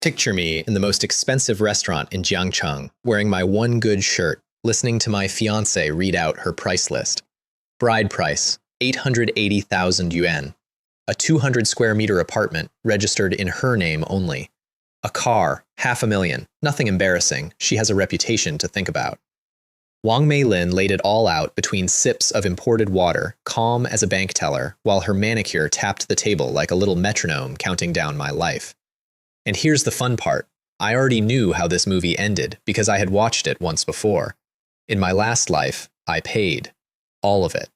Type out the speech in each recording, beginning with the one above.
Picture me in the most expensive restaurant in Jiangcheng, wearing my one good shirt, listening to my fiancée read out her price list. Bride price, 880,000 yuan. A 200 square meter apartment, registered in her name only. A car, 500,000. Nothing embarrassing, she has a reputation to think about. Wang Meilin laid it all out between sips of imported water, calm as a bank teller, while her manicure tapped the table like a little metronome counting down my life. And here's the fun part. I already knew how this movie ended because I had watched it once before. In my last life, I paid. All of it.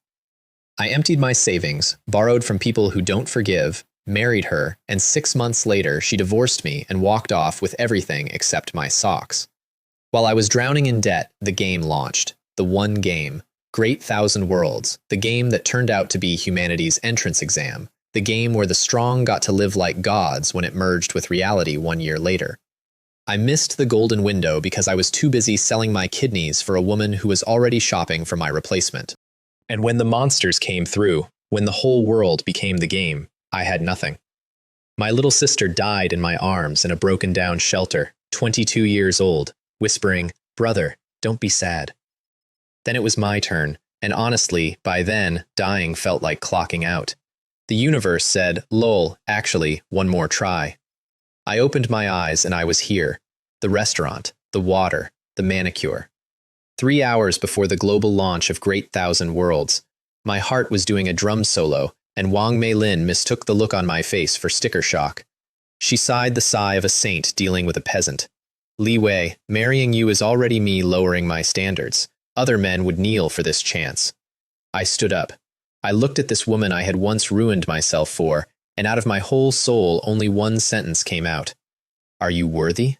I emptied my savings, borrowed from people who don't forgive, married her, and 6 months later she divorced me and walked off with everything except my socks. While I was drowning in debt, the game launched. The one game. Great Thousand Worlds. The game that turned out to be humanity's entrance exam. The game where the strong got to live like gods when it merged with reality 1 year later. I missed the golden window because I was too busy selling my kidneys for a woman who was already shopping for my replacement. And when the monsters came through, when the whole world became the game, I had nothing. My little sister died in my arms in a broken down shelter, 22 years old, whispering, "Brother, don't be sad." Then it was my turn, and honestly, by then, dying felt like clocking out. The universe said, "Lol, actually, one more try." I opened my eyes and I was here. The restaurant, the water, the manicure. 3 hours before the global launch of Great Thousand Worlds, my heart was doing a drum solo, and Wang Meilin mistook the look on my face for sticker shock. She sighed the sigh of a saint dealing with a peasant. "Li Wei, marrying you is already me lowering my standards. Other men would kneel for this chance." I stood up. I looked at this woman I had once ruined myself for, and out of my whole soul only one sentence came out. "Are you worthy?"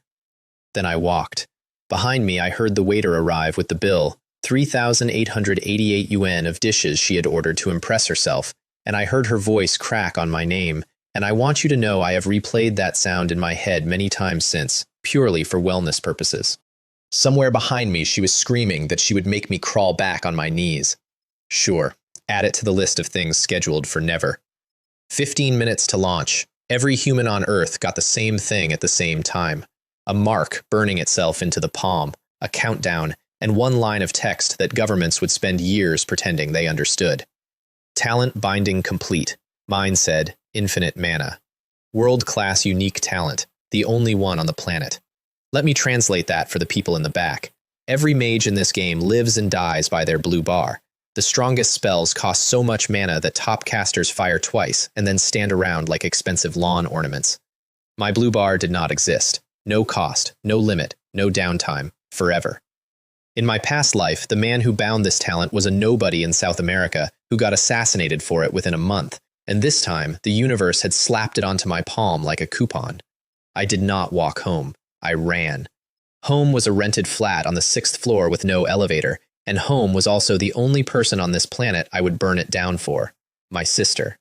Then I walked. Behind me I heard the waiter arrive with the bill, 3,888 yuan of dishes she had ordered to impress herself, and I heard her voice crack on my name, and I want you to know I have replayed that sound in my head many times since, purely for wellness purposes. Somewhere behind me she was screaming that she would make me crawl back on my knees. Sure. Add it to the list of things scheduled for never. 15 minutes to launch. Every human on Earth got the same thing at the same time. A mark burning itself into the palm, a countdown, and one line of text that governments would spend years pretending they understood. Talent binding complete. Mine said, infinite mana. World-class unique talent, the only one on the planet. Let me translate that for the people in the back. Every mage in this game lives and dies by their blue bar. The strongest spells cost so much mana that top casters fire twice and then stand around like expensive lawn ornaments. My blue bar did not exist. No cost, no limit, no downtime, forever. In my past life, the man who bound this talent was a nobody in South America who got assassinated for it within a month, and this time, the universe had slapped it onto my palm like a coupon. I did not walk home. I ran. Home was a rented flat on the 6th floor with no elevator, and home was also the only person on this planet I would burn it down for. My sister.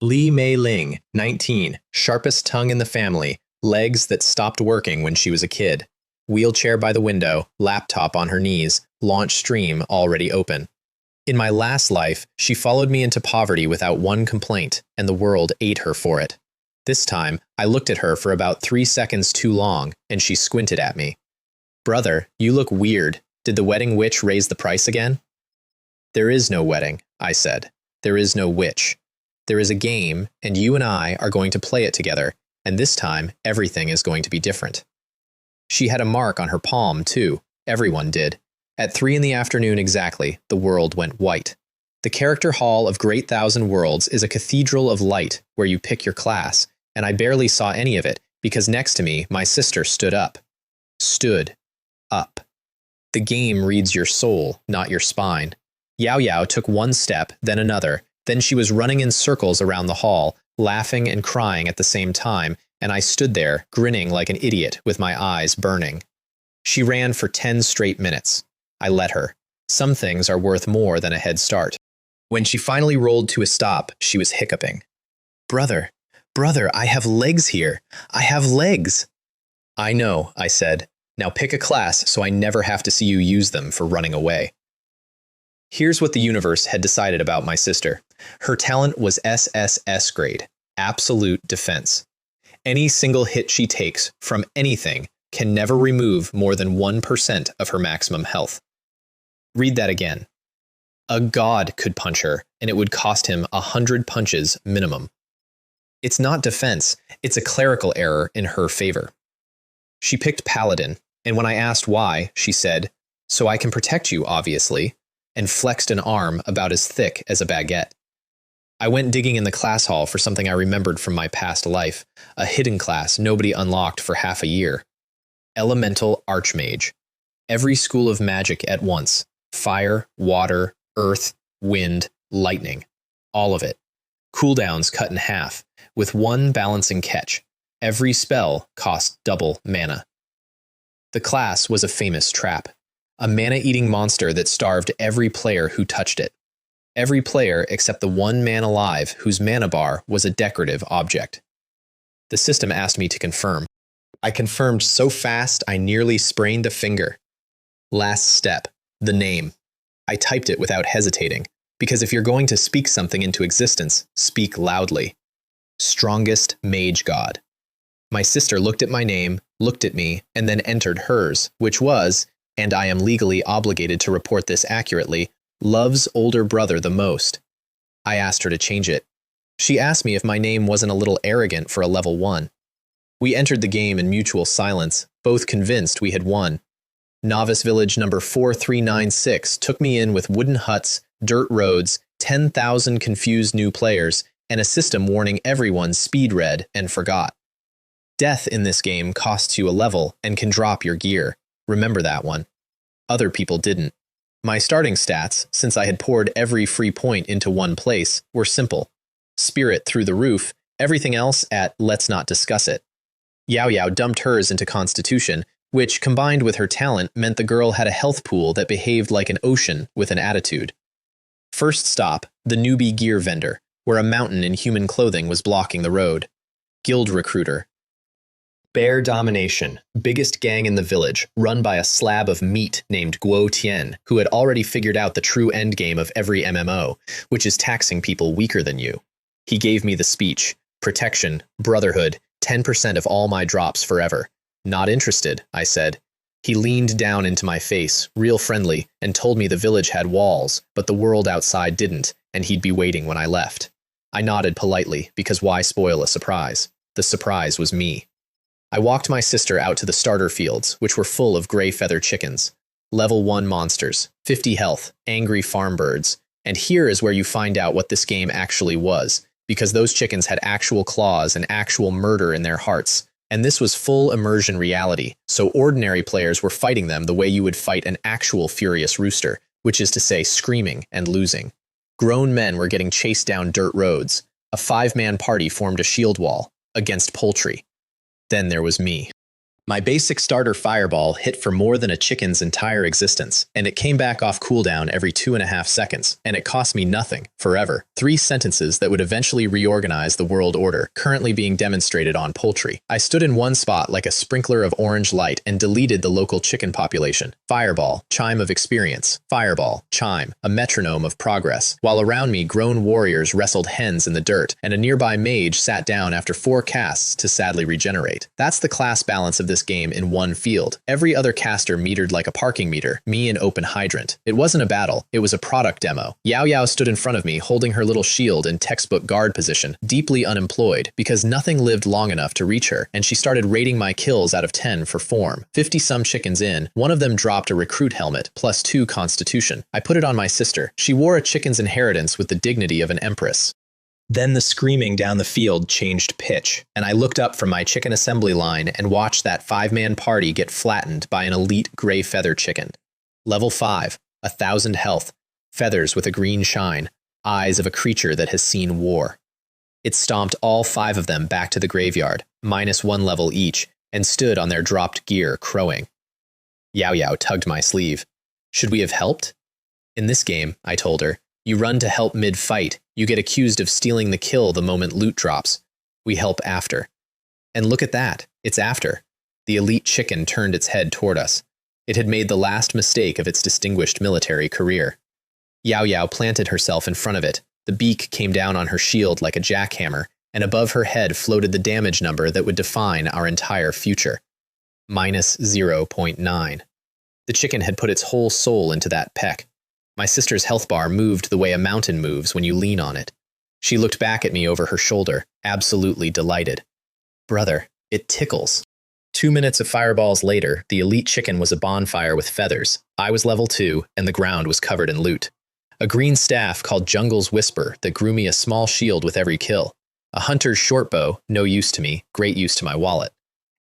Li Mei Ling, 19, sharpest tongue in the family, legs that stopped working when she was a kid. Wheelchair by the window, laptop on her knees, launch stream already open. In my last life, she followed me into poverty without one complaint, and the world ate her for it. This time, I looked at her for about 3 seconds too long, and she squinted at me. "Brother, you look weird. Did the wedding witch raise the price again?" "There is no wedding," I said. "There is no witch. There is a game, and you and I are going to play it together, and this time, everything is going to be different." She had a mark on her palm, too. Everyone did. At 3 in the afternoon exactly, the world went white. The character hall of Great Thousand Worlds is a cathedral of light where you pick your class, and I barely saw any of it because next to me, my sister stood up. Stood up. The game reads your soul, not your spine. Yao Yao took one step, then another. Then she was running in circles around the hall, laughing and crying at the same time, and I stood there, grinning like an idiot with my eyes burning. She ran for 10 straight minutes. I let her. Some things are worth more than a head start. When she finally rolled to a stop, she was hiccuping. Brother, I have legs here. I have legs." "I know," I said. "Now pick a class so I never have to see you use them for running away." Here's what the universe had decided about my sister. Her talent was SSS grade, Absolute Defense. Any single hit she takes from anything can never remove more than 1% of her maximum health. Read that again. A god could punch her, and it would cost him 100 punches minimum. It's not defense, it's a clerical error in her favor. She picked Paladin, and when I asked why, she said, "So I can protect you, obviously," and flexed an arm about as thick as a baguette. I went digging in the class hall for something I remembered from my past life, a hidden class nobody unlocked for half a year. Elemental Archmage. Every school of magic at once. Fire, water, earth, wind, lightning. All of it. Cooldowns cut in half, with one balancing catch. Every spell cost double mana. The class was a famous trap. A mana-eating monster that starved every player who touched it. Every player except the one man alive whose mana bar was a decorative object. The system asked me to confirm. I confirmed so fast I nearly sprained a finger. Last step, the name. I typed it without hesitating, because if you're going to speak something into existence, speak loudly. Strongest Mage God. My sister looked at my name, looked at me, and then entered hers, which was, and I am legally obligated to report this accurately, loves older brother the most. I asked her to change it. She asked me if my name wasn't a little arrogant for a level 1. We entered the game in mutual silence, both convinced we had won. Novice Village number 4396 took me in with wooden huts, dirt roads, 10,000 confused new players, and a system warning everyone speed read and forgot. Death in this game costs you a level and can drop your gear. Remember that one. Other people didn't. My starting stats, since I had poured every free point into one place, were simple. Spirit through the roof, everything else at let's not discuss it. Yao Yao dumped hers into Constitution, which, combined with her talent, meant the girl had a health pool that behaved like an ocean with an attitude. First stop, the newbie gear vendor, where a mountain in human clothing was blocking the road. Guild recruiter. Bear Domination, biggest gang in the village, run by a slab of meat named Guo Tian, who had already figured out the true endgame of every MMO, which is taxing people weaker than you. He gave me the speech. Protection, brotherhood, 10% of all my drops forever. Not interested, I said. He leaned down into my face, real friendly, and told me the village had walls, but the world outside didn't, and he'd be waiting when I left. I nodded politely, because why spoil a surprise? The surprise was me. I walked my sister out to the starter fields, which were full of gray feather chickens. Level 1 monsters, 50 health, angry farm birds. And here is where you find out what this game actually was, because those chickens had actual claws and actual murder in their hearts. And this was full immersion reality, so ordinary players were fighting them the way you would fight an actual furious rooster, which is to say screaming and losing. Grown men were getting chased down dirt roads. A 5-man party formed a shield wall against poultry. Then there was me. My basic starter fireball hit for more than a chicken's entire existence, and it came back off cooldown every 2.5 seconds, and it cost me nothing, forever. 3 sentences that would eventually reorganize the world order, currently being demonstrated on poultry. I stood in one spot like a sprinkler of orange light and deleted the local chicken population. Fireball, chime of experience. Fireball, chime, a metronome of progress. While around me, grown warriors wrestled hens in the dirt, and a nearby mage sat down after 4 casts to sadly regenerate. That's the class balance of this game in one field. Every other caster metered like a parking meter, me an open hydrant. It wasn't a battle, it was a product demo. Yao Yao stood in front of me holding her little shield in textbook guard position, deeply unemployed, because nothing lived long enough to reach her, and she started rating my kills out of 10 for form. 50-some chickens in, one of them dropped a recruit helmet, plus 2 constitution. I put it on my sister. She wore a chicken's inheritance with the dignity of an empress. Then the screaming down the field changed pitch, and I looked up from my chicken assembly line and watched that 5-man party get flattened by an elite gray feather chicken. Level 5, 1,000 health, feathers with a green shine, eyes of a creature that has seen war. It stomped all 5 of them back to the graveyard, -1 level each, and stood on their dropped gear, crowing. Yao Yao tugged my sleeve. Should we have helped? In this game, I told her, you run to help mid-fight. You get accused of stealing the kill the moment loot drops. We help after. And look at that. It's after. The elite chicken turned its head toward us. It had made the last mistake of its distinguished military career. Yao Yao planted herself in front of it. The beak came down on her shield like a jackhammer, and above her head floated the damage number that would define our entire future. Minus 0.9. The chicken had put its whole soul into that peck. My sister's health bar moved the way a mountain moves when you lean on it. She looked back at me over her shoulder, absolutely delighted. Brother, it tickles. 2 minutes of fireballs later, the elite chicken was a bonfire with feathers. I was level 2, and the ground was covered in loot. A green staff called Jungle's Whisper that grew me a small shield with every kill. A hunter's short bow, no use to me, great use to my wallet.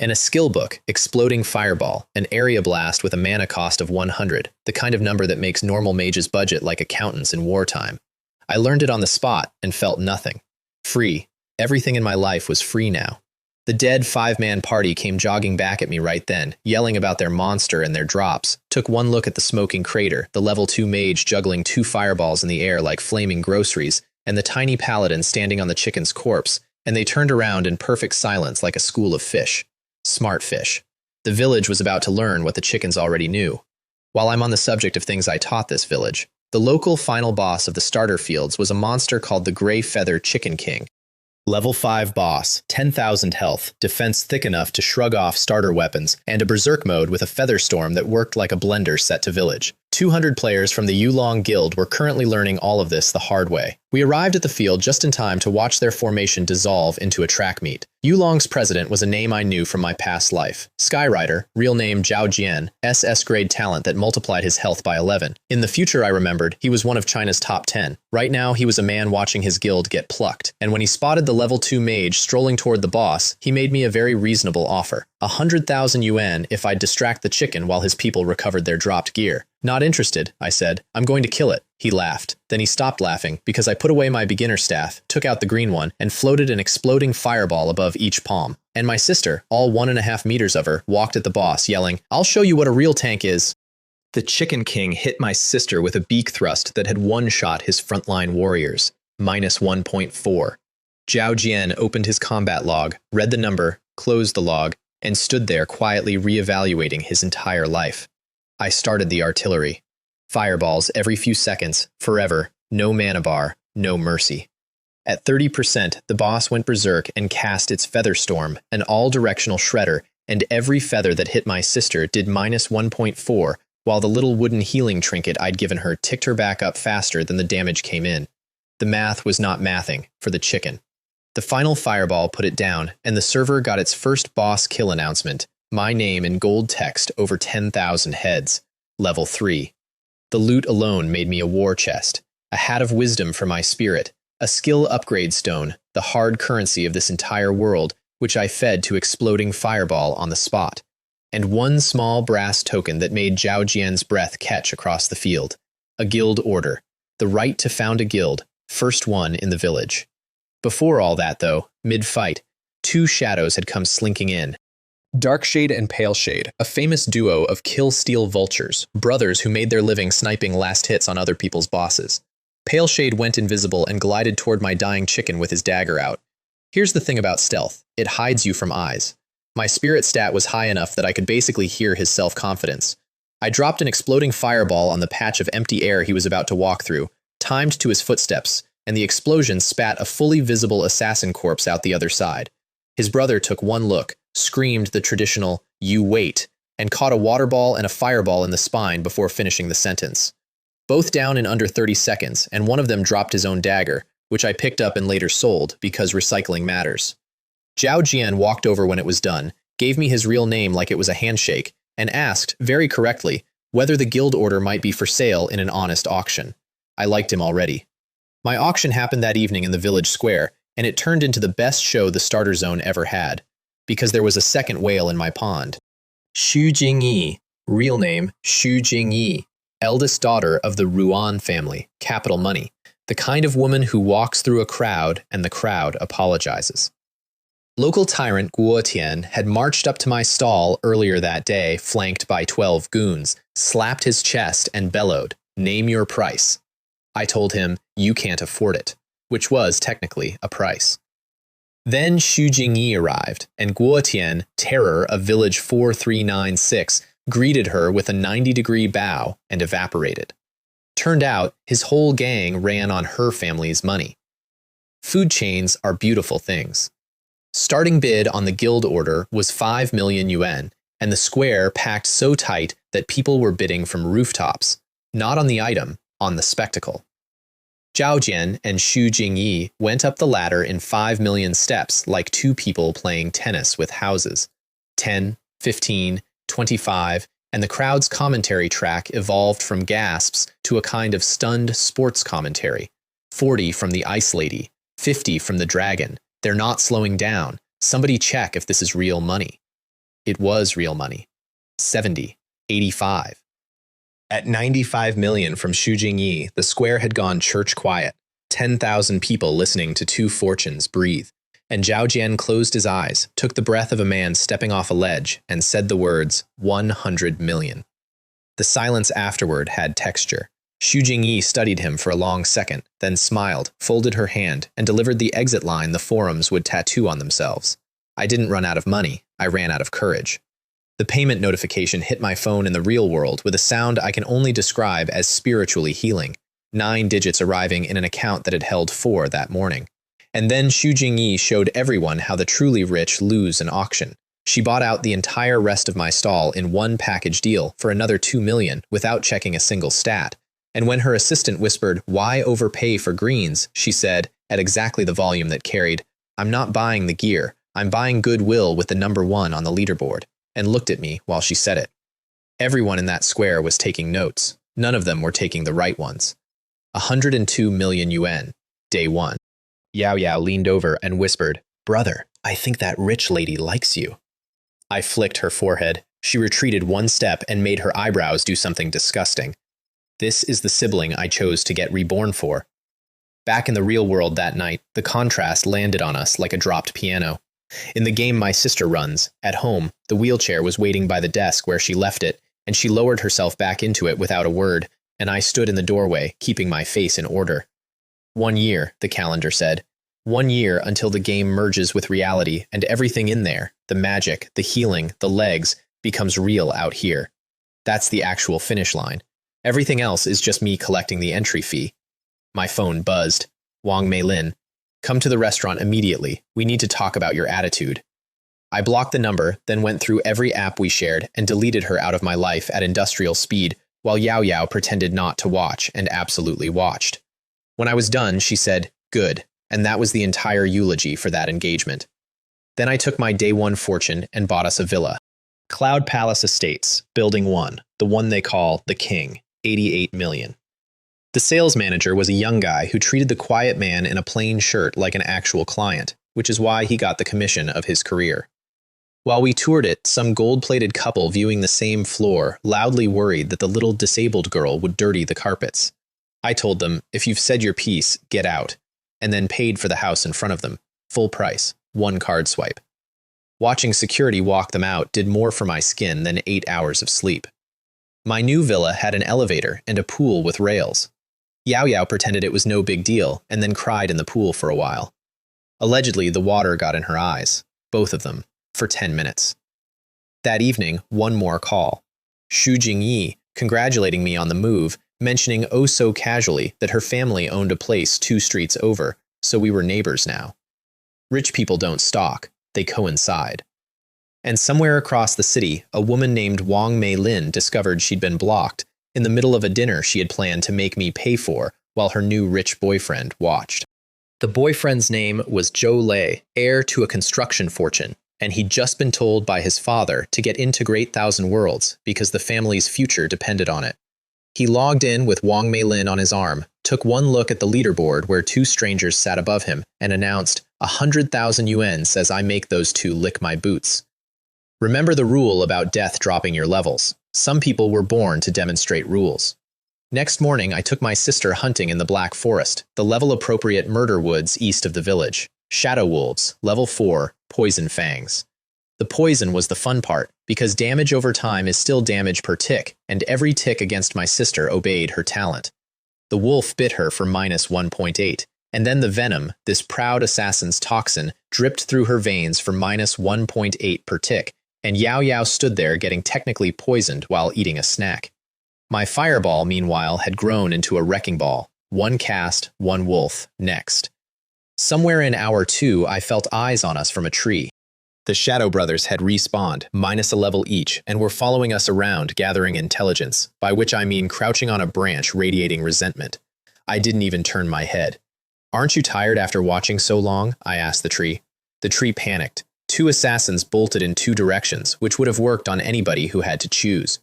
And a skill book, Exploding Fireball, an area blast with a mana cost of 100, the kind of number that makes normal mages budget like accountants in wartime. I learned it on the spot and felt nothing. Free. Everything in my life was free now. The dead 5-man party came jogging back at me right then, yelling about their monster and their drops, took one look at the smoking crater, the level 2 mage juggling 2 fireballs in the air like flaming groceries, and the tiny paladin standing on the chicken's corpse, and they turned around in perfect silence like a school of fish. Smart fish. The village was about to learn what the chickens already knew. While I'm on the subject of things I taught this village, the local final boss of the starter fields was a monster called the Gray Feather Chicken King. Level 5 boss, 10,000 health, defense thick enough to shrug off starter weapons, and a berserk mode with a feather storm that worked like a blender set to village. 200 players from the Yulong Guild were currently learning all of this the hard way. We arrived at the field just in time to watch their formation dissolve into a track meet. Yulong's president was a name I knew from my past life. Skyrider, real name Zhao Jian, SS grade talent that multiplied his health by 11. In the future, I remembered, he was one of China's top 10. Right now, he was a man watching his guild get plucked, and when he spotted the level 2 mage strolling toward the boss, he made me a very reasonable offer. 100,000 yuan if I'd distract the chicken while his people recovered their dropped gear. Not interested, I said. I'm going to kill it. He laughed. Then he stopped laughing because I put away my beginner staff, took out the green one, and floated an exploding fireball above each palm. And my sister, all 1.5 meters of her, walked at the boss, yelling, "I'll show you what a real tank is." The Chicken King hit my sister with a beak thrust that had one-shot his frontline warriors. Minus 1.4. Zhao Jian opened his combat log, read the number, closed the log, and stood there quietly reevaluating his entire life. I started the artillery. Fireballs every few seconds, forever, no mana bar, no mercy. At 30%, the boss went berserk and cast its Feather Storm, an all-directional shredder, and every feather that hit my sister did minus 1.4, while the little wooden healing trinket I'd given her ticked her back up faster than the damage came in. The math was not mathing for the chicken. The final fireball put it down, and the server got its first boss kill announcement, my name in gold text over 10,000 heads. Level 3. The loot alone made me a war chest, a hat of wisdom for my spirit, a skill upgrade stone, the hard currency of this entire world, which I fed to Exploding Fireball on the spot, and one small brass token that made Zhao Jian's breath catch across the field. A guild order. The right to found a guild, first one in the village. Before all that, though, mid-fight, 2 shadows had come slinking in. Darkshade and Paleshade, a famous duo of kill-steal vultures, brothers who made their living sniping last hits on other people's bosses. Paleshade went invisible and glided toward my dying chicken with his dagger out. Here's the thing about stealth. It hides you from eyes. My spirit stat was high enough that I could basically hear his self-confidence. I dropped an exploding fireball on the patch of empty air he was about to walk through, timed to his footsteps, and the explosion spat a fully visible assassin corpse out the other side. His brother took one look, screamed the traditional, "You wait," and caught a water ball and a fireball in the spine before finishing the sentence. Both down in under 30 seconds, and one of them dropped his own dagger, which I picked up and later sold because recycling matters. Zhao Jian walked over when it was done, gave me his real name like it was a handshake, and asked, very correctly, whether the guild order might be for sale in an honest auction. I liked him already. My auction happened that evening in the village square, and it turned into the best show the starter zone ever had, because there was a second whale in my pond. Xu Jingyi, real name Xu Jingyi, eldest daughter of the Ruan family, capital money, the kind of woman who walks through a crowd and the crowd apologizes. Local tyrant Guo Tian had marched up to my stall earlier that day, flanked by 12 goons, slapped his chest and bellowed, "Name your price." I told him, "You can't afford it," which was technically a price. Then Xu Jingyi arrived, and Guo Tian, terror of village 4396, greeted her with a 90-degree bow and evaporated. Turned out, his whole gang ran on her family's money. Food chains are beautiful things. Starting bid on the guild order was 5 million yuan, and the square packed so tight that people were bidding from rooftops, not on the item, on the spectacle. Zhao Jian and Xu Jingyi went up the ladder in 5 million steps like two people playing tennis with houses. 10, 15, 25, and the crowd's commentary track evolved from gasps to a kind of stunned sports commentary. 40 from the Ice Lady, 50 from the Dragon. They're not slowing down. Somebody check if this is real money. It was real money. 70, 85. At 95 million from Xu Jingyi, the square had gone church quiet. 10,000 people listening to two fortunes breathe. And Zhao Jian closed his eyes, took the breath of a man stepping off a ledge, and said the words, 100 million. The silence afterward had texture. Xu Jingyi studied him for a long second, then smiled, folded her hand, and delivered the exit line the forums would tattoo on themselves. I didn't run out of money, I ran out of courage. The payment notification hit my phone in the real world with a sound I can only describe as spiritually healing, 9 digits arriving in an account that had held 4 that morning. And then Xu Jingyi showed everyone how the truly rich lose an auction. She bought out the entire rest of my stall in one package deal for another 2 million without checking a single stat. And when her assistant whispered, "Why overpay for greens?" she said, at exactly the volume that carried, "I'm not buying the gear, I'm buying goodwill with the number 1 on the leaderboard," and looked at me while she said it. Everyone in that square was taking notes. None of them were taking the right ones. 102 million yuan, day 1. Yao Yao leaned over and whispered, "Brother, I think that rich lady likes you." I flicked her forehead. She retreated 1 step and made her eyebrows do something disgusting. This is the sibling I chose to get reborn for. Back in the real world that night, the contrast landed on us like a dropped piano. In the game my sister runs, at home, the wheelchair was waiting by the desk where she left it, and she lowered herself back into it without a word, and I stood in the doorway, keeping my face in order. 1 year, the calendar said. 1 year until the game merges with reality, and everything in there, the magic, the healing, the legs, becomes real out here. That's the actual finish line. Everything else is just me collecting the entry fee. My phone buzzed. Wang Meilin. "Come to the restaurant immediately. We need to talk about your attitude." I blocked the number, then went through every app we shared and deleted her out of my life at industrial speed, while Yao Yao pretended not to watch and absolutely watched. When I was done, she said, "Good," and that was the entire eulogy for that engagement. Then I took my day 1 fortune and bought us a villa. Cloud Palace Estates, Building 1, the one they call the King, 88 million. The sales manager was a young guy who treated the quiet man in a plain shirt like an actual client, which is why he got the commission of his career. While we toured it, some gold-plated couple viewing the same floor loudly worried that the little disabled girl would dirty the carpets. I told them, "If you've said your piece, get out," and then paid for the house in front of them, full price, 1 card swipe. Watching security walk them out did more for my skin than 8 hours of sleep. My new villa had an elevator and a pool with rails. Yao Yao pretended it was no big deal and then cried in the pool for a while. Allegedly, the water got in her eyes, both of them, for 10 minutes. That evening, 1 more call. Xu Jingyi, congratulating me on the move, mentioning oh so casually that her family owned a place 2 streets over, so we were neighbors now. Rich people don't stalk, they coincide. And somewhere across the city, a woman named Wang Meilin discovered she'd been blocked in the middle of a dinner she had planned to make me pay for while her new rich boyfriend watched. The boyfriend's name was Zhou Lei, heir to a construction fortune, and he'd just been told by his father to get into Great Thousand Worlds because the family's future depended on it. He logged in with Wang Meilin on his arm, took 1 look at the leaderboard where 2 strangers sat above him, and announced, 100,000 yuan says I make those 2 lick my boots. Remember the rule about death dropping your levels. Some people were born to demonstrate rules. Next morning, I took my sister hunting in the Black Forest, the level-appropriate murder woods east of the village. Shadow wolves, level 4, poison fangs. The poison was the fun part, because damage over time is still damage per tick, and every tick against my sister obeyed her talent. The wolf bit her for minus 1.8, and then the venom, this proud assassin's toxin, dripped through her veins for minus 1.8 per tick, and Yao Yao stood there getting technically poisoned while eating a snack. My fireball, meanwhile, had grown into a wrecking ball. 1 cast, 1 wolf, next. Somewhere in hour 2, I felt eyes on us from a tree. The Shadow Brothers had respawned, minus a level each, and were following us around, gathering intelligence, by which I mean crouching on a branch radiating resentment. I didn't even turn my head. "Aren't you tired after watching so long?" I asked the tree. The tree panicked. 2 assassins bolted in 2 directions, which would have worked on anybody who had to choose.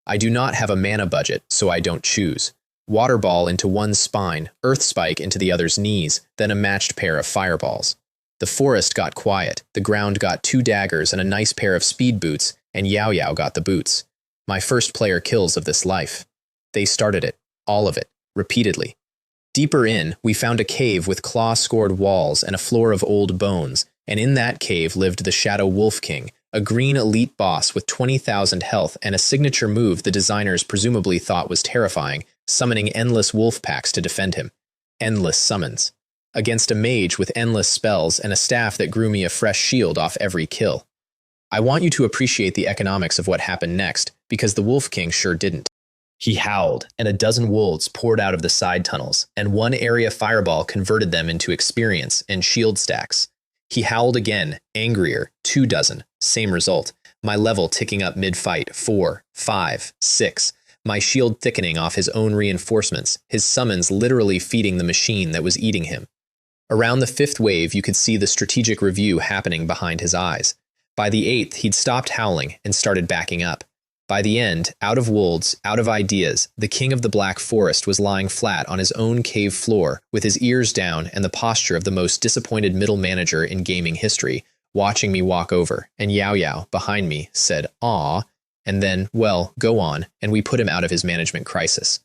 I do not have a mana budget, so I don't choose. Water ball into one's spine, earth spike into the other's knees, then a matched pair of fireballs. The forest got quiet, the ground got 2 daggers and a nice pair of speed boots, and Yao Yao got the boots. My first player kills of this life. They started it, all of it, repeatedly. Deeper in, we found a cave with claw-scored walls and a floor of old bones, and in that cave lived the Shadow Wolf King, a green elite boss with 20,000 health and a signature move the designers presumably thought was terrifying, summoning endless wolf packs to defend him. Endless summons. Against a mage with endless spells and a staff that grew me a fresh shield off every kill. I want you to appreciate the economics of what happened next, because the Wolf King sure didn't. He howled, and a dozen wolves poured out of the side tunnels, and 1 area fireball converted them into experience and shield stacks. He howled again, angrier, 2 dozen, same result. My level ticking up mid-fight, 4, 5, 6. My shield thickening off his own reinforcements, his summons literally feeding the machine that was eating him. Around the 5th wave, you could see the strategic review happening behind his eyes. By the 8th, he'd stopped howling and started backing up. By the end, out of wolves, out of ideas, the king of the Black Forest was lying flat on his own cave floor, with his ears down and the posture of the most disappointed middle manager in gaming history, watching me walk over, and Yao Yao, behind me, said, "Aw," and then, "Well, go on," and we put him out of his management crisis.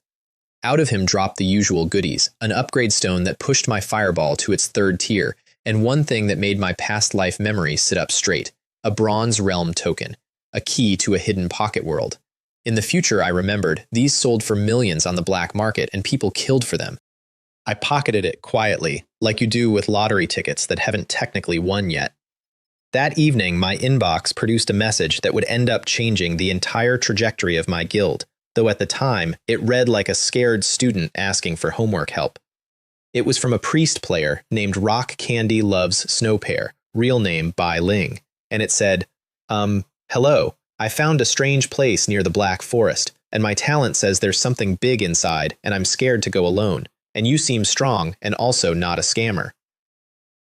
Out of him dropped the usual goodies, an upgrade stone that pushed my fireball to its 3rd tier, and one thing that made my past life memory sit up straight, a bronze realm token, a key to a hidden pocket world. In the future, I remembered, these sold for millions on the black market and people killed for them. I pocketed it quietly, like you do with lottery tickets that haven't technically won yet. That evening, my inbox produced a message that would end up changing the entire trajectory of my guild, though at the time, it read like a scared student asking for homework help. It was from a priest player named Rock Candy Loves Snowpear, real name Bai Ling, and it said, "Hello, I found a strange place near the Black Forest, and my talent says there's something big inside, and I'm scared to go alone, and you seem strong and also not a scammer."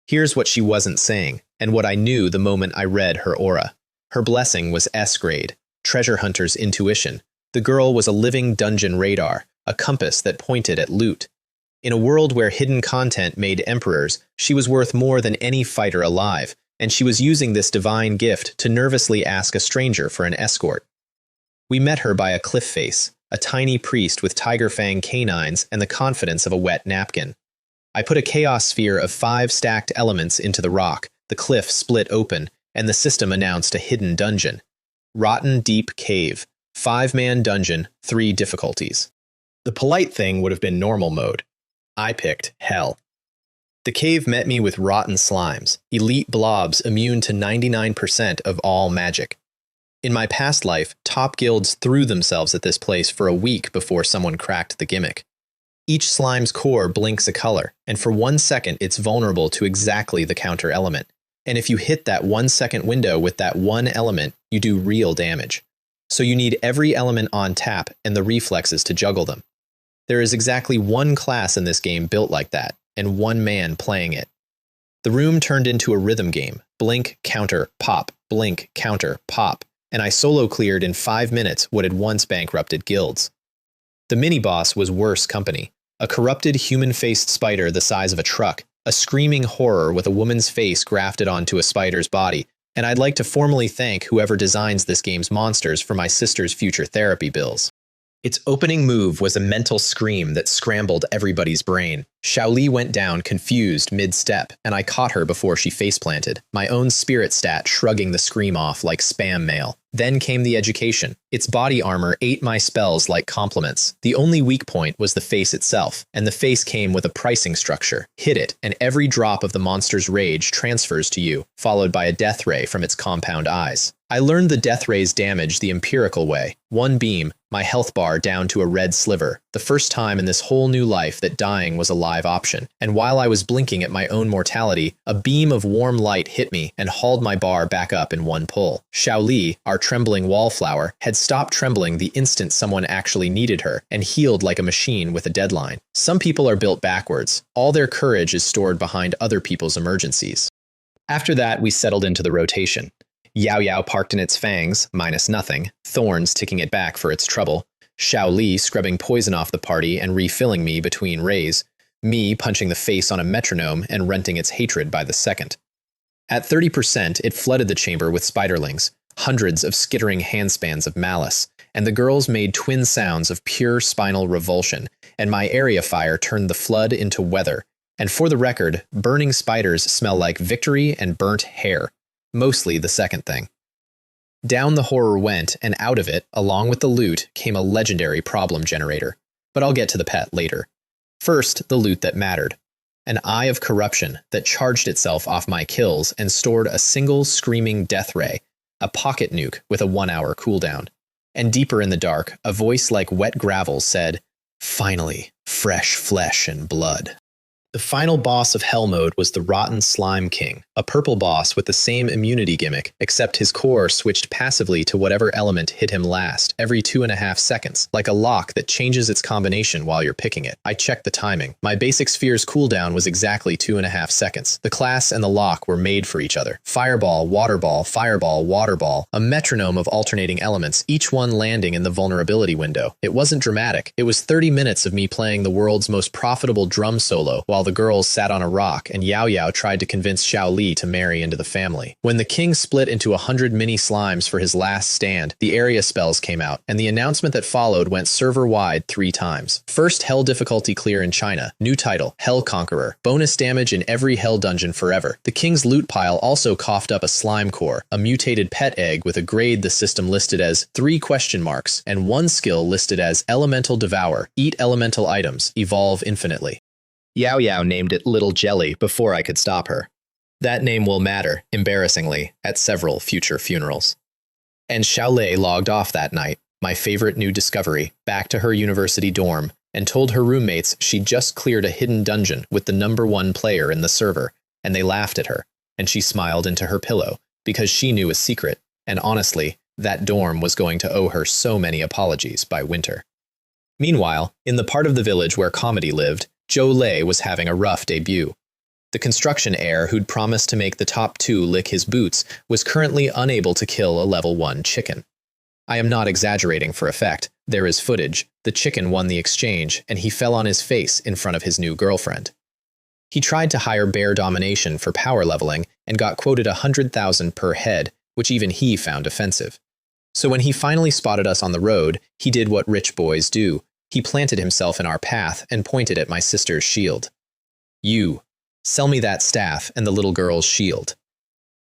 Here's what she wasn't saying, and what I knew the moment I read her aura. Her blessing was S-grade, treasure hunter's intuition. The girl was a living dungeon radar, a compass that pointed at loot. In a world where hidden content made emperors, she was worth more than any fighter alive, and she was using this divine gift to nervously ask a stranger for an escort. We met her by a cliff face, a tiny priest with tiger fang canines and the confidence of a wet napkin. I put a chaos sphere of 5 stacked elements into the rock, the cliff split open, and the system announced a hidden dungeon. Rotten Deep Cave. 5-man dungeon, 3 difficulties. The polite thing would have been normal mode. I picked hell. The cave met me with rotten slimes, elite blobs immune to 99% of all magic. In my past life, top guilds threw themselves at this place for a week before someone cracked the gimmick. Each slime's core blinks a color, and for 1 second it's vulnerable to exactly the counter element. And if you hit that 1-second window with that one element, you do real damage. So you need every element on tap and the reflexes to juggle them. There is exactly 1 class in this game built like that, and 1 man playing it. The room turned into a rhythm game, blink, counter, pop, blink, counter, pop, and I solo cleared in 5 minutes what had once bankrupted guilds. The mini-boss was worse company, a corrupted human-faced spider the size of a truck, a screaming horror with a woman's face grafted onto a spider's body, and I'd like to formally thank whoever designs this game's monsters for my sister's future therapy bills. Its opening move was a mental scream that scrambled everybody's brain. Xiaoli went down confused mid-step, and I caught her before she face-planted, my own spirit stat shrugging the scream off like spam mail. Then came the education. Its body armor ate my spells like compliments. The only weak point was the face itself, and the face came with a pricing structure. Hit it, and every drop of the monster's rage transfers to you, followed by a death ray from its compound eyes. I learned the death ray's damage the empirical way. 1 beam, my health bar down to a red sliver. The first time in this whole new life that dying was a live option, and while I was blinking at my own mortality, a beam of warm light hit me and hauled my bar back up in one pull. Xiao Li, our trembling wallflower, had stopped trembling the instant someone actually needed her, and healed like a machine with a deadline. Some people are built backwards. All their courage is stored behind other people's emergencies. After that, we settled into the rotation. Yao Yao parked in its fangs, minus nothing, thorns ticking it back for its trouble, Xiao Li scrubbing poison off the party and refilling me between rays, me punching the face on a metronome and renting its hatred by the second. At 30%, it flooded the chamber with spiderlings, hundreds of skittering handspans of malice, and the girls made twin sounds of pure spinal revulsion, and my area fire turned the flood into weather. And for the record, burning spiders smell like victory and burnt hair, mostly the second thing. Down the horror went, and out of it, along with the loot, came a legendary problem generator. But I'll get to the pet later. First, the loot that mattered. An eye of corruption that charged itself off my kills and stored a single screaming death ray, a pocket nuke with a 1-hour cooldown. And deeper in the dark, a voice like wet gravel said, "Finally, fresh flesh and blood." The final boss of Hell Mode was the Rotten Slime King, a purple boss with the same immunity gimmick, except his core switched passively to whatever element hit him last, every 2.5 seconds, like a lock that changes its combination while you're picking it. I checked the timing. My basic sphere's cooldown was exactly 2.5 seconds. The class and the lock were made for each other. Fireball, water ball, fireball, water ball, a metronome of alternating elements, each one landing in the vulnerability window. It wasn't dramatic. It was 30 minutes of me playing the world's most profitable drum solo while the girls sat on a rock and Yao Yao tried to convince Xiao Li to marry into the family. When the king split into 100 mini slimes for his last stand, the area spells came out, and the announcement that followed went server-wide 3 times. First Hell difficulty clear in China, new title, Hell Conqueror, bonus damage in every Hell dungeon forever. The king's loot pile also coughed up a slime core, a mutated pet egg with a grade the system listed as 3 question marks, and 1 skill listed as Elemental Devour, eat elemental items, evolve infinitely. Yao Yao named it Little Jelly before I could stop her. That name will matter, embarrassingly, at several future funerals. And Xiao Lei logged off that night, my favorite new discovery, back to her university dorm, and told her roommates she'd just cleared a hidden dungeon with the #1 player in the server, and they laughed at her, and she smiled into her pillow, because she knew a secret, and honestly, that dorm was going to owe her so many apologies by winter. Meanwhile, in the part of the village where comedy lived, Zhou Lei was having a rough debut. The construction heir who'd promised to make the top 2 lick his boots was currently unable to kill a level 1 chicken. I am not exaggerating for effect. There is footage. The chicken won the exchange, and he fell on his face in front of his new girlfriend. He tried to hire bear domination for power leveling and got quoted 100,000 per head, which even he found offensive. So when he finally spotted us on the road, he did what rich boys do. He planted himself in our path and pointed at my sister's shield. "You, sell me that staff and the little girl's shield.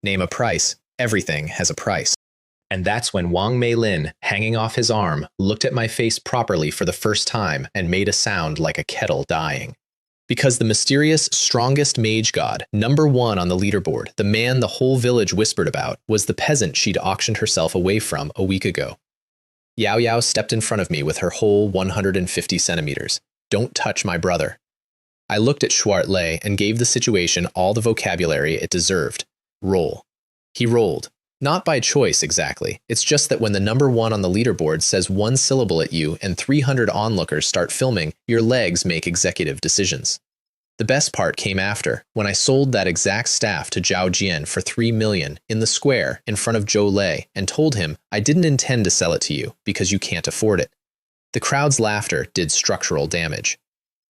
Name a price. Everything has a price." And that's when Wang Meilin, hanging off his arm, looked at my face properly for the first time and made a sound like a kettle dying. Because the mysterious, strongest mage god, #1 on the leaderboard, the man the whole village whispered about, was the peasant she'd auctioned herself away from a week ago. Yao Yao stepped in front of me with her whole 150 centimeters. "Don't touch my brother." I looked at Schwart Lei and gave the situation all the vocabulary it deserved. Roll. He rolled. Not by choice, exactly. It's just that when the #1 on the leaderboard says 1 syllable at you and 300 onlookers start filming, your legs make executive decisions. The best part came after, when I sold that exact staff to Zhao Jian for 3 million in the square in front of Zhou Lei and told him I didn't intend to sell it to you because you can't afford it. The crowd's laughter did structural damage.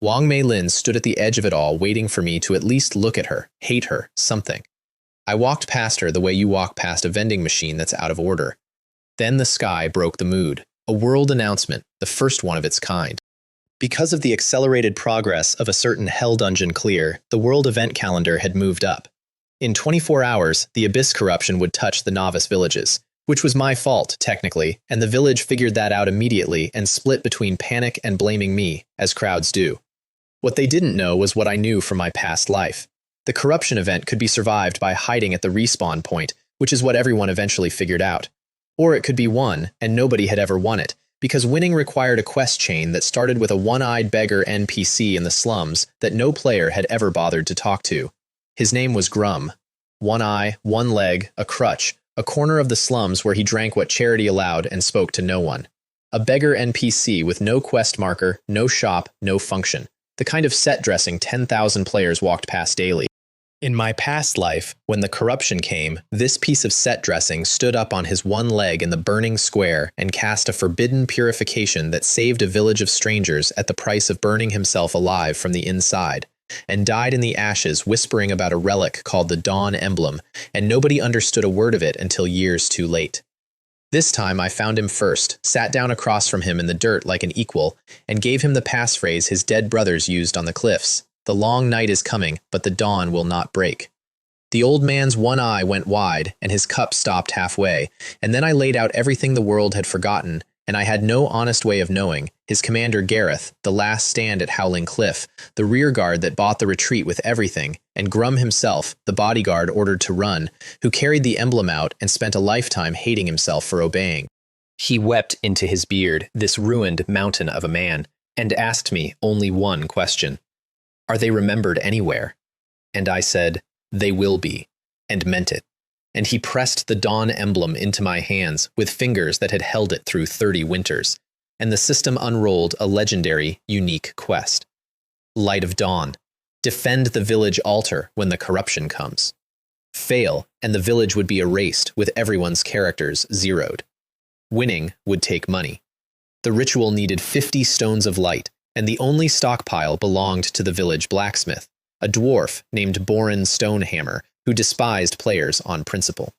Wang Meilin stood at the edge of it all waiting for me to at least look at her, hate her, something. I walked past her the way you walk past a vending machine that's out of order. Then the sky broke the mood. A world announcement, the first one of its kind. Because of the accelerated progress of a certain Hell Dungeon clear, the world event calendar had moved up. In 24 hours, the Abyss corruption would touch the novice villages, which was my fault, technically, and the village figured that out immediately and split between panic and blaming me, as crowds do. What they didn't know was what I knew from my past life. The corruption event could be survived by hiding at the respawn point, which is what everyone eventually figured out. Or it could be won, and nobody had ever won it, because winning required a quest chain that started with a one-eyed beggar NPC in the slums that no player had ever bothered to talk to. His name was Grum. One eye, one leg, a crutch, a corner of the slums where he drank what charity allowed and spoke to no one. A beggar NPC with no quest marker, no shop, no function. The kind of set dressing 10,000 players walked past daily. In my past life, when the corruption came, this piece of set dressing stood up on his one leg in the burning square and cast a forbidden purification that saved a village of strangers at the price of burning himself alive from the inside, and died in the ashes whispering about a relic called the Dawn Emblem, and nobody understood a word of it until years too late. This time I found him first, sat down across from him in the dirt like an equal, and gave him the passphrase his dead brothers used on the cliffs. The long night is coming, but the dawn will not break. The old man's one eye went wide, and his cup stopped halfway, and then I laid out everything the world had forgotten, and I had no honest way of knowing. His commander Gareth, the last stand at Howling Cliff, the rearguard that bought the retreat with everything, and Grum himself, the bodyguard ordered to run, who carried the emblem out and spent a lifetime hating himself for obeying. He wept into his beard, this ruined mountain of a man, and asked me only one question. Are they remembered anywhere? And I said, they will be, and meant it. And he pressed the Dawn Emblem into my hands with fingers that had held it through 30 winters, and the system unrolled a legendary, unique quest. Light of Dawn. Defend the village altar when the corruption comes. Fail, and the village would be erased with everyone's characters zeroed. Winning would take money. The ritual needed 50 stones of light, and the only stockpile belonged to the village blacksmith, a dwarf named Borin Stonehammer, who despised players on principle.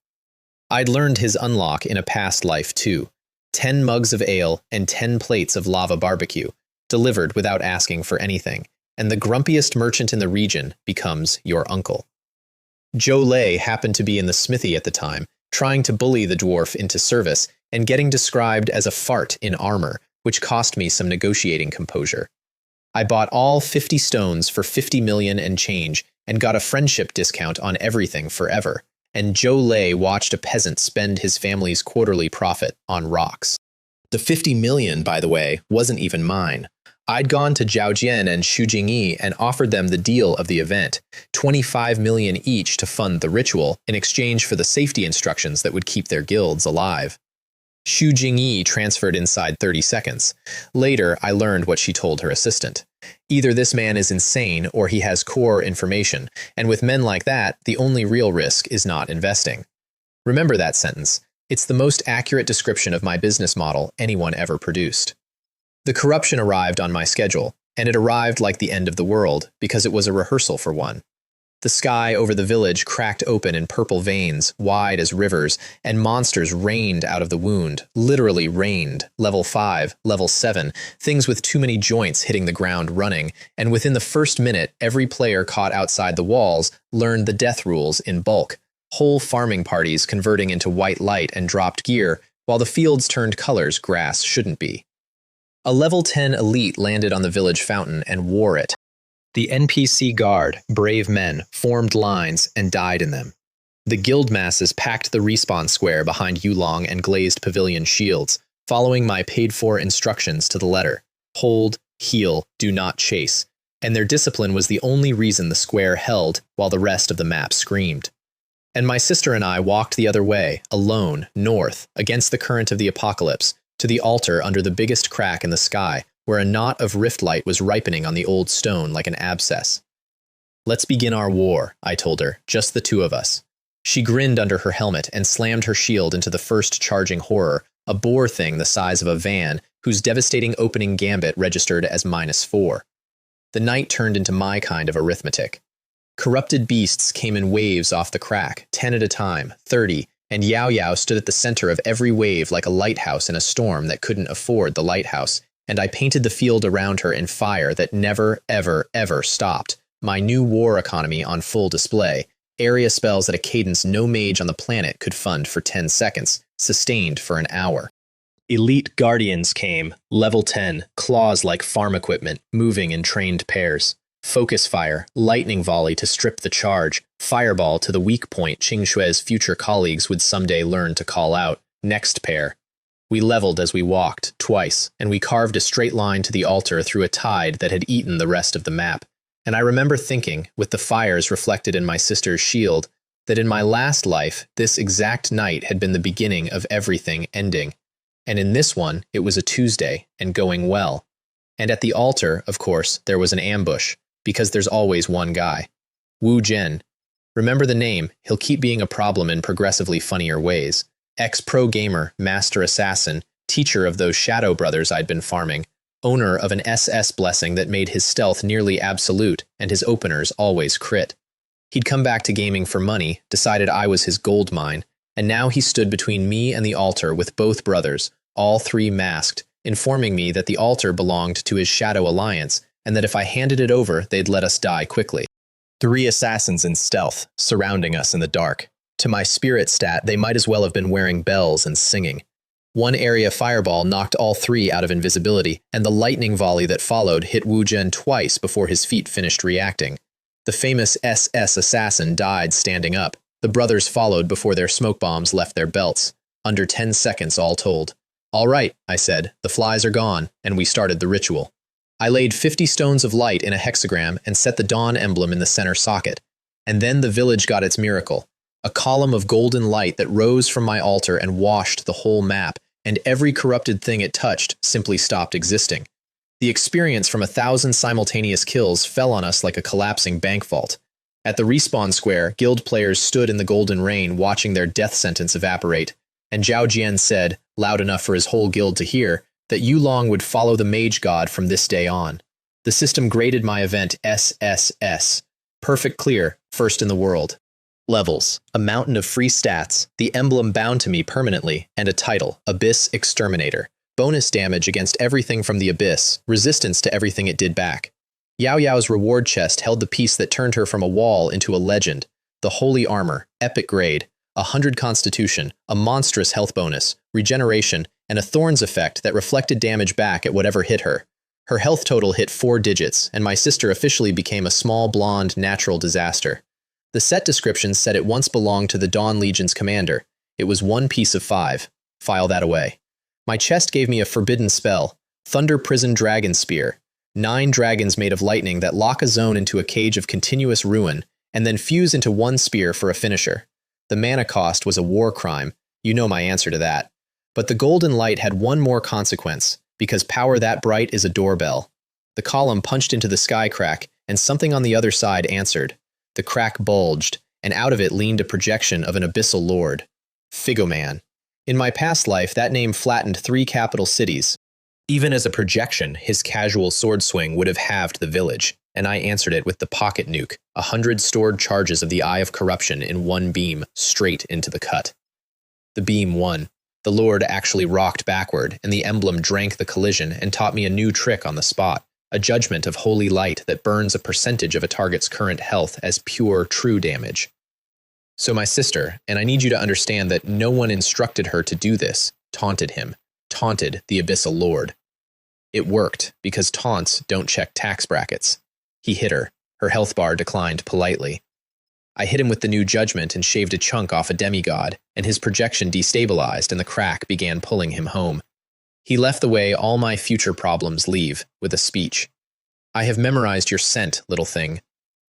I'd learned his unlock in a past life too. 10 mugs of ale and 10 plates of lava barbecue, delivered without asking for anything, and the grumpiest merchant in the region becomes your uncle. Joe Lay happened to be in the smithy at the time, trying to bully the dwarf into service and getting described as a fart in armor, which cost me some negotiating composure. I bought all 50 stones for 50 million and change and got a friendship discount on everything forever, and Joe Lay watched a peasant spend his family's quarterly profit on rocks. The 50 million, by the way, wasn't even mine. I'd gone to Zhaojian and Xu Jingyi and offered them the deal of the event, 25 million each to fund the ritual in exchange for the safety instructions that would keep their guilds alive. Xu Jingyi transferred inside 30 seconds. Later, I learned what she told her assistant. Either this man is insane or he has core information, and with men like that, the only real risk is not investing. Remember that sentence. It's the most accurate description of my business model anyone ever produced. The corruption arrived on my schedule, and it arrived like the end of the world, because it was a rehearsal for one. The sky over the village cracked open in purple veins, wide as rivers, and monsters rained out of the wound, literally rained, level 5, level 7, things with too many joints hitting the ground running, and within the first minute, every player caught outside the walls learned the death rules in bulk, whole farming parties converting into white light and dropped gear, while the fields turned colors grass shouldn't be. A level 10 elite landed on the village fountain and wore it. The NPC guard, brave men, formed lines and died in them. The guild masses packed the respawn square behind Yulong and glazed pavilion shields, following my paid-for instructions to the letter. Hold, heal, do not chase. And their discipline was the only reason the square held while the rest of the map screamed. And my sister and I walked the other way, alone, north, against the current of the apocalypse, to the altar under the biggest crack in the sky, where a knot of rift light was ripening on the old stone like an abscess. Let's begin our war, I told her, just the two of us. She grinned under her helmet and slammed her shield into the first charging horror, a boar thing the size of a van, whose devastating opening gambit registered as -4. The night turned into my kind of arithmetic. Corrupted beasts came in waves off the crack, 10 at a time, 30, and Yao Yao stood at the center of every wave like a lighthouse in a storm that couldn't afford the lighthouse, and I painted the field around her in fire that never, ever, ever stopped, my new war economy on full display, area spells at a cadence no mage on the planet could fund for 10 seconds, sustained for an hour. Elite Guardians came, level 10, claws like farm equipment, moving in trained pairs. Focus fire, lightning volley to strip the charge, fireball to the weak point Qing Shui's future colleagues would someday learn to call out, next pair. We leveled as we walked, twice, and we carved a straight line to the altar through a tide that had eaten the rest of the map. And I remember thinking, with the fires reflected in my sister's shield, that in my last life, this exact night had been the beginning of everything ending. And in this one, it was a Tuesday, and going well. And at the altar, of course, there was an ambush, because there's always one guy. Wu Zhen. Remember the name, he'll keep being a problem in progressively funnier ways. Ex-pro gamer, master assassin, teacher of those shadow brothers I'd been farming, owner of an SS blessing that made his stealth nearly absolute and his openers always crit. He'd come back to gaming for money, decided I was his gold mine, and now he stood between me and the altar with both brothers, all three masked, informing me that the altar belonged to his shadow alliance and that if I handed it over, they'd let us die quickly. 3 assassins in stealth, surrounding us in the dark. To my spirit stat, they might as well have been wearing bells and singing. One area fireball knocked all 3 out of invisibility, and the lightning volley that followed hit Wu Zhen twice before his feet finished reacting. The famous SS assassin died standing up. The brothers followed before their smoke bombs left their belts. Under 10 seconds all told. All right, I said, the flies are gone, and we started the ritual. I laid 50 stones of light in a hexagram and set the dawn emblem in the center socket. And then the village got its miracle. A column of golden light that rose from my altar and washed the whole map, and every corrupted thing it touched simply stopped existing. The experience from 1,000 simultaneous kills fell on us like a collapsing bank vault. At the respawn square, guild players stood in the golden rain watching their death sentence evaporate, and Zhao Jian said, loud enough for his whole guild to hear, that Yulong would follow the mage god from this day on. The system graded my event SSS. Perfect clear, first in the world. Levels, a mountain of free stats, the emblem bound to me permanently, and a title, Abyss Exterminator. Bonus damage against everything from the Abyss, resistance to everything it did back. Yao Yao's reward chest held the piece that turned her from a wall into a legend, the Holy Armor, epic grade, 100 Constitution, a monstrous health bonus, regeneration, and a Thorns effect that reflected damage back at whatever hit her. Her health total hit 4 digits, and my sister officially became a small blonde natural disaster. The set description said it once belonged to the Dawn Legion's commander. It was 1 piece of 5. File that away. My chest gave me a forbidden spell, Thunder Prison Dragon Spear. 9 dragons made of lightning that lock a zone into a cage of continuous ruin, and then fuse into 1 spear for a finisher. The mana cost was a war crime. You know my answer to that. But the golden light had one more consequence, because power that bright is a doorbell. The column punched into the sky crack, and something on the other side answered. The crack bulged, and out of it leaned a projection of an abyssal lord. Figoman. In my past life, that name flattened 3 capital cities. Even as a projection, his casual sword swing would have halved the village, and I answered it with the pocket nuke, 100 stored charges of the Eye of Corruption in 1 beam, straight into the cut. The beam won. The lord actually rocked backward, and the emblem drank the collision and taught me a new trick on the spot. A judgment of holy light that burns a percentage of a target's current health as pure, true damage. So my sister, and I need you to understand that no one instructed her to do this, taunted him, taunted the Abyssal Lord. It worked, because taunts don't check tax brackets. He hit her. Her health bar declined politely. I hit him with the new judgment and shaved a chunk off a demigod, and his projection destabilized and the crack began pulling him home. He left the way all my future problems leave, with a speech. I have memorized your scent, little thing.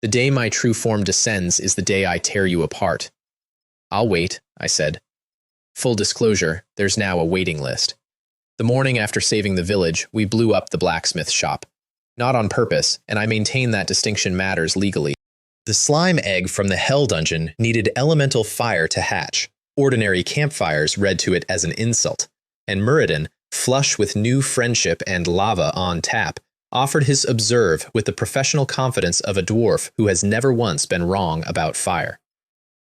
The day my true form descends is the day I tear you apart. I'll wait, I said. Full disclosure, there's now a waiting list. The morning after saving the village, we blew up the blacksmith shop. Not on purpose, and I maintain that distinction matters legally. The slime egg from the Hell Dungeon needed elemental fire to hatch. Ordinary campfires read to it as an insult. And Muradin, flush with new friendship and lava on tap, offered his observe with the professional confidence of a dwarf who has never once been wrong about fire.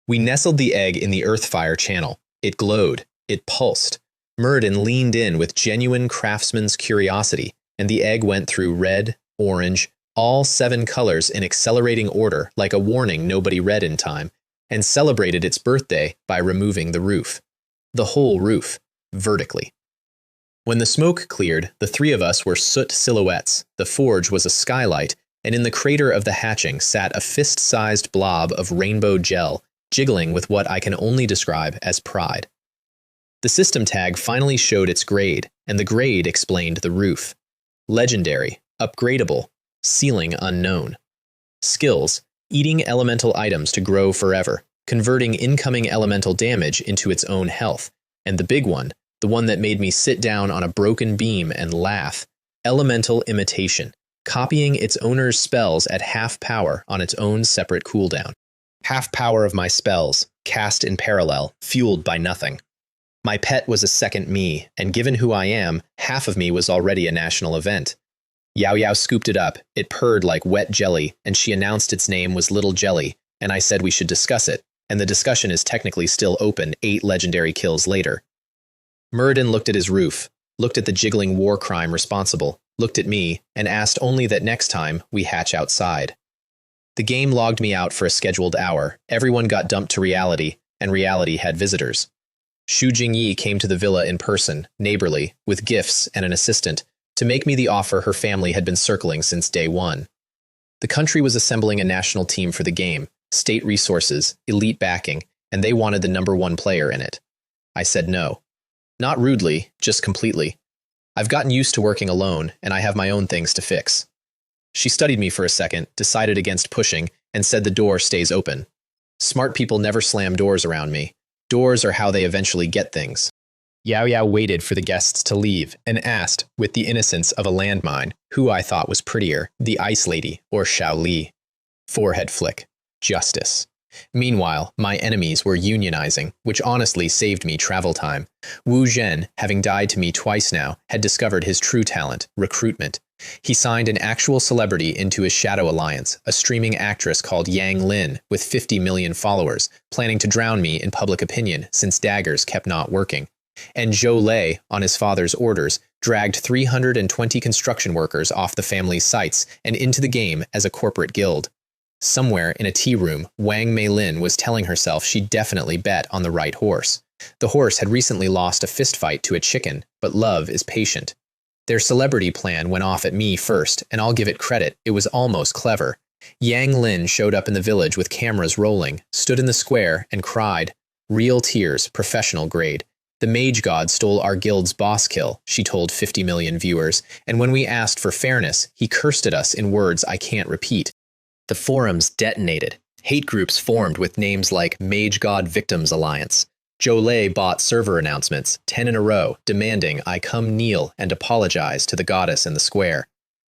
We nestled the egg in the earth fire channel. It glowed. It pulsed. Muradin leaned in with genuine craftsman's curiosity, and the egg went through red, orange, all 7 colors in accelerating order like a warning nobody read in time, and celebrated its birthday by removing the roof. The whole roof, vertically. When the smoke cleared, the 3 of us were soot silhouettes, the forge was a skylight, and in the crater of the hatching sat a fist-sized blob of rainbow gel, jiggling with what I can only describe as pride. The system tag finally showed its grade, and the grade explained the roof. Legendary, upgradable, ceiling unknown. Skills, eating elemental items to grow forever, converting incoming elemental damage into its own health. And the big one, the one that made me sit down on a broken beam and laugh, elemental imitation, copying its owner's spells at half power on its own separate cooldown. Half power of my spells, cast in parallel, fueled by nothing. My pet was a second me, and given who I am, half of me was already a national event. Yao Yao scooped it up, it purred like wet jelly, and she announced its name was Little Jelly, and I said we should discuss it, and the discussion is technically still open 8 legendary kills later. Muradin looked at his roof, looked at the jiggling war crime responsible, looked at me, and asked only that next time we hatch outside. The game logged me out for a scheduled hour, everyone got dumped to reality, and reality had visitors. Xu Jingyi came to the villa in person, neighborly, with gifts and an assistant, to make me the offer her family had been circling since day one. The country was assembling a national team for the game, state resources, elite backing, and they wanted the #1 player in it. I said no. Not rudely, just completely. I've gotten used to working alone, and I have my own things to fix. She studied me for a second, decided against pushing, and said the door stays open. Smart people never slam doors around me. Doors are how they eventually get things. Yao Yao waited for the guests to leave and asked, with the innocence of a landmine, who I thought was prettier, the Ice Lady or Xiao Li. Forehead flick. Justice. Meanwhile, my enemies were unionizing, which honestly saved me travel time. Wu Zhen, having died to me twice now, had discovered his true talent, recruitment. He signed an actual celebrity into his shadow alliance, a streaming actress called Yang Lin with 50 million followers, planning to drown me in public opinion since daggers kept not working. And Zhou Lei, on his father's orders, dragged 320 construction workers off the family's sites and into the game as a corporate guild. Somewhere in a tea room, Wang Meilin was telling herself she definitely bet on the right horse. The horse had recently lost a fistfight to a chicken, but love is patient. Their celebrity plan went off at me first, and I'll give it credit, it was almost clever. Yang Lin showed up in the village with cameras rolling, stood in the square, and cried. Real tears, professional grade. The mage god stole our guild's boss kill, she told 50 million viewers, and when we asked for fairness, he cursed at us in words I can't repeat. The forums detonated. Hate groups formed with names like Mage God Victims Alliance. Zhou Lei bought server announcements, 10 in a row, demanding I come kneel and apologize to the goddess in the square.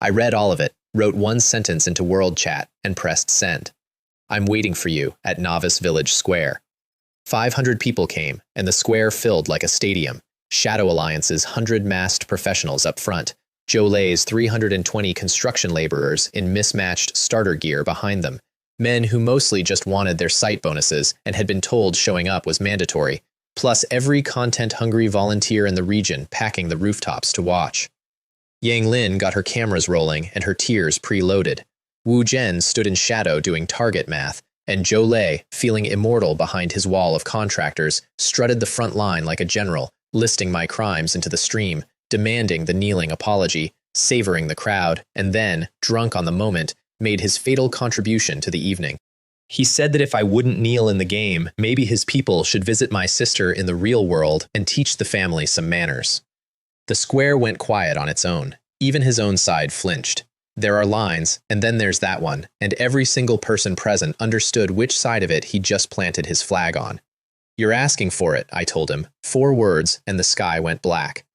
I read all of it, wrote one sentence into world chat, and pressed send. I'm waiting for you at Novice Village Square. 500 people came, and the square filled like a stadium. Shadow Alliance's 100 masked professionals up front. Zhou Lei's 320 construction laborers in mismatched starter gear behind them. Men who mostly just wanted their site bonuses and had been told showing up was mandatory, plus every content-hungry volunteer in the region packing the rooftops to watch. Yang Lin got her cameras rolling and her tears preloaded. Wu Zhen stood in shadow doing target math, and Zhou Lei, feeling immortal behind his wall of contractors, strutted the front line like a general, listing my crimes into the stream, demanding the kneeling apology, savoring the crowd, and then, drunk on the moment, made his fatal contribution to the evening. He said that if I wouldn't kneel in the game, maybe his people should visit my sister in the real world and teach the family some manners. The square went quiet on its own. Even his own side flinched. There are lines, and then there's that one, and every single person present understood which side of it he just planted his flag on. You're asking for it, I told him. 4 words, and the sky went black.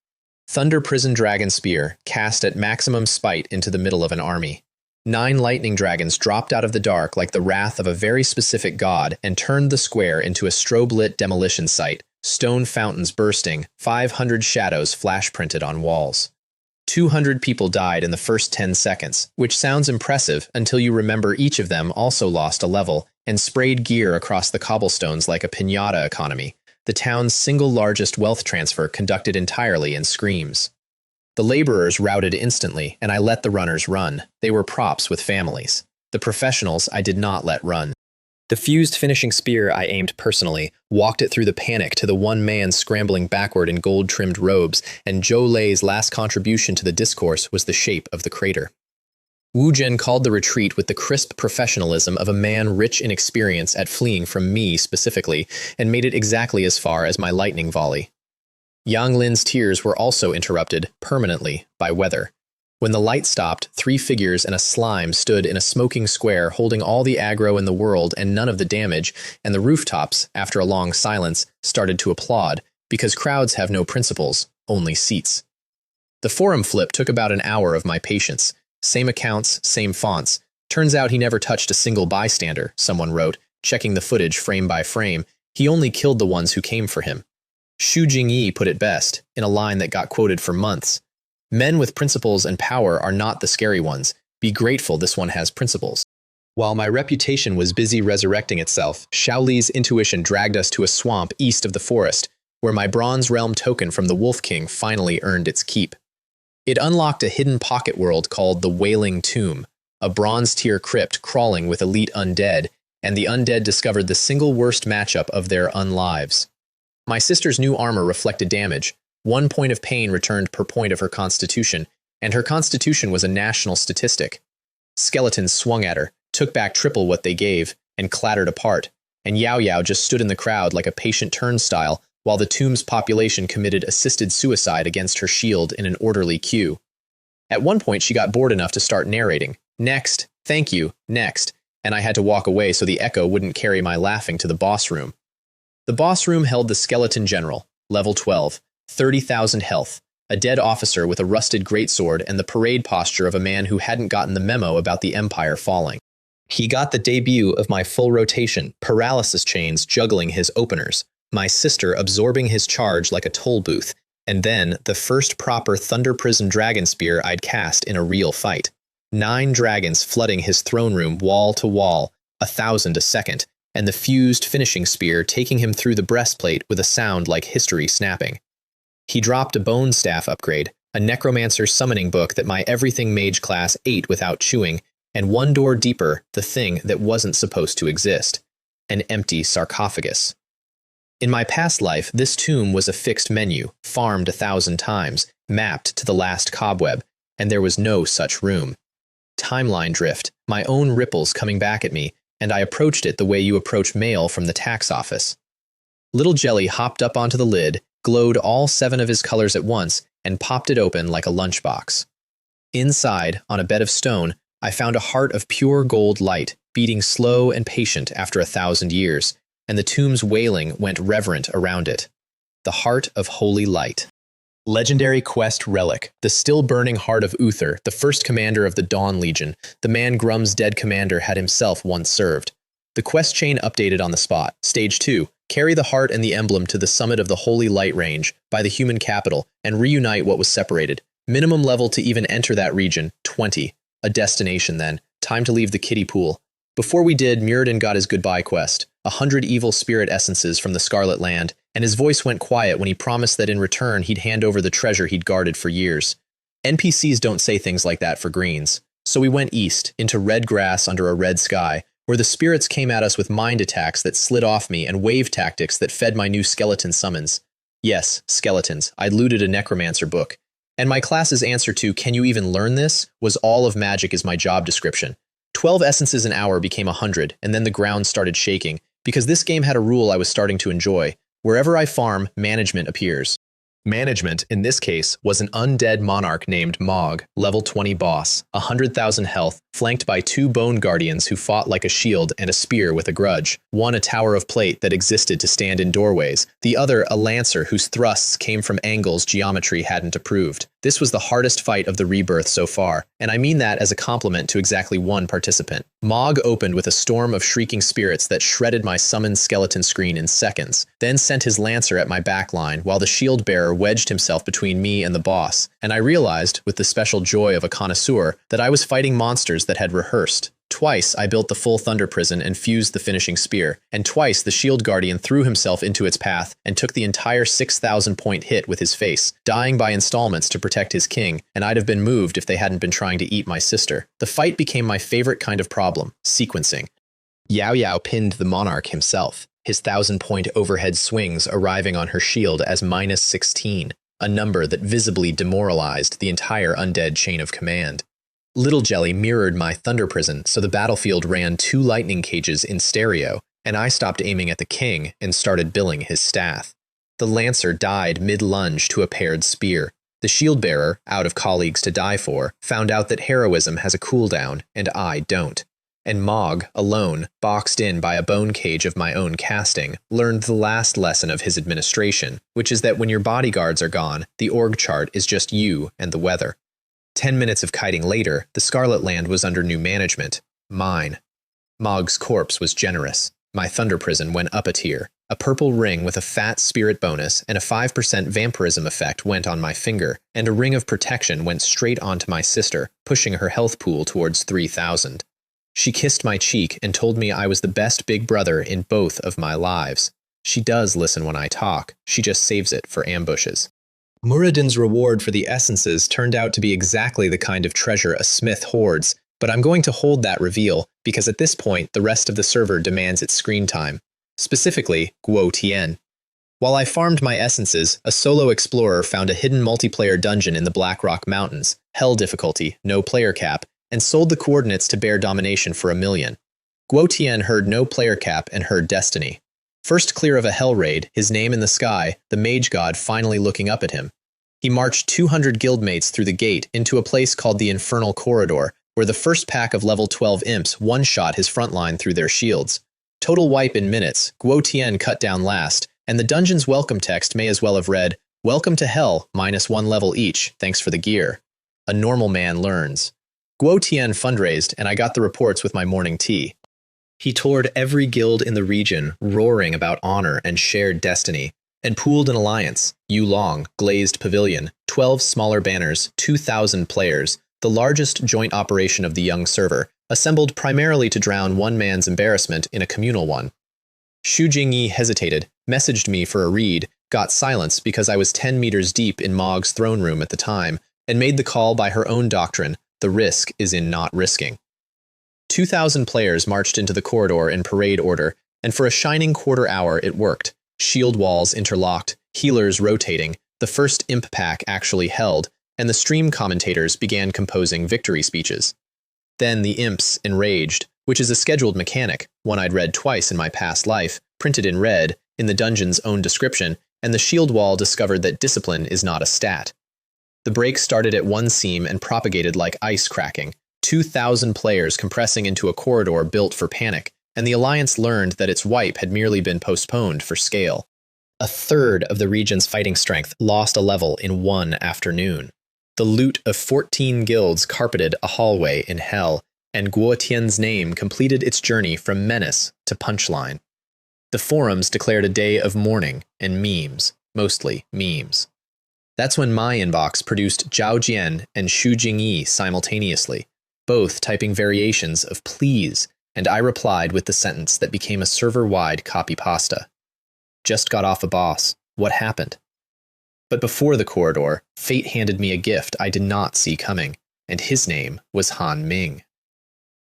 Thunder Prison Dragon Spear, cast at maximum spite into the middle of an army. 9 lightning dragons dropped out of the dark like the wrath of a very specific god and turned the square into a strobe-lit demolition site, stone fountains bursting, 500 shadows flash-printed on walls. 200 people died in the first 10 seconds, which sounds impressive until you remember each of them also lost a level and sprayed gear across the cobblestones like a piñata economy, the town's single largest wealth transfer conducted entirely in screams. The laborers routed instantly, and I let the runners run. They were props with families. The professionals I did not let run. The fused finishing spear I aimed personally, walked it through the panic to the one man scrambling backward in gold-trimmed robes, and Zhou Lei's last contribution to the discourse was the shape of the crater. Wu Zhen called the retreat with the crisp professionalism of a man rich in experience at fleeing from me specifically, and made it exactly as far as my lightning volley. Yang Lin's tears were also interrupted, permanently, by weather. When the light stopped, 3 figures and a slime stood in a smoking square holding all the aggro in the world and none of the damage, and the rooftops, after a long silence, started to applaud, because crowds have no principles, only seats. The forum flip took about an hour of my patience. Same accounts, same fonts. Turns out he never touched a single bystander, someone wrote, checking the footage frame by frame. He only killed the ones who came for him. Xu Jingyi put it best, in a line that got quoted for months. Men with principles and power are not the scary ones. Be grateful this one has principles. While my reputation was busy resurrecting itself, Shaoli's intuition dragged us to a swamp east of the forest, where my Bronze Realm token from the Wolf King finally earned its keep. It unlocked a hidden pocket world called the Wailing Tomb, a bronze-tier crypt crawling with elite undead, and the undead discovered the single worst matchup of their unlives. My sister's new armor reflected damage. 1 point of pain returned per point of her constitution, and her constitution was a national statistic. Skeletons swung at her, took back triple what they gave, and clattered apart, and Yao Yao just stood in the crowd like a patient turnstile while the tomb's population committed assisted suicide against her shield in an orderly queue. At one point she got bored enough to start narrating, "Next, thank you, next," and I had to walk away so the echo wouldn't carry my laughing to the boss room. The boss room held the Skeleton General, level 12, 30,000 health, a dead officer with a rusted greatsword and the parade posture of a man who hadn't gotten the memo about the Empire falling. He got the debut of my full rotation, paralysis chains juggling his openers, my sister absorbing his charge like a toll booth, and then the first proper Thunder Prison Dragon Spear I'd cast in a real fight. 9 dragons flooding his throne room wall to wall, 1,000 a second, and the fused finishing spear taking him through the breastplate with a sound like history snapping. He dropped a bone staff upgrade, a necromancer summoning book that my everything mage class ate without chewing, and 1 door deeper, the thing that wasn't supposed to exist, an empty sarcophagus. In my past life, this tomb was a fixed menu, farmed 1,000 times, mapped to the last cobweb, and there was no such room. Timeline drift, my own ripples coming back at me, and I approached it the way you approach mail from the tax office. Little Jelly hopped up onto the lid, glowed all 7 of his colors at once, and popped it open like a lunchbox. Inside, on a bed of stone, I found a heart of pure gold light, beating slow and patient after 1,000 years, and the tomb's wailing went reverent around it. The heart of holy light. Legendary quest relic, the still-burning heart of Uther, the first commander of the Dawn Legion, the man Grum's dead commander had himself once served. The quest chain updated on the spot. Stage 2. Carry the heart and the emblem to the summit of the Holy Light Range, by the human capital, and reunite what was separated. Minimum level to even enter that region, 20. A destination then. Time to leave the kiddie pool. Before we did, Muradin got his goodbye quest, 100 evil spirit essences from the Scarlet Land, and his voice went quiet when he promised that in return he'd hand over the treasure he'd guarded for years. NPCs don't say things like that for greens. So we went east, into red grass under a red sky, where the spirits came at us with mind attacks that slid off me and wave tactics that fed my new skeleton summons. Yes, skeletons. I'd looted a necromancer book. And my class's answer to, "Can you even learn this?" was all of magic is my job description. 12 essences an hour became 100, and then the ground started shaking, because this game had a rule I was starting to enjoy. Wherever I farm, management appears. Management, in this case, was an undead monarch named Mog, level 20 boss, 100,000 health, flanked by 2 bone guardians who fought like a shield and a spear with a grudge. One a tower of plate that existed to stand in doorways, the other a lancer whose thrusts came from angles geometry hadn't approved. This was the hardest fight of the rebirth so far, and I mean that as a compliment to exactly one participant. Mog opened with a storm of shrieking spirits that shredded my summoned skeleton screen in seconds, then sent his lancer at my backline while the shield bearer wedged himself between me and the boss, and I realized, with the special joy of a connoisseur, that I was fighting monsters that had rehearsed. Twice I built the full Thunder Prison and fused the finishing spear, and twice the Shield Guardian threw himself into its path and took the entire 6,000-point hit with his face, dying by installments to protect his king, and I'd have been moved if they hadn't been trying to eat my sister. The fight became my favorite kind of problem, sequencing. Yao Yao pinned the monarch himself, his 1,000-point overhead swings arriving on her shield as -16, a number that visibly demoralized the entire undead chain of command. Little Jelly mirrored my Thunder Prison, so the battlefield ran 2 lightning cages in stereo, and I stopped aiming at the king and started billing his staff. The lancer died mid-lunge to a paired spear. The shield-bearer, out of colleagues to die for, found out that heroism has a cooldown, and I don't. And Mog, alone, boxed in by a bone cage of my own casting, learned the last lesson of his administration, which is that when your bodyguards are gone, the org chart is just you and the weather. 10 minutes of kiting later, the Scarlet Land was under new management. Mine. Mog's corpse was generous. My Thunder Prison went up a tier. A purple ring with a fat spirit bonus and a 5% vampirism effect went on my finger, and a ring of protection went straight onto my sister, pushing her health pool towards 3,000. She kissed my cheek and told me I was the best big brother in both of my lives. She does listen when I talk, she just saves it for ambushes. Muradin's reward for the essences turned out to be exactly the kind of treasure a smith hoards, but I'm going to hold that reveal because at this point the rest of the server demands its screen time. Specifically, Guo Tian. While I farmed my essences, a solo explorer found a hidden multiplayer dungeon in the Blackrock Mountains, hell difficulty, no player cap, and sold the coordinates to bear domination for 1 million. Guo Tian heard no player cap and heard destiny. First clear of a hell raid, his name in the sky, the mage god finally looking up at him. He marched 200 guildmates through the gate into a place called the Infernal Corridor, where the first pack of level 12 imps one-shot his front line through their shields. Total wipe in minutes, Guo Tian cut down last, and the dungeon's welcome text may as well have read, "Welcome to hell, -1 level each, thanks for the gear." A normal man learns. Guo Tian fundraised, and I got the reports with my morning tea. He toured every guild in the region, roaring about honor and shared destiny, and pooled an alliance, Yulong, Glazed Pavilion, 12 smaller banners, 2,000 players, the largest joint operation of the young server, assembled primarily to drown one man's embarrassment in a communal one. Xu Jingyi hesitated, messaged me for a read, got silence because I was 10 meters deep in Mog's throne room at the time, and made the call by her own doctrine, the risk is in not risking. 2,000 players marched into the corridor in parade order, and for a shining quarter hour it worked. Shield walls interlocked, healers rotating, the first imp pack actually held, and the stream commentators began composing victory speeches. Then the imps enraged, which is a scheduled mechanic, one I'd read twice in my past life, printed in red, in the dungeon's own description, and the shield wall discovered that discipline is not a stat. The break started at one seam and propagated like ice cracking, 2,000 players compressing into a corridor built for panic, and the Alliance learned that its wipe had merely been postponed for scale. A third of the region's fighting strength lost a level in one afternoon. The loot of 14 guilds carpeted a hallway in hell, and Guo Tian's name completed its journey from menace to punchline. The forums declared a day of mourning and memes, mostly memes. That's when my inbox produced Zhao Jian and Xu Jingyi simultaneously, both typing variations of please, and I replied with the sentence that became a server-wide copy pasta. Just got off a boss. What happened? But before the corridor, fate handed me a gift I did not see coming, and his name was Han Ming.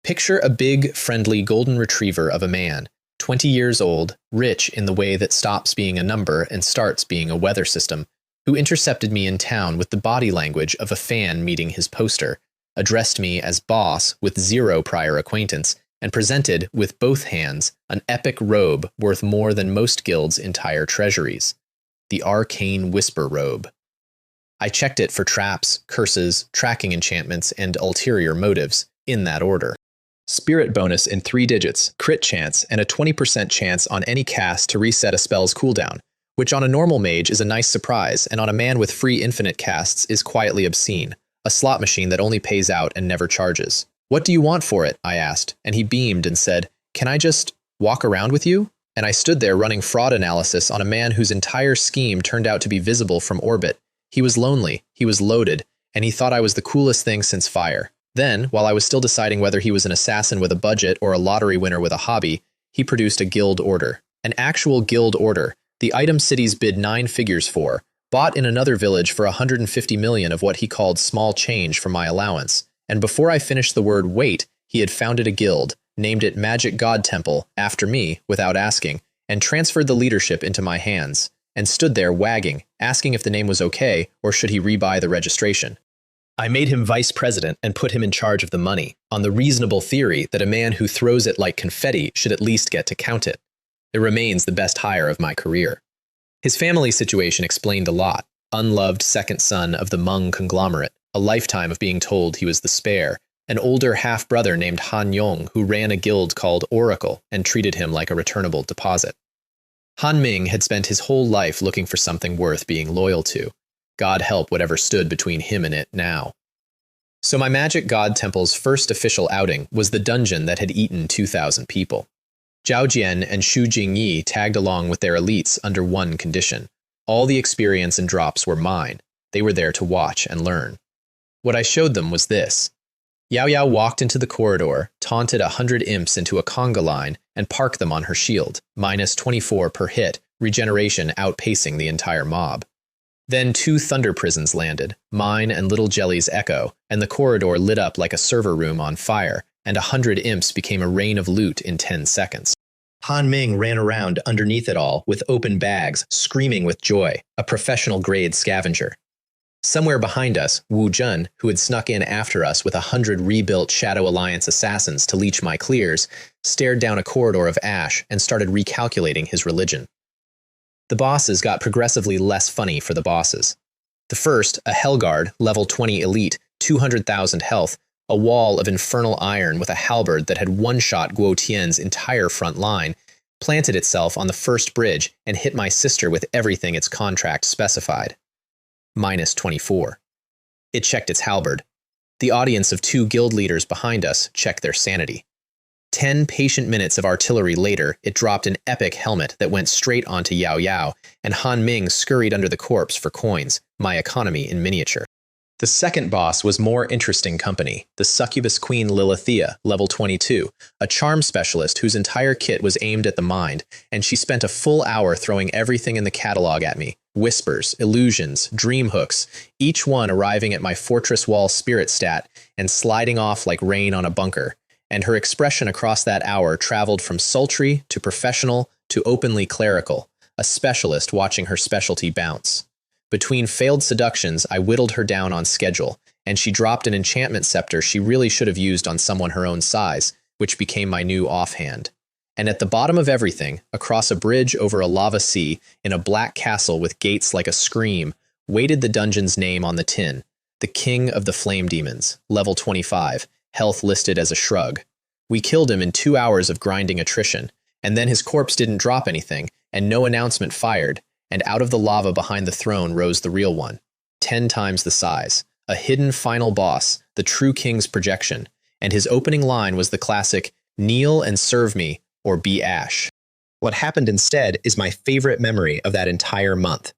Picture a big, friendly golden retriever of a man, 20 years old, rich in the way that stops being a number and starts being a weather system, who intercepted me in town with the body language of a fan meeting his poster, addressed me as boss with 0 prior acquaintance, and presented, with both hands, an epic robe worth more than most guilds' entire treasuries. The Arcane Whisper Robe. I checked it for traps, curses, tracking enchantments, and ulterior motives, in that order. Spirit bonus in 3 digits, crit chance, and a 20% chance on any cast to reset a spell's cooldown, which on a normal mage is a nice surprise, and on a man with free infinite casts is quietly obscene, a slot machine that only pays out and never charges. "What do you want for it?" I asked, and he beamed and said, "Can I just walk around with you?" And I stood there running fraud analysis on a man whose entire scheme turned out to be visible from orbit. He was lonely, he was loaded, and he thought I was the coolest thing since fire. Then, while I was still deciding whether he was an assassin with a budget or a lottery winner with a hobby, he produced a guild order. An actual guild order, the item cities bid 9 figures for, bought in another village for 150 million of what he called small change from my allowance. And before I finished the word wait, he had founded a guild, named it Magic God Temple, after me, without asking, and transferred the leadership into my hands, and stood there wagging, asking if the name was okay, or should he rebuy the registration. I made him vice president and put him in charge of the money, on the reasonable theory that a man who throws it like confetti should at least get to count it. It remains the best hire of my career. His family situation explained a lot. Unloved second son of the Hmong conglomerate, a lifetime of being told he was the spare, an older half-brother named Han Yong who ran a guild called Oracle and treated him like a returnable deposit. Han Ming had spent his whole life looking for something worth being loyal to. God help whatever stood between him and it now. So my magic god temple's first official outing was the dungeon that had eaten 2,000 people. Zhao Jian and Xu Jingyi tagged along with their elites under one condition. All the experience and drops were mine. They were there to watch and learn. What I showed them was this. Yao Yao walked into the corridor, taunted 100 imps into a conga line, and parked them on her shield, minus 24 per hit, regeneration outpacing the entire mob. Then 2 thunder prisons landed, mine and Little Jelly's Echo, and the corridor lit up like a server room on fire, and 100 imps became a rain of loot in 10 seconds. Han Ming ran around underneath it all with open bags, screaming with joy, a professional-grade scavenger. Somewhere behind us, Wu Jun, who had snuck in after us with 100 rebuilt Shadow Alliance assassins to leech my clears, stared down a corridor of ash and started recalculating his religion. The bosses got progressively less funny for the bosses. The first, a Hellguard, level 20 elite, 200,000 health, a wall of infernal iron with a halberd that had one-shot Guo Tian's entire front line, planted itself on the first bridge and hit my sister with everything its contract specified. Minus 24. It checked its halberd. The audience of 2 guild leaders behind us checked their sanity. 10 patient minutes of artillery later, it dropped an epic helmet that went straight onto Yao Yao, and Han Ming scurried under the corpse for coins, my economy in miniature. The second boss was more interesting company, the succubus queen Lilithia, level 22, a charm specialist whose entire kit was aimed at the mind, and she spent a full hour throwing everything in the catalog at me. Whispers, illusions, dream hooks, each one arriving at my fortress wall spirit stat and sliding off like rain on a bunker, and her expression across that hour traveled from sultry to professional to openly clerical, a specialist watching her specialty bounce. Between failed seductions, I whittled her down on schedule, and she dropped an enchantment scepter she really should have used on someone her own size, which became my new offhand. And at the bottom of everything, across a bridge over a lava sea, in a black castle with gates like a scream, waited the dungeon's name on the tin, the King of the Flame Demons, level 25, health listed as a shrug. We killed him in 2 hours of grinding attrition, and then his corpse didn't drop anything, and no announcement fired, and out of the lava behind the throne rose the real one, 10 times the size, a hidden final boss, the true king's projection, and his opening line was the classic, "Kneel and serve me, or be ash." What happened instead is my favorite memory of that entire month.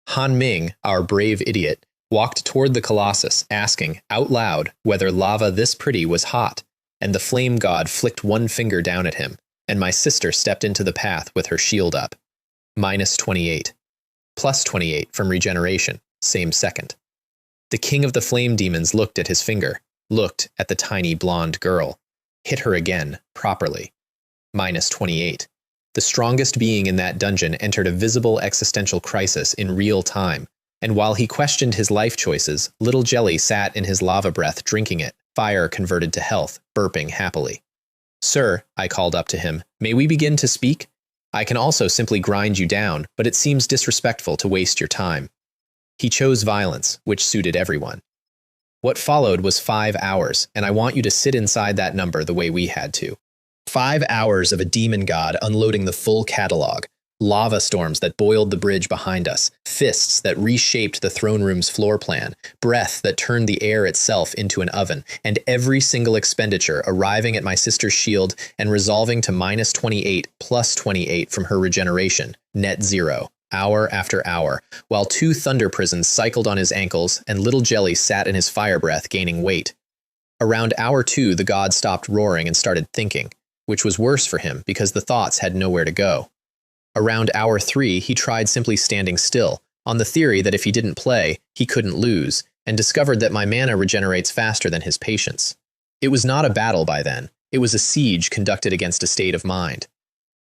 Han Ming, our brave idiot, walked toward the Colossus, asking, out loud, whether lava this pretty was hot, and the flame god flicked one finger down at him, and my sister stepped into the path with her shield up. Minus 28. Plus 28 from regeneration, same second. The king of the flame demons looked at his finger, looked at the tiny blonde girl, hit her again, properly. Minus 28. The strongest being in that dungeon entered a visible existential crisis in real time, and while he questioned his life choices, Little Jelly sat in his lava breath drinking it, fire converted to health, burping happily. "Sir," I called up to him, "may we begin to speak? I can also simply grind you down, but it seems disrespectful to waste your time." He chose violence, which suited everyone. What followed was 5 hours, and I want you to sit inside that number the way we had to. 5 hours of a demon god unloading the full catalog, lava storms that boiled the bridge behind us, fists that reshaped the throne room's floor plan, breath that turned the air itself into an oven, and every single expenditure arriving at my sister's shield and resolving to minus 28 plus 28 from her regeneration, net zero, hour after hour, while 2 thunder prisons cycled on his ankles and Little Jelly sat in his fire breath gaining weight. Around hour 2, the god stopped roaring and started thinking, which was worse for him because the thoughts had nowhere to go. Around hour 3, he tried simply standing still, on the theory that if he didn't play, he couldn't lose, and discovered that my mana regenerates faster than his patience. It was not a battle by then. It was a siege conducted against a state of mind.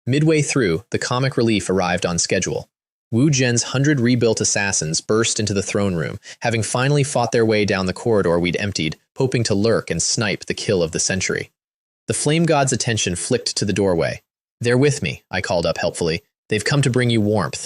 Midway through, the comic relief arrived on schedule. Wu Zhen's 100 rebuilt assassins burst into the throne room, having finally fought their way down the corridor we'd emptied, hoping to lurk and snipe the kill of the century. The flame god's attention flicked to the doorway. "They're with me," I called up helpfully. "They've come to bring you warmth."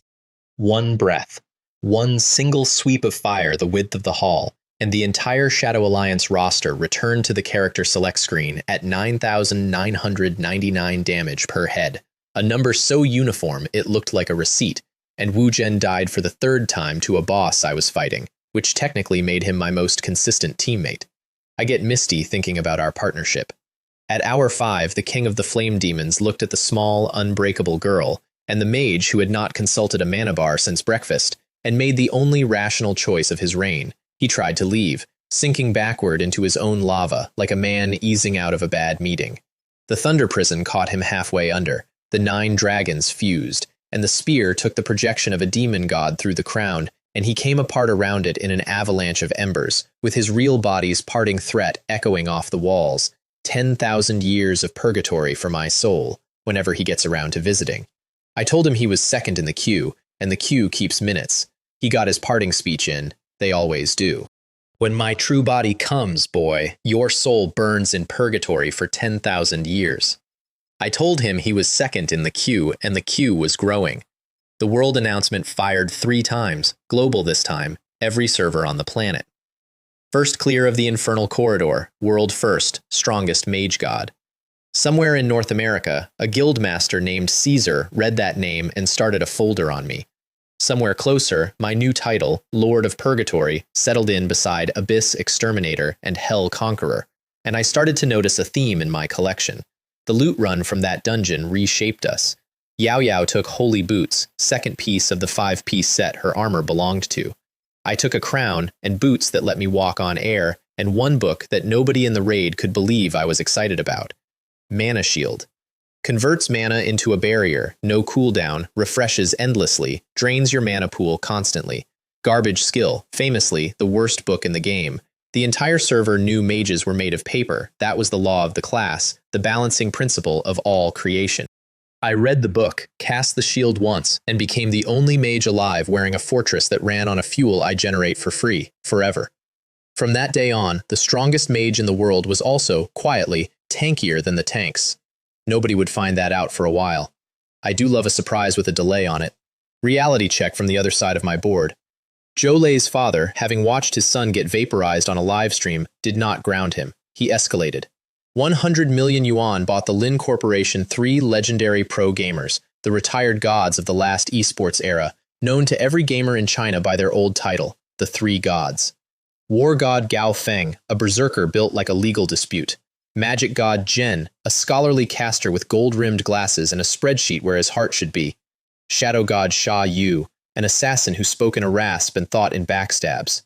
One breath, one single sweep of fire the width of the hall, and the entire Shadow Alliance roster returned to the character select screen at 9,999 damage per head, a number so uniform it looked like a receipt, and Wu Zhen died for the third time to a boss I was fighting, which technically made him my most consistent teammate. I get misty thinking about our partnership. At hour 5, the king of the flame demons looked at the small, unbreakable girl, and the mage who had not consulted a mana bar since breakfast, and made the only rational choice of his reign. He tried to leave, sinking backward into his own lava like a man easing out of a bad meeting. The thunder prison caught him halfway under, the 9 dragons fused, and the spear took the projection of a demon god through the crown, and he came apart around it in an avalanche of embers, with his real body's parting threat echoing off the walls. 10,000 years of purgatory for my soul, whenever he gets around to visiting. I told him he was second in the queue, and the queue keeps minutes. He got his parting speech in. They always do. When my true body comes, boy, your soul burns in purgatory for 10,000 years. I told him he was second in the queue, and the queue was growing. The world announcement fired 3 times, global this time, every server on the planet. First clear of the infernal corridor, world first, strongest mage god. Somewhere in North America, a guild master named Caesar read that name and started a folder on me. Somewhere closer, my new title, Lord of Purgatory, settled in beside Abyss Exterminator and Hell Conqueror, and I started to notice a theme in my collection. The loot run from that dungeon reshaped us. Yao Yao took Holy Boots, second piece of the 5-piece set her armor belonged to. I took a crown and boots that let me walk on air, and one book that nobody in the raid could believe I was excited about. Mana Shield. Converts mana into a barrier, no cooldown, refreshes endlessly, drains your mana pool constantly. Garbage skill, famously the worst book in the game. The entire server knew mages were made of paper. That was the law of the class, the balancing principle of all creation. I read the book, cast the shield once, and became the only mage alive wearing a fortress that ran on a fuel I generate for free, forever. From that day on, the strongest mage in the world was also, quietly, tankier than the tanks. Nobody would find that out for a while. I do love a surprise with a delay on it. Reality check from the other side of my board. Zhou Lei's father, having watched his son get vaporized on a live stream, did not ground him. He escalated. 100 million yuan bought the Lin Corporation 3 legendary pro gamers, the retired gods of the last esports era, known to every gamer in China by their old title, the 3 gods. War god Gao Feng, a berserker built like a legal dispute. Magic god Zhen, a scholarly caster with gold-rimmed glasses and a spreadsheet where his heart should be. Shadow god Sha Yu, an assassin who spoke in a rasp and thought in backstabs.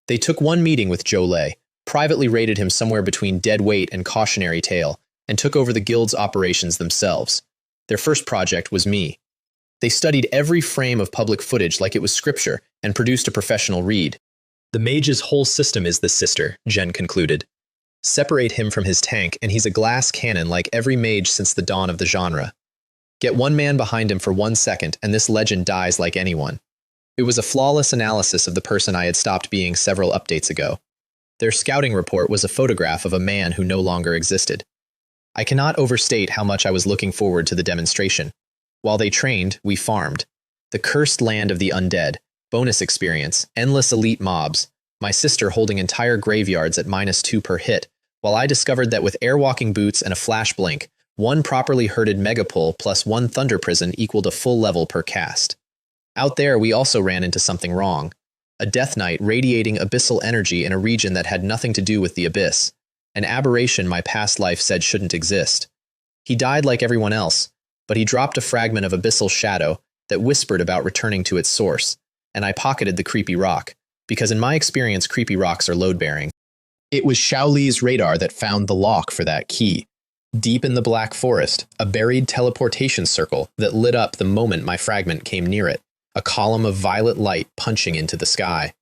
They took one meeting with Zhou Lei, privately rated him somewhere between dead weight and cautionary tale, and took over the guild's operations themselves. Their first project was me. They studied every frame of public footage like it was scripture and produced a professional read. The mage's whole system is the sister, Zhen concluded. Separate him from his tank and he's a glass cannon like every mage since the dawn of the genre. Get one man behind him for 1 second and this legend dies like anyone. It was a flawless analysis of the person I had stopped being several updates ago. Their scouting report was a photograph of a man who no longer existed. I cannot overstate how much I was looking forward to the demonstration. While they trained, we farmed. The cursed land of the undead, bonus experience, endless elite mobs, my sister holding entire graveyards at -2 per hit, while I discovered that with airwalking boots and a flash blink, 1 properly herded megapull plus 1 thunder prison equaled a full level per cast. Out there, we also ran into something wrong. A Death Knight radiating abyssal energy in a region that had nothing to do with the abyss, an aberration my past life said shouldn't exist. He died like everyone else, but he dropped a fragment of abyssal shadow that whispered about returning to its source, and I pocketed the creepy rock, because in my experience creepy rocks are load-bearing. It was Shaoli's radar that found the lock for that key. Deep in the Black Forest, a buried teleportation circle that lit up the moment my fragment came near it, a column of violet light punching into the sky.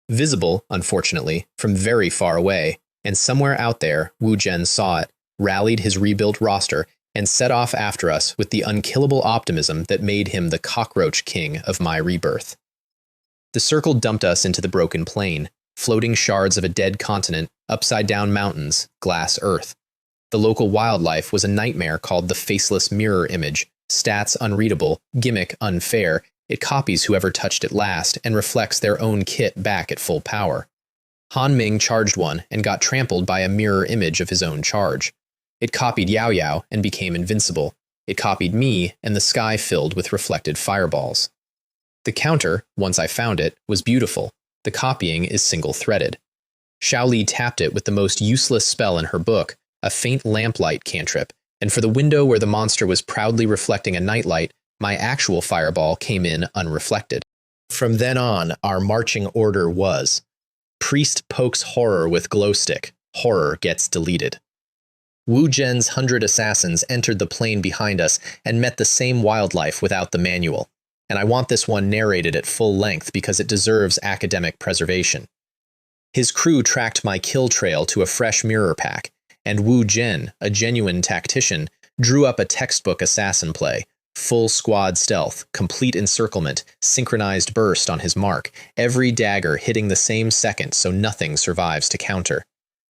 Visible, unfortunately, from very far away, and somewhere out there, Wu Zhen saw it, rallied his rebuilt roster, and set off after us with the unkillable optimism that made him the cockroach king of my rebirth. The circle dumped us into the broken plain, floating shards of a dead continent, upside-down mountains, glass earth. The local wildlife was a nightmare called the Faceless Mirror Image, stats unreadable, gimmick unfair, It copies whoever touched it last and reflects their own kit back at full power. Han Ming charged one and got trampled by a mirror image of his own charge. It copied Yao Yao and became invincible. It copied me, and the sky filled with reflected fireballs. The counter, once I found it, was beautiful. The copying is single-threaded. Xiaoli tapped it with the most useless spell in her book, a faint lamplight cantrip, and for the window where the monster was proudly reflecting a nightlight, my actual fireball came in unreflected. From then on, our marching order was: priest pokes horror with glowstick, horror gets deleted. Wu Zhen's 100 assassins entered the plain behind us and met the same wildlife without the manual, and I want this one narrated at full length because it deserves academic preservation. His crew tracked my kill trail to a fresh mirror pack, and Wu Zhen, a genuine tactician, drew up a textbook assassin play: full squad stealth, complete encirclement, synchronized burst on his mark, every dagger hitting the same second so nothing survives to counter.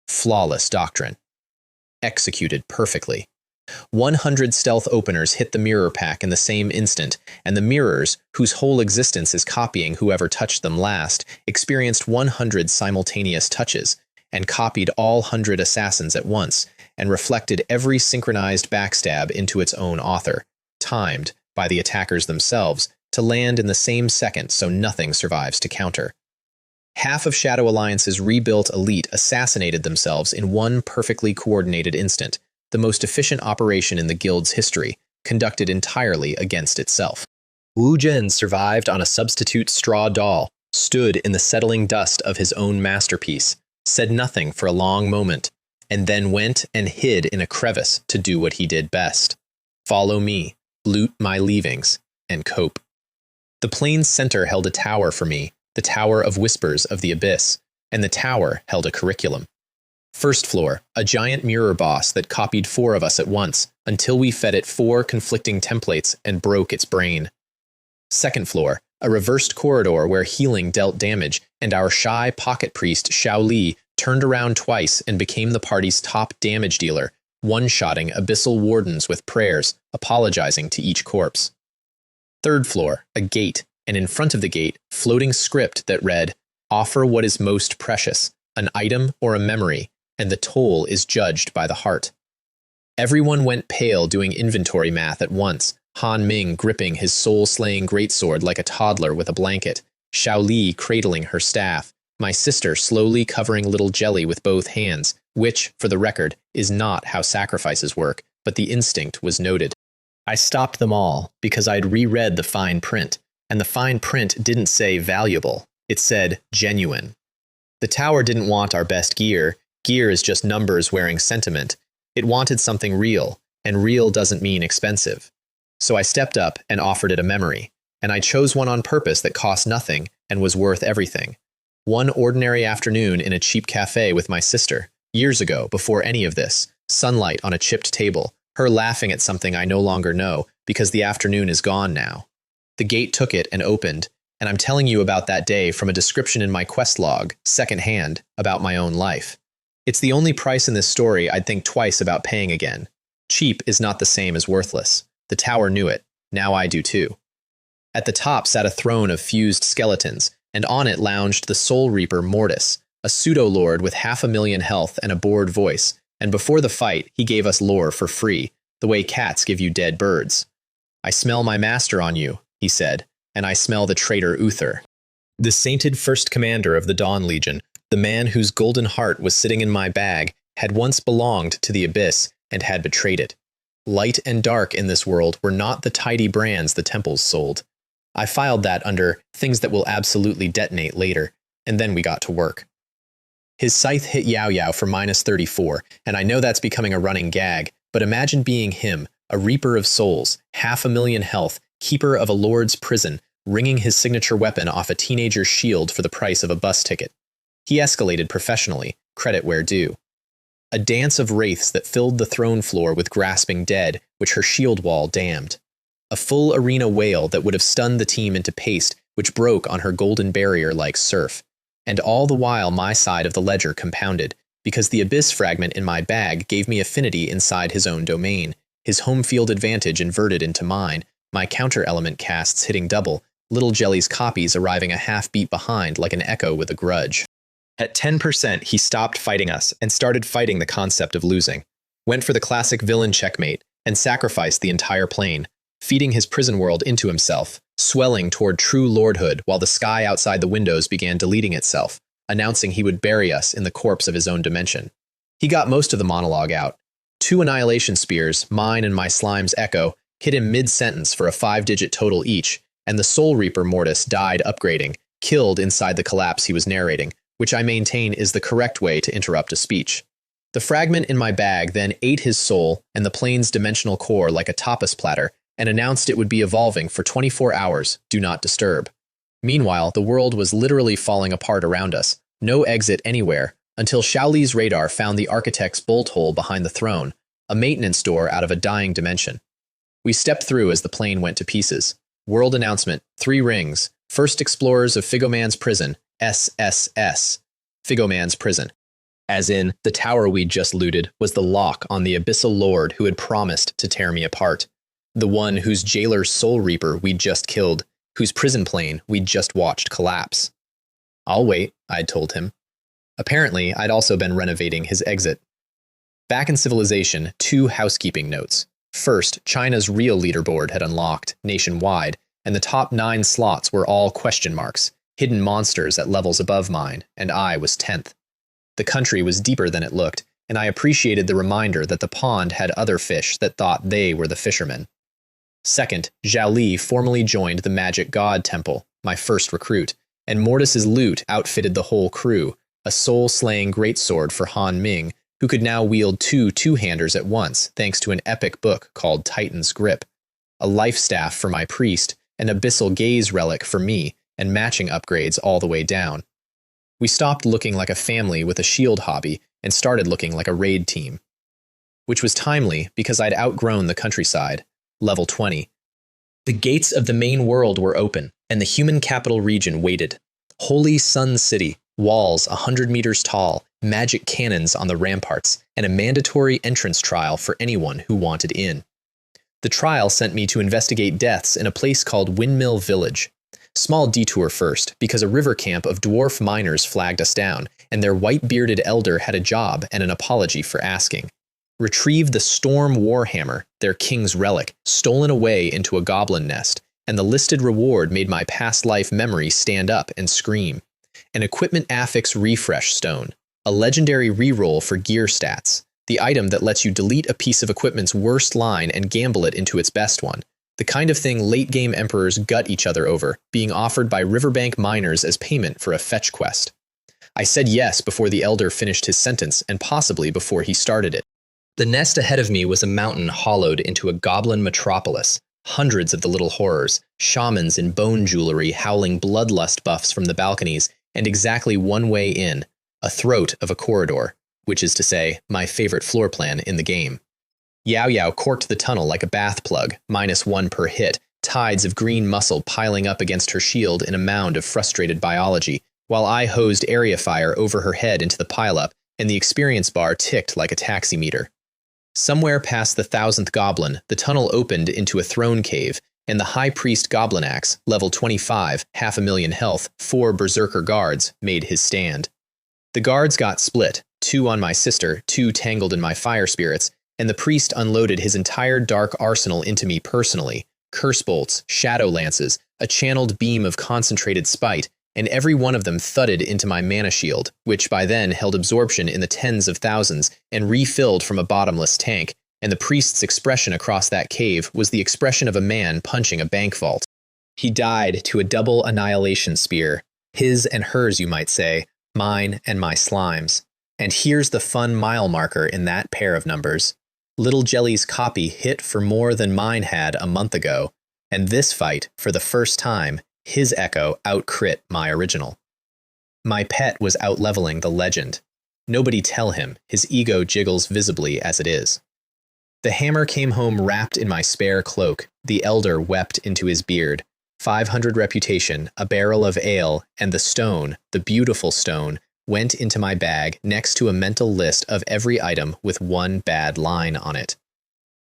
Flawless doctrine. Executed perfectly. 100 stealth openers hit the mirror pack in the same instant, and the mirrors, whose whole existence is copying whoever touched them last, experienced 100 simultaneous touches, and copied all 100 assassins at once, and reflected every synchronized backstab into its own author, timed, by the attackers themselves, to land in the same second so nothing survives to counter. Half of Shadow Alliance's rebuilt elite assassinated themselves in one perfectly coordinated instant, the most efficient operation in the guild's history, conducted entirely against itself. Wu Zhen survived on a substitute straw doll, stood in the settling dust of his own masterpiece, said nothing for a long moment, and then went and hid in a crevice to do what he did best: follow me, loot my leavings, and cope. The plain's center held a tower for me, the Tower of Whispers of the Abyss, and the tower held a curriculum. First floor, a giant mirror boss that copied 4 of us at once until we fed it 4 conflicting templates and broke its brain. Second floor, a reversed corridor where healing dealt damage, and our shy pocket priest Xiaoli turned around twice and became the party's top damage dealer, one-shotting abyssal wardens with prayers, apologizing to each corpse. Third floor, a gate, and in front of the gate, floating script that read, "Offer what is most precious, an item or a memory, and the toll is judged by the heart." Everyone went pale doing inventory math at once, Han Ming gripping his soul-slaying greatsword like a toddler with a blanket, Xiaoli cradling her staff, my sister slowly covering little Jelly with both hands, which, for the record, is not how sacrifices work, but the instinct was noted. I stopped them all because I'd reread the fine print, and the fine print didn't say valuable, it said genuine. The tower didn't want our best gear. Gear is just numbers wearing sentiment. It wanted something real, and real doesn't mean expensive. So I stepped up and offered it a memory, and I chose one on purpose that cost nothing and was worth everything. One ordinary afternoon in a cheap cafe with my sister, years ago, before any of this, sunlight on a chipped table, her laughing at something I no longer know because the afternoon is gone now. The gate took it and opened, and I'm telling you about that day from a description in my quest log, secondhand, about my own life. It's the only price in this story I'd think twice about paying again. Cheap is not the same as worthless. The tower knew it. Now I do too. At the top sat a throne of fused skeletons, and on it lounged the Soul Reaper Mortis, a pseudo-lord with 500,000 health and a bored voice, and before the fight, he gave us lore for free, the way cats give you dead birds. "I smell my master on you," he said, "and I smell the traitor Uther." The sainted first commander of the Dawn Legion, the man whose golden heart was sitting in my bag, had once belonged to the Abyss and had betrayed it. Light and dark in this world were not the tidy brands the temples sold. I filed that under things that will absolutely detonate later, and then we got to work. His scythe hit Yao Yao for -34, and I know that's becoming a running gag, but imagine being him, a reaper of souls, 500,000 health, keeper of a lord's prison, wringing his signature weapon off a teenager's shield for the price of a bus ticket. He escalated professionally, credit where due. A dance of wraiths that filled the throne floor with grasping dead, which her shield wall damned. A full arena wail that would have stunned the team into paste, which broke on her golden barrier like surf. And all the while my side of the ledger compounded, because the abyss fragment in my bag gave me affinity inside his own domain, his home field advantage inverted into mine, my counter element casts hitting double, Little Jelly's copies arriving a half beat behind like an echo with a grudge. At 10%, he stopped fighting us and started fighting the concept of losing. Went for the classic villain checkmate and sacrificed the entire plane, feeding his prison world into himself, swelling toward true lordhood while the sky outside the windows began deleting itself, announcing he would bury us in the corpse of his own dimension. He got most of the monologue out. 2 annihilation spears, mine and my slime's echo, hit him mid-sentence for a 5-digit total each, and the Soul Reaper Mortis died upgrading, killed inside the collapse he was narrating, which I maintain is the correct way to interrupt a speech. The fragment in my bag then ate his soul and the plane's dimensional core like a tapas platter and announced it would be evolving for 24 hours, do not disturb. Meanwhile, the world was literally falling apart around us, no exit anywhere, until Shaoli's radar found the architect's bolt hole behind the throne, a maintenance door out of a dying dimension. We stepped through as the plane went to pieces. World announcement, 3 rings, first explorers of Figoman's prison, SSS, Figoman's prison. As in, the tower we'd just looted was the lock on the abyssal lord who had promised to tear me apart. The one whose jailer's soul reaper we'd just killed, whose prison plane we'd just watched collapse. I'll wait, I'd told him. Apparently, I'd also been renovating his exit. Back in civilization, 2 housekeeping notes. First, China's real leaderboard had unlocked, nationwide, and the top 9 slots were all question marks, hidden monsters at levels above mine, and I was 10th. The country was deeper than it looked, and I appreciated the reminder that the pond had other fish that thought they were the fishermen. Second, Zhao Li formally joined the Magic God Temple, my first recruit, and Mortis's loot outfitted the whole crew, a soul-slaying greatsword for Han Ming, who could now wield 2 two-handers at once thanks to an epic book called Titan's Grip, a life staff for my priest, an abyssal gaze relic for me, and matching upgrades all the way down. We stopped looking like a family with a shield hobby and started looking like a raid team. Which was timely because I'd outgrown the countryside, level 20. The gates of the main world were open, and the human capital region waited. Holy Sun City, walls 100 meters tall, magic cannons on the ramparts, and a mandatory entrance trial for anyone who wanted in. The trial sent me to investigate deaths in a place called Windmill Village. Small detour first, because a river camp of dwarf miners flagged us down, and their white-bearded elder had a job and an apology for asking. Retrieve the Storm Warhammer, their king's relic, stolen away into a goblin nest, and the listed reward made my past life memory stand up and scream. An Equipment Affix Refresh Stone, a legendary reroll for gear stats, the item that lets you delete a piece of equipment's worst line and gamble it into its best one. The kind of thing late-game emperors gut each other over, being offered by riverbank miners as payment for a fetch quest. I said yes before the elder finished his sentence, and possibly before he started it. The nest ahead of me was a mountain hollowed into a goblin metropolis, hundreds of the little horrors, shamans in bone jewelry howling bloodlust buffs from the balconies, and exactly one way in, a throat of a corridor, which is to say, my favorite floor plan in the game. Yao Yao corked the tunnel like a bath plug, -1 per hit, tides of green muscle piling up against her shield in a mound of frustrated biology, while I hosed area fire over her head into the pileup, and the experience bar ticked like a taximeter. Somewhere past the 1000th goblin, the tunnel opened into a throne cave, and the High Priest Goblin Axe, level 25, 500,000 health, 4 berserker guards, made his stand. The guards got split, 2 on my sister, 2 tangled in my fire spirits, and the priest unloaded his entire dark arsenal into me personally, curse bolts, shadow lances, a channeled beam of concentrated spite, and every one of them thudded into my mana shield, which by then held absorption in the tens of thousands and refilled from a bottomless tank, and the priest's expression across that cave was the expression of a man punching a bank vault. He died to a double annihilation spear, his and hers you might say, mine and my slime's. And here's the fun mile marker in that pair of numbers. Little Jelly's copy hit for more than mine had a month ago, and this fight, for the first time, his echo out-crit my original. My pet was out-leveling the legend. Nobody tell him, his ego jiggles visibly as it is. The hammer came home wrapped in my spare cloak, the elder wept into his beard. 500 reputation, a barrel of ale, and the stone, the beautiful stone, went into my bag next to a mental list of every item with 1 bad line on it.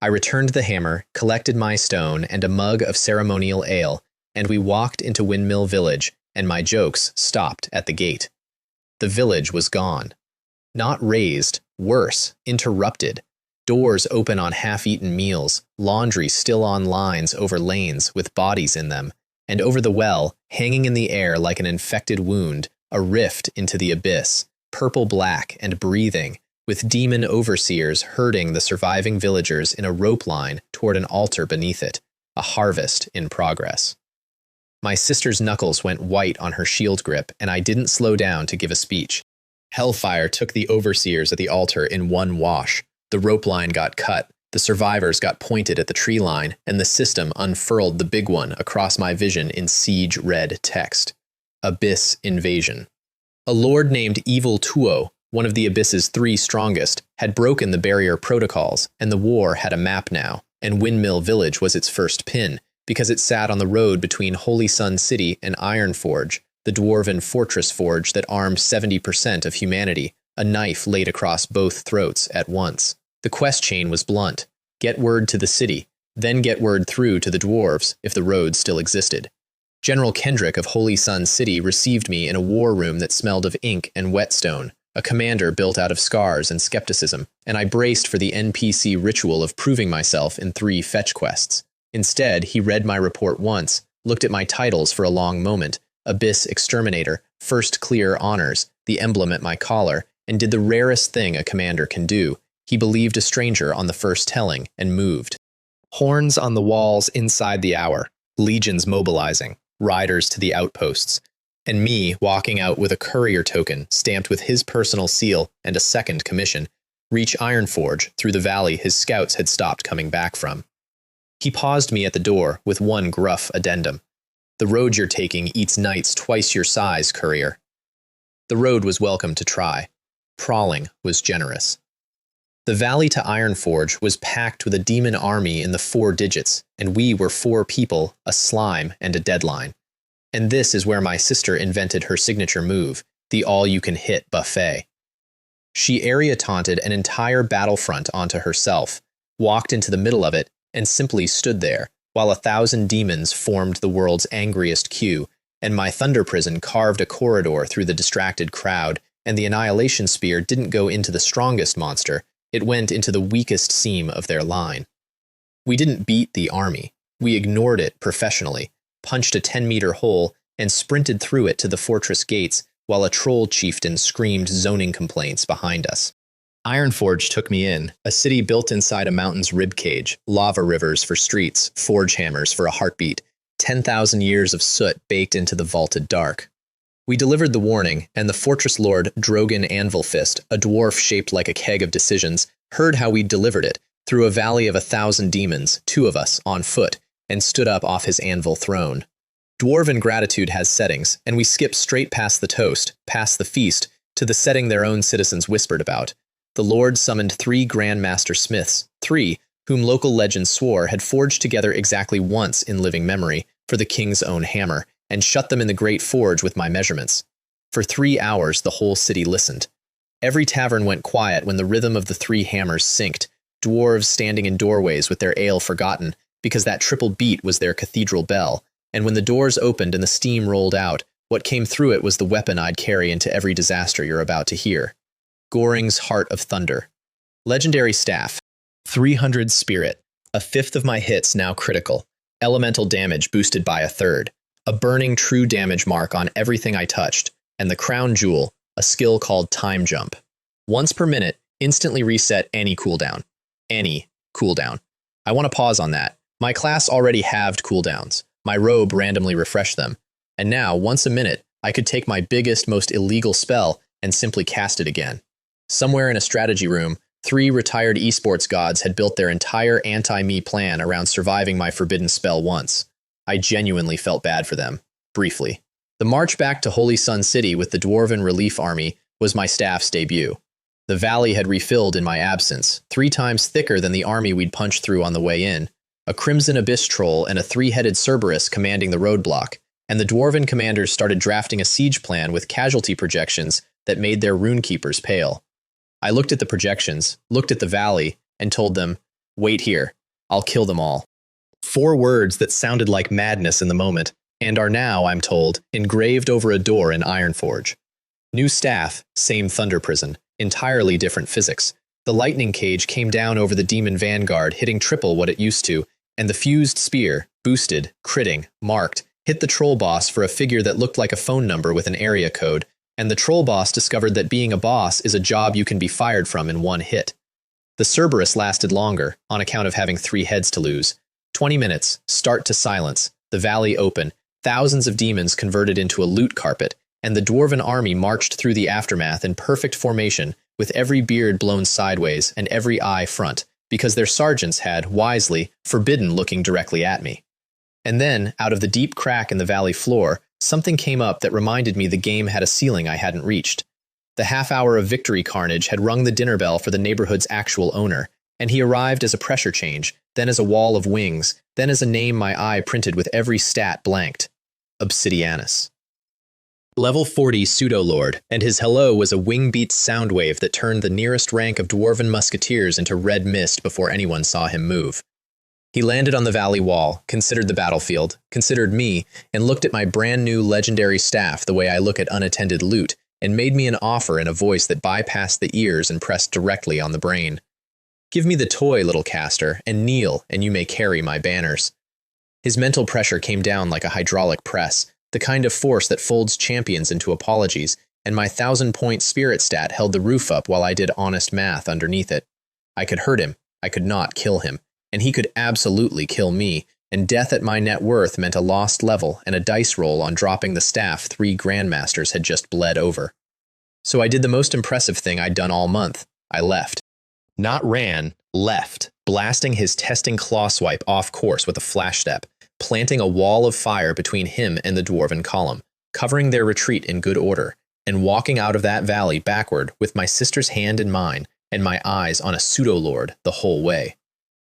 I returned the hammer, collected my stone and a mug of ceremonial ale, and we walked into Windmill Village, and my jokes stopped at the gate. The village was gone. Not razed, worse, interrupted. Doors open on half-eaten meals, laundry still on lines over lanes with bodies in them, and over the well, hanging in the air like an infected wound, a rift into the abyss, purple-black and breathing, with demon overseers herding the surviving villagers in a rope line toward an altar beneath it, a harvest in progress. My sister's knuckles went white on her shield grip, and I didn't slow down to give a speech. Hellfire took the overseers at the altar in one wash. The rope line got cut, the survivors got pointed at the tree line, and the system unfurled the big one across my vision in siege red text. Abyss Invasion. A lord named Evil Tuo, one of the Abyss's 3 strongest, had broken the barrier protocols, and the war had a map now, and Windmill Village was its first pin, because it sat on the road between Holy Sun City and Ironforge, the dwarven fortress forge that armed 70% of humanity, a knife laid across both throats at once. The quest chain was blunt. Get word to the city, then get word through to the dwarves if the road still existed. General Kendrick of Holy Sun City received me in a war room that smelled of ink and whetstone, a commander built out of scars and skepticism, and I braced for the NPC ritual of proving myself in 3 fetch quests. Instead, he read my report once, looked at my titles for a long moment, Abyss Exterminator, First Clear Honors, the emblem at my collar, and did the rarest thing a commander can do. He believed a stranger on the first telling and moved. Horns on the walls inside the hour, legions mobilizing, riders to the outposts, and me walking out with a courier token stamped with his personal seal and a second commission, reach Ironforge through the valley his scouts had stopped coming back from. He paused me at the door with one gruff addendum. The road you're taking eats knights twice your size, courier. The road was welcome to try. Prowling was generous. The valley to Ironforge was packed with a demon army in the 4 digits, and we were 4 people, a slime, and a deadline. And this is where my sister invented her signature move, the all-you-can-hit buffet. She area taunted an entire battlefront onto herself, walked into the middle of it, and simply stood there, while 1,000 demons formed the world's angriest queue, and my thunder prison carved a corridor through the distracted crowd, and the annihilation spear didn't go into the strongest monster, it went into the weakest seam of their line. We didn't beat the army. We ignored it professionally, punched a 10-meter hole, and sprinted through it to the fortress gates while a troll chieftain screamed zoning complaints behind us. Ironforge took me in, a city built inside a mountain's ribcage, lava rivers for streets, forge hammers for a heartbeat, 10,000 years of soot baked into the vaulted dark. We delivered the warning, and the fortress lord Drogan Anvilfist, a dwarf shaped like a keg of decisions, heard how we delivered it, through a valley of 1,000 demons, 2 of us, on foot, and stood up off his anvil throne. Dwarven gratitude has settings, and we skipped straight past the toast, past the feast, to the setting their own citizens whispered about. The lord summoned 3 grandmaster smiths, 3, whom local legends swore had forged together exactly once in living memory, for the king's own hammer, and shut them in the great forge with my measurements. For 3 hours the whole city listened. Every tavern went quiet when the rhythm of the 3 hammers synced, dwarves standing in doorways with their ale forgotten, because that triple beat was their cathedral bell, and when the doors opened and the steam rolled out, what came through it was the weapon I'd carry into every disaster you're about to hear. Goring's Heart of Thunder. Legendary staff. 300 spirit. A fifth of my hits now critical. Elemental damage boosted by a third. A burning true damage mark on everything I touched. And the crown jewel, a skill called Time Jump. Once per minute, instantly reset any cooldown. Any cooldown. I want to pause on that. My class already halved cooldowns. My robe randomly refreshed them. And now, once a minute, I could take my biggest, most illegal spell and simply cast it again. Somewhere in a strategy room, 3 retired esports gods had built their entire anti-me plan around surviving my forbidden spell once. I genuinely felt bad for them, briefly. The march back to Holy Sun City with the Dwarven Relief Army was my staff's debut. The valley had refilled in my absence, 3 times thicker than the army we'd punched through on the way in, a Crimson Abyss Troll and a 3-headed Cerberus commanding the roadblock, and the Dwarven commanders started drafting a siege plan with casualty projections that made their runekeepers pale. I looked at the projections, looked at the valley, and told them, "Wait here, I'll kill them all." 4 words that sounded like madness in the moment, and are now, I'm told, engraved over a door in Ironforge. New staff, same Thunder Prison, entirely different physics. The lightning cage came down over the demon vanguard, hitting triple what it used to, and the fused spear, boosted, critting, marked, hit the troll boss for a figure that looked like a phone number with an area code, and the troll boss discovered that being a boss is a job you can be fired from in one hit. The Cerberus lasted longer, on account of having 3 heads to lose. 20 minutes, start to silence, the valley open, thousands of demons converted into a loot carpet, and the dwarven army marched through the aftermath in perfect formation, with every beard blown sideways and every eye front, because their sergeants had, wisely, forbidden looking directly at me. And then, out of the deep crack in the valley floor, something came up that reminded me the game had a ceiling I hadn't reached. The half-hour of victory carnage had rung the dinner bell for the neighborhood's actual owner, and he arrived as a pressure change, then as a wall of wings, then as a name my eye printed with every stat blanked. Obsidianus. Level 40 pseudo-lord, and his hello was a wing-beat sound wave that turned the nearest rank of dwarven musketeers into red mist before anyone saw him move. He landed on the valley wall, considered the battlefield, considered me, and looked at my brand-new legendary staff the way I look at unattended loot, and made me an offer in a voice that bypassed the ears and pressed directly on the brain. Give me the toy, little caster, and kneel, and you may carry my banners. His mental pressure came down like a hydraulic press, the kind of force that folds champions into apologies, and my 1,000-point spirit stat held the roof up while I did honest math underneath it. I could hurt him, I could not kill him, and he could absolutely kill me, and death at my net worth meant a lost level and a dice roll on dropping the staff 3 grandmasters had just bled over. So I did the most impressive thing I'd done all month. I left. Not ran, left, blasting his testing claw swipe off course with a flash step, planting a wall of fire between him and the dwarven column, covering their retreat in good order, and walking out of that valley backward with my sister's hand in mine and my eyes on a pseudo-lord the whole way.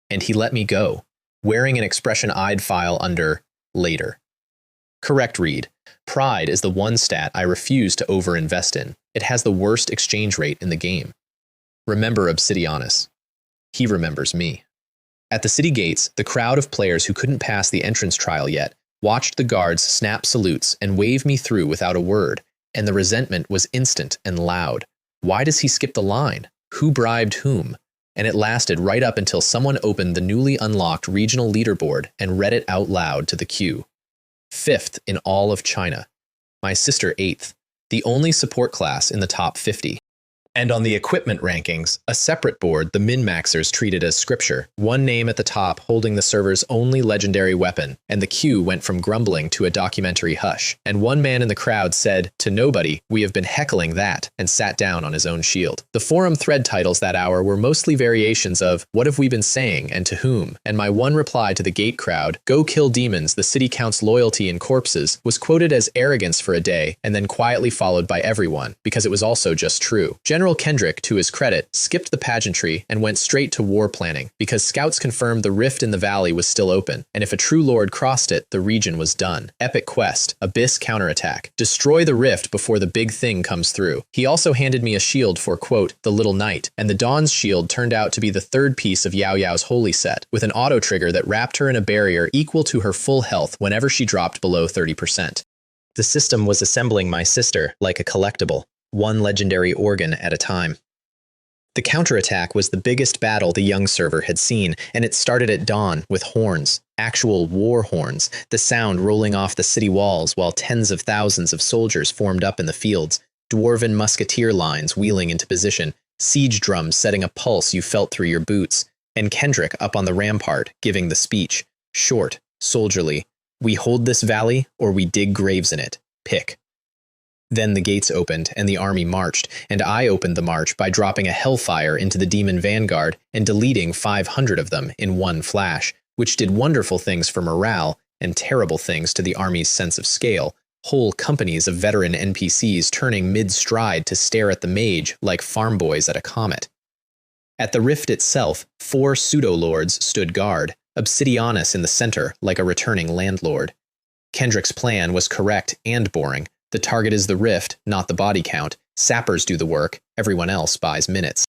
And he let me go, wearing an expression-eyed file under later. Correct read. Pride is the one stat I refuse to over-invest in. It has the worst exchange rate in the game. Remember Obsidianus. He remembers me. At the city gates, the crowd of players who couldn't pass the entrance trial yet watched the guards snap salutes and wave me through without a word, and the resentment was instant and loud. Why does he skip the line? Who bribed whom? And it lasted right up until someone opened the newly unlocked regional leaderboard and read it out loud to the queue. 5th in all of China. My sister 8th, the only support class in the top 50. And on the equipment rankings, a separate board the min-maxers treated as scripture, one name at the top holding the server's only legendary weapon, and the queue went from grumbling to a documentary hush, and one man in the crowd said, to nobody, we have been heckling that, and sat down on his own shield. The forum thread titles that hour were mostly variations of, what have we been saying, and to whom, and my one reply to the gate crowd, go kill demons, the city counts loyalty in corpses, was quoted as arrogance for a day, and then quietly followed by everyone, because it was also just true. General Kendrick, to his credit, skipped the pageantry and went straight to war planning, because scouts confirmed the rift in the valley was still open, and if a true lord crossed it, the region was done. Epic quest, Abyss counterattack. Destroy the rift before the big thing comes through. He also handed me a shield for, quote, the Little Knight, and the Dawn's shield turned out to be the 3rd piece of Yao Yao's holy set, with an auto trigger that wrapped her in a barrier equal to her full health whenever she dropped below 30%. The system was assembling my sister like a collectible, one legendary organ at a time. The counterattack was the biggest battle the young server had seen, and it started at dawn with horns, actual war horns, the sound rolling off the city walls while tens of thousands of soldiers formed up in the fields, dwarven musketeer lines wheeling into position, siege drums setting a pulse you felt through your boots, and Kendrick up on the rampart giving the speech, short, soldierly, we hold this valley or we dig graves in it, pick. Then the gates opened, and the army marched, and I opened the march by dropping a hellfire into the demon vanguard and deleting 500 of them in one flash, which did wonderful things for morale and terrible things to the army's sense of scale, whole companies of veteran NPCs turning mid-stride to stare at the mage like farm boys at a comet. At the rift itself, 4 pseudo-lords stood guard, Obsidianus in the center like a returning landlord. Kendrick's plan was correct and boring. The target is the rift, not the body count. Sappers do the work, everyone else buys minutes.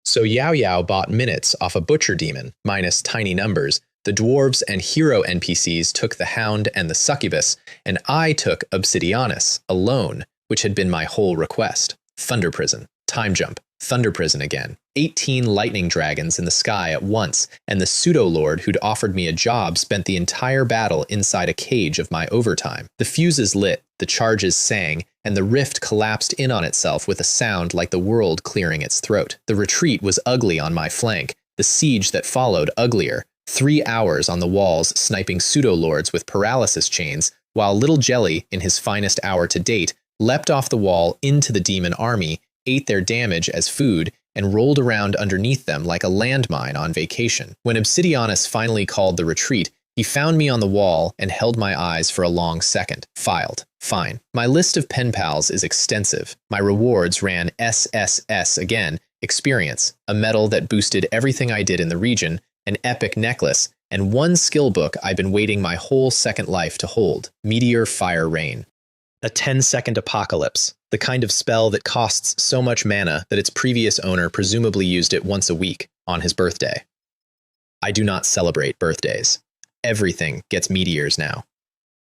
So Yao Yao bought minutes off a butcher demon, minus tiny numbers, The dwarves and hero NPCs took the Hound and the Succubus, and I took Obsidianus alone, which had been my whole request. Thunder Prison, Time Jump, Thunder Prison again. 18 lightning dragons in the sky at once, and the pseudo-lord who'd offered me a job spent the entire battle inside a cage of my overtime. The fuses lit, the charges sang, and the rift collapsed in on itself with a sound like the world clearing its throat. The retreat was ugly on my flank, the siege that followed uglier. 3 hours on the walls sniping pseudo-lords with paralysis chains, while Little Jelly, in his finest hour to date, leapt off the wall into the demon army, ate their damage as food, and rolled around underneath them like a landmine on vacation. When Obsidianus finally called the retreat, he found me on the wall and held my eyes for a long second. Filed. Fine. My list of pen pals is extensive. My rewards ran SSS again, experience, a medal that boosted everything I did in the region, an epic necklace, and one skill book I've been waiting my whole second life to hold, Meteor Fire Rain. A 10-second apocalypse, the kind of spell that costs so much mana that its previous owner presumably used it once a week, on his birthday. I do not celebrate birthdays. Everything gets meteors now.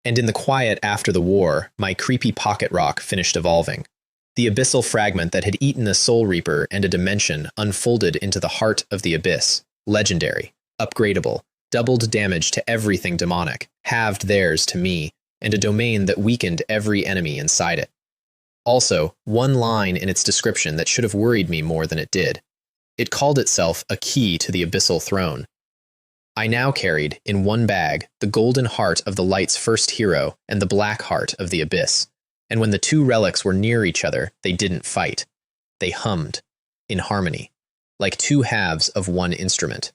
And in the quiet after the war, my creepy pocket rock finished evolving. The abyssal fragment that had eaten a soul reaper and a dimension unfolded into the heart of the abyss. Legendary, upgradable, doubled damage to everything demonic, halved theirs to me, and a domain that weakened every enemy inside it. Also, one line in its description that should have worried me more than it did. It called itself a key to the abyssal throne. I now carried, in one bag, the golden heart of the light's first hero and the black heart of the abyss, and when the two relics were near each other, they didn't fight. They hummed, in harmony, like two halves of one instrument.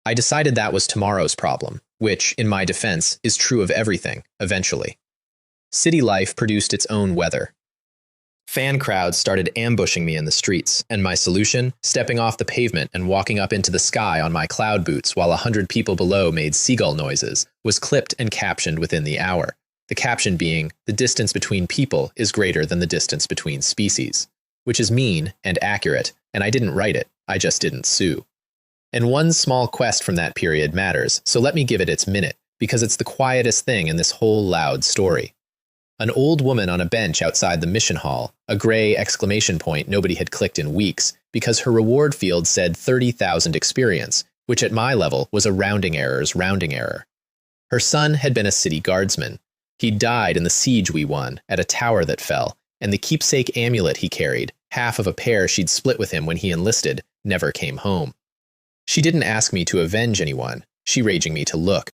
I decided that was tomorrow's problem, which, in my defense, is true of everything, eventually. City life produced its own weather. Fan crowds started ambushing me in the streets, and my solution, stepping off the pavement and walking up into the sky on my cloud boots while 100 people below made seagull noises, was clipped and captioned within the hour. The caption being, the distance between people is greater than the distance between species, which is mean and accurate, and I didn't write it, I just didn't sue. And one small quest from that period matters, so let me give it its minute, because it's the quietest thing in this whole loud story. An old woman on a bench outside the mission hall, a gray exclamation point nobody had clicked in weeks, because her reward field said 30,000 experience, which at my level was a rounding error's rounding error. Her son had been a city guardsman. He'd died in the siege we won, at a tower that fell, and the keepsake amulet he carried, half of a pair she'd split with him when he enlisted, never came home. She didn't ask me to avenge anyone, she raging me to look.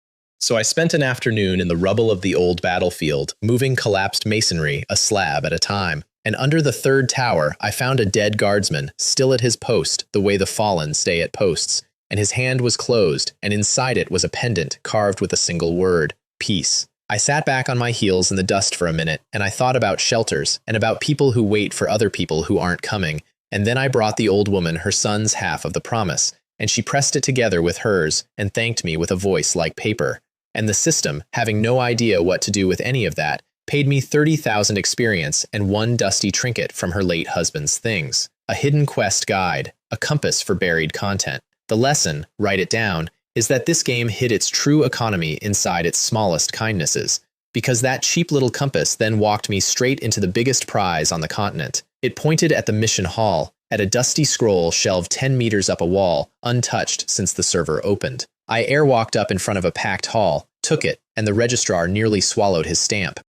So I spent an afternoon in the rubble of the old battlefield, moving collapsed masonry a slab at a time, and under the third tower I found a dead guardsman, still at his post the way the fallen stay at posts, and his hand was closed, and inside it was a pendant carved with a single word, peace. I sat back on my heels in the dust for a minute, and I thought about shelters, and about people who wait for other people who aren't coming, and then I brought the old woman her son's half of the promise, and she pressed it together with hers and thanked me with a voice like paper. And the system, having no idea what to do with any of that, paid me 30,000 experience and one dusty trinket from her late husband's things. A hidden quest guide, a compass for buried content. The lesson, write it down, is that this game hid its true economy inside its smallest kindnesses, because that cheap little compass then walked me straight into the biggest prize on the continent. It pointed at the mission hall, at a dusty scroll shelved 10 meters up a wall, untouched since the server opened. I airwalked up in front of a packed hall, took it, and the registrar nearly swallowed his stamp.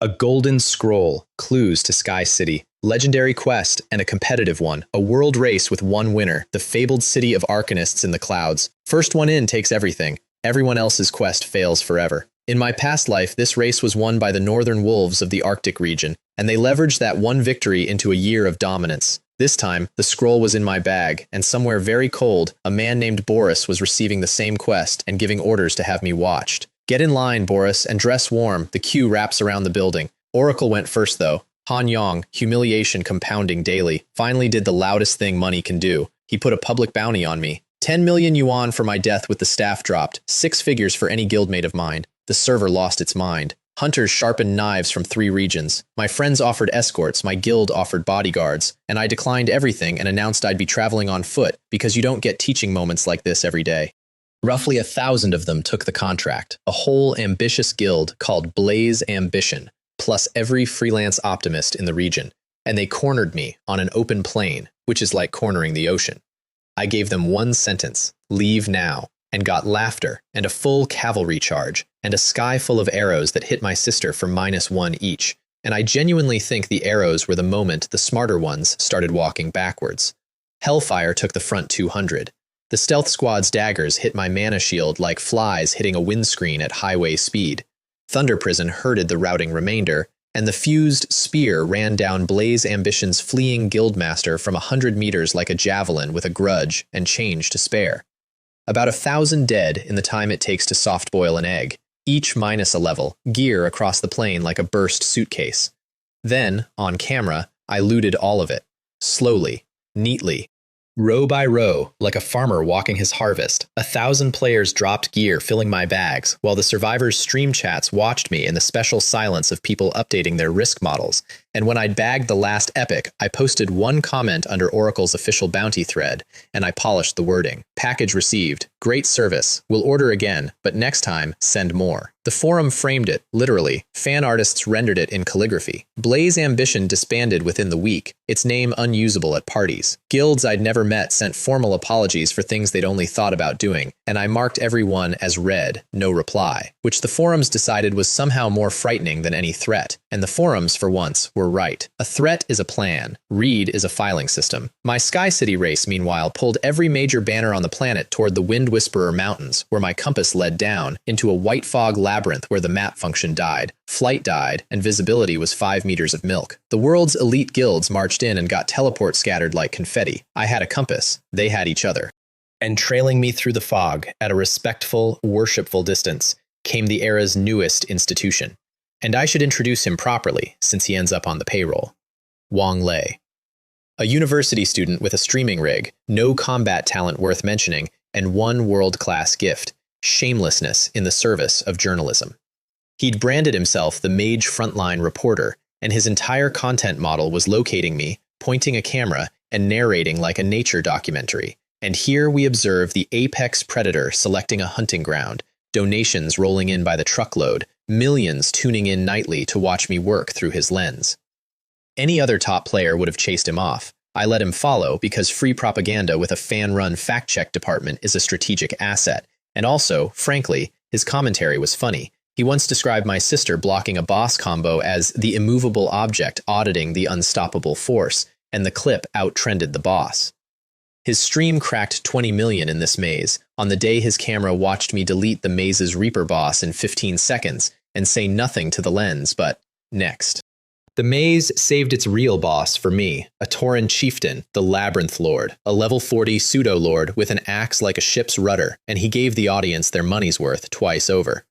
A golden scroll, clues to Sky City, legendary quest, and a competitive one, a world race with one winner, the fabled city of Arcanists in the clouds. First one in takes everything. Everyone else's quest fails forever. In my past life, this race was won by the northern wolves of the Arctic region, and they leveraged that one victory into a year of dominance. This time, the scroll was in my bag, and somewhere very cold, a man named Boris was receiving the same quest and giving orders to have me watched. Get in line, Boris, and dress warm. The queue wraps around the building. Oracle went first, though. Han Yong, humiliation compounding daily, finally did the loudest thing money can do. He put a public bounty on me. 10 million yuan for my death with the staff dropped. 6 figures for any guildmate of mine. The server lost its mind. Hunters sharpened knives from 3 regions. My friends offered escorts, my guild offered bodyguards, and I declined everything and announced I'd be traveling on foot because you don't get teaching moments like this every day. Roughly 1,000 of them took the contract, a whole ambitious guild called Blaze Ambition, plus every freelance optimist in the region, and they cornered me on an open plain, which is like cornering the ocean. I gave them one sentence, leave now, and got laughter and a full cavalry charge and a sky full of arrows that hit my sister for -1 each, and I genuinely think the arrows were the moment the smarter ones started walking backwards. Hellfire took the front 200. The stealth squad's daggers hit my mana shield like flies hitting a windscreen at highway speed. Thunder Prison herded the routing remainder, and the fused spear ran down Blaze Ambition's fleeing guildmaster from 100 meters like a javelin with a grudge and change to spare. About 1,000 dead in the time it takes to soft-boil an egg, each minus a level, gear across the plain like a burst suitcase. Then, on camera, I looted all of it, slowly, neatly, row by row, like a farmer walking his harvest. 1,000 players dropped gear filling my bags, while the survivors' stream chats watched me in the special silence of people updating their risk models. And when I'd bagged the last epic, I posted one comment under Oracle's official bounty thread, and I polished the wording. Package received. Great service. We'll order again, but next time, send more. The forum framed it, literally. Fan artists rendered it in calligraphy. Blaze Ambition disbanded within the week, its name unusable at parties. Guilds I'd never met sent formal apologies for things they'd only thought about doing, and I marked everyone as read, no reply, which the forums decided was somehow more frightening than any threat. And the forums, for once, were right. A threat is a plan. Read is a filing system. My Sky City race, meanwhile, pulled every major banner on the planet toward the Wind Whisperer Mountains, where my compass led down, into a white fog labyrinth where the map function died, flight died, and visibility was 5 meters of milk. The world's elite guilds marched in and got teleport scattered like confetti. I had a compass. They had each other. And trailing me through the fog, at a respectful, worshipful distance, came the era's newest institution. And I should introduce him properly, since he ends up on the payroll. Wang Lei. A university student with a streaming rig, no combat talent worth mentioning, and one world-class gift, shamelessness in the service of journalism. He'd branded himself the Mage Frontline Reporter, and his entire content model was locating me, pointing a camera, and narrating like a nature documentary. And here we observe the apex predator selecting a hunting ground, donations rolling in by the truckload, millions tuning in nightly to watch me work through his lens. Any other top player would have chased him off. I let him follow because free propaganda with a fan-run fact-check department is a strategic asset. And also, frankly, his commentary was funny. He once described my sister blocking a boss combo as the immovable object auditing the unstoppable force, and the clip out-trended the boss. His stream cracked 20 million in this maze, on the day his camera watched me delete the maze's Reaper boss in 15 seconds and say nothing to the lens but, next. The maze saved its real boss for me, a Tauran chieftain, the Labyrinth Lord, a level 40 pseudo-lord with an axe like a ship's rudder, and he gave the audience their money's worth twice over.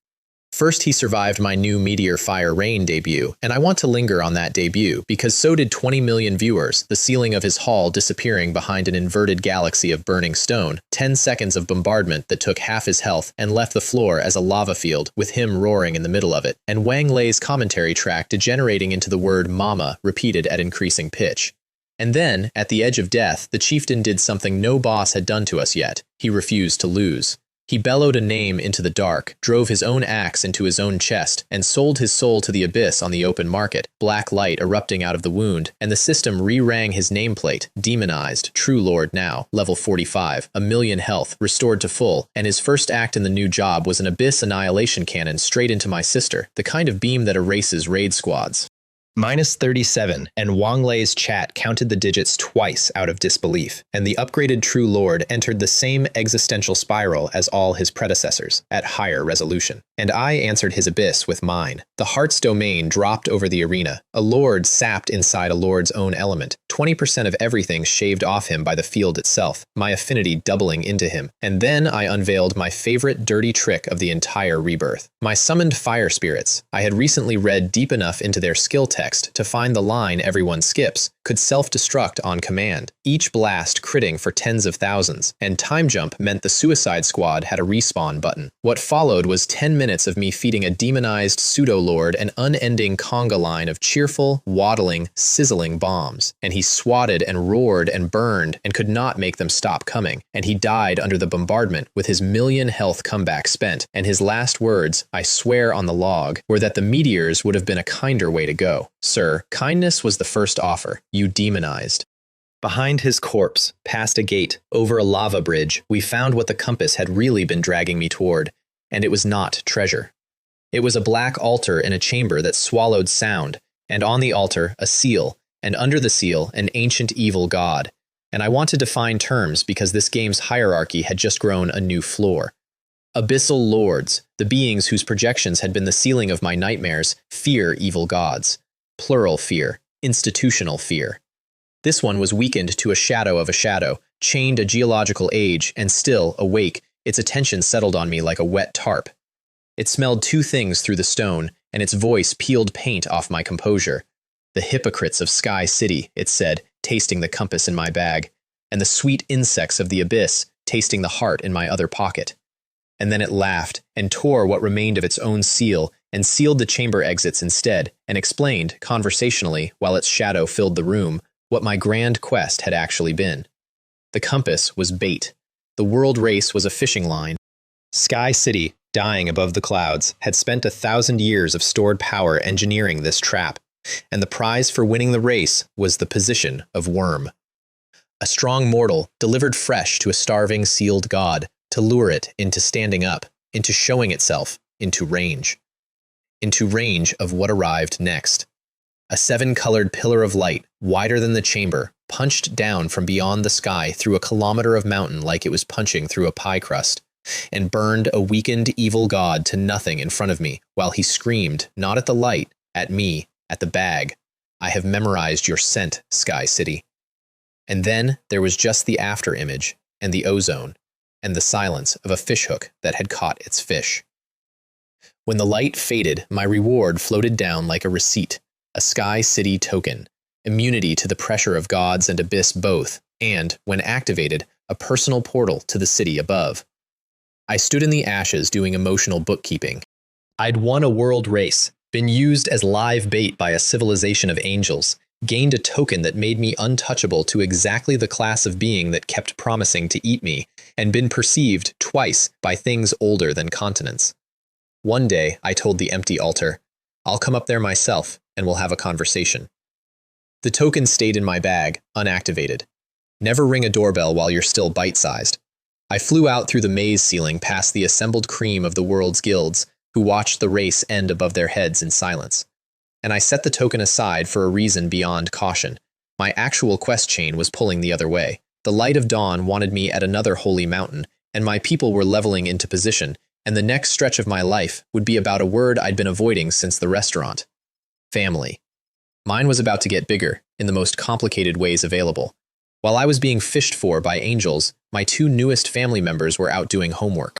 First, he survived my new Meteor Fire Rain debut, and I want to linger on that debut because so did 20 million viewers, the ceiling of his hall disappearing behind an inverted galaxy of burning stone, 10 seconds of bombardment that took half his health and left the floor as a lava field with him roaring in the middle of it, and Wang Lei's commentary track degenerating into the word mama repeated at increasing pitch. And then, at the edge of death, the chieftain did something no boss had done to us yet. He refused to lose. He bellowed a name into the dark, drove his own axe into his own chest, and sold his soul to the abyss on the open market, black light erupting out of the wound, and the system re-rang his nameplate, demonized, true lord now, level 45, 1,000,000 health, restored to full, and his first act in the new job was an abyss annihilation cannon straight into my sister, the kind of beam that erases raid squads. -37, and Wang Lei's chat counted the digits twice out of disbelief, and the upgraded True Lord entered the same existential spiral as all his predecessors, at higher resolution. And I answered his abyss with mine. The Heart's domain dropped over the arena, a lord sapped inside a lord's own element, 20% of everything shaved off him by the field itself, my affinity doubling into him. And then I unveiled my favorite dirty trick of the entire rebirth. My summoned fire spirits. I had recently read deep enough into their skill tech context to find the line everyone skips, could self-destruct on command, each blast critting for tens of thousands, and time jump meant the suicide squad had a respawn button. What followed was 10 minutes of me feeding a demonized pseudo-lord an unending conga line of cheerful, waddling, sizzling bombs, and he swatted and roared and burned and could not make them stop coming, and he died under the bombardment with his million health comeback spent, and his last words, I swear on the log, were that the meteors would have been a kinder way to go. Sir, kindness was the first offer. You demonized. Behind his corpse, past a gate, over a lava bridge, we found what the compass had really been dragging me toward, and it was not treasure. It was a black altar in a chamber that swallowed sound, and on the altar, a seal, and under the seal, an ancient evil god. And I wanted to find terms because this game's hierarchy had just grown a new floor. Abyssal lords, the beings whose projections had been the ceiling of my nightmares, fear evil gods. Plural fear, institutional fear. This one was weakened to a shadow of a shadow, chained a geological age, and still, awake, its attention settled on me like a wet tarp. It smelled two things through the stone, and its voice peeled paint off my composure. The hypocrites of Sky City, it said, tasting the compass in my bag, and the sweet insects of the abyss, tasting the heart in my other pocket. And then it laughed, and tore what remained of its own seal, and sealed the chamber exits instead, and explained, conversationally, while its shadow filled the room, what my grand quest had actually been. The compass was bait. The world race was a fishing line. Sky City, dying above the clouds, had spent 1,000 years of stored power engineering this trap, and the prize for winning the race was the position of worm. A strong mortal delivered fresh to a starving sealed god, to lure it into standing up, into showing itself, into range of what arrived next. A 7-colored pillar of light, wider than the chamber, punched down from beyond the sky through a kilometer of mountain like it was punching through a pie crust, and burned a weakened evil god to nothing in front of me, while he screamed, not at the light, at me, at the bag. I have memorized your scent, Sky City. And then there was just the after image, and the ozone, and the silence of a fishhook that had caught its fish. When the light faded, my reward floated down like a receipt, a Sky City token, immunity to the pressure of gods and abyss both, and, when activated, a personal portal to the city above. I stood in the ashes doing emotional bookkeeping. I'd won a world race, been used as live bait by a civilization of angels, gained a token that made me untouchable to exactly the class of being that kept promising to eat me, and been perceived twice by things older than continents. One day, I told the empty altar, I'll come up there myself, and we'll have a conversation. The token stayed in my bag, unactivated. Never ring a doorbell while you're still bite-sized. I flew out through the maze ceiling past the assembled cream of the world's guilds, who watched the race end above their heads in silence. And I set the token aside for a reason beyond caution. My actual quest chain was pulling the other way. The light of dawn wanted me at another holy mountain, and my people were leveling into position, and the next stretch of my life would be about a word I'd been avoiding since the restaurant. Family. Mine was about to get bigger, in the most complicated ways available. While I was being fished for by angels, my two newest family members were out doing homework.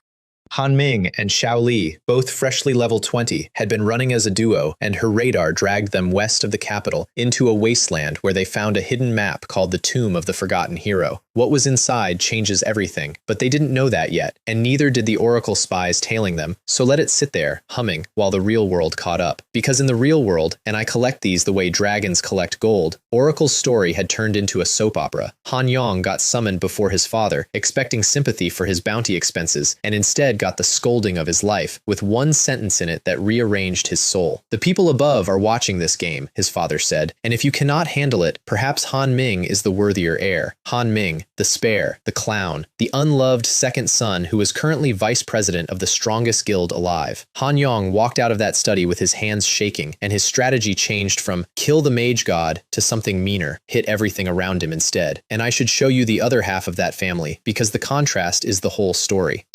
Han Ming and Xiao Li, both freshly level 20, had been running as a duo, and her radar dragged them west of the capital into a wasteland where they found a hidden map called the Tomb of the Forgotten Hero. What was inside changes everything, but they didn't know that yet, and neither did the Oracle spies tailing them, so let it sit there, humming, while the real world caught up. Because in the real world, and I collect these the way dragons collect gold, Oracle's story had turned into a soap opera. Han Yong got summoned before his father, expecting sympathy for his bounty expenses, and instead got the scolding of his life, with one sentence in it that rearranged his soul. The people above are watching this game, his father said, and if you cannot handle it, perhaps Han Ming is the worthier heir. Han Ming, the spare, the clown, the unloved second son who is currently vice president of the strongest guild alive. Han Yong walked out of that study with his hands shaking, and his strategy changed from kill the mage god to something meaner, hit everything around him instead. And I should show you the other half of that family, because the contrast is the whole story.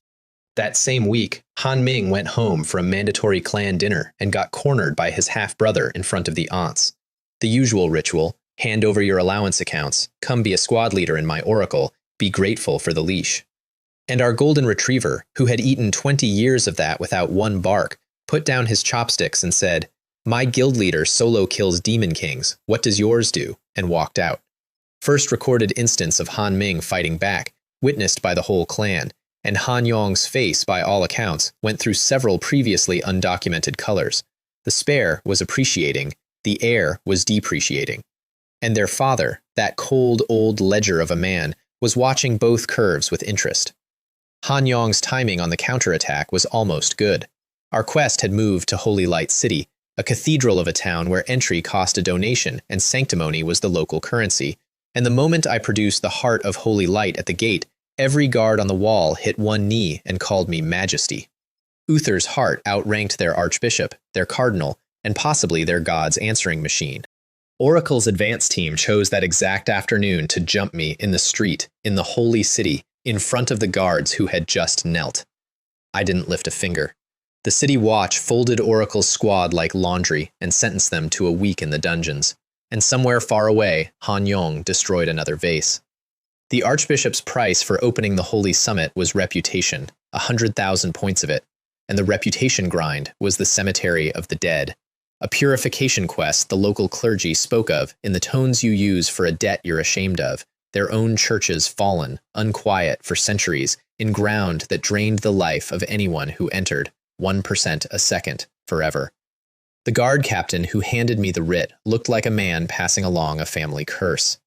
That same week, Han Ming went home for a mandatory clan dinner and got cornered by his half-brother in front of the aunts. The usual ritual, hand over your allowance accounts, come be a squad leader in my oracle, be grateful for the leash. And our golden retriever, who had eaten 20 years of that without one bark, put down his chopsticks and said, My guild leader solo kills demon kings, what does yours do? And walked out. First recorded instance of Han Ming fighting back, witnessed by the whole clan, and Han Yong's face, by all accounts, went through several previously undocumented colors. The spare was appreciating, the heir was depreciating. And their father, that cold old ledger of a man, was watching both curves with interest. Han Yong's timing on the counterattack was almost good. Our quest had moved to Holy Light City, a cathedral of a town where entry cost a donation and sanctimony was the local currency, and the moment I produced the heart of Holy Light at the gate, every guard on the wall hit one knee and called me Majesty. Uther's heart outranked their archbishop, their cardinal, and possibly their god's answering machine. Oracle's advance team chose that exact afternoon to jump me in the street, in the holy city, in front of the guards who had just knelt. I didn't lift a finger. The city watch folded Oracle's squad like laundry and sentenced them to a week in the dungeons. And somewhere far away, Han Yong destroyed another vase. The archbishop's price for opening the holy summit was reputation, 100,000 points of it, and the reputation grind was the cemetery of the dead, a purification quest the local clergy spoke of in the tones you use for a debt you're ashamed of, their own churches fallen, unquiet for centuries, in ground that drained the life of anyone who entered, 1% a second, forever. The guard captain who handed me the writ looked like a man passing along a family curse.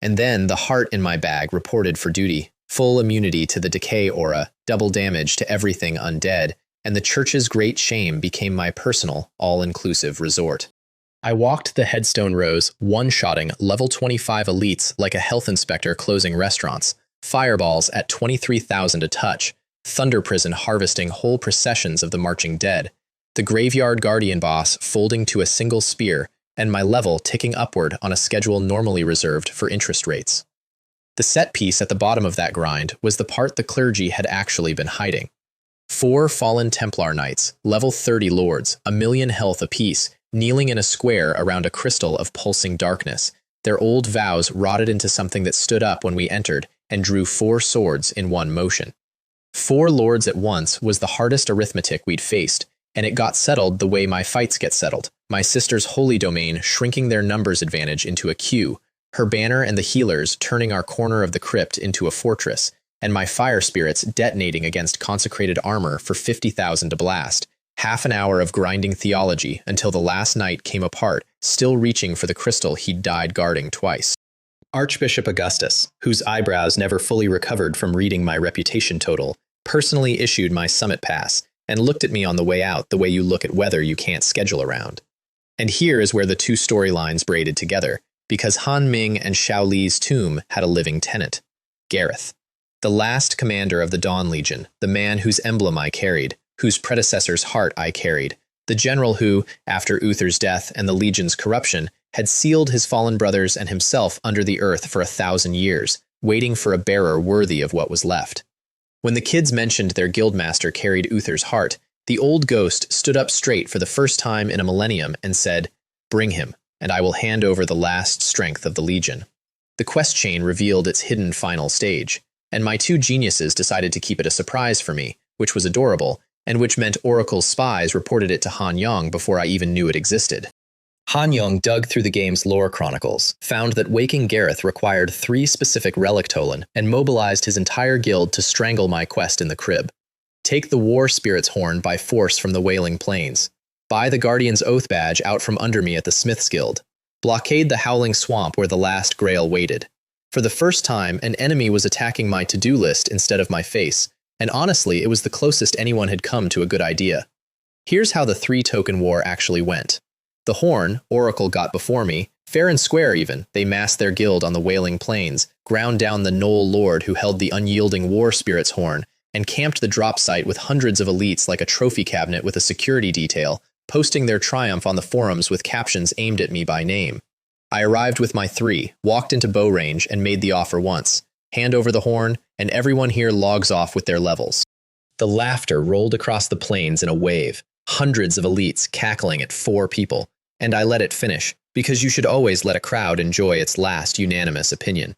And then the heart in my bag reported for duty, full immunity to the decay aura, double damage to everything undead, and the church's great shame became my personal, all-inclusive resort. I walked the headstone rows, one-shotting level 25 elites like a health inspector closing restaurants, fireballs at 23,000 a touch, thunder prison harvesting whole processions of the marching dead, the graveyard guardian boss folding to a single spear, and my level ticking upward on a schedule normally reserved for interest rates. The set piece at the bottom of that grind was the part the clergy had actually been hiding. 4 fallen Templar knights, level 30 lords, 1,000,000 health apiece, kneeling in a square around a crystal of pulsing darkness, their old vows rotted into something that stood up when we entered and drew 4 swords in one motion. 4 lords at once was the hardest arithmetic we'd faced, and it got settled the way my fights get settled, my sister's holy domain shrinking their numbers advantage into a queue, her banner and the healers turning our corner of the crypt into a fortress, and my fire spirits detonating against consecrated armor for 50,000 to blast, half an hour of grinding theology until the last knight came apart, still reaching for the crystal he'd died guarding twice. Archbishop Augustus, whose eyebrows never fully recovered from reading my reputation total, personally issued my summit pass, and looked at me on the way out the way you look at weather you can't schedule around. And here is where the two storylines braided together, because Han Ming and Xiao Li's tomb had a living tenant, Gareth, the last commander of the Dawn Legion, the man whose emblem I carried, whose predecessor's heart I carried, the general who, after Uther's death and the Legion's corruption, had sealed his fallen brothers and himself under the earth for 1,000 years, waiting for a bearer worthy of what was left. When the kids mentioned their guildmaster carried Uther's heart, the old ghost stood up straight for the first time in a millennium and said, "Bring him, and I will hand over the last strength of the Legion." The quest chain revealed its hidden final stage, and my 2 geniuses decided to keep it a surprise for me, which was adorable, and which meant Oracle's spies reported it to Han Yong before I even knew it existed. Han Yong dug through the game's lore chronicles, found that waking Gareth required 3 specific relic tolen, and mobilized his entire guild to strangle my quest in the crib. Take the War Spirit's horn by force from the Wailing Plains. Buy the Guardian's Oath badge out from under me at the Smith's Guild. Blockade the Howling Swamp where the last Grail waited. For the first time, an enemy was attacking my to-do list instead of my face, and honestly, it was the closest anyone had come to a good idea. Here's how the 3-token war actually went. The horn, Oracle got before me, fair and square even, they massed their guild on the Wailing Plains, ground down the Knoll Lord who held the unyielding War Spirit's horn, and camped the drop site with hundreds of elites like a trophy cabinet with a security detail, posting their triumph on the forums with captions aimed at me by name. I arrived with my 3, walked into bow range, and made the offer once. Hand over the horn, and everyone here logs off with their levels. The laughter rolled across the plains in a wave, hundreds of elites cackling at 4 people, and I let it finish, because you should always let a crowd enjoy its last unanimous opinion.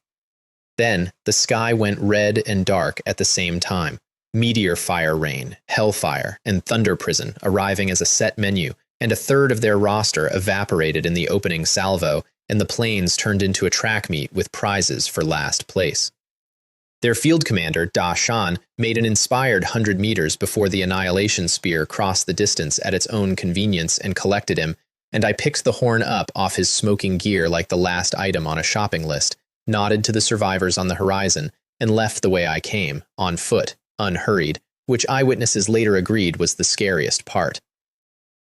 Then, the sky went red and dark at the same time. Meteor fire rain, hellfire, and thunder prison arriving as a set menu, and a third of their roster evaporated in the opening salvo, and the planes turned into a track meet with prizes for last place. Their field commander, Da Shan, made an inspired 100 meters before the annihilation spear crossed the distance at its own convenience and collected him, and I picked the horn up off his smoking gear like the last item on a shopping list, nodded to the survivors on the horizon, and left the way I came, on foot, unhurried, which eyewitnesses later agreed was the scariest part.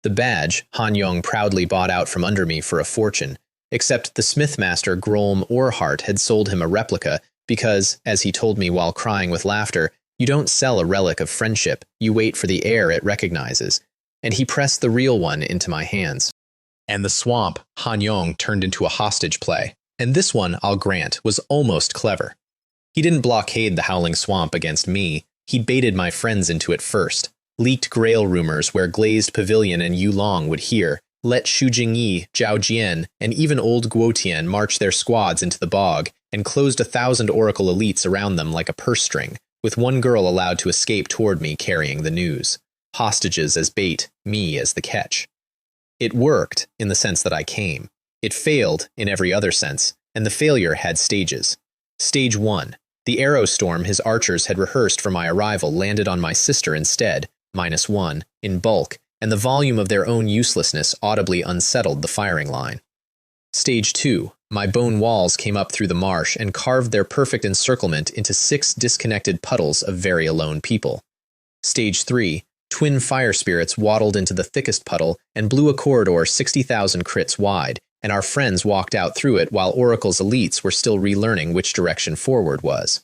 The badge, Han Yong proudly bought out from under me for a fortune, except the smithmaster Grolm Orhart had sold him a replica because, as he told me while crying with laughter, you don't sell a relic of friendship, you wait for the air it recognizes, and he pressed the real one into my hands. And the swamp, Han Yong turned into a hostage play, and this one, I'll grant, was almost clever. He didn't blockade the Howling Swamp against me, he baited my friends into it first, leaked Grail rumors where Glazed Pavilion and Yulong would hear, let Xu Jingyi, Zhao Jian, and even old Guotian march their squads into the bog, and closed 1,000 Oracle elites around them like a purse string, with one girl allowed to escape toward me carrying the news. Hostages as bait, me as the catch. It worked, in the sense that I came. It failed, in every other sense, and the failure had stages. Stage 1. The arrow storm his archers had rehearsed for my arrival landed on my sister instead, -1, in bulk, and the volume of their own uselessness audibly unsettled the firing line. Stage 2. My bone walls came up through the marsh and carved their perfect encirclement into 6 disconnected puddles of very alone people. Stage 3. Twin fire spirits waddled into the thickest puddle and blew a corridor 60,000 crits wide, and our friends walked out through it while Oracle's elites were still relearning which direction forward was.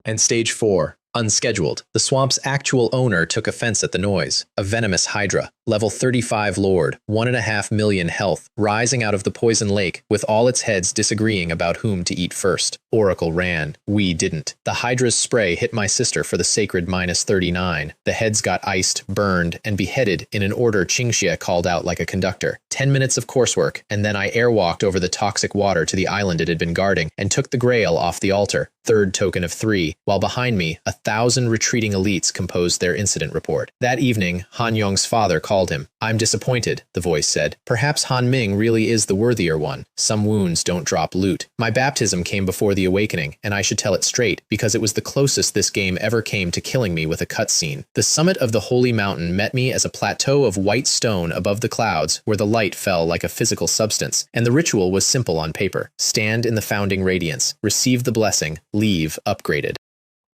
And Stage 4. Unscheduled, the swamp's actual owner took offense at the noise. A venomous hydra, level 35 lord, 1.5 million health, rising out of the poison lake, with all its heads disagreeing about whom to eat first. Oracle ran. We didn't. The hydra's spray hit my sister for the sacred -39. The heads got iced, burned, and beheaded in an order Qingxie called out like a conductor. 10 minutes of coursework, and then I airwalked over the toxic water to the island it had been guarding, and took the grail off the altar. Third token of 3, while behind me, 1,000 retreating elites composed their incident report. That evening, Han Yong's father called him. I'm disappointed, the voice said. Perhaps Han Ming really is the worthier one. Some wounds don't drop loot. My baptism came before the awakening, and I should tell it straight, because it was the closest this game ever came to killing me with a cutscene. The summit of the holy mountain met me as a plateau of white stone above the clouds where the light fell like a physical substance, and the ritual was simple on paper. Stand in the founding radiance, receive the blessing, leave upgraded.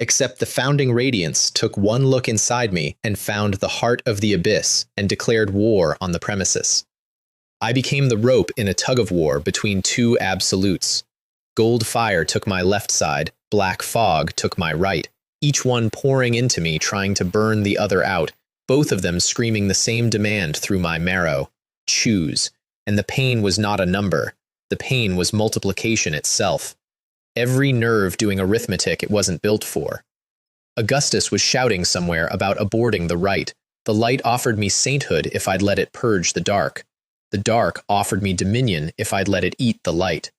Except the founding radiance took one look inside me and found the heart of the abyss and declared war on the premises. I became the rope in a tug-of-war between 2 absolutes. Gold fire took my left side, black fog took my right, each one pouring into me trying to burn the other out, both of them screaming the same demand through my marrow. Choose. And the pain was not a number. The pain was multiplication itself. Every nerve doing arithmetic it wasn't built for. Augustus was shouting somewhere about aborting the right. The light offered me sainthood if I'd let it purge the dark. The dark offered me dominion if I'd let it eat the light.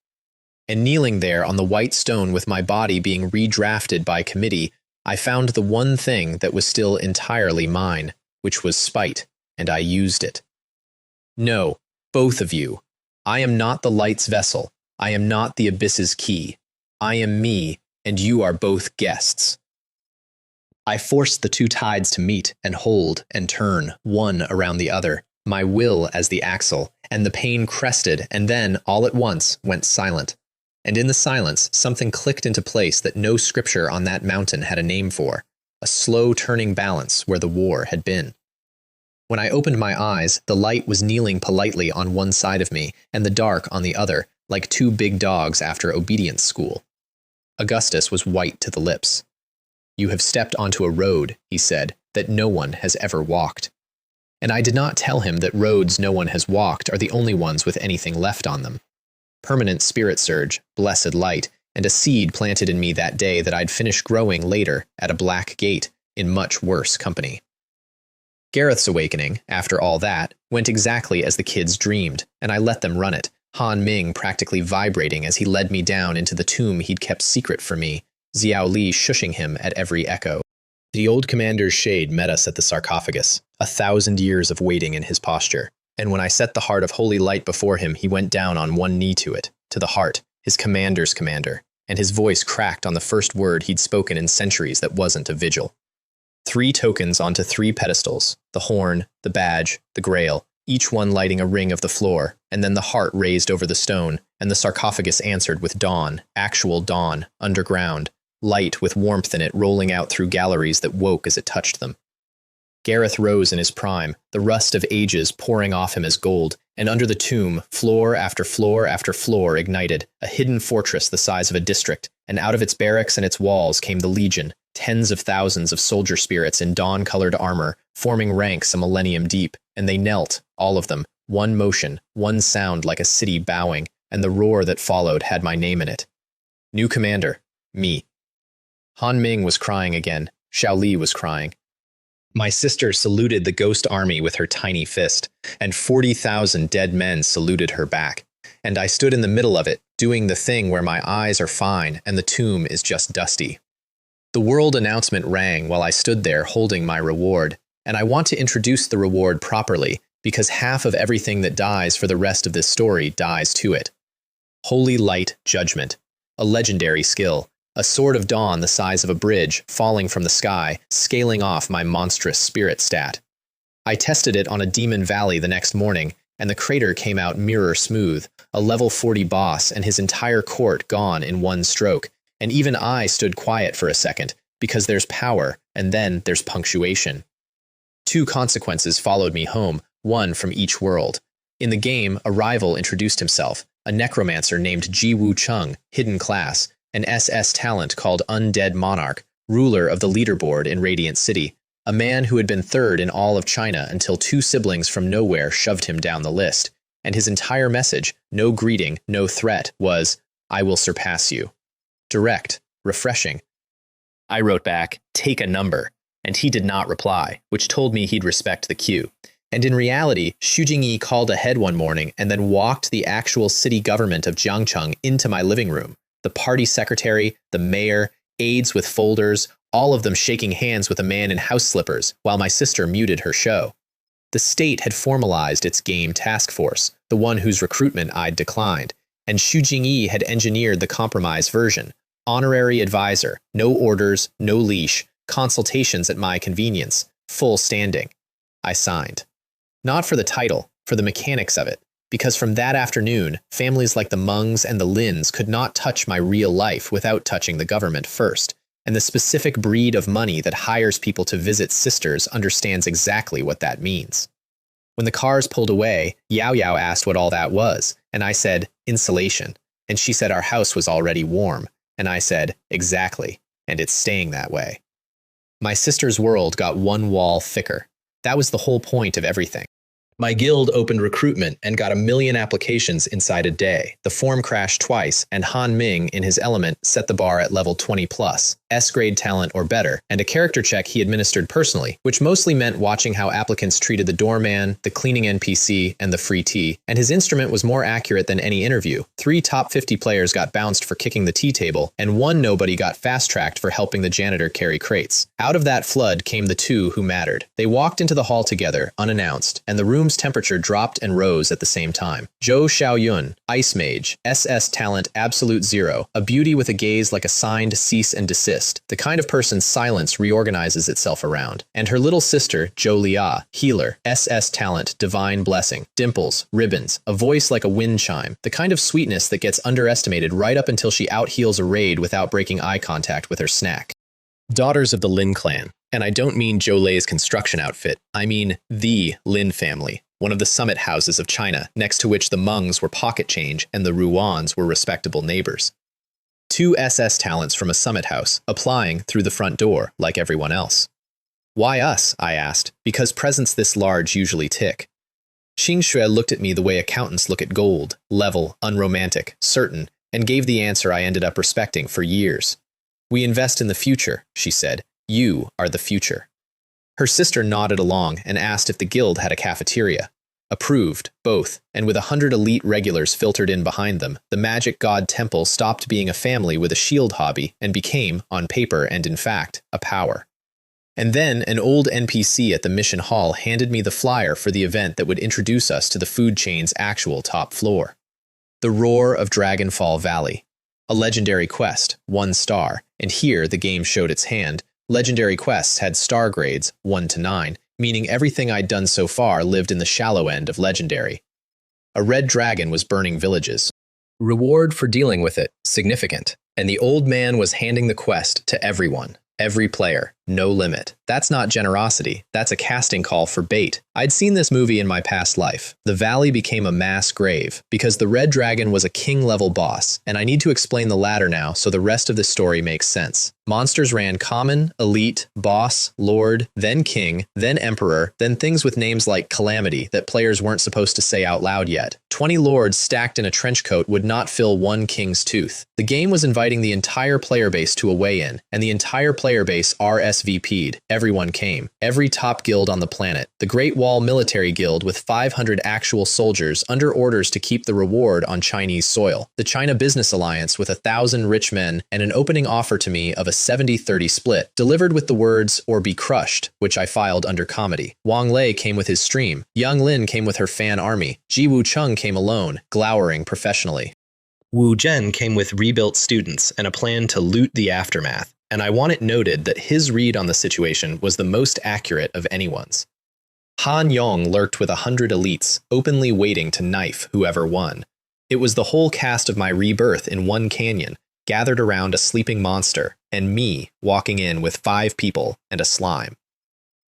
And kneeling there on the white stone with my body being redrafted by committee, I found the one thing that was still entirely mine, which was spite, and I used it. No, both of you. I am not the light's vessel. I am not the abyss's key. I am me, and you are both guests. I forced the 2 tides to meet and hold and turn, one around the other, my will as the axle, and the pain crested and then, all at once, went silent. And in the silence, something clicked into place that no scripture on that mountain had a name for, a slow turning balance where the war had been. When I opened my eyes, the light was kneeling politely on one side of me, and the dark on the other, like 2 big dogs after obedience school. Augustus was white to the lips. You have stepped onto a road, he said, that no one has ever walked. And I did not tell him that roads no one has walked are the only ones with anything left on them. Permanent spirit surge, blessed light, and a seed planted in me that day that I'd finish growing later at a black gate in much worse company. Gareth's awakening, after all that, went exactly as the kids dreamed, and I let them run it, Han Ming practically vibrating as he led me down into the tomb he'd kept secret for me, Xiao Li shushing him at every echo. The old commander's shade met us at the sarcophagus, 1,000 years of waiting in his posture. And when I set the heart of holy light before him, he went down on one knee to it, to the heart, his commander's commander, and his voice cracked on the first word he'd spoken in centuries that wasn't a vigil. 3 tokens onto 3 pedestals, the horn, the badge, the grail, each one lighting a ring of the floor, and then the heart raised over the stone, and the sarcophagus answered with dawn, actual dawn, underground, light with warmth in it rolling out through galleries that woke as it touched them. Gareth rose in his prime, the rust of ages pouring off him as gold, and under the tomb, floor after floor after floor ignited, a hidden fortress the size of a district, and out of its barracks and its walls came the legion, tens of thousands of soldier spirits in dawn-colored armor, forming ranks a millennium deep, and they knelt, all of them, one motion, one sound like a city bowing, and the roar that followed had my name in it. New commander, me. Han Ming was crying again, Xiao Li was crying. My sister saluted the ghost army with her tiny fist, and 40,000 dead men saluted her back, and I stood in the middle of it, doing the thing where my eyes are fine and the tomb is just dusty. The world announcement rang while I stood there holding my reward, and I want to introduce the reward properly because half of everything that dies for the rest of this story dies to it. Holy Light Judgment, a legendary skill, a sword of dawn the size of a bridge falling from the sky, scaling off my monstrous spirit stat. I tested it on a demon valley the next morning, and the crater came out mirror smooth, a level 40 boss and his entire court gone in one stroke, and even I stood quiet for a second, because there's power, and then there's punctuation. 2 consequences followed me home, one from each world. In the game, a rival introduced himself, a necromancer named Ji Wu Chung, hidden class, an SS talent called Undead Monarch, ruler of the leaderboard in Radiant City, a man who had been 3rd in all of China until 2 siblings from nowhere shoved him down the list, and his entire message, no greeting, no threat, was, "I will surpass you." Direct, refreshing. I wrote back, "Take a number," and he did not reply, which told me he'd respect the queue. And in reality, Xu Jingyi called ahead one morning and then walked the actual city government of Jiangcheng into my living room. The party secretary, the mayor, aides with folders, all of them shaking hands with a man in house slippers, while my sister muted her show. The state had formalized its game task force, the one whose recruitment I'd declined, and Xu Jingyi had engineered the compromise version. Honorary advisor, no orders, no leash, consultations at my convenience, full standing. I signed. Not for the title, for the mechanics of it. Because from that afternoon, families like the Mungs and the Lins could not touch my real life without touching the government first, and the specific breed of money that hires people to visit sisters understands exactly what that means. When the cars pulled away, Yao Yao asked what all that was, and I said, insulation, and she said our house was already warm, and I said, exactly, and it's staying that way. My sister's world got one wall thicker. That was the whole point of everything. My guild opened recruitment and got 1 million applications inside a day. The form crashed twice, and Han Ming, in his element, set the bar at level 20+, S-grade talent or better, and a character check he administered personally, which mostly meant watching how applicants treated the doorman, the cleaning NPC, and the free tea, and his instrument was more accurate than any interview. 3 top 50 players got bounced for kicking the tea table, and 1 nobody got fast-tracked for helping the janitor carry crates. Out of that flood came the 2 who mattered. They walked into the hall together, unannounced, and the room's temperature dropped and rose at the same time. Zhou Xiaoyun, Ice Mage, SS talent Absolute 0, a beauty with a gaze like a signed cease and desist, the kind of person silence reorganizes itself around. And her little sister, Zhou Lia, Healer, SS talent Divine Blessing, dimples, ribbons, a voice like a wind chime, the kind of sweetness that gets underestimated right up until she out-heals a raid without breaking eye contact with her snack. Daughters of the Lin clan. And I don't mean Zhou Lei's construction outfit, I mean the Lin family, one of the summit houses of China, next to which the Mungs were pocket change and the Ruans were respectable neighbors. 2 SS talents from a summit house, applying through the front door, like everyone else. Why us? I asked, because presents this large usually tick. Xing Xue looked at me the way accountants look at gold, level, unromantic, certain, and gave the answer I ended up respecting for years. We invest in the future, she said. You are the future. Her sister nodded along and asked if the guild had a cafeteria. Approved, both, and with 100 elite regulars filtered in behind them, the magic god temple stopped being a family with a shield hobby and became, on paper and in fact, a power. And then an old NPC at the mission hall handed me the flyer for the event that would introduce us to the food chain's actual top floor. The Roar of Dragonfall Valley. A legendary quest, 1 star, and here the game showed its hand. Legendary quests had star grades, 1 to 9, meaning everything I'd done so far lived in the shallow end of legendary. A red dragon was burning villages. Reward for dealing with it, significant. And the old man was handing the quest to everyone. Every player, no limit. That's not generosity, that's a casting call for bait. I'd seen this movie in my past life. The valley became a mass grave, because the red dragon was a king-level boss, and I need to explain the latter now so the rest of the story makes sense. Monsters ran common, elite, boss, lord, then king, then emperor, then things with names like calamity that players weren't supposed to say out loud yet. 20 lords stacked in a trench coat would not fill one king's tooth. The game was inviting the entire player base to a weigh-in, and the entire player base RSVP'd. Everyone came. Every top guild on the planet. The Great Wall Military Guild with 500 actual soldiers under orders to keep the reward on Chinese soil. The China Business Alliance with 1,000 rich men and an opening offer to me of a 70-30 split, delivered with the words, "or be crushed," which I filed under comedy. Wang Lei came with his stream. Yang Lin came with her fan army. Ji Wucheng came alone, glowering professionally. Wu Zhen came with rebuilt students and a plan to loot the aftermath, and I want it noted that his read on the situation was the most accurate of anyone's. Han Yong lurked with 100 elites, openly waiting to knife whoever won. It was the whole cast of my rebirth in one canyon, gathered around a sleeping monster, and me walking in with 5 people and a slime.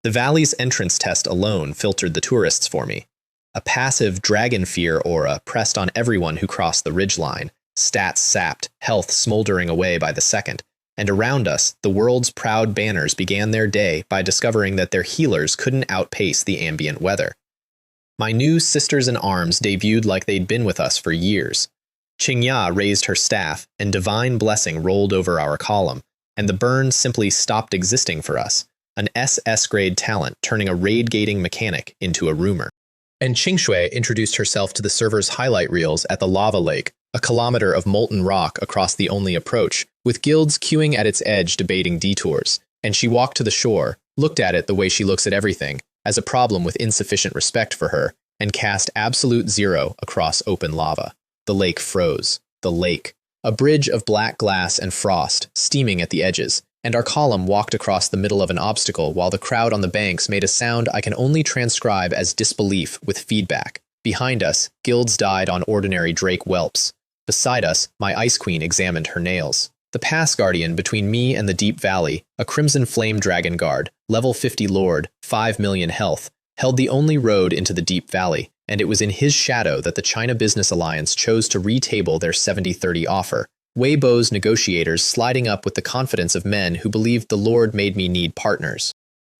The valley's entrance test alone filtered the tourists for me. A passive dragon fear aura pressed on everyone who crossed the ridgeline, stats sapped, health smoldering away by the second, and around us, the world's proud banners began their day by discovering that their healers couldn't outpace the ambient weather. My new sisters in arms debuted like they'd been with us for years. Qingya raised her staff, and divine blessing rolled over our column, and the burn simply stopped existing for us, an SS-grade talent turning a raid-gating mechanic into a rumor. And Qingshui introduced herself to the server's highlight reels at the lava lake, a kilometer of molten rock across the only approach, with guilds queuing at its edge debating detours, and she walked to the shore, looked at it the way she looks at everything, as a problem with insufficient respect for her, and cast absolute 0 across open lava. The lake froze. The lake. A bridge of black glass and frost, steaming at the edges, and our column walked across the middle of an obstacle while the crowd on the banks made a sound I can only transcribe as disbelief with feedback. Behind us, guilds died on ordinary drake whelps. Beside us, my Ice Queen examined her nails. The pass guardian between me and the deep valley, a crimson flame dragon guard, level 50 lord, 5 million health, held the only road into the deep valley, and it was in his shadow that the China Business Alliance chose to retable their 70-30 offer. Weibo's negotiators sliding up with the confidence of men who believed the Lord made me need partners.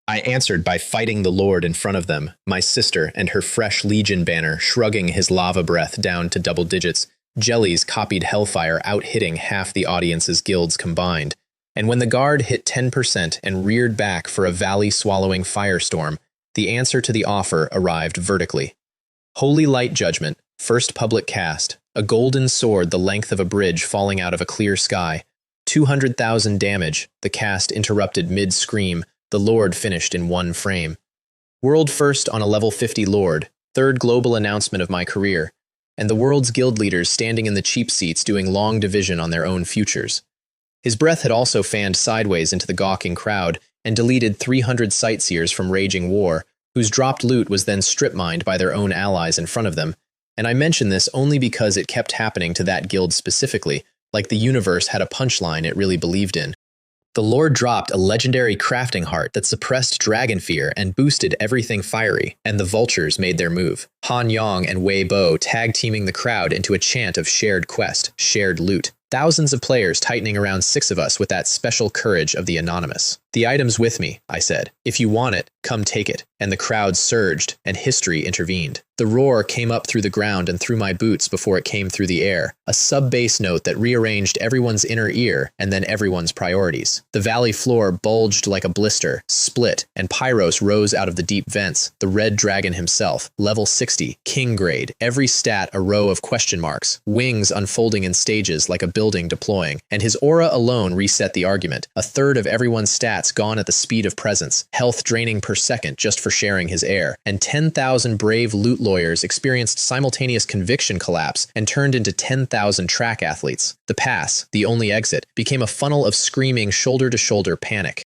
I answered by fighting the Lord in front of them, my sister and her fresh Legion banner shrugging his lava breath down to double digits, Jelly's copied Hellfire out-hitting half the audience's guilds combined. And when the guard hit 10% and reared back for a valley-swallowing firestorm, the answer to the offer arrived vertically. Holy Light Judgment, first public cast, a golden sword the length of a bridge falling out of a clear sky, 200,000 damage, the cast interrupted mid-scream, the Lord finished in one frame. World first on a level 50 Lord, third global announcement of my career, and the world's guild leaders standing in the cheap seats doing long division on their own futures. His breath had also fanned sideways into the gawking crowd and deleted 300 sightseers from raging war, whose dropped loot was then strip-mined by their own allies in front of them, and I mention this only because it kept happening to that guild specifically, like the universe had a punchline it really believed in. The Lord dropped a legendary crafting heart that suppressed dragon fear and boosted everything fiery, and the vultures made their move. Han Yong and Wei Bo tag-teaming the crowd into a chant of shared quest, shared loot. Thousands of players tightening around 6 of us with that special courage of the anonymous. The item's with me, I said. If you want it, come take it. And the crowd surged, and history intervened. The roar came up through the ground and through my boots before it came through the air, a sub-bass note that rearranged everyone's inner ear and then everyone's priorities. The valley floor bulged like a blister, split, and Pyros rose out of the deep vents, the red dragon himself, level 60, king grade, every stat a row of question marks, wings unfolding in stages like a building deploying, and his aura alone reset the argument, a third of everyone's stats gone at the speed of presence, health draining per second just for sharing his air, and 10,000 brave loot lawyers experienced simultaneous conviction collapse and turned into 10,000 track athletes. The pass, the only exit, became a funnel of screaming shoulder-to-shoulder panic.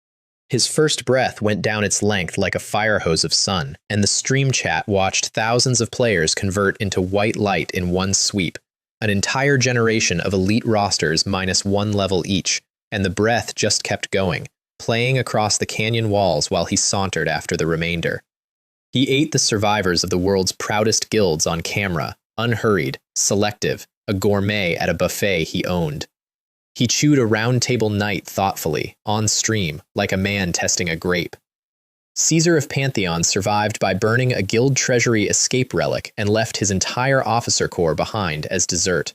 His first breath went down its length like a fire hose of sun, and the stream chat watched thousands of players convert into white light in one sweep. An entire generation of elite rosters minus one level each, and the breath just kept going, playing across the canyon walls while he sauntered after the remainder. He ate the survivors of the world's proudest guilds on camera, unhurried, selective, a gourmet at a buffet he owned. He chewed a round table night thoughtfully, on stream, like a man testing a grape. Caesar of Pantheon survived by burning a guild treasury escape relic and left his entire officer corps behind as dessert.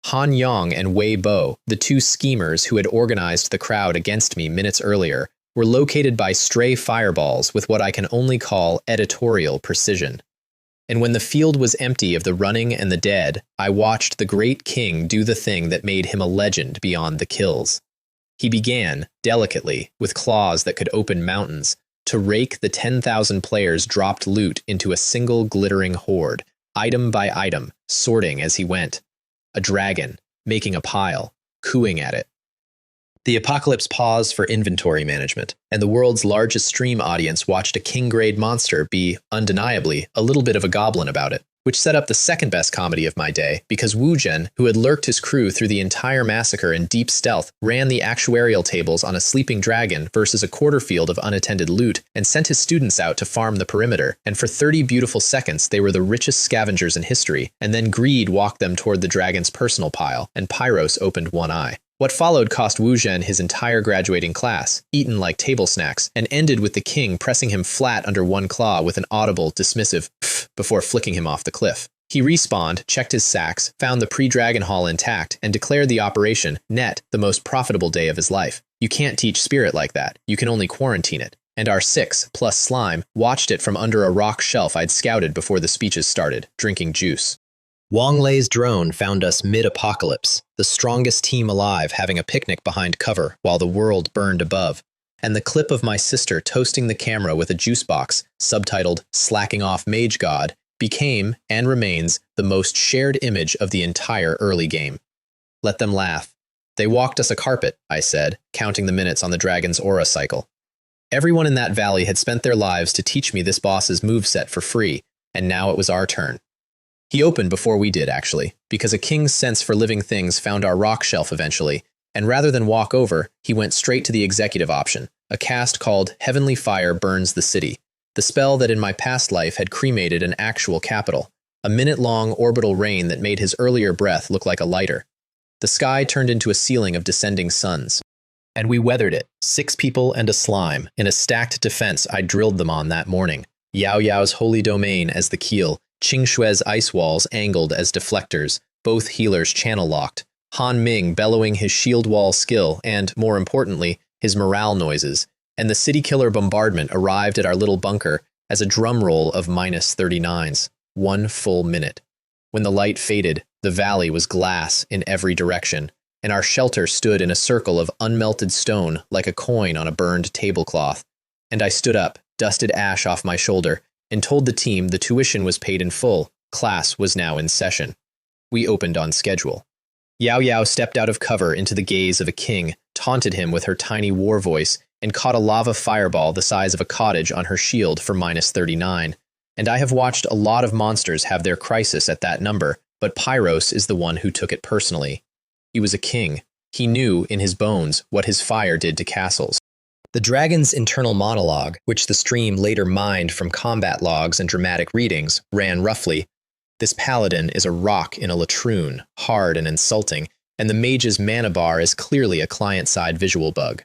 Han Yong and Wei Bo, the two schemers who had organized the crowd against me minutes earlier, were located by stray fireballs with what I can only call editorial precision. And when the field was empty of the running and the dead, I watched the great king do the thing that made him a legend beyond the kills. He began, delicately, with claws that could open mountains, to rake the 10,000 players' dropped loot into a single glittering hoard, item by item, sorting as he went. A dragon, making a pile, cooing at it. The apocalypse paused for inventory management, and the world's largest stream audience watched a king-grade monster be, undeniably, a little bit of a goblin about it, which set up the second-best comedy of my day because Wu Zhen, who had lurked his crew through the entire massacre in deep stealth, ran the actuarial tables on a sleeping dragon versus a quarter field of unattended loot and sent his students out to farm the perimeter, and for 30 beautiful seconds they were the richest scavengers in history, and then greed walked them toward the dragon's personal pile, and Pyros opened one eye. What followed cost Wu Zhen his entire graduating class, eaten like table snacks, and ended with the king pressing him flat under one claw with an audible, dismissive pff before flicking him off the cliff. He respawned, checked his sacks, found the pre-dragon hall intact, and declared the operation, net, the most profitable day of his life. You can't teach spirit like that. You can only quarantine it. And our 6, plus Slime, watched it from under a rock shelf I'd scouted before the speeches started, drinking juice. Wang Lei's drone found us mid-apocalypse, the strongest team alive having a picnic behind cover while the world burned above, and the clip of my sister toasting the camera with a juice box, subtitled Slacking Off Mage God, became, and remains, the most shared image of the entire early game. Let them laugh. They walked us a carpet, I said, counting the minutes on the dragon's aura cycle. Everyone in that valley had spent their lives to teach me this boss's moveset for free, and now it was our turn. He opened before we did, actually, because a king's sense for living things found our rock shelf eventually, and rather than walk over, he went straight to the executive option, a cast called Heavenly Fire Burns the City, the spell that in my past life had cremated an actual capital, a minute-long orbital rain that made his earlier breath look like a lighter. The sky turned into a ceiling of descending suns. And we weathered it, 6 people and a slime, in a stacked defense I drilled them on that morning, Yao Yao's holy domain as the keel, Qing Shue's ice walls angled as deflectors, both healers channel-locked, Han Ming bellowing his shield wall skill and, more importantly, his morale noises, and the city killer bombardment arrived at our little bunker as a drum roll of minus 39s, 1 full minute. When the light faded, the valley was glass in every direction, and our shelter stood in a circle of unmelted stone like a coin on a burned tablecloth. And I stood up, dusted ash off my shoulder, and told the team the tuition was paid in full, class was now in session. We opened on schedule. Yao Yao stepped out of cover into the gaze of a king, taunted him with her tiny war voice, and caught a lava fireball the size of a cottage on her shield for minus 39. And I have watched a lot of monsters have their crisis at that number, but Pyros is the one who took it personally. He was a king. He knew, in his bones, what his fire did to castles. The dragon's internal monologue, which the stream later mined from combat logs and dramatic readings, ran roughly, "This paladin is a rock in a latroon, hard and insulting, and the mage's mana bar is clearly a client-side visual bug."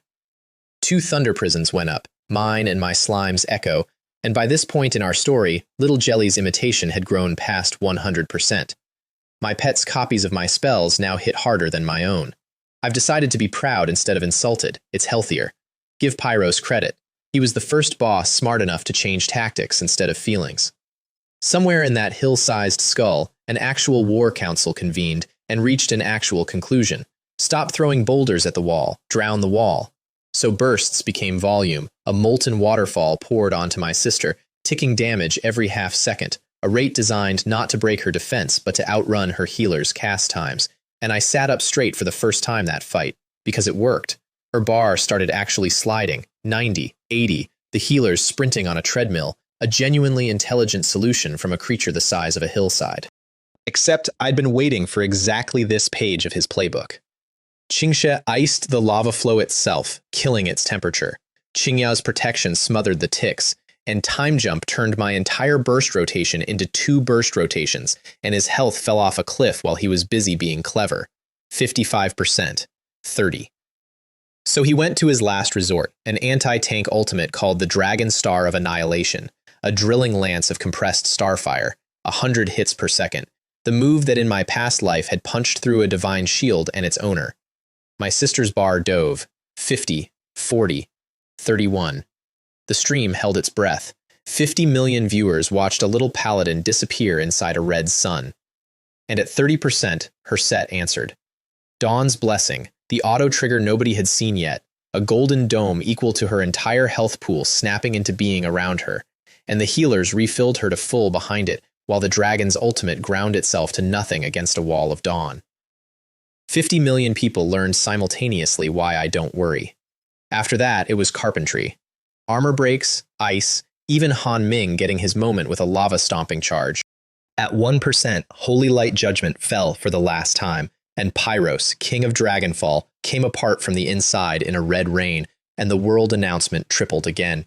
2 thunder prisons went up, mine and my slime's echo, And by this point in our story, Little Jelly's imitation had grown past 100%. My pet's copies of my spells now hit harder than my own. I've decided to be proud instead of insulted. It's healthier. Give Pyros credit. He was the first boss smart enough to change tactics instead of feelings. Somewhere in that hill-sized skull, an actual war council convened and reached an actual conclusion. Stop throwing boulders at the wall, drown the wall. So bursts became volume, a molten waterfall poured onto my sister, ticking damage every half second, a rate designed not to break her defense but to outrun her healer's cast times. And I sat up straight for the first time that fight, because it worked. Her bar started actually sliding, 90, 80, the healers sprinting on a treadmill, a genuinely intelligent solution from a creature the size of a hillside. Except I'd been waiting for exactly this page of his playbook. Qingxue iced the lava flow itself, killing its temperature. Qingyao's protection smothered the ticks, and Time Jump turned my entire burst rotation into 2 burst rotations, and his health fell off a cliff while he was busy being clever. 55%. 30. So he went to his last resort, an anti-tank ultimate called the Dragon Star of Annihilation, a drilling lance of compressed starfire, 100 hits per second, the move that in my past life had punched through a divine shield and its owner. My sister's bar dove, 50, 40, 31. The stream held its breath. 50 million viewers watched a little paladin disappear inside a red sun. And at 30%, her set answered. Dawn's Blessing, the auto-trigger nobody had seen yet, a golden dome equal to her entire health pool snapping into being around her, and the healers refilled her to full behind it, while the dragon's ultimate ground itself to nothing against a wall of dawn. 50 million people learned simultaneously why I don't worry. After that, it was carpentry. Armor breaks, ice, even Han Ming getting his moment with a lava-stomping charge. At 1%, Holy Light Judgment fell for the last time, and Pyros, King of Dragonfall, came apart from the inside in a red rain, and the world announcement tripled again.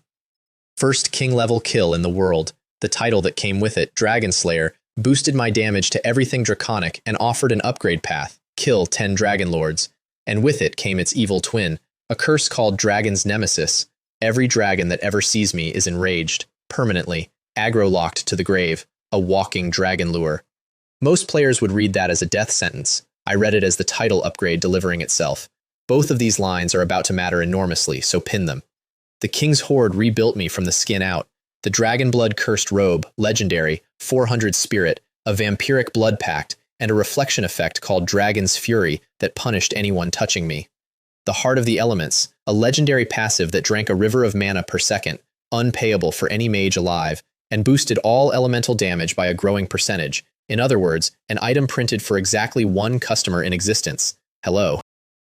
First king-level kill in the world, the title that came with it, Dragon Slayer, boosted my damage to everything draconic and offered an upgrade path, kill 10 Dragon Lords, and with it came its evil twin, a curse called Dragon's Nemesis. Every dragon that ever sees me is enraged, permanently, aggro-locked to the grave, a walking dragon lure. Most players would read that as a death sentence. I read it as the title upgrade delivering itself. Both of these lines are about to matter enormously, so pin them. The King's Horde rebuilt me from the skin out. The Dragon Blood Cursed Robe, legendary, 400 spirit, a vampiric blood pact, and a reflection effect called Dragon's Fury that punished anyone touching me. The Heart of the Elements, a legendary passive that drank a river of mana per second, unpayable for any mage alive, and boosted all elemental damage by a growing percentage. In other words, an item printed for exactly one customer in existence. Hello.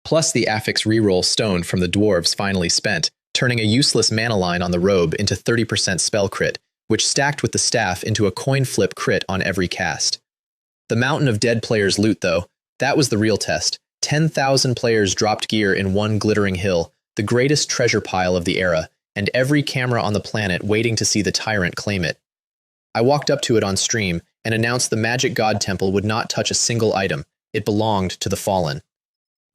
Plus the affix reroll stone from the dwarves finally spent, turning a useless mana line on the robe into 30% spell crit, which stacked with the staff into a coin flip crit on every cast. The mountain of dead players' loot, though, that was the real test. 10,000 players dropped gear in one glittering hill, the greatest treasure pile of the era, and every camera on the planet waiting to see the tyrant claim it. I walked up to it on stream and announced the Magic God Temple would not touch a single item. It belonged to the fallen.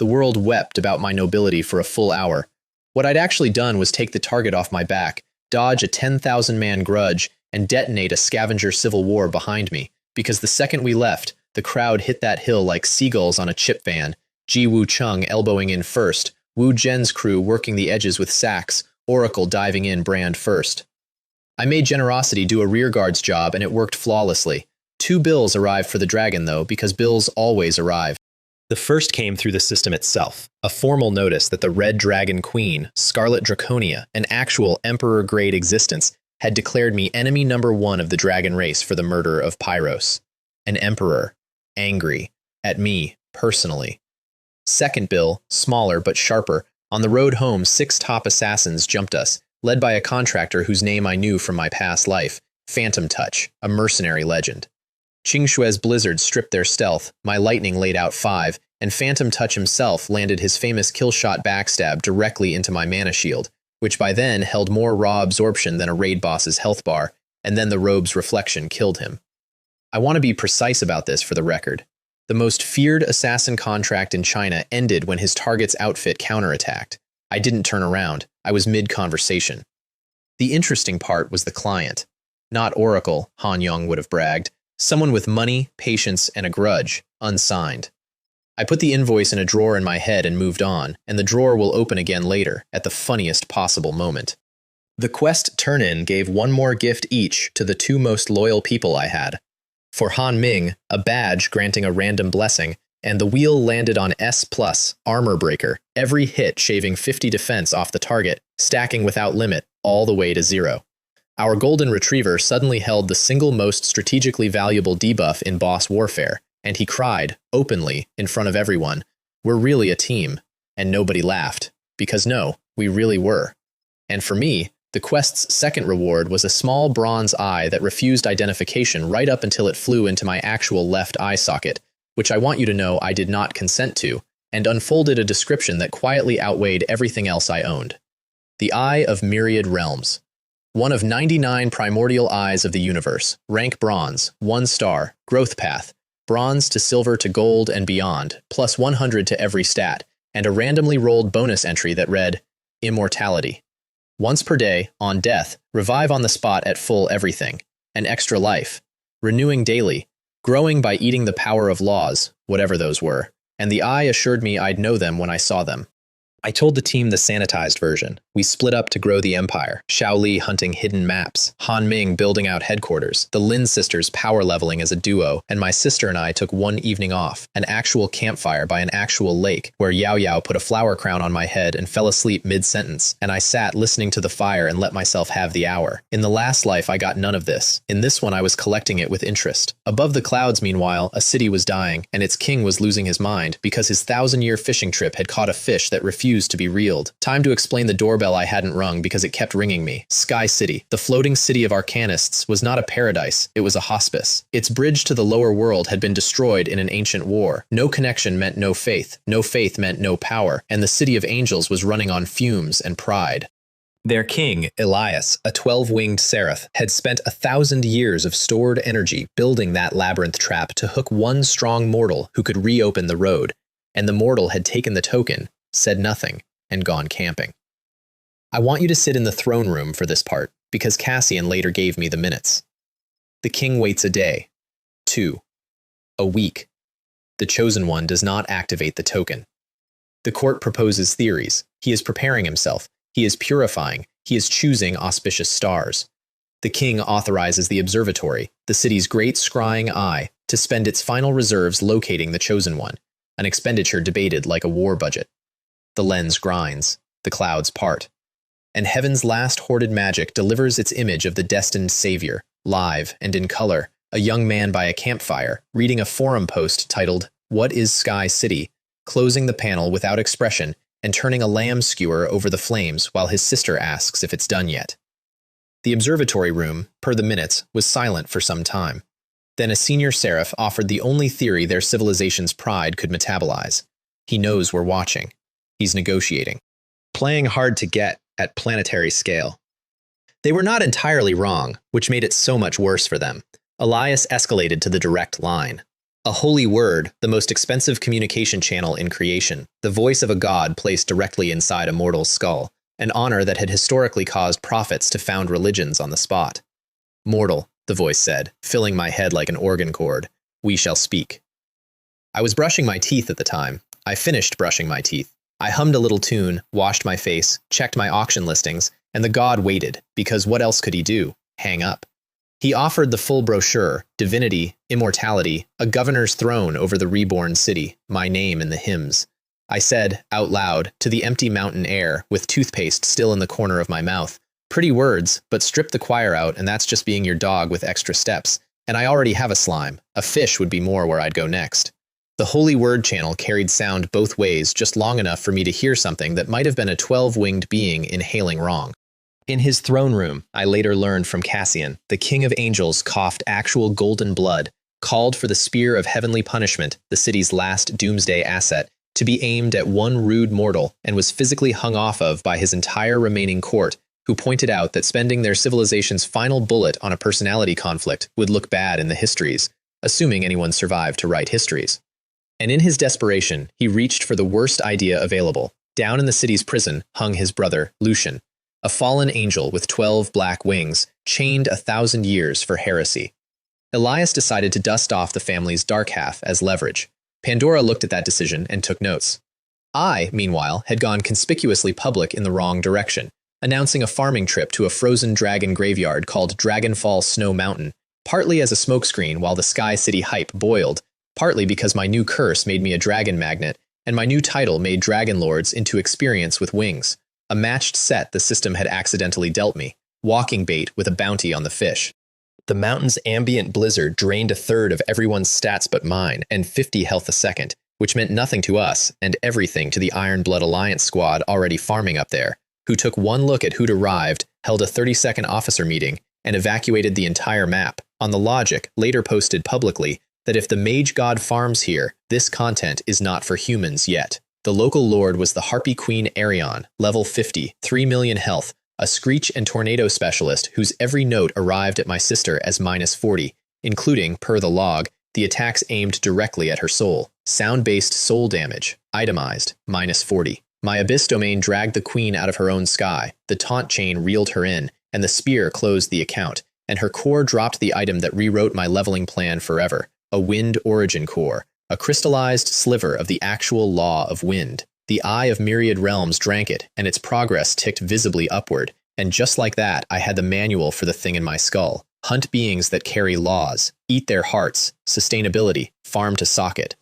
The world wept about my nobility for a full hour. What I'd actually done was take the target off my back, dodge a 10,000-man grudge, and detonate a scavenger civil war behind me, because the second we left, the crowd hit that hill like seagulls on a chip van, Ji Wu Chung elbowing in first, Wu Zhen's crew working the edges with sacks, Oracle diving in brand first. I made Generosity do a rearguard's job and it worked flawlessly. 2 bills arrived for the dragon though, because bills always arrive. The first came through the system itself, a formal notice that the Red Dragon Queen, Scarlet Draconia, an actual Emperor-grade existence, had declared me enemy number 1 of the dragon race for the murder of Pyros. An Emperor. Angry. At me, personally. Second bill, smaller but sharper. On the road home, 6 top assassins jumped us, led by a contractor whose name I knew from my past life, Phantom Touch, a mercenary legend. Qingshue's blizzard stripped their stealth, my lightning laid out 5, and Phantom Touch himself landed his famous killshot backstab directly into my mana shield, which by then held more raw absorption than a raid boss's health bar, and then the robe's reflection killed him. I want to be precise about this for the record. The most feared assassin contract in China ended when his target's outfit counterattacked. I didn't turn around. I was mid-conversation. The interesting part was the client. Not Oracle, Han Yong would have bragged. Someone with money, patience, and a grudge, unsigned. I put the invoice in a drawer in my head and moved on, and the drawer will open again later, at the funniest possible moment. The quest turn-in gave one more gift each to the two most loyal people I had. For Han Ming, a badge granting a random blessing, and the wheel landed on S+, Armor Breaker, every hit shaving 50 defense off the target, stacking without limit, all the way to 0. Our Golden Retriever suddenly held the single most strategically valuable debuff in boss warfare, and he cried, openly, in front of everyone, "We're really a team." And nobody laughed, because no, we really were. And for me, the quest's second reward was a small bronze eye that refused identification right up until it flew into my actual left eye socket, which I want you to know I did not consent to, and unfolded a description that quietly outweighed everything else I owned. The Eye of Myriad Realms. One of 99 primordial eyes of the universe, rank bronze, 1 star, growth path, bronze to silver to gold and beyond, plus 100 to every stat, and a randomly rolled bonus entry that read, Immortality. Once per day, on death, revive on the spot at full everything. An extra life. Renewing daily. Growing by eating the power of laws, whatever those were. And the eye assured me I'd know them when I saw them. I told the team the sanitized version. We split up to grow the empire, Xiao Li hunting hidden maps, Han Ming building out headquarters, the Lin sisters power leveling as a duo, and my sister and I took one evening off, an actual campfire by an actual lake, where Yao Yao put a flower crown on my head and fell asleep mid-sentence, and I sat listening to the fire and let myself have the hour. In the last life I got none of this. In this one I was collecting it with interest. Above the clouds, meanwhile, a city was dying, and its king was losing his mind, because his 1,000-year fishing trip had caught a fish that refused to be reeled. Time to explain the doorbell I hadn't rung because it kept ringing me. Sky City, the floating city of arcanists, was not a paradise, it was a hospice. Its bridge to the lower world had been destroyed in an ancient war. No connection meant no faith meant no power, and the city of angels was running on fumes and pride. Their king, Elias, a 12-winged seraph, had spent 1,000 years of stored energy building that labyrinth trap to hook one strong mortal who could reopen the road, and the mortal had taken the token, said nothing, and gone camping. I want you to sit in the throne room for this part, because Cassian later gave me the minutes. The king waits a day. 2. A week. The chosen one does not activate the token. The court proposes theories. He is preparing himself. He is purifying. He is choosing auspicious stars. The king authorizes the observatory, the city's great scrying eye, to spend its final reserves locating the chosen one, an expenditure debated like a war budget. The lens grinds, the clouds part, and heaven's last hoarded magic delivers its image of the destined savior, live and in color, a young man by a campfire, reading a forum post titled, What is Sky City?, closing the panel without expression and turning a lamb skewer over the flames while his sister asks if it's done yet. The observatory room, per the minutes, was silent for some time. Then a senior seraph offered the only theory their civilization's pride could metabolize. He knows we're watching. He's negotiating. Playing hard to get at planetary scale. They were not entirely wrong, which made it so much worse for them. Elias escalated to the direct line. A holy word, the most expensive communication channel in creation, the voice of a god placed directly inside a mortal's skull, an honor that had historically caused prophets to found religions on the spot. Mortal, the voice said, filling my head like an organ cord, we shall speak. I was brushing my teeth at the time. I finished brushing my teeth. I hummed a little tune, washed my face, checked my auction listings, and the god waited, because what else could he do? Hang up. He offered the full brochure, divinity, immortality, a governor's throne over the reborn city, my name in the hymns. I said, out loud, to the empty mountain air, with toothpaste still in the corner of my mouth, pretty words, but strip the choir out and that's just being your dog with extra steps, and I already have a slime. A fish would be more where I'd go next. The holy word channel carried sound both ways just long enough for me to hear something that might have been a 12-winged being inhaling wrong. In his throne room, I later learned from Cassian, the king of angels coughed actual golden blood, called for the spear of heavenly punishment, the city's last doomsday asset, to be aimed at one rude mortal and was physically hung off of by his entire remaining court, who pointed out that spending their civilization's final bullet on a personality conflict would look bad in the histories, assuming anyone survived to write histories. And in his desperation, he reached for the worst idea available. Down in the city's prison hung his brother, Lucian. a fallen angel with 12 black wings, chained 1,000 years for heresy. Elias decided to dust off the family's dark half as leverage. Pandora looked at that decision and took notes. I, meanwhile, had gone conspicuously public in the wrong direction, announcing a farming trip to a frozen dragon graveyard called Dragonfall Snow Mountain, partly as a smokescreen while the Sky City hype boiled, partly because my new curse made me a dragon magnet, and my new title made dragon lords into experience with wings, a matched set the system had accidentally dealt me, walking bait with a bounty on the fish. The mountain's ambient blizzard drained a third of everyone's stats but mine, and 50 health a second, which meant nothing to us and everything to the Iron Blood Alliance squad already farming up there, who took one look at who'd arrived, held a 30-second officer meeting, and evacuated the entire map, on the logic, later posted publicly, that if the mage god farms here, this content is not for humans yet. The local lord was the Harpy Queen Arion, level 50, 3 million health, a screech and tornado specialist whose every note arrived at my sister as -40, including, per the log, the attacks aimed directly at her soul. Sound-based soul damage, itemized, -40. My abyss domain dragged the queen out of her own sky, the taunt chain reeled her in, and the spear closed the account, and her core dropped the item that rewrote my leveling plan forever, a wind origin core, a crystallized sliver of the actual law of wind. The eye of myriad realms drank it, and its progress ticked visibly upward, and just like that, I had the manual for the thing in my skull. Hunt beings that carry laws, eat their hearts, sustainability, farm to socket.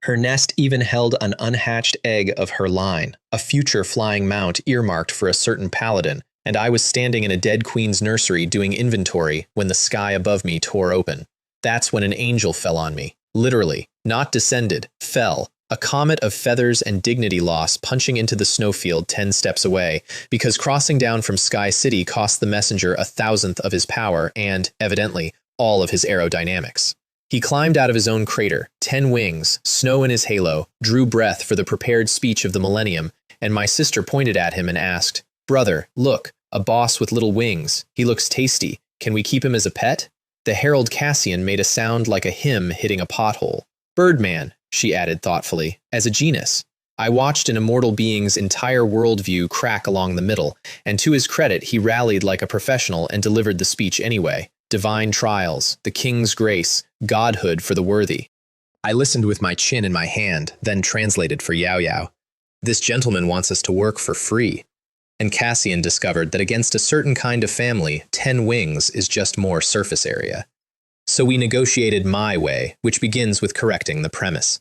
Her nest even held an unhatched egg of her line, a future flying mount earmarked for a certain paladin, and I was standing in a dead queen's nursery doing inventory when the sky above me tore open. That's when an angel fell on me. Literally, not descended, fell. A comet of feathers and dignity loss punching into the snowfield 10 steps away, because crossing down from Sky City cost the messenger 1,000th of his power and, evidently, all of his aerodynamics. He climbed out of his own crater, 10 wings, snow in his halo, drew breath for the prepared speech of the millennium, and my sister pointed at him and asked, "Brother, look, a boss with little wings. He looks tasty. Can we keep him as a pet?" The herald Cassian made a sound like a hymn hitting a pothole. "Birdman," she added thoughtfully, "as a genus." I watched an immortal being's entire worldview crack along the middle, and to his credit, he rallied like a professional and delivered the speech anyway. Divine trials, the king's grace, godhood for the worthy. I listened with my chin in my hand, then translated for Yao Yao. This gentleman wants us to work for free. And Cassian discovered that against a certain kind of family, 10 wings is just more surface area. So we negotiated my way, which begins with correcting the premise.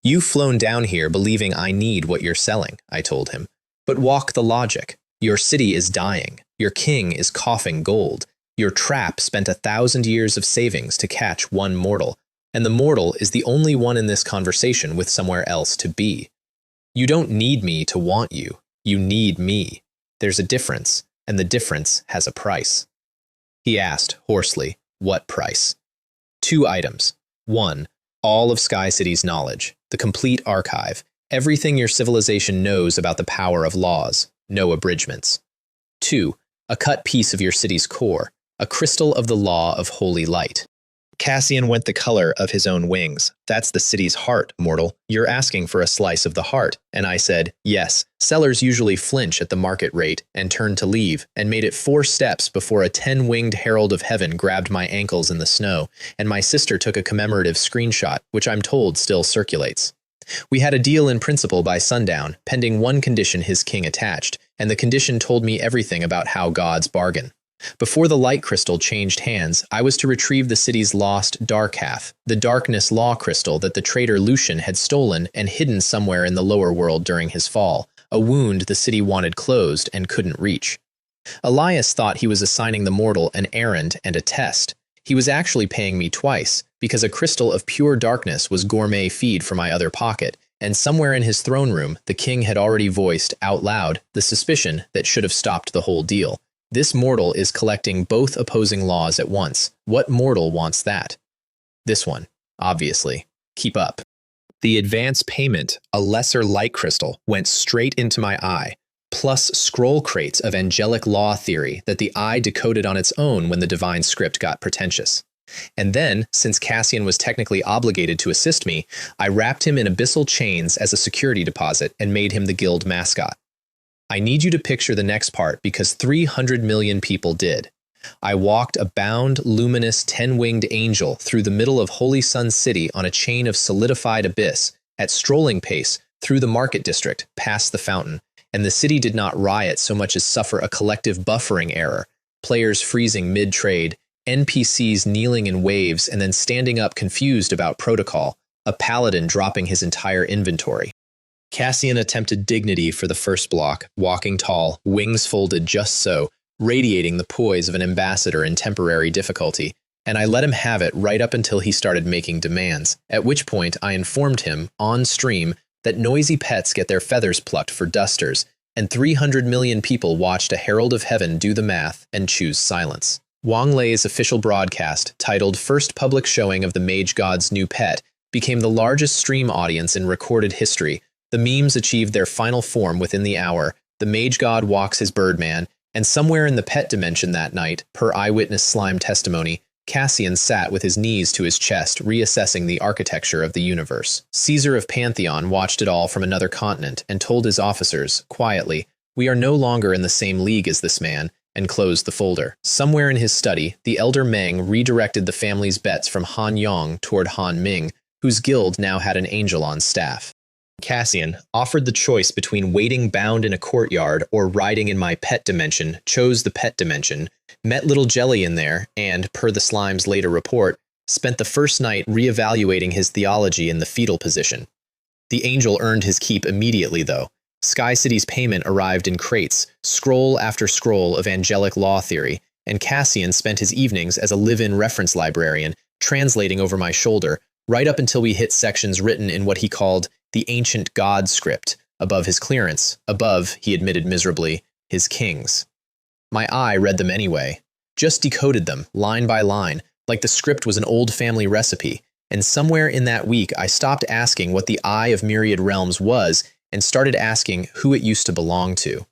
"You've flown down here believing I need what you're selling," I told him. "But walk the logic. Your city is dying. Your king is coughing gold. Your trap spent 1,000 years of savings to catch one mortal, and the mortal is the only one in this conversation with somewhere else to be. You don't need me to want you. You need me. There's a difference, and the difference has a price." He asked, hoarsely, "What price?" 2 items. 1. All of Sky City's knowledge, the complete archive, everything your civilization knows about the power of laws, no abridgments. 2. A cut piece of your city's core, a crystal of the law of holy light. Cassian went the color of his own wings. "That's the city's heart, mortal. You're asking for a slice of the heart." And I said, "Yes." Sellers usually flinch at the market rate and turn to leave, and made it 4 steps before a 10-winged herald of heaven grabbed my ankles in the snow, and my sister took a commemorative screenshot, which I'm told still circulates. We had a deal in principle by sundown, pending one condition his king attached, and the condition told me everything about how gods bargain. Before the light crystal changed hands, I was to retrieve the city's lost dark half, the darkness law crystal that the traitor Lucian had stolen and hidden somewhere in the lower world during his fall, a wound the city wanted closed and couldn't reach. Elias thought he was assigning the mortal an errand and a test. He was actually paying me twice, because a crystal of pure darkness was gourmet feed for my other pocket, and somewhere in his throne room, the king had already voiced, out loud, the suspicion that should have stopped the whole deal. This mortal is collecting both opposing laws at once. What mortal wants that? This one, obviously. Keep up. The advance payment, a lesser light crystal, went straight into my eye, plus scroll crates of angelic law theory that the eye decoded on its own when the divine script got pretentious. And then, since Cassian was technically obligated to assist me, I wrapped him in abyssal chains as a security deposit and made him the guild mascot. I need you to picture the next part because 300 million people did. I walked a bound, luminous, 10-winged angel through the middle of Holy Sun City on a chain of solidified abyss, at strolling pace, through the market district, past the fountain, and the city did not riot so much as suffer a collective buffering error, players freezing mid-trade, NPCs kneeling in waves and then standing up confused about protocol, a paladin dropping his entire inventory. Cassian attempted dignity for the first block, walking tall, wings folded just so, radiating the poise of an ambassador in temporary difficulty, and I let him have it right up until he started making demands, at which point I informed him, on stream, that noisy pets get their feathers plucked for dusters, and 300 million people watched a herald of heaven do the math and choose silence. Wang Lei's official broadcast, titled First Public Showing of the Mage God's New Pet, became the largest stream audience in recorded history. The memes achieved their final form within the hour. The Mage God walks his Birdman, and somewhere in the pet dimension that night, per eyewitness slime testimony, Cassian sat with his knees to his chest, reassessing the architecture of the universe. Caesar of Pantheon watched it all from another continent and told his officers, quietly, "We are no longer in the same league as this man," and closed the folder. Somewhere in his study, the elder Meng redirected the family's bets from Han Yong toward Han Ming, whose guild now had an angel on staff. Cassian, offered the choice between waiting bound in a courtyard or riding in my pet dimension, chose the pet dimension, met Little Jelly in there, and, per the slime's later report, spent the first night reevaluating his theology in the fetal position. The angel earned his keep immediately, though. Sky City's payment arrived in crates, scroll after scroll of angelic law theory, and Cassian spent his evenings as a live-in reference librarian, translating over my shoulder, right up until we hit sections written in what he called the ancient god script, above his clearance, above, he admitted miserably, his kings. My eye read them anyway, just decoded them, line by line, like the script was an old family recipe, and somewhere in that week I stopped asking what the Eye of Myriad Realms was and started asking who it used to belong to.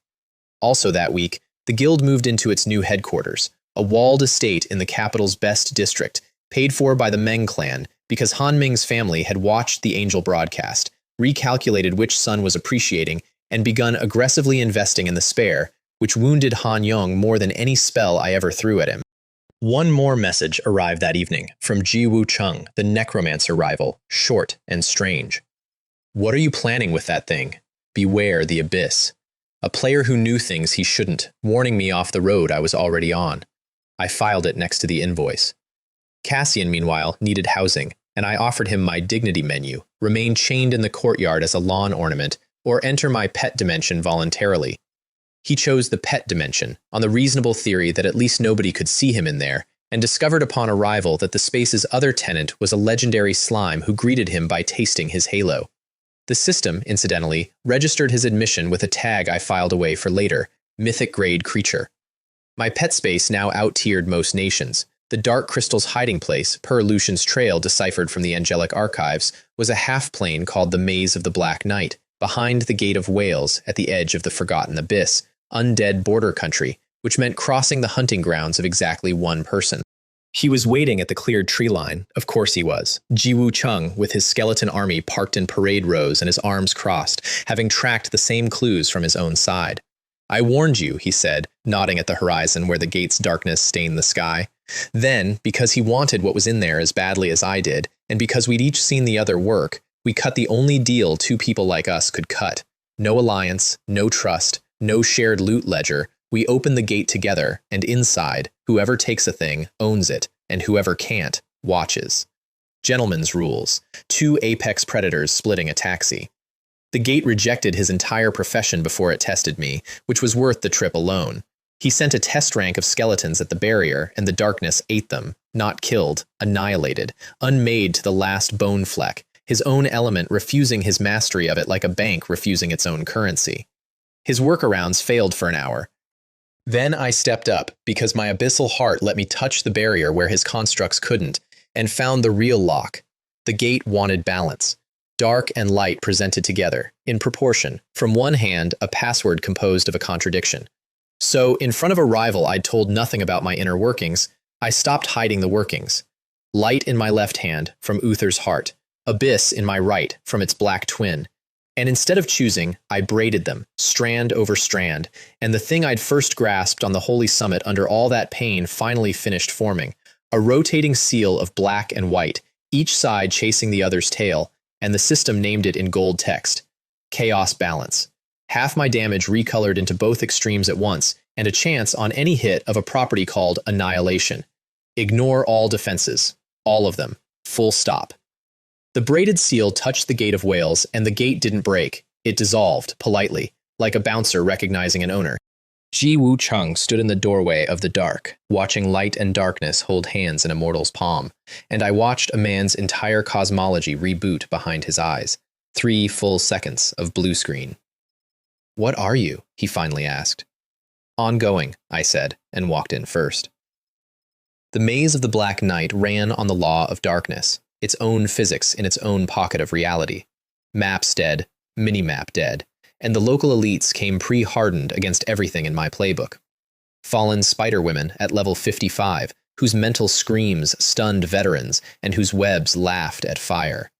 Also that week, the guild moved into its new headquarters, a walled estate in the capital's best district, paid for by the Meng clan, because Han Ming's family had watched the angel broadcast, recalculated which son was appreciating, and begun aggressively investing in the spare, which wounded Han Yong more than any spell I ever threw at him. One more message arrived that evening, from Ji Wu Chung, the necromancer rival, short and strange. "What are you planning with that thing? Beware the abyss." A player who knew things he shouldn't, warning me off the road I was already on. I filed it next to the invoice. Cassian, meanwhile, needed housing, and I offered him my dignity menu, remain chained in the courtyard as a lawn ornament, or enter my pet dimension voluntarily. He chose the pet dimension, on the reasonable theory that at least nobody could see him in there, and discovered upon arrival that the space's other tenant was a legendary slime who greeted him by tasting his halo. The system, incidentally, registered his admission with a tag I filed away for later, mythic-grade creature. My pet space now out-tiered most nations. The Dark Crystal's hiding place, per Lucian's trail deciphered from the angelic archives, was a half-plane called the Maze of the Black Knight, behind the Gate of Whales at the edge of the Forgotten Abyss, undead border country, which meant crossing the hunting grounds of exactly one person. He was waiting at the cleared tree line, of course he was, Ji Wu Chung with his skeleton army parked in parade rows and his arms crossed, having tracked the same clues from his own side. "I warned you," he said, nodding at the horizon where the gate's darkness stained the sky. Then, because he wanted what was in there as badly as I did, and because we'd each seen the other work, we cut the only deal two people like us could cut. No alliance, no trust, no shared loot ledger. We open the gate together, and inside, whoever takes a thing owns it, and whoever can't watches. Gentlemen's rules. Two apex predators splitting a taxi. The gate rejected his entire profession before it tested me, which was worth the trip alone. He sent a test rank of skeletons at the barrier, and the darkness ate them, not killed, annihilated, unmade to the last bone fleck, his own element refusing his mastery of it like a bank refusing its own currency. His workarounds failed for an hour. Then I stepped up, because my abyssal heart let me touch the barrier where his constructs couldn't, and found the real lock. The gate wanted balance. Dark and light presented together, in proportion, from one hand a password composed of a contradiction. So, in front of a rival I'd told nothing about my inner workings, I stopped hiding the workings. Light in my left hand, from Uther's heart. Abyss in my right, from its black twin. And instead of choosing, I braided them, strand over strand, and the thing I'd first grasped on the holy summit under all that pain finally finished forming, a rotating seal of black and white, each side chasing the other's tail, and the system named it in gold text, Chaos Balance. Half my damage recolored into both extremes at once, and a chance on any hit of a property called Annihilation. Ignore all defenses. All of them. Full stop. The braided seal touched the gate of whales, and the gate didn't break. It dissolved, politely, like a bouncer recognizing an owner. Ji Woo Chung stood in the doorway of the dark, watching light and darkness hold hands in a mortal's palm, and I watched a man's entire cosmology reboot behind his eyes. 3 full seconds of blue screen. "What are you?" he finally asked. "Ongoing," I said, and walked in first. The maze of the Black Knight ran on the law of darkness, its own physics in its own pocket of reality. Maps dead, minimap dead, and the local elites came pre-hardened against everything in my playbook. Fallen spider women at level 55, whose mental screams stunned veterans and whose webs laughed at fire.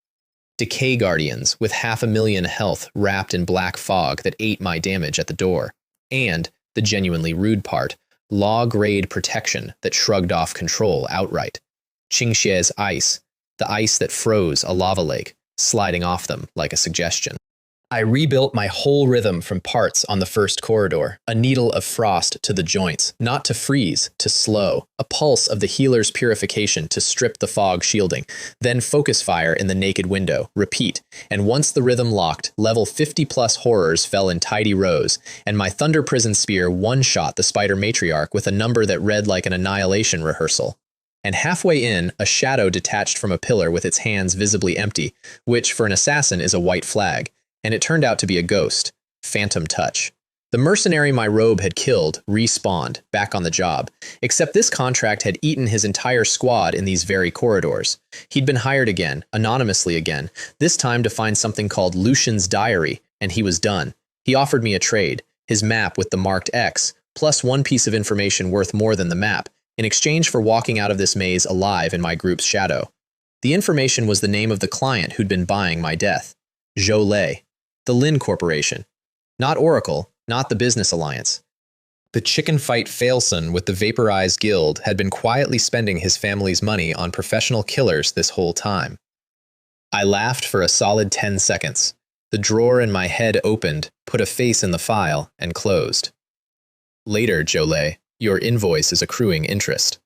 Decay guardians with 500,000 health wrapped in black fog that ate my damage at the door. And, the genuinely rude part, law-grade protection that shrugged off control outright. Qingxie's ice, the ice that froze a lava lake, sliding off them like a suggestion. I rebuilt my whole rhythm from parts on the first corridor, a needle of frost to the joints, not to freeze, to slow, a pulse of the healer's purification to strip the fog shielding, then focus fire in the naked window, repeat, and once the rhythm locked, level 50+ horrors fell in tidy rows, and my Thunder Prison Spear one-shot the Spider Matriarch with a number that read like an annihilation rehearsal. And halfway in, a shadow detached from a pillar with its hands visibly empty, which for an assassin is a white flag. And it turned out to be a ghost, Phantom Touch. The mercenary my robe had killed respawned, back on the job, except this contract had eaten his entire squad in these very corridors. He'd been hired again, anonymously again, this time to find something called Lucian's Diary, and he was done. He offered me a trade, his map with the marked X, plus one piece of information worth more than the map, in exchange for walking out of this maze alive in my group's shadow. The information was the name of the client who'd been buying my death. Zhou Lei. The Lin Corporation. Not Oracle, not the business alliance. The chicken fight failson with the vaporized guild had been quietly spending his family's money on professional killers this whole time. I laughed for a solid 10 seconds. The drawer in my head opened, put a face in the file, and closed. Later, Zhou Lei, your invoice is accruing interest.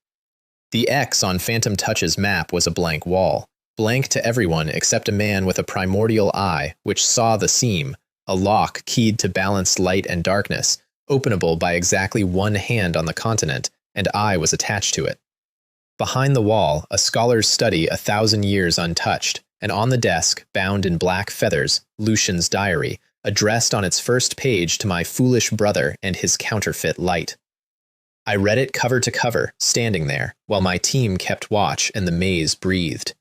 The X on Phantom Touch's map was a blank wall. Blank to everyone except a man with a primordial eye which saw the seam, a lock keyed to balanced light and darkness, openable by exactly one hand on the continent, and I was attached to it. Behind the wall, a scholar's study 1,000 years untouched, and on the desk, bound in black feathers, Lucian's diary, addressed on its first page to my foolish brother and his counterfeit light. I read it cover to cover, standing there, while my team kept watch and the maze breathed.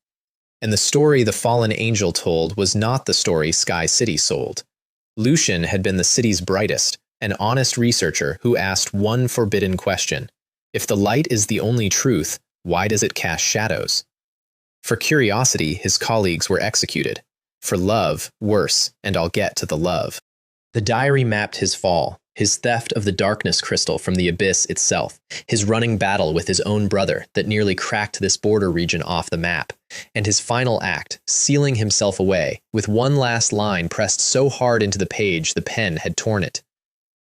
And the story the fallen angel told was not the story Sky City sold. Lucian had been the city's brightest, an honest researcher who asked one forbidden question. If the light is the only truth, why does it cast shadows? For curiosity, his colleagues were executed. For love, worse, and I'll get to the love. The diary mapped his fall, his theft of the darkness crystal from the abyss itself, his running battle with his own brother that nearly cracked this border region off the map, and his final act, sealing himself away, with one last line pressed so hard into the page the pen had torn it.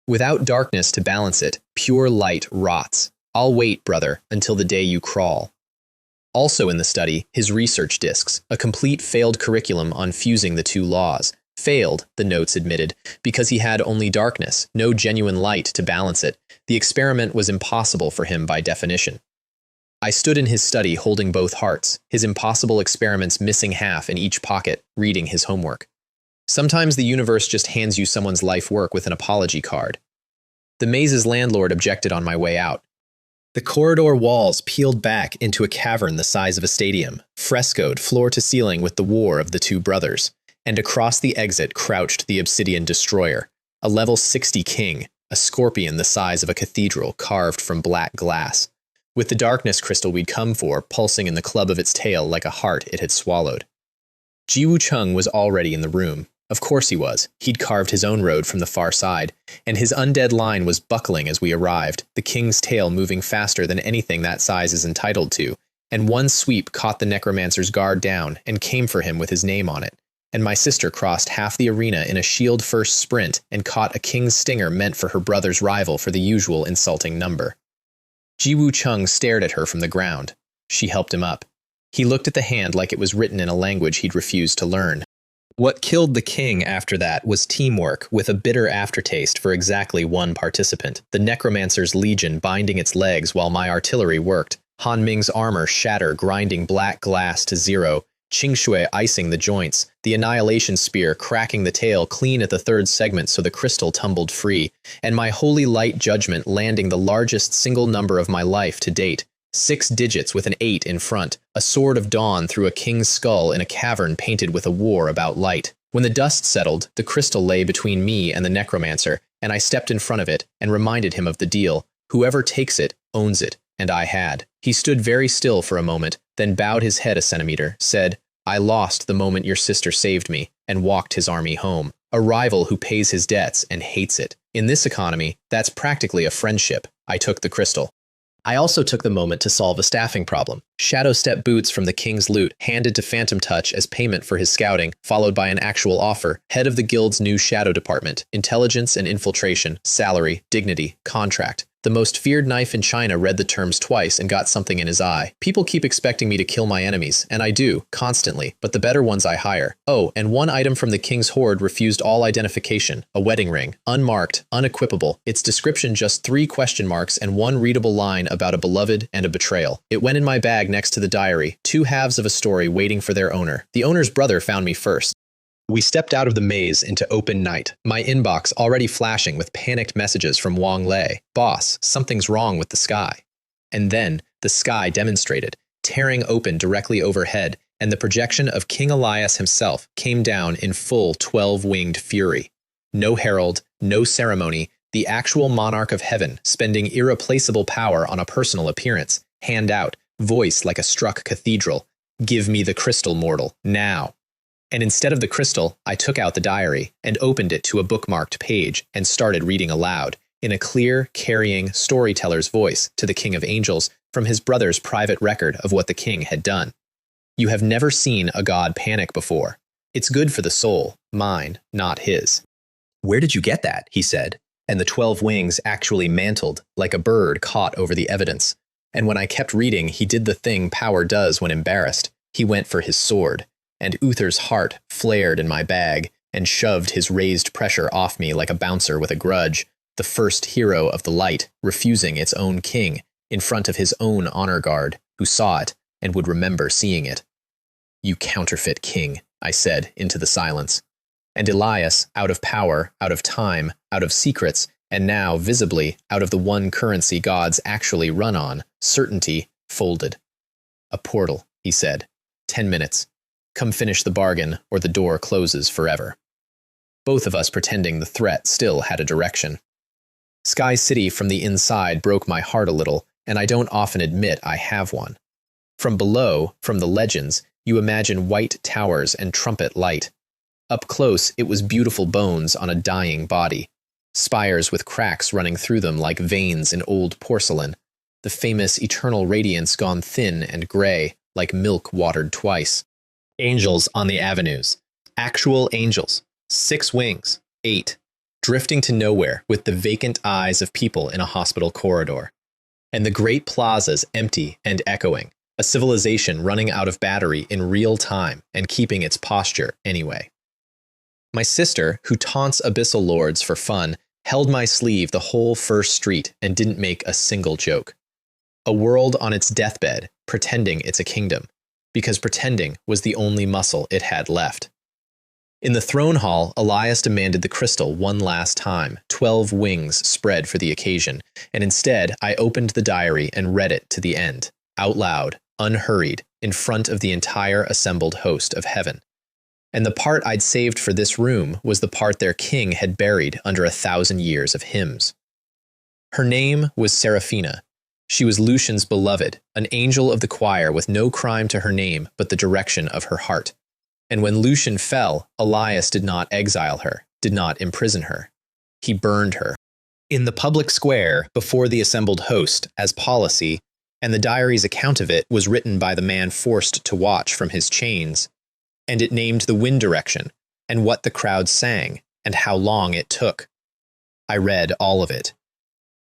Without darkness to balance it, pure light rots. I'll wait, brother, until the day you crawl. Also in the study, his research discs, a complete failed curriculum on fusing the two laws. Failed, the notes admitted, because he had only darkness, no genuine light to balance it. The experiment was impossible for him by definition. I stood in his study holding both hearts, his impossible experiments missing half in each pocket, reading his homework. Sometimes the universe just hands you someone's life work with an apology card. The maze's landlord objected on my way out. The corridor walls peeled back into a cavern the size of a stadium, frescoed floor to ceiling with the war of the two brothers. And across the exit crouched the Obsidian Destroyer, a level 60 king, a scorpion the size of a cathedral carved from black glass, with the darkness crystal we'd come for pulsing in the club of its tail like a heart it had swallowed. Ji Woo Chung was already in the room, Of course he was. He'd carved his own road from the far side, and his undead line was buckling as we arrived, the king's tail moving faster than anything that size is entitled to, and one sweep caught the necromancer's guard down and came for him with his name on it. And my sister crossed half the arena in a shield-first sprint and caught a king's stinger meant for her brother's rival for the usual insulting number. Jiwoo Chung stared at her from the ground. She helped him up. He looked at the hand like it was written in a language he'd refused to learn. What killed the king after that was teamwork with a bitter aftertaste for exactly one participant, the necromancer's legion binding its legs while my artillery worked, Han Ming's armor shatter grinding black glass to zero, Qing Shui icing the joints, the annihilation spear cracking the tail clean at the third segment so the crystal tumbled free, and my holy light judgment landing the largest single number of my life to date, 6 digits with an 8 in front, a sword of dawn through a king's skull in a cavern painted with a war about light. When the dust settled, the crystal lay between me and the necromancer, and I stepped in front of it and reminded him of the deal. Whoever takes it, owns it, and I had. He stood very still for a moment, then bowed his head a centimeter, said, "I lost the moment your sister saved me," and walked his army home. A rival who pays his debts and hates it. In this economy, that's practically a friendship. I took the crystal. I also took the moment to solve a staffing problem. Shadow step boots from the king's loot, handed to Phantom Touch as payment for his scouting, followed by an actual offer, head of the guild's new shadow department, intelligence and infiltration, salary, dignity, contract. The most feared knife in China read the terms twice and got something in his eye. People keep expecting me to kill my enemies, and I do, constantly, but the better ones I hire. Oh, and one item from the king's hoard refused all identification, a wedding ring, unmarked, unequipable, its description just 3 question marks and 1 readable line about a beloved and a betrayal. It went in my bag next to the diary, 2 halves of a story waiting for their owner. The owner's brother found me first. We stepped out of the maze into open night, my inbox already flashing with panicked messages from Wang Lei. "Boss, something's wrong with the sky." And then, the sky demonstrated, tearing open directly overhead, and the projection of King Elias himself came down in full 12-winged fury. No herald, no ceremony, the actual monarch of heaven spending irreplaceable power on a personal appearance, hand out, voice like a struck cathedral, "Give me the crystal, mortal, now." And instead of the crystal, I took out the diary and opened it to a bookmarked page and started reading aloud, in a clear, carrying storyteller's voice to the King of Angels from his brother's private record of what the king had done. "You have never seen a god panic before. It's good for the soul, mine, not his." "Where did you get that?" he said, and the 12 wings actually mantled, like a bird caught over the evidence. And when I kept reading, he did the thing power does when embarrassed. He went for his sword. And Uther's heart flared in my bag and shoved his raised pressure off me like a bouncer with a grudge, the first hero of the light, refusing its own king, in front of his own honor guard, who saw it and would remember seeing it. "You counterfeit king," I said into the silence. And Elias, out of power, out of time, out of secrets, and now, visibly, out of the one currency gods actually run on, certainty, folded. "A portal," he said. 10 minutes. Come finish the bargain, or the door closes forever." Both of us pretending the threat still had a direction. Sky City from the inside broke my heart a little, and I don't often admit I have one. From below, from the legends, you imagine white towers and trumpet light. Up close, it was beautiful bones on a dying body. Spires with cracks running through them like veins in old porcelain. The famous eternal radiance gone thin and gray, like milk watered twice. Angels on the avenues. Actual angels. 6 wings. 8. Drifting to nowhere with the vacant eyes of people in a hospital corridor. And the great plazas empty and echoing. A civilization running out of battery in real time and keeping its posture anyway. My sister, who taunts abyssal lords for fun, held my sleeve the whole first street and didn't make a single joke. A world on its deathbed, pretending it's a kingdom. Because pretending was the only muscle it had left. In the throne hall, Elias demanded the crystal one last time, 12 wings spread for the occasion, and instead I opened the diary and read it to the end, out loud, unhurried, in front of the entire assembled host of heaven. And the part I'd saved for this room was the part their king had buried under 1,000 years of hymns. Her name was Seraphina. She was Lucian's beloved, an angel of the choir with no crime to her name but the direction of her heart. And when Lucian fell, Elias did not exile her, did not imprison her. He burned her. In the public square, before the assembled host, as policy, and the diary's account of it was written by the man forced to watch from his chains, and it named the wind direction, and what the crowd sang, and how long it took. I read all of it.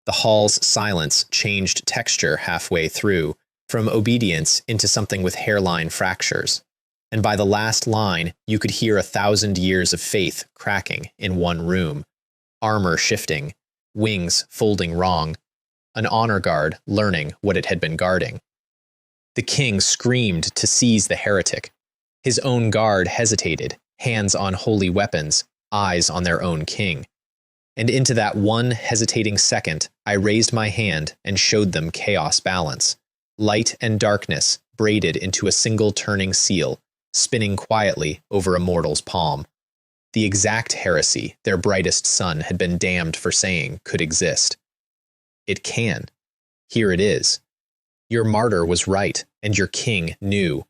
The hall's silence changed texture halfway through, from obedience into something with hairline fractures. And by the last line, you could hear 1,000 years of faith cracking in one room, armor shifting, wings folding wrong, an honor guard learning what it had been guarding. The king screamed to seize the heretic. His own guard hesitated, hands on holy weapons, eyes on their own king. And into that one hesitating second, I raised my hand and showed them chaos balance, light and darkness braided into a single turning seal, spinning quietly over a mortal's palm. The exact heresy their brightest sun had been damned for saying could exist. It can. Here it is. Your martyr was right, and your king knew.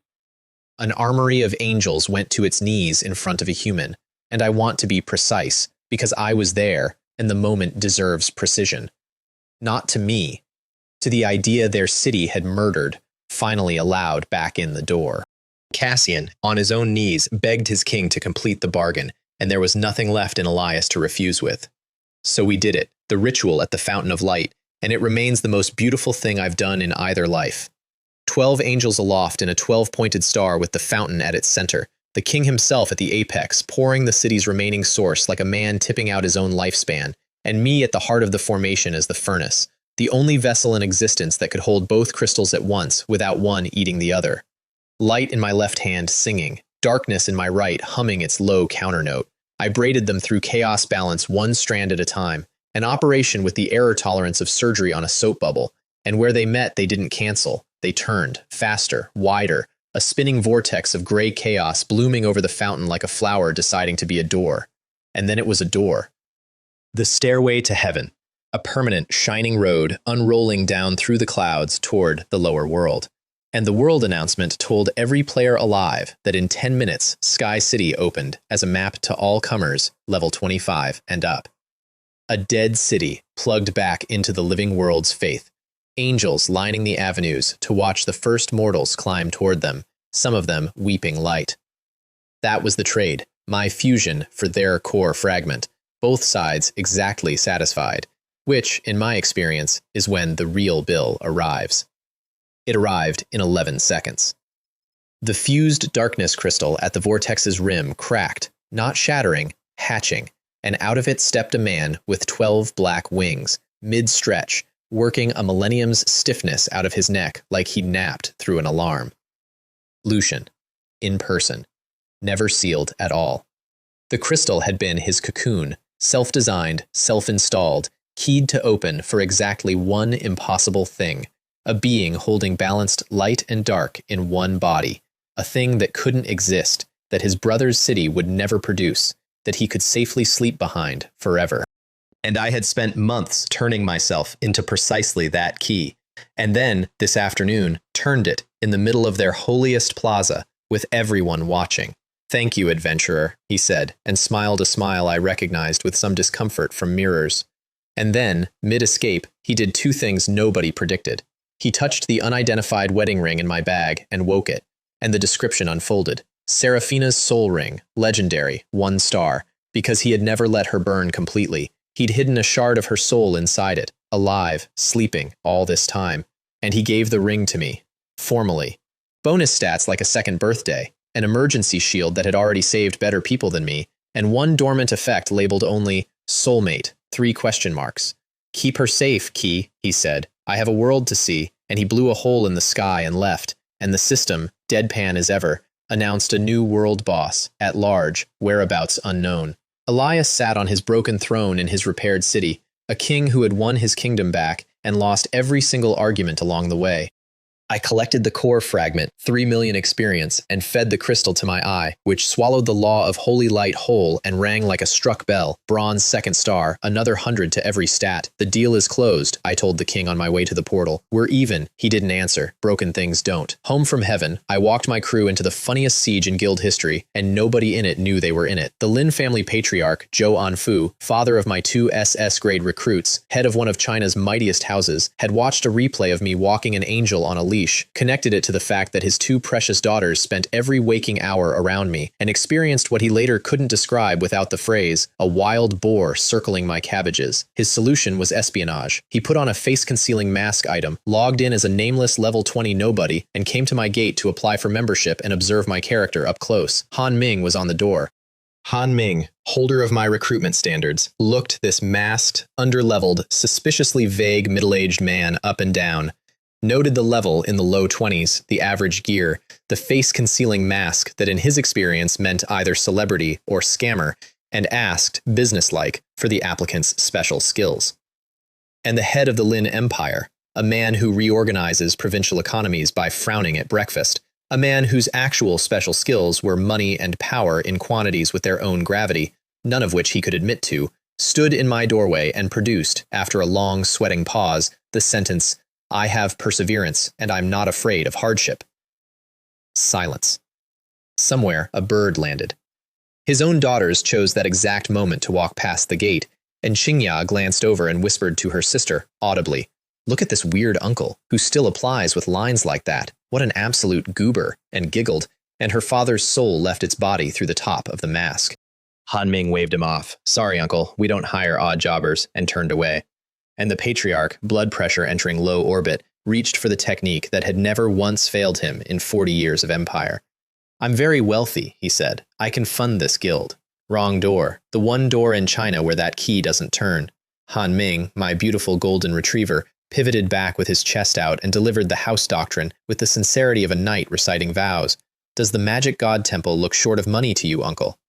An armory of angels went to its knees in front of a human, and I want to be precise, because I was there, and the moment deserves precision. Not to me, to the idea their city had murdered, finally allowed back in the door. Cassian, on his own knees, begged his king to complete the bargain, and there was nothing left in Elias to refuse with. So we did it, the ritual at the Fountain of Light, and it remains the most beautiful thing I've done in either life. 12 angels aloft in a 12-pointed star with the fountain at its center, the king himself at the apex, pouring the city's remaining source like a man tipping out his own lifespan, and me at the heart of the formation as the furnace, the only vessel in existence that could hold both crystals at once without one eating the other. Light in my left hand singing, darkness in my right humming its low counternote. I braided them through chaos balance one strand at a time, an operation with the error tolerance of surgery on a soap bubble, and where they met they didn't cancel, they turned, faster, wider, a spinning vortex of gray chaos blooming over the fountain like a flower deciding to be a door. And then it was a door. The stairway to heaven, a permanent, shining road unrolling down through the clouds toward the lower world. And the world announcement told every player alive that in 10 minutes, Sky City opened as a map to all comers, level 25 and up. A dead city plugged back into the living world's faith. Angels lining the avenues to watch the first mortals climb toward them, some of them weeping light. That was the trade, my fusion for their core fragment, both sides exactly satisfied, which, in my experience, is when the real bill arrives. It arrived in 11 seconds. The fused darkness crystal at the vortex's rim cracked, not shattering, hatching, and out of it stepped a man with 12 black wings, mid-stretch, working a millennium's stiffness out of his neck like he'd napped through an alarm. Lucian, in person, never sealed at all. The crystal had been his cocoon, self-designed, self-installed, keyed to open for exactly one impossible thing, a being holding balanced light and dark in one body, a thing that couldn't exist, that his brother's city would never produce, that he could safely sleep behind forever. And I had spent months turning myself into precisely that key, and then, this afternoon, turned it in the middle of their holiest plaza, with everyone watching. "Thank you, adventurer," he said, and smiled a smile I recognized with some discomfort from mirrors. And then, mid-escape, he did two things nobody predicted. He touched the unidentified wedding ring in my bag and woke it, and the description unfolded. Seraphina's soul ring, legendary, 1 star, because he had never let her burn completely. He'd hidden a shard of her soul inside it, alive, sleeping, all this time, and he gave the ring to me, formally. Bonus stats like a second birthday, an emergency shield that had already saved better people than me, and one dormant effect labeled only soulmate, 3 question marks. "Keep her safe, Key," he said. "I have a world to see," and he blew a hole in the sky and left, and the system, deadpan as ever, announced a new world boss, at large, whereabouts unknown. Elias sat on his broken throne in his repaired city, a king who had won his kingdom back and lost every single argument along the way. I collected the core fragment, 3 million experience, and fed the crystal to my eye, which swallowed the law of holy light whole and rang like a struck bell. Bronze 2nd star, another 100 to every stat. The deal is closed, I told the king on my way to the portal. We're even. He didn't answer. Broken things don't. Home from heaven, I walked my crew into the funniest siege in guild history, and nobody in it knew they were in it. The Lin family patriarch, Zhou Anfu, father of my 2 SS-grade recruits, head of one of China's mightiest houses, had watched a replay of me walking an angel on a leash, connected it to the fact that his 2 precious daughters spent every waking hour around me, and experienced what he later couldn't describe without the phrase, a wild boar circling my cabbages. His solution was espionage. He put on a face-concealing mask item, logged in as a nameless level 20 nobody, and came to my gate to apply for membership and observe my character up close. Han Ming was on the door. Han Ming, holder of my recruitment standards, looked this masked, underleveled, suspiciously vague middle-aged man up and down, noted the level in the low 20s, the average gear, the face-concealing mask that in his experience meant either celebrity or scammer, and asked, businesslike, for the applicant's special skills. And the head of the Lin Empire, a man who reorganizes provincial economies by frowning at breakfast, a man whose actual special skills were money and power in quantities with their own gravity, none of which he could admit to, stood in my doorway and produced, after a long, sweating pause, the sentence, I have perseverance, and I'm not afraid of hardship. Silence. Somewhere, a bird landed. His own daughters chose that exact moment to walk past the gate, and Qingya glanced over and whispered to her sister, audibly, Look at this weird uncle, who still applies with lines like that. What an absolute goober, and giggled, and her father's soul left its body through the top of the mask. Han Ming waved him off. Sorry, uncle, we don't hire odd jobbers, and turned away. And the patriarch, blood pressure entering low orbit, reached for the technique that had never once failed him in 40 years of empire. I'm very wealthy, he said. I can fund this guild. Wrong door. The one door in China where that key doesn't turn. Han Ming, my beautiful golden retriever, pivoted back with his chest out and delivered the house doctrine with the sincerity of a knight reciting vows. Does the magic god temple look short of money to you, uncle?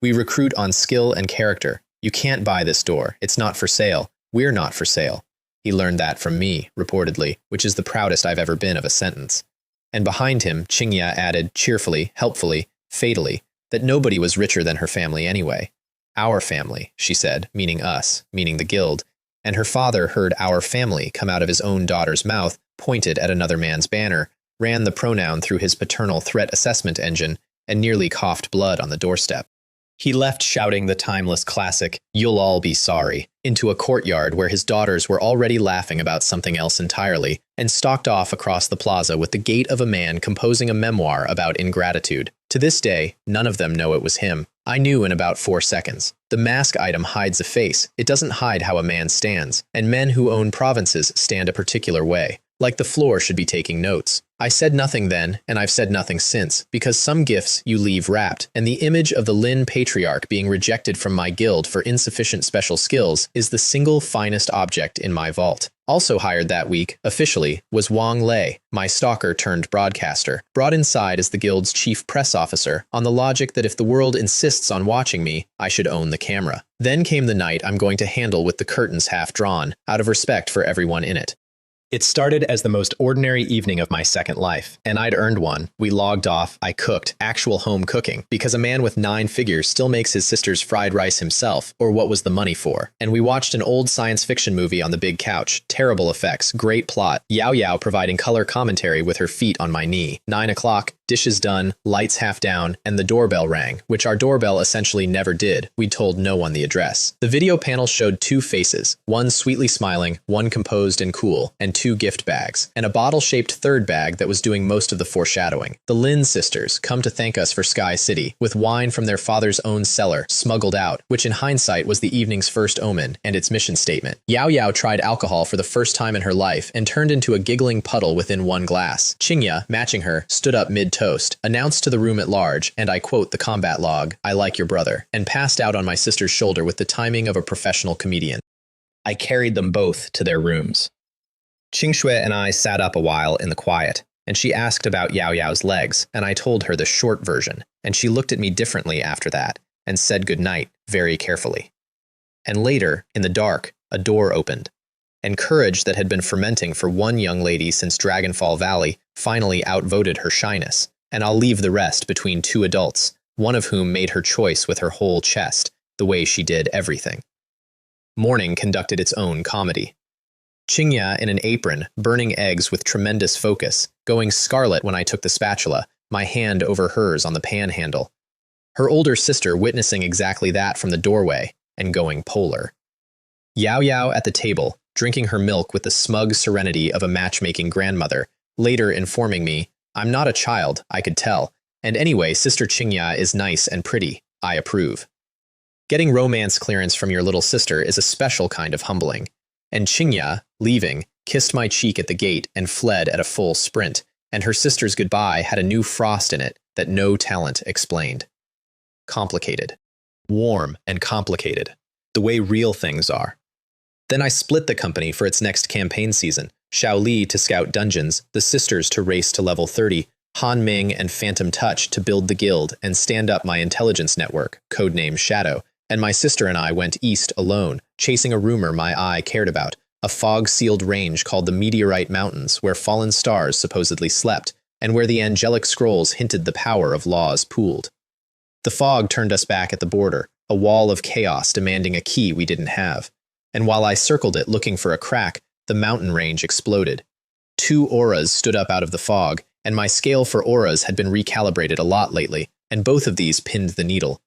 We recruit on skill and character. You can't buy this door. It's not for sale. We're not for sale. He learned that from me, reportedly, which is the proudest I've ever been of a sentence. And behind him, Qingya added, cheerfully, helpfully, fatally, that nobody was richer than her family anyway. Our family, she said, meaning us, meaning the guild, and her father heard our family come out of his own daughter's mouth, pointed at another man's banner, ran the pronoun through his paternal threat assessment engine, and nearly coughed blood on the doorstep. He left shouting the timeless classic, You'll all be sorry, into a courtyard where his daughters were already laughing about something else entirely, and stalked off across the plaza with the gait of a man composing a memoir about ingratitude. To this day, none of them know it was him. I knew in about 4 seconds. The mask item hides a face. It doesn't hide how a man stands, and men who own provinces stand a particular way. Like the floor should be taking notes. I said nothing then, and I've said nothing since, because some gifts you leave wrapped, and the image of the Lin patriarch being rejected from my guild for insufficient special skills is the single finest object in my vault. Also hired that week, officially, was Wang Lei, my stalker turned broadcaster, brought inside as the guild's chief press officer, on the logic that if the world insists on watching me, I should own the camera. Then came the night I'm going to handle with the curtains half drawn, out of respect for everyone in it. It started as the most ordinary evening of my second life, and I'd earned one. We logged off, I cooked, actual home cooking, because a man with 9 figures still makes his sister's fried rice himself, or what was the money for. And we watched an old science fiction movie on the big couch, terrible effects, great plot, Yao Yao providing color commentary with her feet on my knee. 9 o'clock, dishes done, lights half down, and the doorbell rang, which our doorbell essentially never did. We told no one the address. The video panel showed 2 faces, one sweetly smiling, one composed and cool, and 2 gift bags, and a bottle-shaped third bag that was doing most of the foreshadowing. The Lin sisters come to thank us for Sky City, with wine from their father's own cellar, smuggled out, which in hindsight was the evening's first omen and its mission statement. Yao Yao tried alcohol for the first time in her life and turned into a giggling puddle within 1 glass. Qingya, matching her, stood up mid-toast, announced to the room at large, and I quote the combat log, I like your brother, and passed out on my sister's shoulder with the timing of a professional comedian. I carried them both to their rooms. Qingshui and I sat up a while in the quiet, and she asked about Yao Yao's legs, and I told her the short version, and she looked at me differently after that, and said goodnight very carefully. And later, in the dark, a door opened, and courage that had been fermenting for one young lady since Dragonfall Valley finally outvoted her shyness, and I'll leave the rest between two adults, one of whom made her choice with her whole chest, the way she did everything. Morning conducted its own comedy. Qingya in an apron, burning eggs with tremendous focus, going scarlet when I took the spatula, my hand over hers on the pan handle. Her older sister witnessing exactly that from the doorway, and going polar. Yao Yao at the table, drinking her milk with the smug serenity of a matchmaking grandmother, later informing me, I'm not a child, I could tell, and anyway, Sister Qingya is nice and pretty, I approve. Getting romance clearance from your little sister is a special kind of humbling, and Qingya, leaving, kissed my cheek at the gate and fled at a full sprint, and her sister's goodbye had a new frost in it that no talent explained. Complicated. Warm and complicated. The way real things are. Then I split the company for its next campaign season, Xiao Li to scout dungeons, the sisters to race to level 30, Han Ming and Phantom Touch to build the guild and stand up my intelligence network, codenamed Shadow, and my sister and I went east alone, chasing a rumor my eye cared about, a fog-sealed range called the Meteorite Mountains where fallen stars supposedly slept, and where the angelic scrolls hinted the power of laws pooled. The fog turned us back at the border, a wall of chaos demanding a key we didn't have. And while I circled it looking for a crack, the mountain range exploded. 2 auras stood up out of the fog, and my scale for auras had been recalibrated a lot lately, and both of these pinned the needle.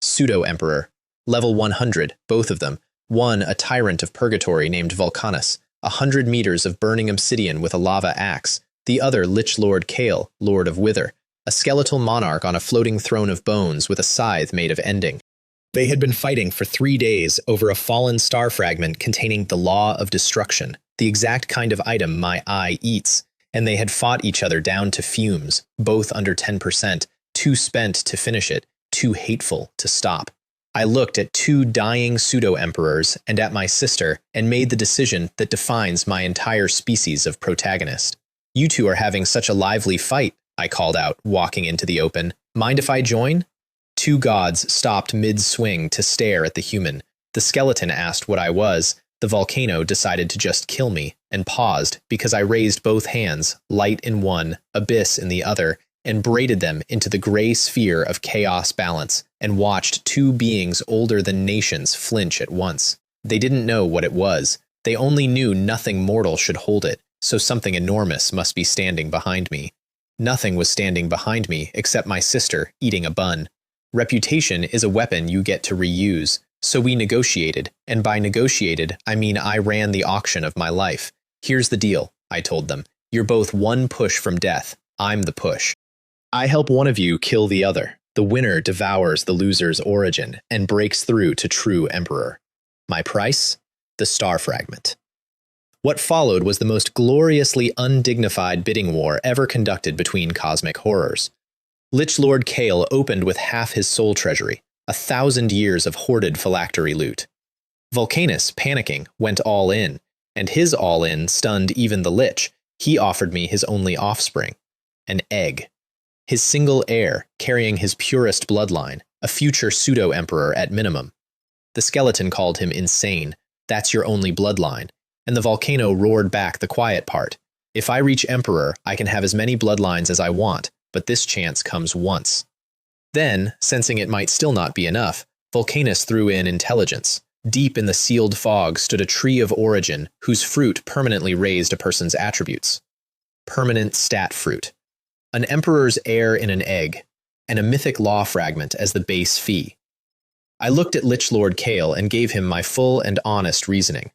Pseudo-Emperor. Level 100, both of them. One, a tyrant of purgatory named Vulcanus, 100 meters of burning obsidian with a lava axe. The other, Lich Lord Kale, Lord of Wither, a skeletal monarch on a floating throne of bones with a scythe made of ending. They had been fighting for 3 days over a fallen star fragment containing the Law of Destruction, the exact kind of item my eye eats, and they had fought each other down to fumes, both under 10%, too spent to finish it, too hateful to stop. I looked at 2 dying pseudo-emperors and at my sister and made the decision that defines my entire species of protagonist. You two are having such a lively fight, I called out, walking into the open. Mind if I join? 2 gods stopped mid-swing to stare at the human. The skeleton asked what I was. The volcano decided to just kill me, and paused because I raised both hands, light in one, abyss in the other, and braided them into the gray sphere of chaos balance, and watched 2 beings older than nations flinch at once. They didn't know what it was. They only knew nothing mortal should hold it, so something enormous must be standing behind me. Nothing was standing behind me except my sister eating a bun. Reputation is a weapon you get to reuse, so we negotiated, and by negotiated, I mean I ran the auction of my life. Here's the deal, I told them. You're both 1 push from death. I'm the push. I help one of you kill the other. The winner devours the loser's origin and breaks through to true emperor. My price? The star fragment. What followed was the most gloriously undignified bidding war ever conducted between cosmic horrors. Lich Lord Kale opened with half his soul treasury, 1,000 years of hoarded phylactery loot. Vulcanus, panicking, went all in, and his all-in stunned even the Lich. He offered me his only offspring, an egg. His single heir, carrying his purest bloodline, a future pseudo-emperor at minimum. The skeleton called him insane. That's your only bloodline. And the volcano roared back the quiet part. If I reach emperor, I can have as many bloodlines as I want, but this chance comes once. Then, sensing it might still not be enough, Vulcanus threw in intelligence. Deep in the sealed fog stood a tree of origin whose fruit permanently raised a person's attributes. Permanent stat fruit. An emperor's heir in an egg, and a mythic law fragment as the base fee. I looked at Lich Lord Kale and gave him my full and honest reasoning.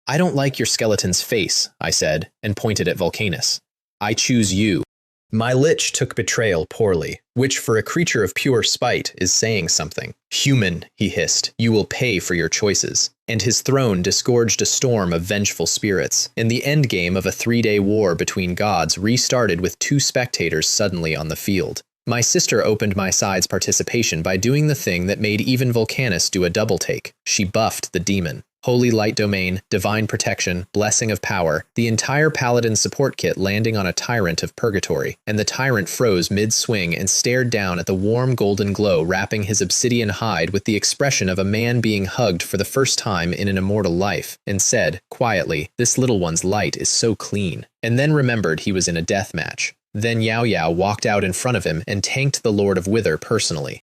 I don't like your skeleton's face, I said, and pointed at Vulcanus. I choose you. My Lich took betrayal poorly, which for a creature of pure spite is saying something. Human, he hissed, you will pay for your choices. And his throne disgorged a storm of vengeful spirits, and the endgame of a 3-day war between gods restarted with 2 spectators suddenly on the field. My sister opened my side's participation by doing the thing that made even Vulcanus do a double take. She buffed the demon. Holy Light Domain, Divine Protection, Blessing of Power, the entire Paladin support kit landing on a Tyrant of Purgatory, and the Tyrant froze mid-swing and stared down at the warm golden glow wrapping his obsidian hide with the expression of a man being hugged for the first time in an immortal life, and said, quietly, "This little one's light is so clean," and then remembered he was in a death match. Then Yao Yao walked out in front of him and tanked the Lord of Wither personally.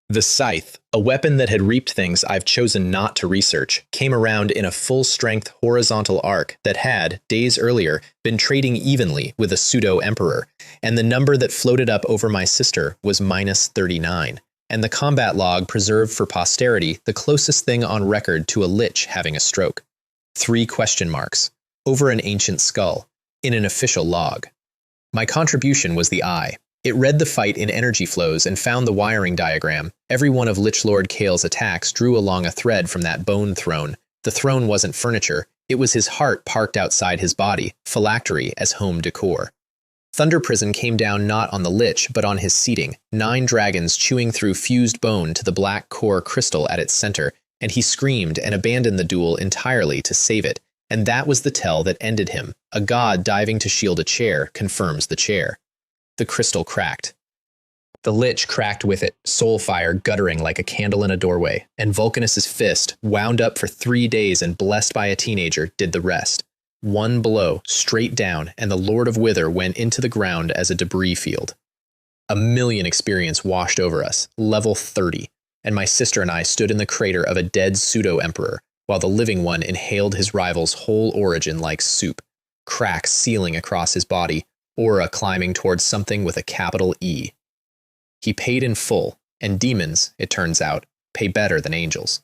The Scythe, a weapon that had reaped things I've chosen not to research, came around in a full-strength horizontal arc that had, days earlier, been trading evenly with a pseudo-emperor, and the number that floated up over my sister was -39, and the combat log preserved for posterity the closest thing on record to a lich having a stroke. 3 question marks, over an ancient skull, in an official log. My contribution was the eye. It read the fight in energy flows and found the wiring diagram. Every one of Lich Lord Kale's attacks drew along a thread from that bone throne. The throne wasn't furniture, it was his heart parked outside his body, phylactery as home decor. Thunder Prison came down not on the Lich, but on his seating, 9 dragons chewing through fused bone to the black core crystal at its center, and he screamed and abandoned the duel entirely to save it, and that was the tell that ended him. A god diving to shield a chair confirms the chair. The crystal cracked. The Lich cracked with it, soul fire guttering like a candle in a doorway, and Vulcanus's fist, wound up for 3 days and blessed by a teenager, did the rest. 1 blow, straight down, and the Lord of Wither went into the ground as a debris field. 1,000,000 experience washed over us, level 30, and my sister and I stood in the crater of a dead pseudo-emperor, while the living one inhaled his rival's whole origin like soup, cracks sealing across his body, aura climbing towards something with a capital E. He paid in full, and demons, it turns out, pay better than angels.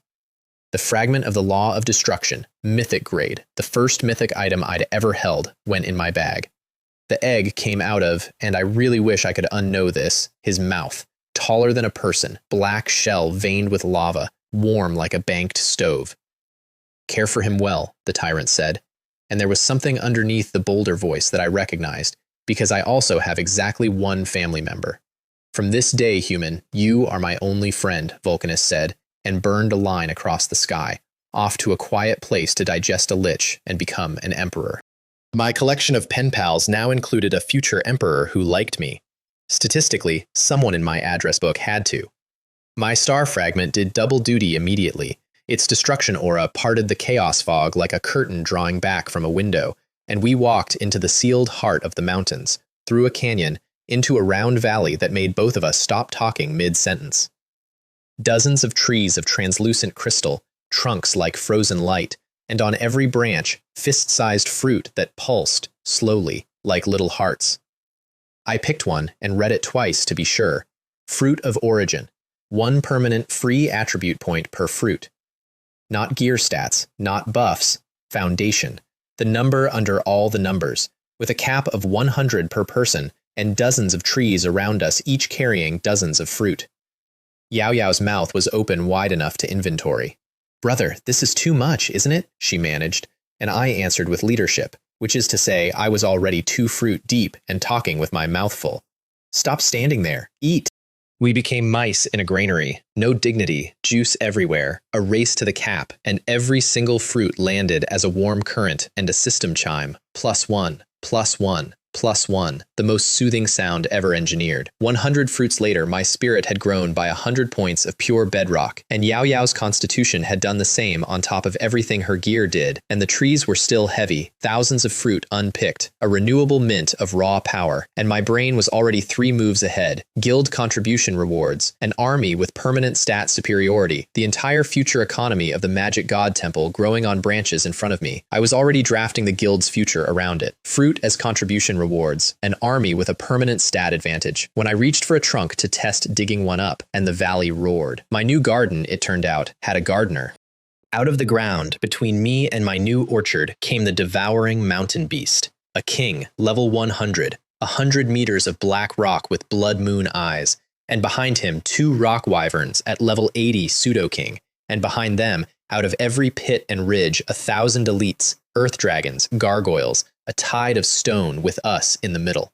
The fragment of the Law of Destruction, mythic grade, the first mythic item I'd ever held, went in my bag. The egg came out of, and I really wish I could unknow this, his mouth, taller than a person, black shell veined with lava, warm like a banked stove. "Care for him well," the tyrant said, and there was something underneath the bolder voice that I recognized, because I also have exactly 1 family member. "From this day, human, you are my only friend," Vulcanus said, and burned a line across the sky, off to a quiet place to digest a lich and become an emperor. My collection of pen pals now included a future emperor who liked me. Statistically, someone in my address book had to. My star fragment did double duty immediately. Its destruction aura parted the chaos fog like a curtain drawing back from a window, and we walked into the sealed heart of the mountains, through a canyon, into a round valley that made both of us stop talking mid-sentence. Dozens of trees of translucent crystal, trunks like frozen light, and on every branch, fist-sized fruit that pulsed, slowly, like little hearts. I picked one and read it twice to be sure. Fruit of Origin. 1 permanent free attribute point per fruit. Not gear stats, not buffs, foundation. The number under all the numbers, with a cap of 100 per person and dozens of trees around us each carrying dozens of fruit. Yao Yao's mouth was open wide enough to inventory. "Brother, this is too much, isn't it?" she managed, and I answered with leadership, which is to say I was already 2 fruit deep and talking with my mouth full. "Stop standing there. Eat." We became mice in a granary, no dignity, juice everywhere, a race to the cap, and every single fruit landed as a warm current and a system chime, +1, +1, +1, the most soothing sound ever engineered. 100 fruits later, my spirit had grown by 100 points of pure bedrock, and Yao Yao's constitution had done the same on top of everything her gear did, and the trees were still heavy, thousands of fruit unpicked, a renewable mint of raw power, and my brain was already 3 moves ahead, guild contribution rewards, an army with permanent stat superiority, the entire future economy of the magic god temple growing on branches in front of me. I was already drafting the guild's future around it. Fruit as contribution rewards, an army with a permanent stat advantage. When I reached for a trunk to test digging one up, and the valley roared. My new garden, it turned out, had a gardener. Out of the ground, between me and my new orchard, came the devouring mountain beast. A king, level 100, 100 meters of black rock with blood moon eyes, and behind him 2 rock wyverns at level 80 pseudo-king, and behind them, out of every pit and ridge, 1,000 elites, earth dragons, gargoyles, a tide of stone with us in the middle.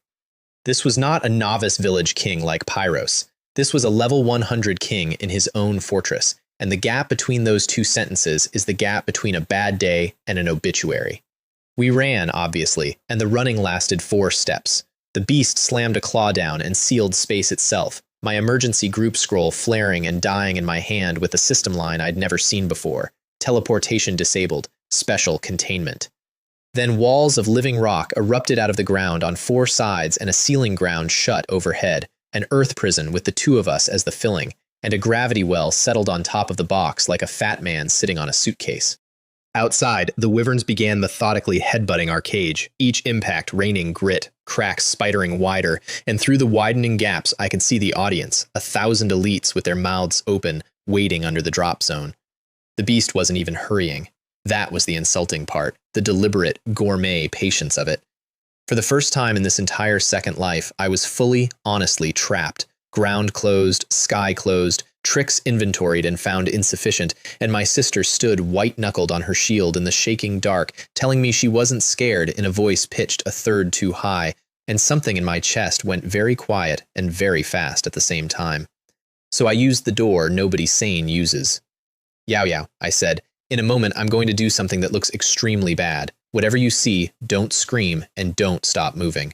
This was not a novice village king like Pyros. This was a level 100 king in his own fortress, and the gap between those two sentences is the gap between a bad day and an obituary. We ran, obviously, and the running lasted 4 steps. The beast slammed a claw down and sealed space itself, my emergency group scroll flaring and dying in my hand with a system line I'd never seen before. Teleportation disabled. Special containment. Then walls of living rock erupted out of the ground on 4 sides and a ceiling ground shut overhead, an earth prison with the 2 of us as the filling, and a gravity well settled on top of the box like a fat man sitting on a suitcase. Outside, the wyverns began methodically headbutting our cage, each impact raining grit, cracks spidering wider, and through the widening gaps I could see the audience, 1,000 elites with their mouths open, waiting under the drop zone. The beast wasn't even hurrying. That was the insulting part, the deliberate, gourmet patience of it. For the first time in this entire second life, I was fully, honestly trapped. Ground closed, sky closed, tricks inventoried and found insufficient, and my sister stood white-knuckled on her shield in the shaking dark, telling me she wasn't scared in a voice pitched a third too high, and something in my chest went very quiet and very fast at the same time. So I used the door nobody sane uses. "Yao Yao," I said, "in a moment I'm going to do something that looks extremely bad. Whatever you see, don't scream and don't stop moving."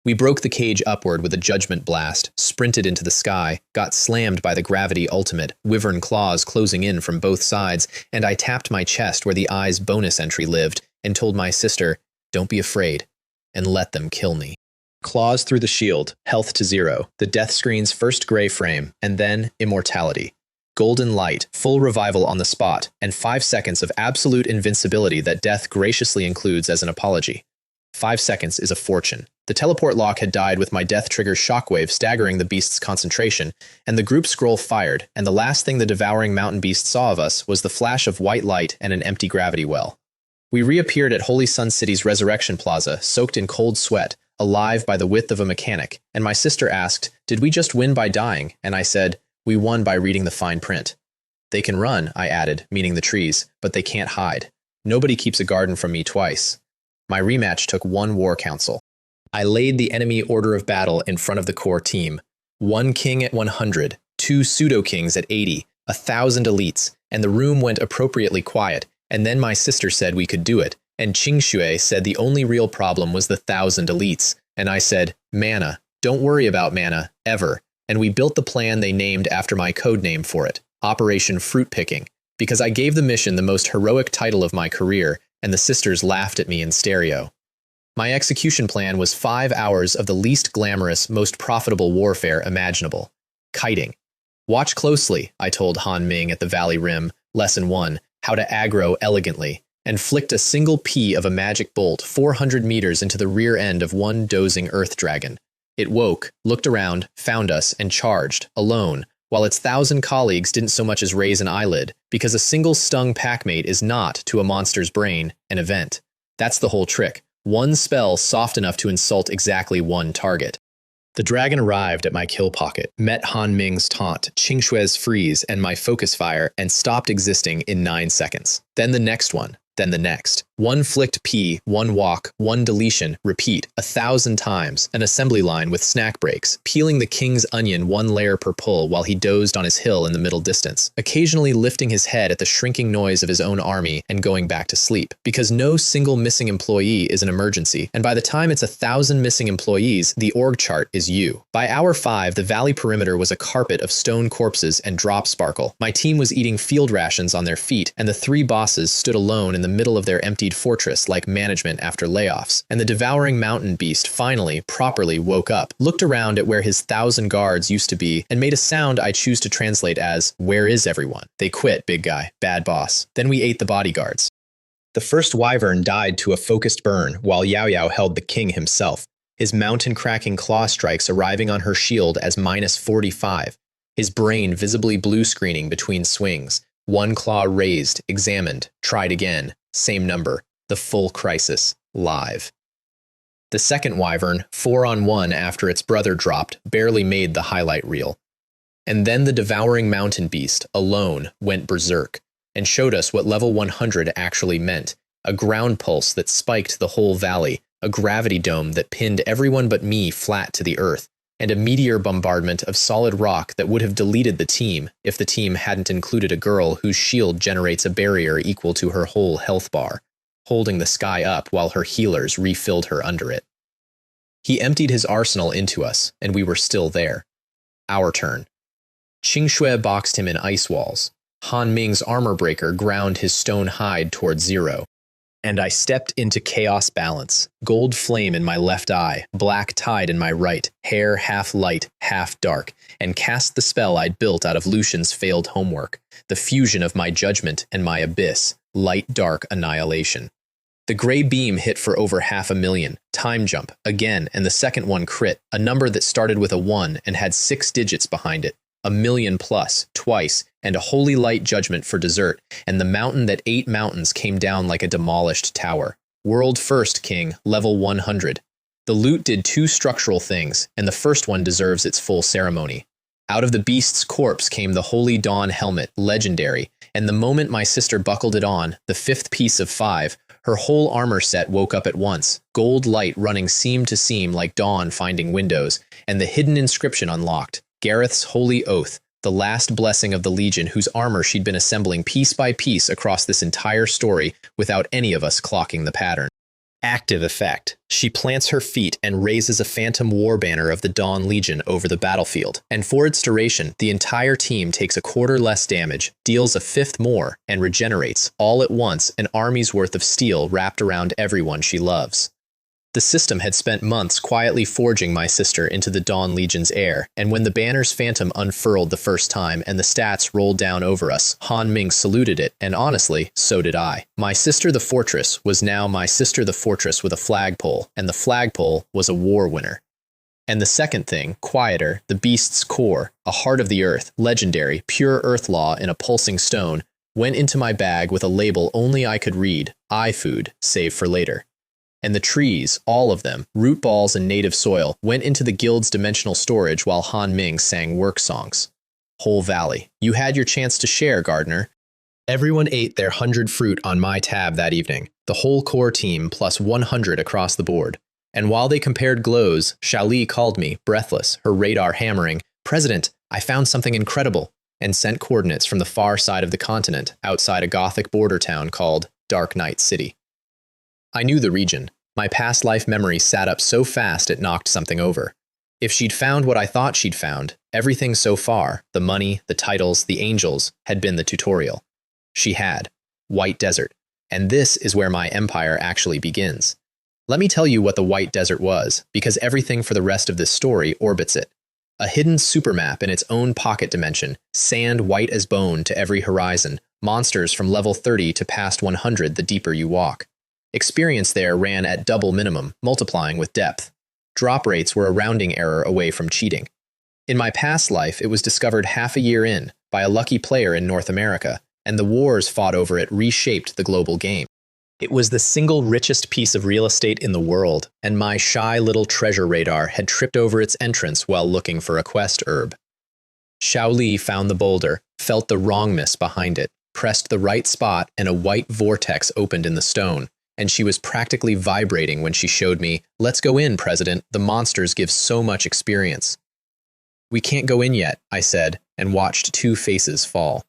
We broke the cage upward with a judgment blast, sprinted into the sky, got slammed by the gravity ultimate, wyvern claws closing in from both sides, and I tapped my chest where the eye's bonus entry lived and told my sister, "Don't be afraid," and let them kill me. Claws through the shield, health to 0, the death screen's first gray frame, and then immortality. Golden light, full revival on the spot, and 5 seconds of absolute invincibility that death graciously includes as an apology. 5 seconds is a fortune. The teleport lock had died with my death trigger shockwave staggering the beast's concentration, and the group scroll fired, and the last thing the devouring mountain beast saw of us was the flash of white light and an empty gravity well. We reappeared at Holy Sun City's Resurrection Plaza, soaked in cold sweat, alive by the width of a mechanic, and my sister asked, "Did we just win by dying?" And I said, "We won by reading the fine print." "They can run," I added, meaning the trees, "but they can't hide. Nobody keeps a garden from me twice." My rematch took 1 war council. I laid the enemy order of battle in front of the core team. 1 king at 100, 2 pseudo-kings at 80, 1,000 elites, and the room went appropriately quiet, and then my sister said we could do it, and Qing said the only real problem was the 1,000 elites, and I said, "Mana, don't worry about mana, ever," and we built the plan they named after my code name for it, Operation Fruit Picking, because I gave the mission the most heroic title of my career, and the sisters laughed at me in stereo. My execution plan was 5 hours of the least glamorous, most profitable warfare imaginable. Kiting. "Watch closely," I told Han Ming at the Valley Rim, Lesson 1, how to aggro elegantly, and flicked a single P of a magic bolt 400 meters into the rear end of one dozing earth dragon. It woke, looked around, found us, and charged, alone, while its 1,000 colleagues didn't so much as raise an eyelid, because a single stung packmate is not, to a monster's brain, an event. That's the whole trick. 1 spell soft enough to insult exactly 1 target. The dragon arrived at my kill pocket, met Han Ming's taunt, Qing freeze, and my focus fire, and stopped existing in 9 seconds. Then the next one. Then the next. 1 flicked P, 1 walk, 1 deletion, repeat, 1,000 times, an assembly line with snack breaks, peeling the king's onion 1 layer per pull while he dozed on his hill in the middle distance, occasionally lifting his head at the shrinking noise of his own army and going back to sleep, because no single missing employee is an emergency, and by the time it's 1,000 missing employees, the org chart is you. By hour 5, the valley perimeter was a carpet of stone corpses and drop sparkle. My team was eating field rations on their feet, and the 3 bosses stood alone in the middle of their emptied fortress like management after layoffs, and the devouring mountain beast finally, properly woke up, looked around at where his 1,000 guards used to be, and made a sound I choose to translate as, "Where is everyone?" "They quit, big guy. Bad boss." Then we ate the bodyguards. The first wyvern died to a focused burn, while Yao Yao held the king himself, his mountain-cracking claw strikes arriving on her shield as -45, his brain visibly blue-screening between swings. 1 claw raised, examined, tried again, same number, the full crisis, live. The second wyvern, 4-on-1 after its brother dropped, barely made the highlight reel. And then the devouring mountain beast, alone, went berserk, and showed us what level 100 actually meant, a ground pulse that spiked the whole valley, a gravity dome that pinned everyone but me flat to the earth, and a meteor bombardment of solid rock that would have deleted the team if the team hadn't included a girl whose shield generates a barrier equal to her whole health bar, holding the sky up while her healers refilled her under it. He emptied his arsenal into us, and we were still there. Our turn. Qingshui boxed him in ice walls. Han Ming's armor breaker ground his stone hide toward 0. And I stepped into chaos balance, gold flame in my left eye, black tide in my right, hair half light, half dark, and cast the spell I'd built out of Lucian's failed homework, the fusion of my judgment and my abyss, light-dark annihilation. The gray beam hit for over 500,000, time jump, again, and the second one crit, a number that started with a 1 and had 6 digits behind it, 1,000,000 plus, twice, and a holy light judgment for dessert, and the mountain that 8 mountains came down like a demolished tower. World first, King, level 100. The loot did 2 structural things, and the first one deserves its full ceremony. Out of the beast's corpse came the Holy Dawn helmet, legendary, and the moment my sister buckled it on, the 5th piece of 5, her whole armor set woke up at once, gold light running seam to seam like dawn finding windows, and the hidden inscription unlocked, Gareth's holy oath, the last blessing of the Legion whose armor she'd been assembling piece by piece across this entire story without any of us clocking the pattern. Active effect. She plants her feet and raises a phantom war banner of the Dawn Legion over the battlefield, and for its duration, the entire team takes a quarter less damage, deals a 5th more, and regenerates, all at once, an army's worth of steel wrapped around everyone she loves. The system had spent months quietly forging my sister into the Dawn Legion's heir, and when the banner's phantom unfurled the first time and the stats rolled down over us, Han Ming saluted it, and honestly, so did I. My sister the fortress was now my sister the fortress with a flagpole, and the flagpole was a war winner. And the second thing, quieter, the beast's core, a heart of the earth, legendary, pure earth law in a pulsing stone, went into my bag with a label only I could read, iFood, save for later. And the trees, all of them, root balls and native soil, went into the guild's dimensional storage while Han Ming sang work songs. Whole valley. You had your chance to share, gardener. Everyone ate their 100 fruit on my tab that evening, the whole core team plus 100 across the board. And while they compared glows, Xiaoli called me, breathless, her radar hammering, "President, I found something incredible," and sent coordinates from the far side of the continent, outside a Gothic border town called Dark Knight City. I knew the region. My past life memory sat up so fast it knocked something over. If she'd found what I thought she'd found, everything so far, the money, the titles, the angels, had been the tutorial. She had. White Desert. And this is where my empire actually begins. Let me tell you what the White Desert was, because everything for the rest of this story orbits it. A hidden supermap in its own pocket dimension, sand white as bone to every horizon, monsters from level 30 to past 100 the deeper you walk. Experience there ran at double minimum, multiplying with depth. Drop rates were a rounding error away from cheating. In my past life, it was discovered half a year in, by a lucky player in North America, and the wars fought over it reshaped the global game. It was the single richest piece of real estate in the world, and my shy little treasure radar had tripped over its entrance while looking for a quest herb. Xiaoli found the boulder, felt the wrongness behind it, pressed the right spot, and a white vortex opened in the stone. And she was practically vibrating when she showed me, "Let's go in, President, the monsters give so much experience." "We can't go in yet," I said, and watched 2 faces fall.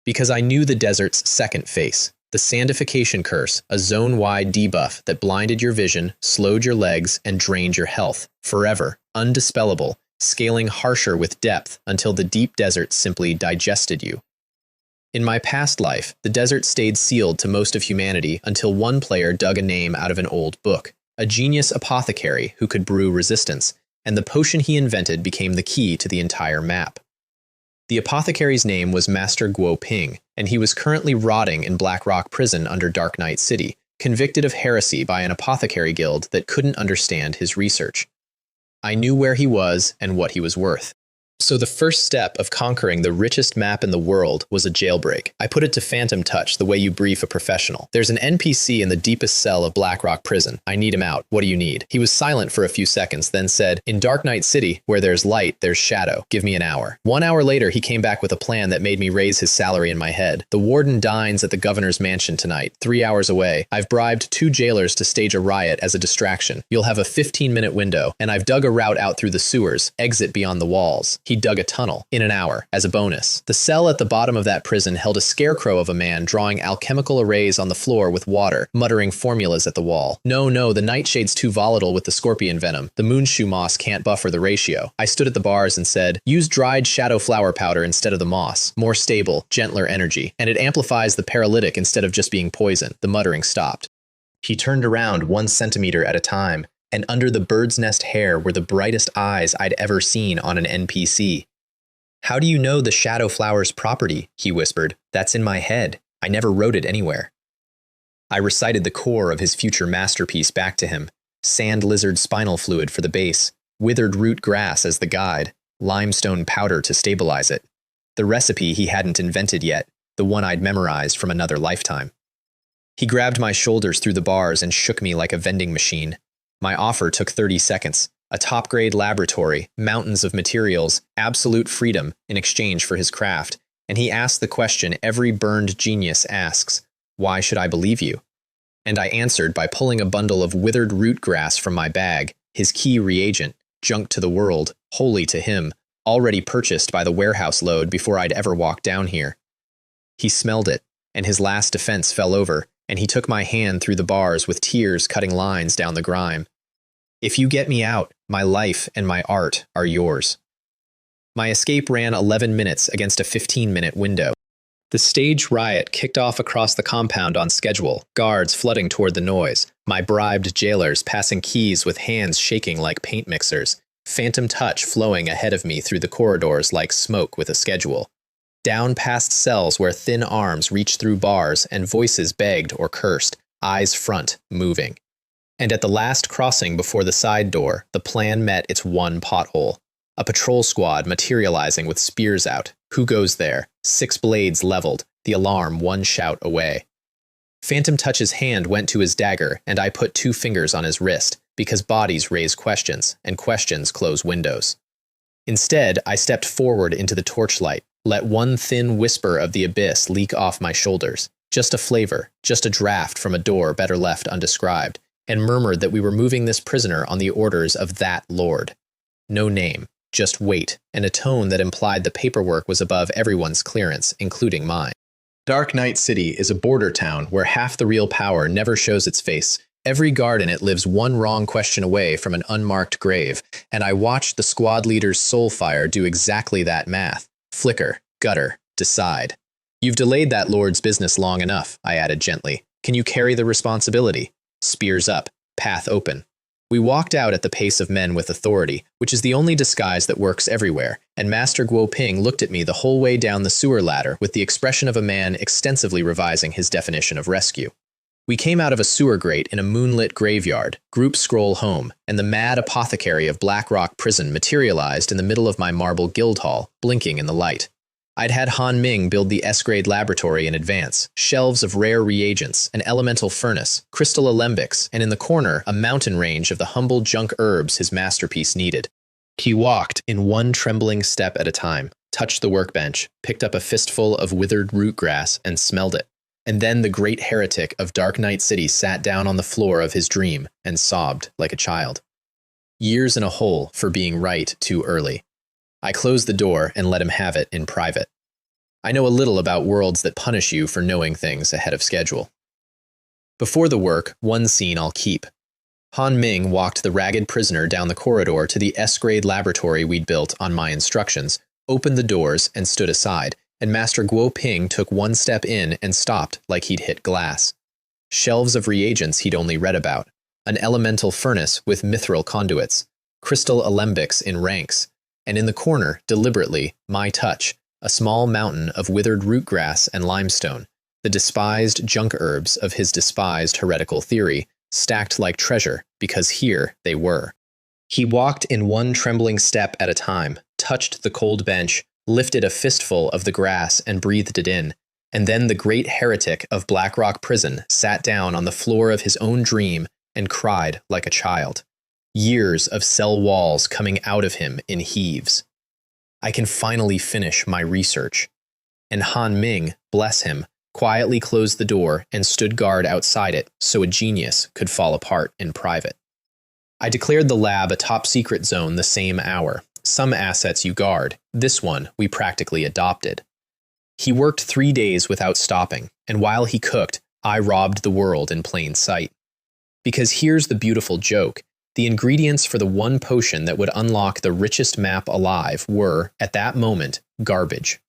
Because I knew the desert's second face, the sandification curse, a zone-wide debuff that blinded your vision, slowed your legs, and drained your health, forever, undispellable, scaling harsher with depth until the deep desert simply digested you. In my past life, the desert stayed sealed to most of humanity until one player dug a name out of an old book, a genius apothecary who could brew resistance, and the potion he invented became the key to the entire map. The apothecary's name was Master Guo Ping, and he was currently rotting in Black Rock Prison under Dark Knight City, convicted of heresy by an apothecary guild that couldn't understand his research. I knew where he was and what he was worth. So the first step of conquering the richest map in the world was a jailbreak. I put it to phantom touch the way you brief a professional. There's an NPC in the deepest cell of Blackrock Prison. I need him out. What do you need? He was silent for a few seconds, then said, "In Dark Knight City, where there's light, there's shadow. Give me an hour." 1 hour later, he came back with a plan that made me raise his salary in my head. The warden dines at the governor's mansion tonight, 3 hours away. I've bribed 2 jailers to stage a riot as a distraction. You'll have a 15-minute window, and I've dug a route out through the sewers, exit beyond the walls. He dug a tunnel in an hour as a bonus. The cell at the bottom of that prison held a scarecrow of a man drawing alchemical arrays on the floor with water, muttering formulas at the wall. No, the nightshade's too volatile with the scorpion venom. The moonshoe moss can't buffer the ratio. I stood at the bars and said, use dried shadow flower powder instead of the moss. More stable, gentler energy. And it amplifies the paralytic instead of just being poison. The muttering stopped. He turned around 1 centimeter at a time, and under the bird's nest hair were the brightest eyes I'd ever seen on an NPC. "How do you know the shadow flower's property?" he whispered. "That's in my head. I never wrote it anywhere." I recited the core of his future masterpiece back to him. Sand lizard spinal fluid for the base, withered root grass as the guide, limestone powder to stabilize it. The recipe he hadn't invented yet, the one I'd memorized from another lifetime. He grabbed my shoulders through the bars and shook me like a vending machine. My offer took 30 seconds. A top-grade laboratory, mountains of materials, absolute freedom in exchange for his craft. And he asked the question every burned genius asks, "Why should I believe you?" And I answered by pulling a bundle of withered root grass from my bag, his key reagent, junk to the world, holy to him, already purchased by the warehouse load before I'd ever walked down here. He smelled it, and his last defense fell over, and he took my hand through the bars with tears cutting lines down the grime. "If you get me out, my life and my art are yours." My escape ran 11 minutes against a 15-minute window. The staged riot kicked off across the compound on schedule, guards flooding toward the noise, my bribed jailers passing keys with hands shaking like paint mixers, phantom touch flowing ahead of me through the corridors like smoke with a schedule. Down past cells where thin arms reached through bars and voices begged or cursed, eyes front, moving. And at the last crossing before the side door, the plan met its one pothole. A patrol squad materializing with spears out. Who goes there? 6 blades leveled, the alarm 1 shout away. Phantom Touch's hand went to his dagger, and I put 2 fingers on his wrist, because bodies raise questions, and questions close windows. Instead, I stepped forward into the torchlight, let 1 thin whisper of the abyss leak off my shoulders. Just a flavor, just a draft from a door better left undescribed, and murmured that we were moving this prisoner on the orders of that lord. No name, just weight, and a tone that implied the paperwork was above everyone's clearance, including mine. Dark Knight City is a border town where half the real power never shows its face. Every guard in it lives 1 wrong question away from an unmarked grave, and I watched the squad leader's soul fire do exactly that math. Flicker, gutter, decide. "You've delayed that lord's business long enough," I added gently. "Can you carry the responsibility?" Spears up, path open. We walked out at the pace of men with authority, which is the only disguise that works everywhere, and Master Guo Ping looked at me the whole way down the sewer ladder with the expression of a man extensively revising his definition of rescue. We came out of a sewer grate in a moonlit graveyard, group scroll home, and the mad apothecary of Blackrock Prison materialized in the middle of my marble guild hall, blinking in the light. I'd had Han Ming build the S-grade laboratory in advance, shelves of rare reagents, an elemental furnace, crystal alembics, and in the corner, a mountain range of the humble junk herbs his masterpiece needed. He walked in 1 trembling step at a time, touched the workbench, picked up a fistful of withered root grass, and smelled it. And then the great heretic of Dark Knight City sat down on the floor of his dream and sobbed like a child. Years in a hole for being right too early. I closed the door and let him have it in private. I know a little about worlds that punish you for knowing things ahead of schedule. Before the work, 1 scene I'll keep. Han Ming walked the ragged prisoner down the corridor to the S-grade laboratory we'd built on my instructions, opened the doors, and stood aside, and Master Guo Ping took 1 step in and stopped like he'd hit glass. Shelves of reagents he'd only read about, an elemental furnace with mithril conduits, crystal alembics in ranks, and in the corner, deliberately, my touch, a small mountain of withered root grass and limestone, the despised junk herbs of his despised heretical theory, stacked like treasure, because here they were. He walked in 1 trembling step at a time, touched the cold bench, lifted a fistful of the grass and breathed it in, and then the great heretic of Blackrock Prison sat down on the floor of his own dream and cried like a child. Years of cell walls coming out of him in heaves. I can finally finish my research. And Han Ming, bless him, quietly closed the door and stood guard outside it so a genius could fall apart in private. I declared the lab a top-secret zone the same hour. Some assets you guard, this one we practically adopted. He worked 3 days without stopping, and while he cooked, I robbed the world in plain sight. Because here's the beautiful joke. The ingredients for the one potion that would unlock the richest map alive were, at that moment, garbage.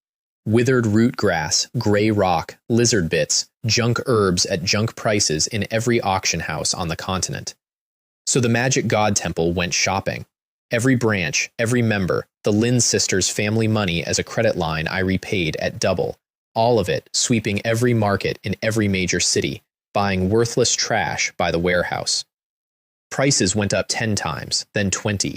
Withered root grass, gray rock, lizard bits, junk herbs at junk prices in every auction house on the continent. So the Magic God Temple went shopping. Every branch, every member, the Lin sisters' family money as a credit line I repaid at double, all of it sweeping every market in every major city, buying worthless trash by the warehouse. Prices went up 10 times, then 20.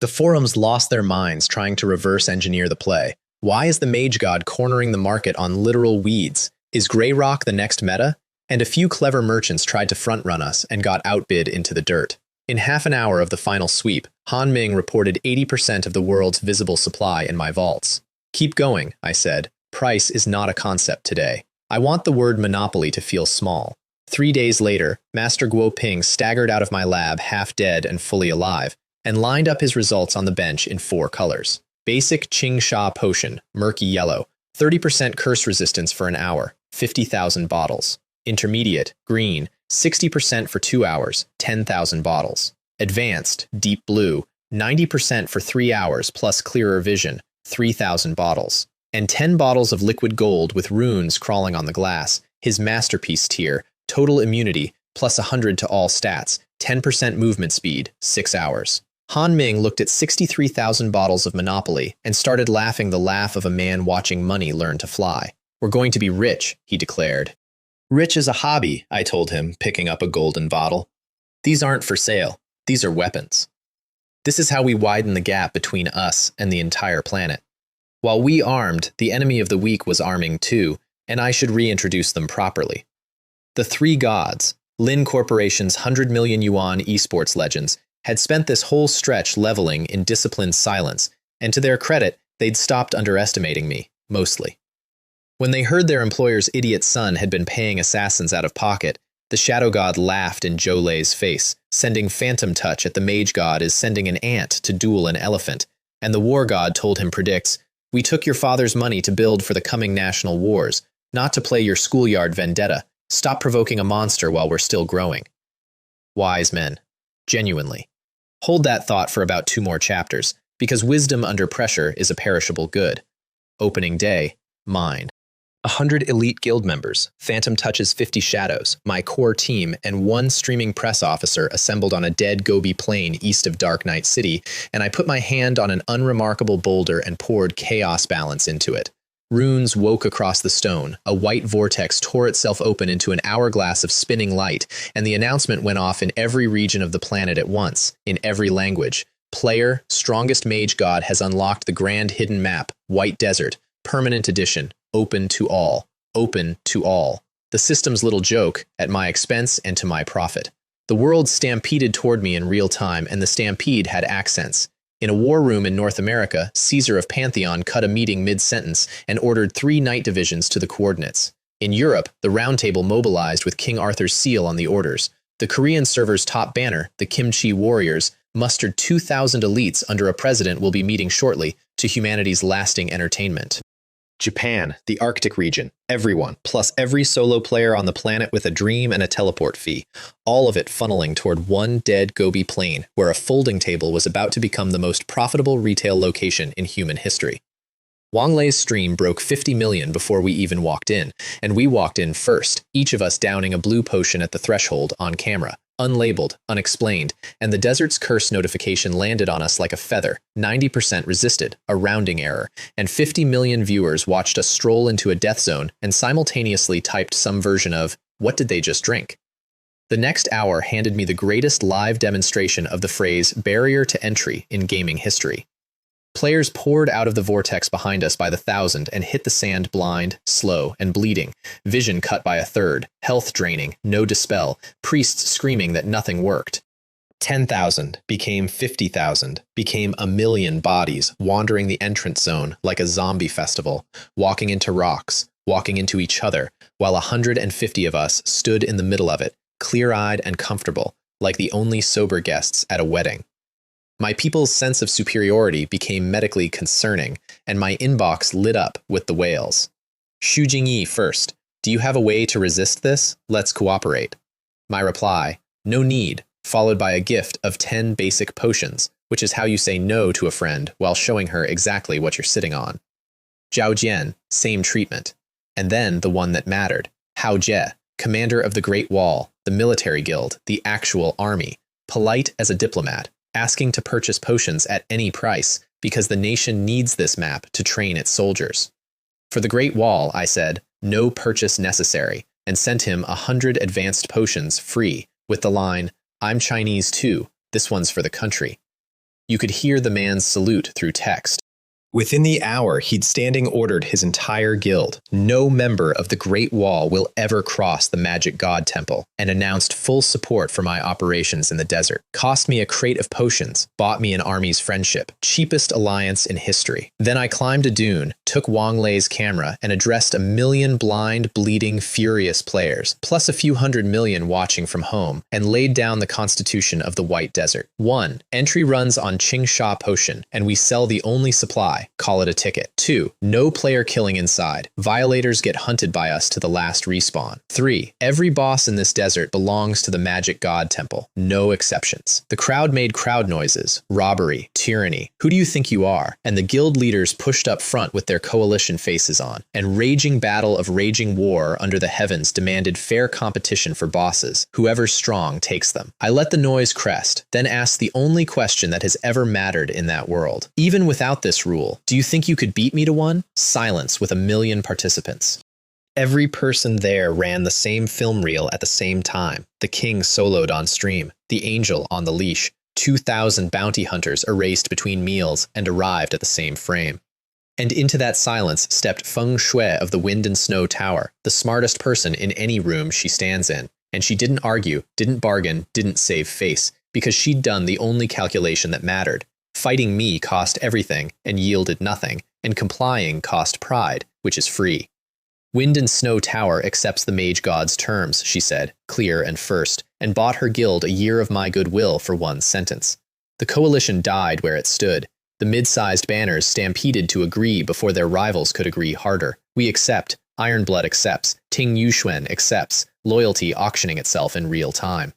The forums lost their minds trying to reverse engineer the play. Why is the Mage God cornering the market on literal weeds? Is Grey Rock the next meta? And a few clever merchants tried to front-run us and got outbid into the dirt. In half an hour of the final sweep, Han Ming reported 80% of the world's visible supply in my vaults. Keep going, I said. Price is not a concept today. I want the word monopoly to feel small. 3 days later, Master Guo Ping staggered out of my lab half dead and fully alive, and lined up his results on the bench in 4 colors. Basic Qing Sha potion, murky yellow, 30% curse resistance for an hour, 50,000 bottles. Intermediate, green, 60% for 2 hours, 10,000 bottles. Advanced, deep blue, 90% for 3 hours plus clearer vision, 3,000 bottles. And 10 bottles of liquid gold with runes crawling on the glass, his masterpiece tier, total immunity, plus 100 to all stats, 10% movement speed, 6 hours. Han Ming looked at 63,000 bottles of Monopoly and started laughing the laugh of a man watching money learn to fly. We're going to be rich, he declared. Rich is a hobby, I told him, picking up a golden bottle. These aren't for sale. These are weapons. This is how we widen the gap between us and the entire planet. While we armed, the enemy of the weak was arming too, and I should reintroduce them properly. The 3 gods, Lin Corporation's 100 million yuan esports legends, had spent this whole stretch leveling in disciplined silence, and to their credit, they'd stopped underestimating me, mostly. When they heard their employer's idiot son had been paying assassins out of pocket, the Shadow God laughed in Zhou Lei's face, sending Phantom Touch at the Mage God is sending an ant to duel an elephant, and the War God told him predicts, "We took your father's money to build for the coming national wars, not to play your schoolyard vendetta. Stop provoking a monster while we're still growing." Wise men. Genuinely. Hold that thought for about 2 more chapters, because wisdom under pressure is a perishable good. Opening day, mine. 100 elite guild members, Phantom Touch's 50 shadows, my core team, and 1 streaming press officer assembled on a dead Gobi plain east of Dark Knight City, and I put my hand on an unremarkable boulder and poured chaos balance into it. Runes woke across the stone, a white vortex tore itself open into an hourglass of spinning light, and the announcement went off in every region of the planet at once, in every language. Player, strongest mage god has unlocked the grand hidden map, White Desert, permanent edition, open to all, open to all. The system's little joke, at my expense and to my profit. The world stampeded toward me in real time, and the stampede had accents. In a war room in North America, Caesar of Pantheon cut a meeting mid-sentence and ordered 3 night divisions to the coordinates. In Europe, the Round Table mobilized with King Arthur's seal on the orders. The Korean server's top banner, the Kimchi Warriors, mustered 2,000 elites under a president will be meeting shortly to humanity's lasting entertainment. Japan, the Arctic region, everyone, plus every solo player on the planet with a dream and a teleport fee, all of it funneling toward one dead Gobi plain where a folding table was about to become the most profitable retail location in human history. Wang Lei's stream broke 50 million before we even walked in, and we walked in first, each of us downing a blue potion at the threshold on camera, unlabeled, unexplained, and the desert's curse notification landed on us like a feather, 90% resisted, a rounding error, and 50 million viewers watched us stroll into a death zone and simultaneously typed some version of, "What did they just drink?" The next hour handed me the greatest live demonstration of the phrase barrier to entry in gaming history. Players poured out of the vortex behind us by the thousand and hit the sand blind, slow, and bleeding, vision cut by a third, health draining, no dispel, priests screaming that nothing worked. 10,000 became 50,000, became a million bodies wandering the entrance zone like a zombie festival, walking into rocks, walking into each other, while 150 of us stood in the middle of it, clear-eyed and comfortable, like the only sober guests at a wedding. My people's sense of superiority became medically concerning, and my inbox lit up with the wails. Xu Jingyi first. Do you have a way to resist this? Let's cooperate. My reply, no need, followed by a gift of 10 basic potions, which is how you say no to a friend while showing her exactly what you're sitting on. Zhao Jian, same treatment. And then the one that mattered, Hao Jie, commander of the Great Wall, the military guild, the actual army, polite as a diplomat, asking to purchase potions at any price because the nation needs this map to train its soldiers. For the Great Wall, I said, no purchase necessary, and sent him 100 advanced potions free with the line, I'm Chinese too, this one's for the country. You could hear the man's salute through text. Within the hour, he'd standing ordered his entire guild. No member of the Great Wall will ever cross the Magic God Temple, and announced full support for my operations in the desert. Cost me a crate of potions, bought me an army's friendship, cheapest alliance in history. Then I climbed a dune, took Wang Lei's camera, and addressed 1 million blind, bleeding, furious players, plus a few 100 million watching from home, and laid down the constitution of the White Desert. 1. Entry runs on Qingsha Potion, and we sell the only supply. Call it a ticket. 2. No player killing inside. Violators get hunted by us to the last respawn. 3. Every boss in this desert belongs to the Magic God Temple. No exceptions. The crowd made crowd noises, robbery, tyranny. Who do you think you are? And the guild leaders pushed up front with their coalition faces on. And raging battle of raging war under the heavens demanded fair competition for bosses. Whoever's strong takes them. I let the noise crest, then asked the only question that has ever mattered in that world. Even without this rule, do you think you could beat me to one? Silence with 1 million participants. Every person there ran the same film reel at the same time. The king soloed on stream, the angel on the leash. 2,000 bounty hunters erased between meals and arrived at the same frame. And into that silence stepped Feng Shui of the Wind and Snow Tower, the smartest person in any room she stands in. And she didn't argue, didn't bargain, didn't save face, because she'd done the only calculation that mattered. Fighting me cost everything and yielded nothing, and complying cost pride, which is free. Wind and Snow Tower accepts the mage god's terms, she said, clear and first, and bought her guild a year of my goodwill for one sentence. The coalition died where it stood. The mid-sized banners stampeded to agree before their rivals could agree harder. We accept, Ironblood accepts, Ting Yuxuan accepts, loyalty auctioning itself in real time.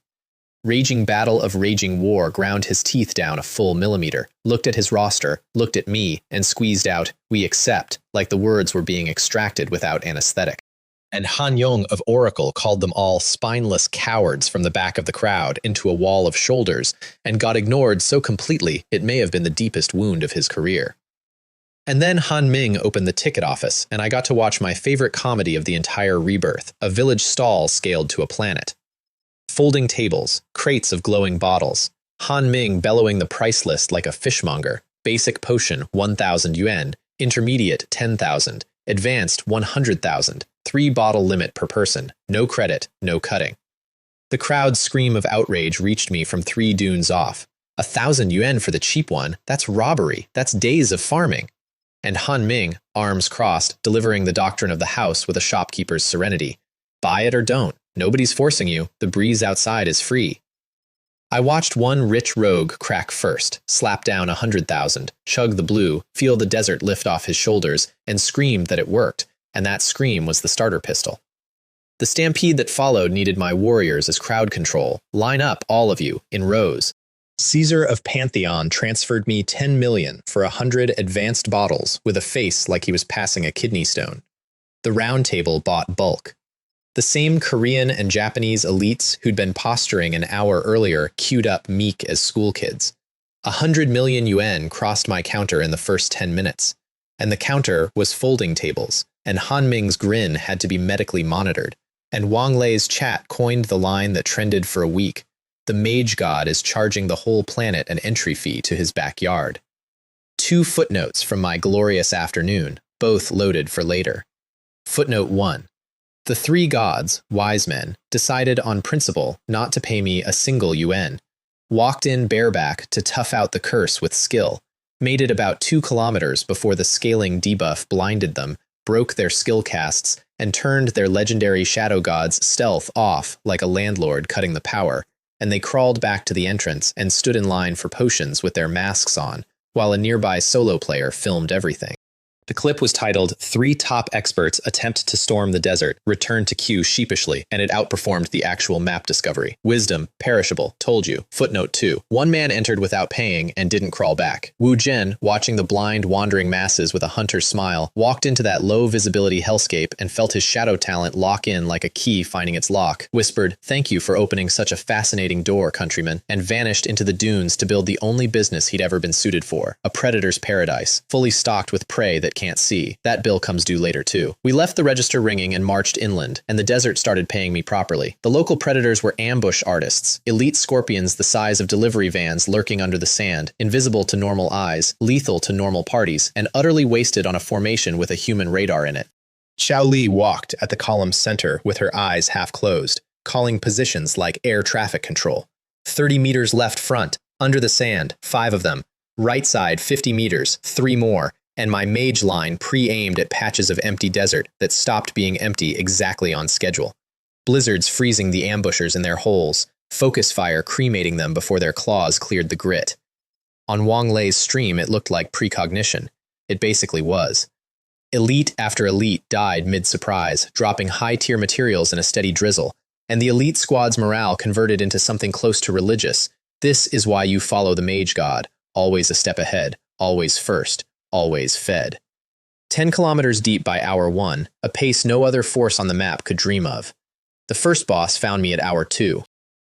Raging battle of raging war ground his teeth down a full millimeter, looked at his roster, looked at me, and squeezed out, we accept, like the words were being extracted without anesthetic. And Han Yong of Oracle called them all spineless cowards from the back of the crowd into a wall of shoulders, and got ignored so completely it may have been the deepest wound of his career. And then Han Ming opened the ticket office, and I got to watch my favorite comedy of the entire Rebirth, a village stall scaled to a planet. Folding tables, crates of glowing bottles, Han Ming bellowing the price list like a fishmonger, basic potion 1,000 yuan, intermediate 10,000, advanced 100,000, 3-bottle limit per person, no credit, no cutting. The crowd's scream of outrage reached me from 3 dunes off. 1,000 yuan for the cheap one, that's robbery, that's days of farming. And Han Ming, arms crossed, delivering the doctrine of the house with a shopkeeper's serenity. Buy it or don't. Nobody's forcing you. The breeze outside is free. I watched one rich rogue crack first, slap down 100,000, chug the blue, feel the desert lift off his shoulders, and screamed that it worked, and that scream was the starter pistol. The stampede that followed needed my warriors as crowd control. Line up, all of you, in rows. Caesar of Pantheon transferred me 10 million for 100 advanced bottles with a face like he was passing a kidney stone. The round table bought bulk. The same Korean and Japanese elites who'd been posturing an hour earlier queued up meek as school kids. 100 million yuan crossed my counter in the first 10 minutes. And the counter was folding tables, and Han Ming's grin had to be medically monitored. And Wang Lei's chat coined the line that trended for a week. The mage god is charging the whole planet an entry fee to his backyard. 2 footnotes from my glorious afternoon, both loaded for later. Footnote 1. The 3 gods, wise men, decided on principle not to pay me a single yuan. Walked in bareback to tough out the curse with skill. Made it about 2 kilometers before the scaling debuff blinded them, broke their skill casts, and turned their legendary shadow god's stealth off like a landlord cutting the power, and they crawled back to the entrance and stood in line for potions with their masks on, while a nearby solo player filmed everything. The clip was titled, 3 Top Experts Attempt to Storm the Desert, Return to Queue Sheepishly, and it outperformed the actual map discovery. Wisdom, perishable, told you. Footnote 2. 1 man entered without paying and didn't crawl back. Wu Zhen, watching the blind, wandering masses with a hunter's smile, walked into that low-visibility hellscape and felt his shadow talent lock in like a key finding its lock, whispered, "Thank you for opening such a fascinating door, countryman," and vanished into the dunes to build the only business he'd ever been suited for, a predator's paradise, fully stocked with prey that can't see. That bill comes due later too. We left the register ringing and marched inland, and the desert started paying me properly. The local predators were ambush artists, elite scorpions the size of delivery vans lurking under the sand, invisible to normal eyes, lethal to normal parties, and utterly wasted on a formation with a human radar in it. Xiao Li walked at the column's center with her eyes half closed, calling positions like air traffic control. 30 meters left front, under the sand, 5 of them. Right side 50 meters, 3 more. And my mage line pre-aimed at patches of empty desert that stopped being empty exactly on schedule. Blizzards freezing the ambushers in their holes, focus fire cremating them before their claws cleared the grit. On Wang Lei's stream it looked like precognition. It basically was. Elite after elite died mid-surprise, dropping high-tier materials in a steady drizzle, and the elite squad's morale converted into something close to religious. This is why you follow the mage god, always a step ahead, always first. Always fed. 10 kilometers deep by hour 1, a pace no other force on the map could dream of. The first boss found me at hour 2.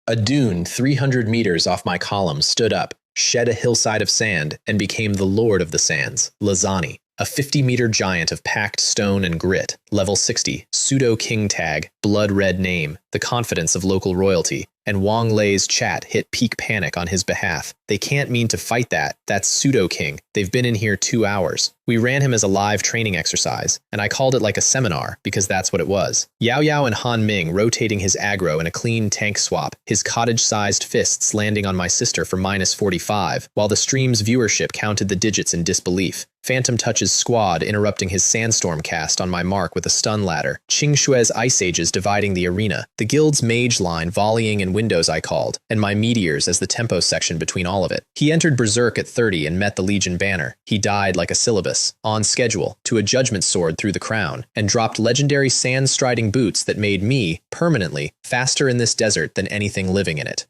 A dune 300 meters off my column stood up, shed a hillside of sand, and became the lord of the sands, Lazani, a 50-meter giant of packed stone and grit, level 60, pseudo-king tag, blood-red name, the confidence of local royalty, and Wang Lei's chat hit peak panic on his behalf. They can't mean to fight that. That's pseudo-king. They've been in here 2 hours. We ran him as a live training exercise, and I called it like a seminar, because that's what it was. Yao Yao and Han Ming rotating his aggro in a clean tank swap, his cottage-sized fists landing on my sister for -45, while the stream's viewership counted the digits in disbelief. Phantom Touch's squad interrupting his sandstorm cast on my mark with a stun ladder. Qing Shue's ice ages dividing the arena. The guild's mage line volleying in windows I called, and my meteors as the tempo section between all of it. He entered Berserk at 30 and met the Legion banner. He died like a syllabus, on schedule, to a judgment sword through the crown, and dropped legendary sand-striding boots that made me, permanently, faster in this desert than anything living in it.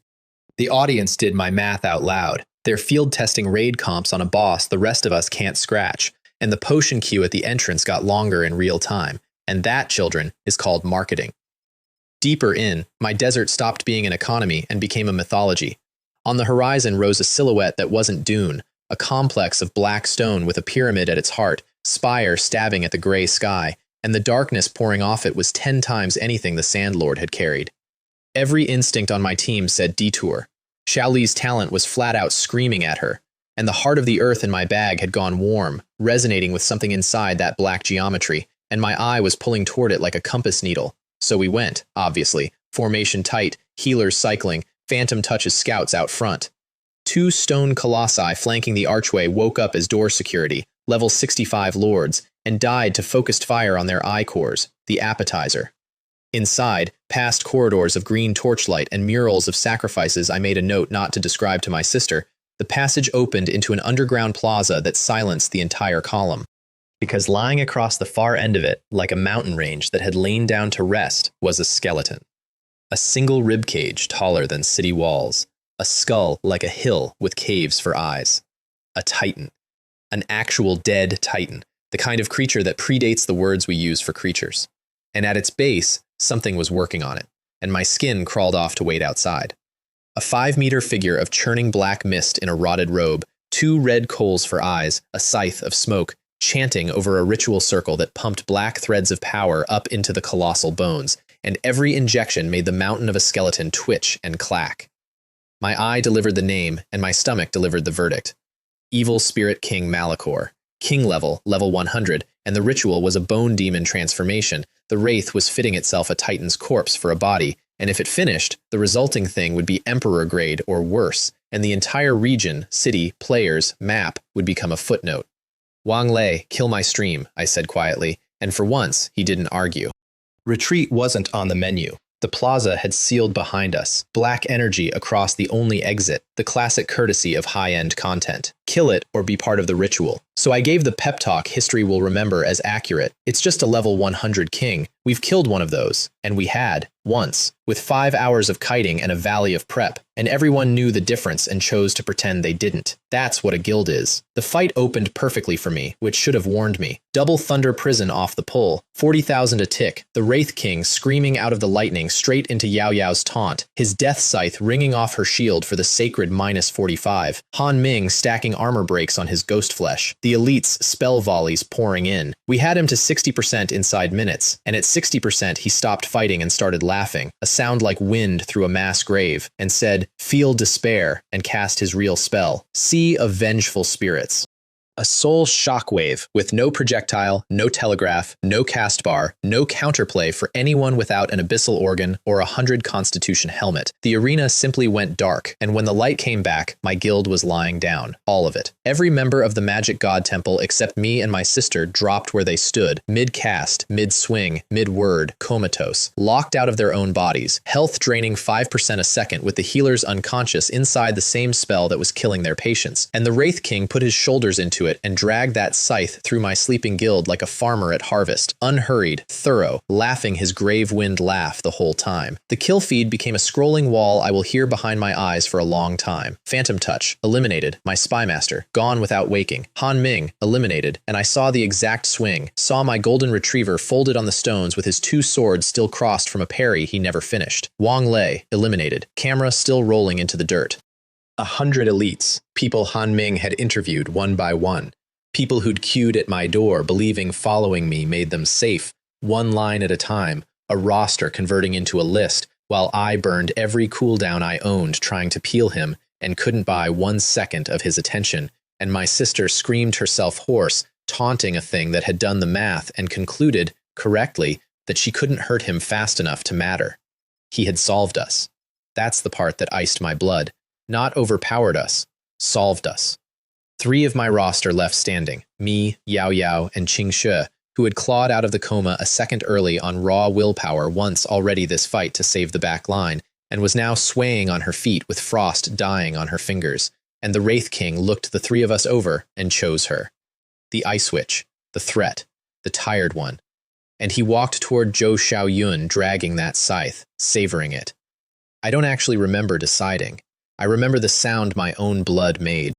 The audience did my math out loud. They're field testing raid comps on a boss the rest of us can't scratch, and the potion queue at the entrance got longer in real time, and that, children, is called marketing. Deeper in, my desert stopped being an economy and became a mythology. On the horizon rose a silhouette that wasn't dune, a complex of black stone with a pyramid at its heart, spire stabbing at the gray sky, and the darkness pouring off it was 10 times anything the Sandlord had carried. Every instinct on my team said detour. Xiao Li's talent was flat out screaming at her, and the heart of the earth in my bag had gone warm, resonating with something inside that black geometry, and my eye was pulling toward it like a compass needle. So we went, obviously, formation tight, healers cycling, Phantom Touch's scouts out front. 2 stone colossi flanking the archway woke up as door security, level 65 lords, and died to focused fire on their eye cores, the appetizer. Inside, past corridors of green torchlight and murals of sacrifices I made a note not to describe to my sister, the passage opened into an underground plaza that silenced the entire column. Because lying across the far end of it, like a mountain range that had lain down to rest, was a skeleton. A single ribcage taller than city walls, a skull like a hill with caves for eyes. A titan. An actual dead titan, the kind of creature that predates the words we use for creatures. And at its base, something was working on it, and my skin crawled off to wait outside. A 5-meter figure of churning black mist in a rotted robe, 2 red coals for eyes, a scythe of smoke, chanting over a ritual circle that pumped black threads of power up into the colossal bones, and every injection made the mountain of a skeleton twitch and clack. My eye delivered the name, and my stomach delivered the verdict. Evil Spirit King Malachor. King level, level 100, and the ritual was a bone demon transformation. The wraith was fitting itself a titan's corpse for a body, and if it finished, the resulting thing would be emperor grade or worse, and the entire region, city, players, map would become a footnote. Wang Lei, kill my stream, I said quietly, and for once, he didn't argue. Retreat wasn't on the menu. The plaza had sealed behind us, black energy across the only exit, the classic courtesy of high-end content. Kill it or be part of the ritual. So I gave the pep talk history will remember as accurate. It's just a level 100 king. We've killed one of those, and we had, once, with 5 hours of kiting and a valley of prep, and everyone knew the difference and chose to pretend they didn't. That's what a guild is. The fight opened perfectly for me, which should have warned me. Double Thunder Prison off the pole, 40,000 a tick, the Wraith King screaming out of the lightning straight into Yao Yao's taunt, his death scythe ringing off her shield for the sacred -45, Han Ming stacking armor breaks on his ghost flesh, the elite's spell volleys pouring in. We had him to 60% inside minutes, and at 60% he stopped fighting and started laughing, a sound like wind through a mass grave, and said, "Feel despair," and cast his real spell, Sea of Vengeful Spirits. A soul shockwave with no projectile, no telegraph, no cast bar, no counterplay for anyone without an abyssal organ or 100 Constitution helmet. The arena simply went dark, and when the light came back, my guild was lying down. All of it. Every member of the Magic God Temple except me and my sister dropped where they stood, mid-cast, mid-swing, mid-word, comatose, locked out of their own bodies, health draining 5% a second with the healers unconscious inside the same spell that was killing their patients. And the Wraith King put his shoulders into it and dragged that scythe through my sleeping guild like a farmer at harvest, unhurried, thorough, laughing his grave wind laugh the whole time. The kill feed became a scrolling wall I will hear behind my eyes for a long time. Phantom Touch, eliminated, my spymaster, gone without waking. Han Ming, eliminated, and I saw the exact swing, saw my golden retriever folded on the stones with his 2 swords still crossed from a parry he never finished. Wang Lei, eliminated, camera still rolling into the dirt. 100 elites, people Han Ming had interviewed one by one. People who'd queued at my door, believing following me made them safe, one line at a time, a roster converting into a list, while I burned every cooldown I owned trying to peel him and couldn't buy 1 second of his attention, and my sister screamed herself hoarse, taunting a thing that had done the math and concluded, correctly, that she couldn't hurt him fast enough to matter. He had solved us. That's the part that iced my blood. Not overpowered us, solved us. 3 of my roster left standing, me, Yao Yao, and Qing Shi, who had clawed out of the coma a second early on raw willpower once already this fight to save the back line, and was now swaying on her feet with frost dying on her fingers, and the Wraith King looked the 3 of us over and chose her. The Ice Witch, the threat, the tired one. And he walked toward Zhou Xiaoyun dragging that scythe, savoring it. I don't actually remember deciding. I remember the sound my own blood made.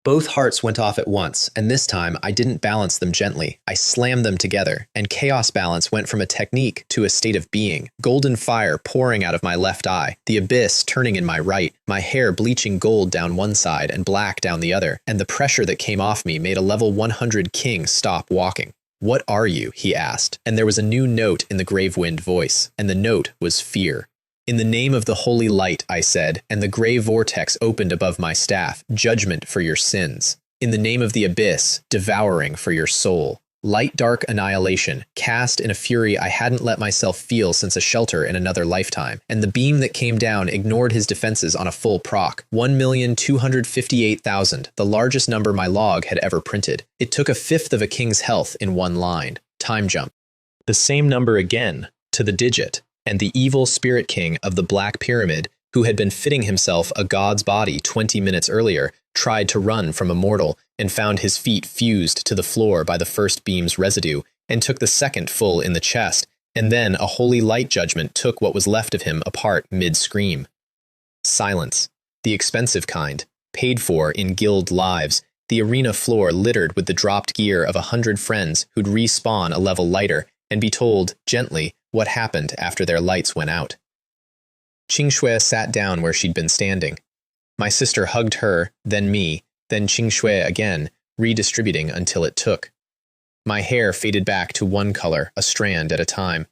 Both hearts went off at once, and this time I didn't balance them gently. I slammed them together, and chaos balance went from a technique to a state of being. Golden fire pouring out of my left eye, the abyss turning in my right, my hair bleaching gold down one side and black down the other, and the pressure that came off me made a level 100 king stop walking. "What are you?" he asked, and there was a new note in the Gravewind voice, and the note was fear. "In the name of the holy light," I said, and the gray vortex opened above my staff, judgment for your sins. "In the name of the abyss, devouring for your soul. Light dark annihilation, cast in a fury I hadn't let myself feel since a shelter in another lifetime. And the beam that came down ignored his defenses on a full proc. 1,258,000, the largest number my log had ever printed. It took a fifth of a king's health in one line. Time jump. The same number again, to the digit. And the evil spirit king of the Black Pyramid, who had been fitting himself a god's body 20 minutes earlier, tried to run from a mortal and found his feet fused to the floor by the first beam's residue and took the second full in the chest, and then a holy light judgment took what was left of him apart mid-scream. Silence. The expensive kind, paid for in guild lives, the arena floor littered with the dropped gear of 100 friends who'd respawn a level lighter and be told, gently, what happened after their lights went out. Qing Shui sat down where she'd been standing. My sister hugged her, then me, then Qing Shui again, redistributing until it took. My hair faded back to one color, a strand at a time.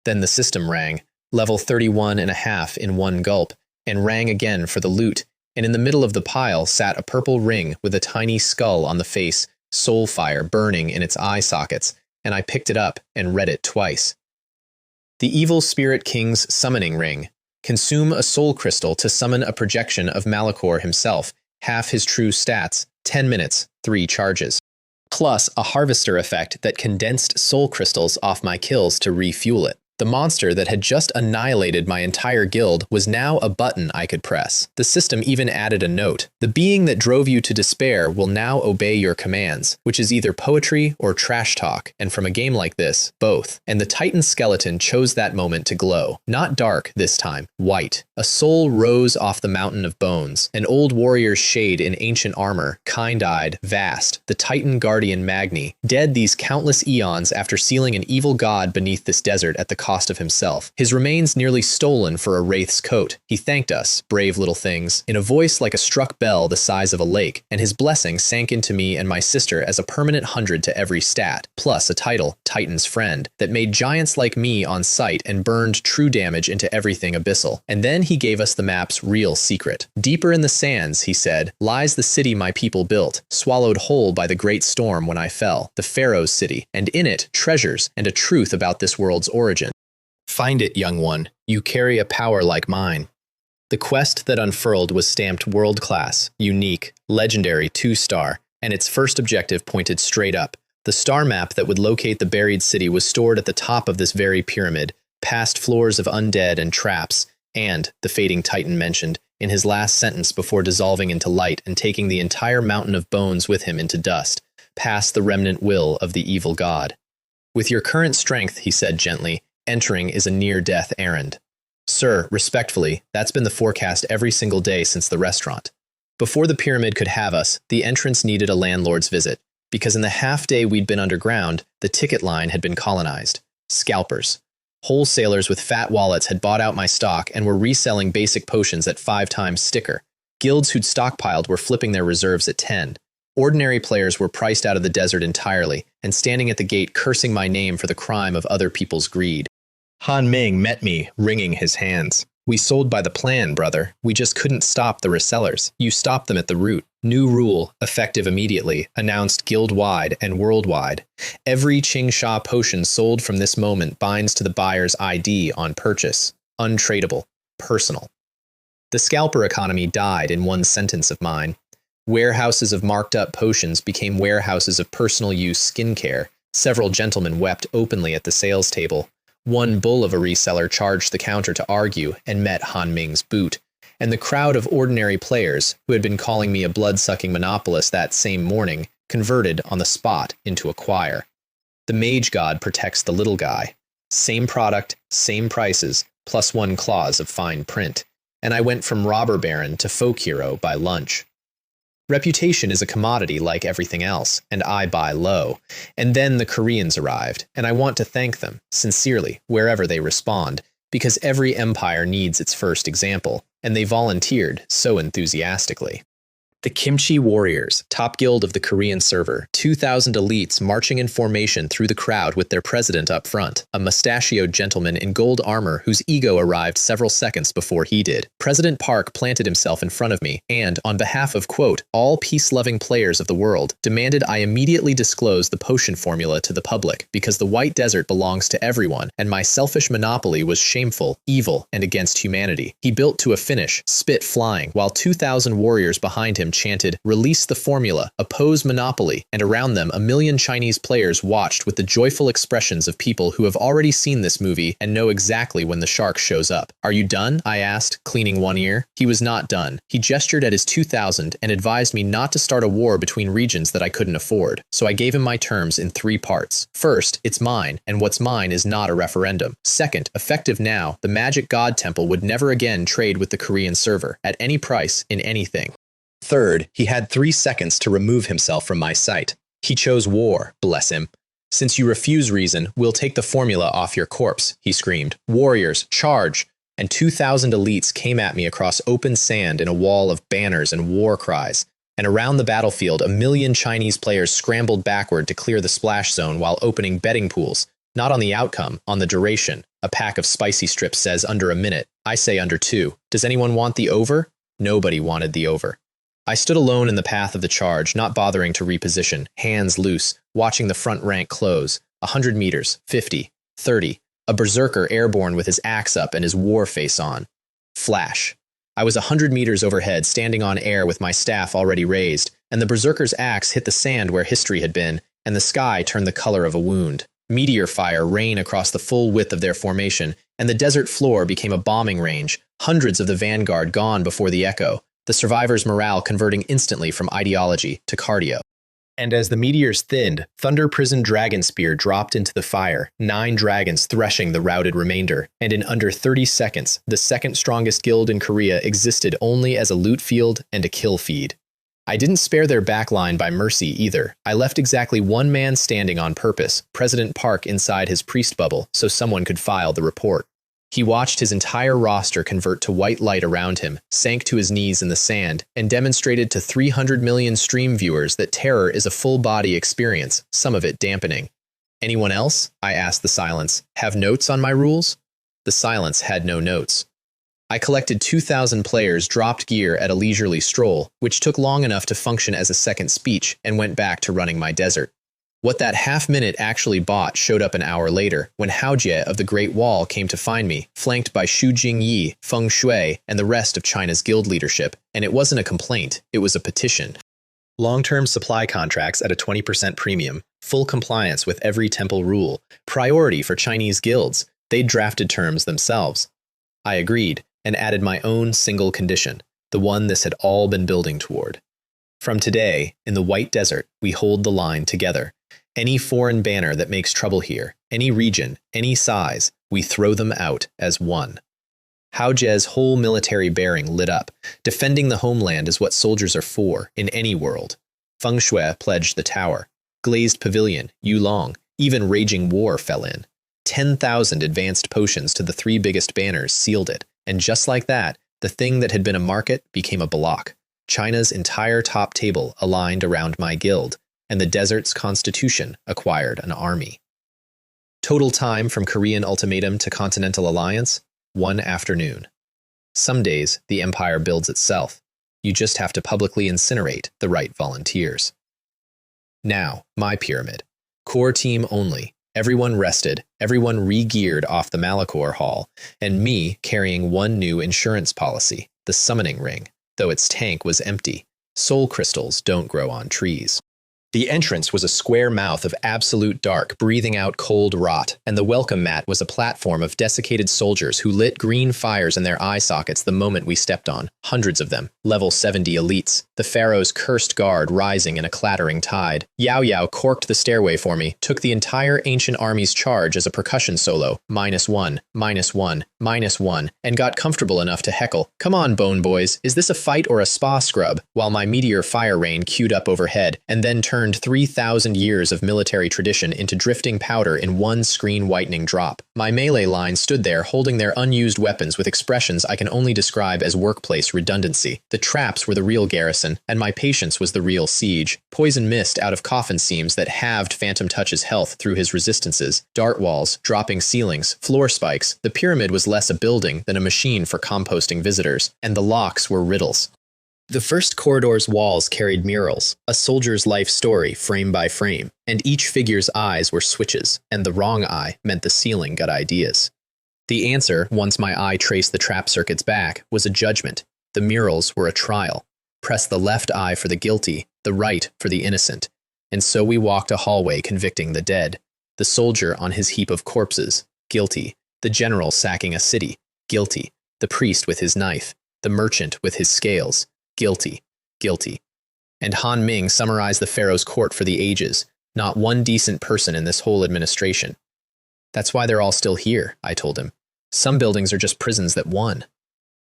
Then the system rang, level 31.5 in one gulp, and rang again for the loot, and in the middle of the pile sat a purple ring with a tiny skull on the face, soul fire burning in its eye sockets, and I picked it up and read it twice. The Evil Spirit King's Summoning Ring. Consume a soul crystal to summon a projection of Malachor himself, half his true stats, 10 minutes, 3 charges. Plus a harvester effect that condensed soul crystals off my kills to refuel it. The monster that had just annihilated my entire guild was now a button I could press. The system even added a note. The being that drove you to despair will now obey your commands, which is either poetry or trash talk, and from a game like this, both. And the Titan skeleton chose that moment to glow. Not dark this time, white. A soul rose off the mountain of bones. An old warrior's shade in ancient armor, kind-eyed, vast. The Titan guardian Magni, dead these countless eons after sealing an evil god beneath this desert at the cost of himself. His remains nearly stolen for a wraith's coat. He thanked us, brave little things, in a voice like a struck bell the size of a lake, and his blessing sank into me and my sister as a permanent 100 to every stat, plus a title, Titan's Friend, that made giants like me on sight and burned true damage into everything abyssal. And then he gave us the map's real secret. Deeper in the sands, he said, lies the city my people built, swallowed whole by the great storm when I fell, the Pharaoh's city, and in it treasures and a truth about this world's origin. Find it, young one. You carry a power like mine. The quest that unfurled was stamped world-class, unique, legendary 2-star, and its first objective pointed straight up. The star map that would locate the buried city was stored at the top of this very pyramid, past floors of undead and traps, and, the fading Titan mentioned, in his last sentence before dissolving into light and taking the entire mountain of bones with him into dust, past the remnant will of the evil god. With your current strength, he said gently, entering is a near-death errand. Sir, respectfully, that's been the forecast every single day since the restaurant. Before the pyramid could have us, the entrance needed a landlord's visit, because in the half-day we'd been underground, the ticket line had been colonized. Scalpers. Wholesalers with fat wallets had bought out my stock and were reselling basic potions at 5 times sticker. Guilds who'd stockpiled were flipping their reserves at 10. Ordinary players were priced out of the desert entirely, and standing at the gate cursing my name for the crime of other people's greed. Han Ming met me, wringing his hands. We sold by the plan, brother. We just couldn't stop the resellers. You stopped them at the root. New rule, effective immediately, announced guild-wide and worldwide. Every Qing potion sold from this moment binds to the buyer's ID on purchase. Untradeable. Personal. The scalper economy died in one sentence of mine. Warehouses of marked-up potions became warehouses of personal-use skincare. Several gentlemen wept openly at the sales table. One bull of a reseller charged the counter to argue and met Han Ming's boot, and the crowd of ordinary players, who had been calling me a blood-sucking monopolist that same morning, converted on the spot into a choir. The mage god protects the little guy. Same product, same prices, plus 1 clause of fine print, and I went from robber baron to folk hero by lunch. Reputation is a commodity like everything else, and I buy low. And then the Koreans arrived, and I want to thank them, sincerely, wherever they respond, because every empire needs its first example, and they volunteered so enthusiastically. The Kimchi Warriors, top guild of the Korean server, 2,000 elites marching in formation through the crowd with their president up front, a mustachioed gentleman in gold armor whose ego arrived several seconds before he did. President Park planted himself in front of me and, on behalf of, quote, all peace-loving players of the world, demanded I immediately disclose the potion formula to the public because the White Desert belongs to everyone and my selfish monopoly was shameful, evil, and against humanity. He built to a finish, spit flying, while 2,000 warriors behind him chanted, release the formula, oppose monopoly, and around them 1 million Chinese players watched with the joyful expressions of people who have already seen this movie and know exactly when the shark shows up. Are you done? I asked, cleaning one ear. He was not done. He gestured at his 2,000 and advised me not to start a war between regions that I couldn't afford. So I gave him my terms in 3 parts. First, it's mine, and what's mine is not a referendum. Second, effective now, the Magic God Temple would never again trade with the Korean server, at any price, in anything. Third, he had 3 seconds to remove himself from my sight. He chose war, bless him. Since you refuse reason, we'll take the formula off your corpse, he screamed. Warriors, charge! And 2,000 elites came at me across open sand in a wall of banners and war cries. And around the battlefield, 1 million Chinese players scrambled backward to clear the splash zone while opening betting pools. Not on the outcome, on the duration. A pack of spicy strips says under a minute. I say under 2. Does anyone want the over? Nobody wanted the over. I stood alone in the path of the charge, not bothering to reposition, hands loose, watching the front rank close. 100 meters, 50, 30. A berserker airborne with his axe up and his war face on. Flash. I was 100 meters overhead, standing on air with my staff already raised, and the berserker's axe hit the sand where history had been, and the sky turned the color of a wound. Meteor fire rained across the full width of their formation, and the desert floor became a bombing range, hundreds of the vanguard gone before the echo, the survivors' morale converting instantly from ideology to cardio. And as the meteors thinned, Thunder Prison Dragon Spear dropped into the fire, 9 dragons threshing the routed remainder, and in under 30 seconds, the second strongest guild in Korea existed only as a loot field and a kill feed. I didn't spare their backline by mercy either. I left exactly one man standing on purpose, President Park inside his priest bubble, so someone could file the report. He watched his entire roster convert to white light around him, sank to his knees in the sand, and demonstrated to 300 million stream viewers that terror is a full-body experience, some of it dampening. Anyone else? I asked the silence. Have notes on my rules? The silence had no notes. I collected 2,000 players dropped gear at a leisurely stroll, which took long enough to function as a second speech, and went back to running my desert. What that half-minute actually bought showed up an hour later, when Hao Jie of the Great Wall came to find me, flanked by Xu Jingyi, Feng Shui, and the rest of China's guild leadership, and it wasn't a complaint, it was a petition. Long-term supply contracts at a 20% premium, full compliance with every temple rule, priority for Chinese guilds. They'd drafted terms themselves. I agreed, and added my own single condition, the one this had all been building toward. From today, in the White Desert, we hold the line together. Any foreign banner that makes trouble here, any region, any size, we throw them out as one. Hao Jie's whole military bearing lit up. Defending the homeland is what soldiers are for, in any world. Feng Shui pledged the tower. Glazed pavilion, Yulong, even raging war fell in. 10,000 advanced potions to the 3 biggest banners sealed it, and just like that, the thing that had been a market became a block. China's entire top table aligned around my guild, and the desert's constitution acquired an army. Total time from Korean ultimatum to Continental Alliance, 1 afternoon. Some days, the empire builds itself. You just have to publicly incinerate the right volunteers. Now, my pyramid. Core team only. Everyone rested, everyone re-geared off the Malachor Hall, and me carrying one new insurance policy, the summoning ring, though its tank was empty. Soul crystals don't grow on trees. The entrance was a square mouth of absolute dark, breathing out cold rot, and the welcome mat was a platform of desiccated soldiers who lit green fires in their eye sockets the moment we stepped on, hundreds of them, level 70 elites, the pharaoh's cursed guard rising in a clattering tide. Yao Yao corked the stairway for me, took the entire ancient army's charge as a percussion solo, -1, -1, -1, and got comfortable enough to heckle, "Come on, bone boys, is this a fight or a spa scrub?" while my meteor fire rain queued up overhead, and then turned 3,000 years of military tradition into drifting powder in one screen-whitening drop. My melee line stood there holding their unused weapons with expressions I can only describe as workplace redundancy. The traps were the real garrison, and my patience was the real siege. Poison mist out of coffin seams that halved Phantom Touch's health through his resistances. Dart walls, dropping ceilings, floor spikes. The pyramid was less a building than a machine for composting visitors, and the locks were riddles. The first corridor's walls carried murals, a soldier's life story frame by frame, and each figure's eyes were switches, and the wrong eye meant the ceiling got ideas. The answer, once my eye traced the trap circuits back, was a judgment. The murals were a trial. Press the left eye for the guilty, the right for the innocent. And so we walked a hallway convicting the dead. The soldier on his heap of corpses, guilty. The general sacking a city, guilty. The priest with his knife. The merchant with his scales, guilty, guilty. And Han Ming summarized the pharaoh's court for the ages. Not one decent person in this whole administration. That's why they're all still here, I told him. Some buildings are just prisons that won.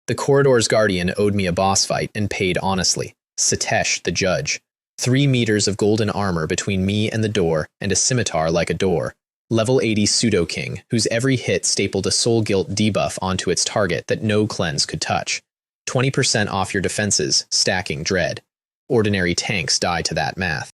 The corridor's guardian owed me a boss fight and paid honestly. Satesh, the judge. 3 meters of golden armor between me and the door, and a scimitar like a door. Level 80 pseudo-king, whose every hit stapled a soul guilt debuff onto its target that no cleanse could touch. 20% off your defenses, stacking dread. Ordinary tanks die to that math.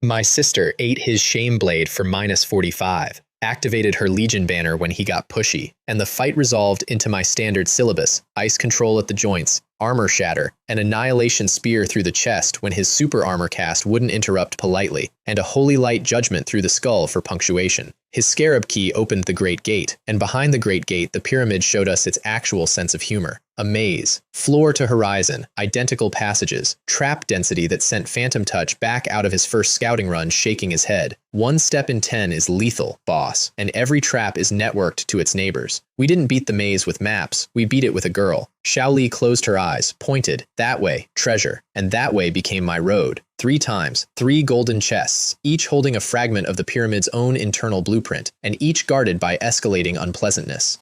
My sister ate his shame blade for -45. activated her Legion banner when he got pushy, and the fight resolved into my standard syllabus: ice control at the joints, armor shatter, an annihilation spear through the chest when his super armor cast wouldn't interrupt politely, and a holy light judgment through the skull for punctuation. His scarab key opened the Great Gate, and behind the Great Gate the pyramid showed us its actual sense of humor. A maze, floor to horizon, identical passages, trap density that sent Phantom Touch back out of his first scouting run shaking his head. 1 step in 10 is lethal, boss, and every trap is networked to its neighbors. We didn't beat the maze with maps, we beat it with a girl. Xiao Li closed her eyes, pointed, that way, treasure, and that way became my road. 3 times, 3 golden chests, each holding a fragment of the pyramid's own internal blueprint, and each guarded by escalating unpleasantness.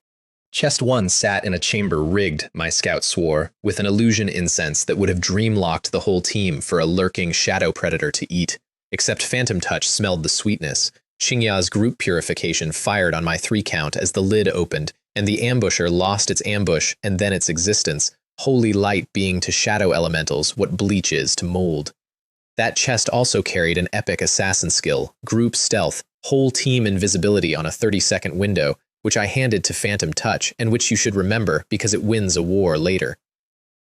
Chest 1 sat in a chamber rigged, my scout swore, with an illusion incense that would have dream-locked the whole team for a lurking shadow predator to eat. Except Phantom Touch smelled the sweetness. Qingya's group purification fired on my 3 count as the lid opened, and the ambusher lost its ambush and then its existence, holy light being to shadow elementals what bleach is to mold. That chest also carried an epic assassin skill, group stealth, whole team invisibility on a 30-second window, which I handed to Phantom Touch, and which you should remember because it wins a war later.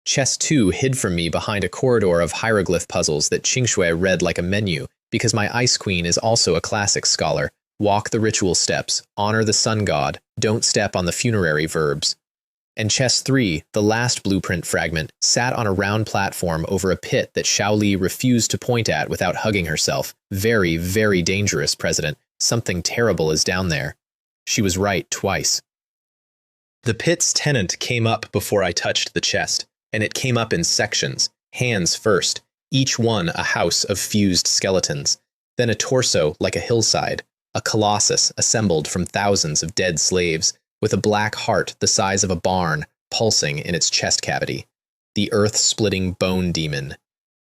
Chest 2 hid from me behind a corridor of hieroglyph puzzles that Qingshui read like a menu, because my Ice Queen is also a classics scholar. Walk the ritual steps, honor the sun god, don't step on the funerary verbs. And Chest 3, the last blueprint fragment, sat on a round platform over a pit that Xiao Li refused to point at without hugging herself. Very, very dangerous, President. Something terrible is down there. She was right twice. The pit's tenant came up before I touched the chest, and it came up in sections, hands first, each one a house of fused skeletons, then a torso like a hillside, a colossus assembled from thousands of dead slaves, with a black heart the size of a barn pulsing in its chest cavity. The earth-splitting bone demon.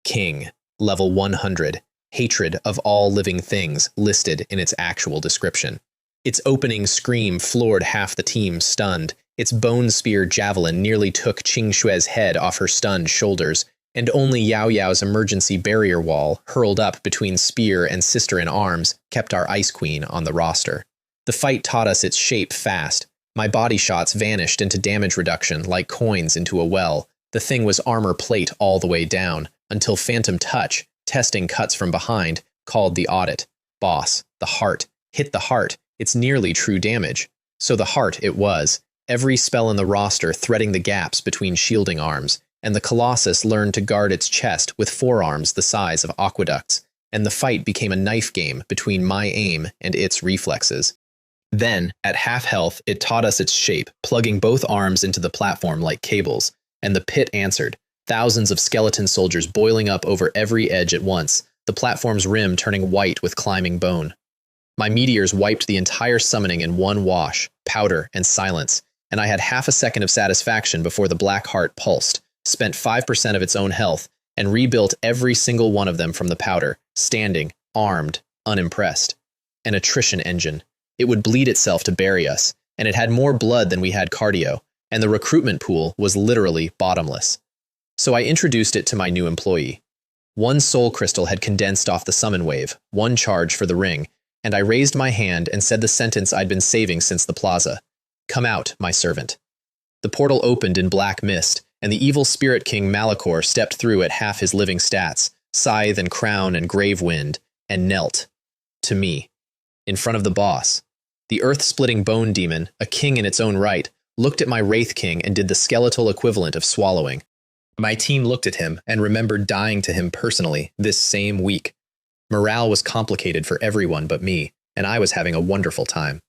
King, level 100, hatred of all living things listed in its actual description. Its opening scream floored half the team, stunned. Its bone spear javelin nearly took Qing Shue's head off her stunned shoulders, and only Yao Yao's emergency barrier wall, hurled up between spear and sister-in-arms, kept our Ice Queen on the roster. The fight taught us its shape fast. My body shots vanished into damage reduction like coins into a well. The thing was armor plate all the way down, until Phantom Touch, testing cuts from behind, called the audit. Boss, the heart. Hit the heart. It's nearly true damage. So the heart it was, every spell in the roster threading the gaps between shielding arms, and the Colossus learned to guard its chest with forearms the size of aqueducts, and the fight became a knife game between my aim and its reflexes. Then, at half health, it taught us its shape, plugging both arms into the platform like cables, and the pit answered, thousands of skeleton soldiers boiling up over every edge at once, the platform's rim turning white with climbing bone. My meteors wiped the entire summoning in one wash, powder and silence, and I had half a second of satisfaction before the black heart pulsed, spent 5% of its own health, and rebuilt every single one of them from the powder, standing, armed, unimpressed. An attrition engine. It would bleed itself to bury us, and it had more blood than we had cardio, and the recruitment pool was literally bottomless. So I introduced it to my new employee. 1 soul crystal had condensed off the summon wave, 1 charge for the ring, and I raised my hand and said the sentence I'd been saving since the plaza. Come out, my servant. The portal opened in black mist, and the evil spirit king Malachor stepped through at half his living stats, scythe and crown and grave wind, and knelt. To me. In front of the boss. The earth-splitting bone demon, a king in its own right, looked at my Wraith King and did the skeletal equivalent of swallowing. My team looked at him and remembered dying to him personally this same week. Morale was complicated for everyone but me, and I was having a wonderful time.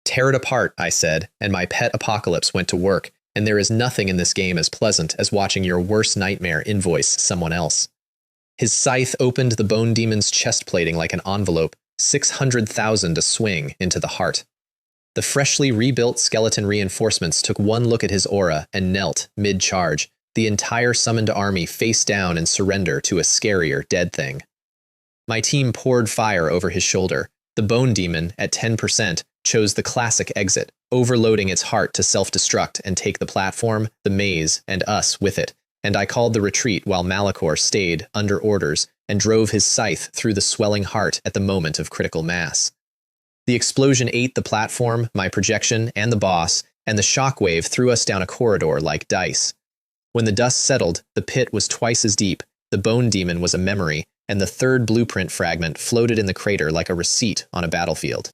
Tear it apart, I said, and my pet Apocalypse went to work, and there is nothing in this game as pleasant as watching your worst nightmare invoice someone else. His scythe opened the bone demon's chest plating like an envelope, 600,000 a swing into the heart. The freshly rebuilt skeleton reinforcements took one look at his aura and knelt, mid-charge, the entire summoned army face down in surrender to a scarier dead thing. My team poured fire over his shoulder. The bone demon, at 10%, chose the classic exit, overloading its heart to self-destruct and take the platform, the maze, and us with it, and I called the retreat while Malachor stayed, under orders, and drove his scythe through the swelling heart at the moment of critical mass. The explosion ate the platform, my projection, and the boss, and the shockwave threw us down a corridor like dice. When the dust settled, the pit was twice as deep, the bone demon was a memory, and the third blueprint fragment floated in the crater like a receipt on a battlefield.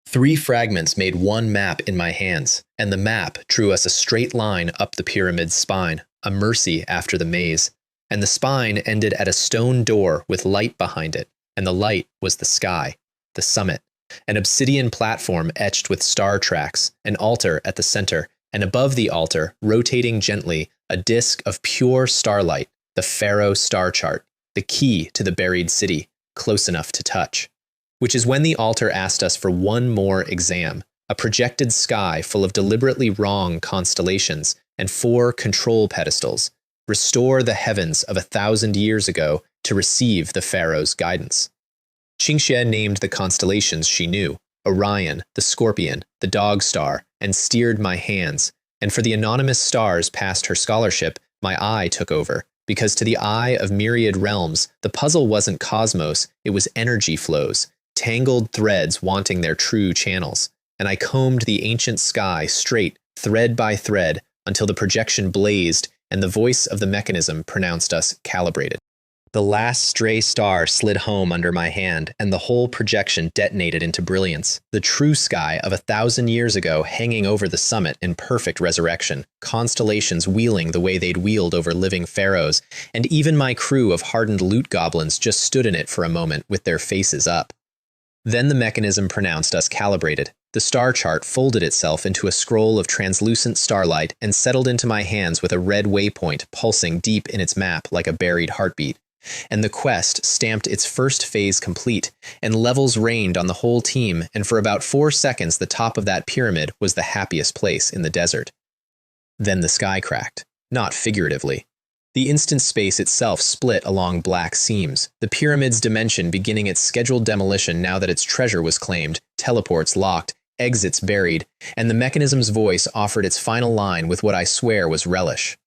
3 fragments made one map in my hands, and the map drew us a straight line up the pyramid's spine, a mercy after the maze, and the spine ended at a stone door with light behind it, and the light was the sky, the summit, an obsidian platform etched with star tracks, an altar at the center, and above the altar, rotating gently, a disk of pure starlight, the Pharaoh star chart, the key to the buried city, close enough to touch. Which is when the altar asked us for one more exam, a projected sky full of deliberately wrong constellations and 4 control pedestals. Restore the heavens of 1,000 years ago to receive the Pharaoh's guidance. Qingxue named the constellations she knew, Orion, the Scorpion, the Dog Star, and steered my hands, and for the anonymous stars past her scholarship, my eye took over, because to the eye of myriad realms, the puzzle wasn't cosmos, it was energy flows, tangled threads wanting their true channels, and I combed the ancient sky straight, thread by thread, until the projection blazed and the voice of the mechanism pronounced us calibrated. The last stray star slid home under my hand, and the whole projection detonated into brilliance, the true sky of 1,000 years ago hanging over the summit in perfect resurrection, constellations wheeling the way they'd wheeled over living pharaohs, and even my crew of hardened loot goblins just stood in it for a moment with their faces up. Then the mechanism pronounced us calibrated. The star chart folded itself into a scroll of translucent starlight and settled into my hands with a red waypoint pulsing deep in its map like a buried heartbeat. And the quest stamped its first phase complete, and levels rained on the whole team, and for about 4 seconds the top of that pyramid was the happiest place in the desert. Then the sky cracked, not figuratively. The instant space itself split along black seams, the pyramid's dimension beginning its scheduled demolition now that its treasure was claimed, teleports locked, exits buried, and the mechanism's voice offered its final line with what I swear was relish.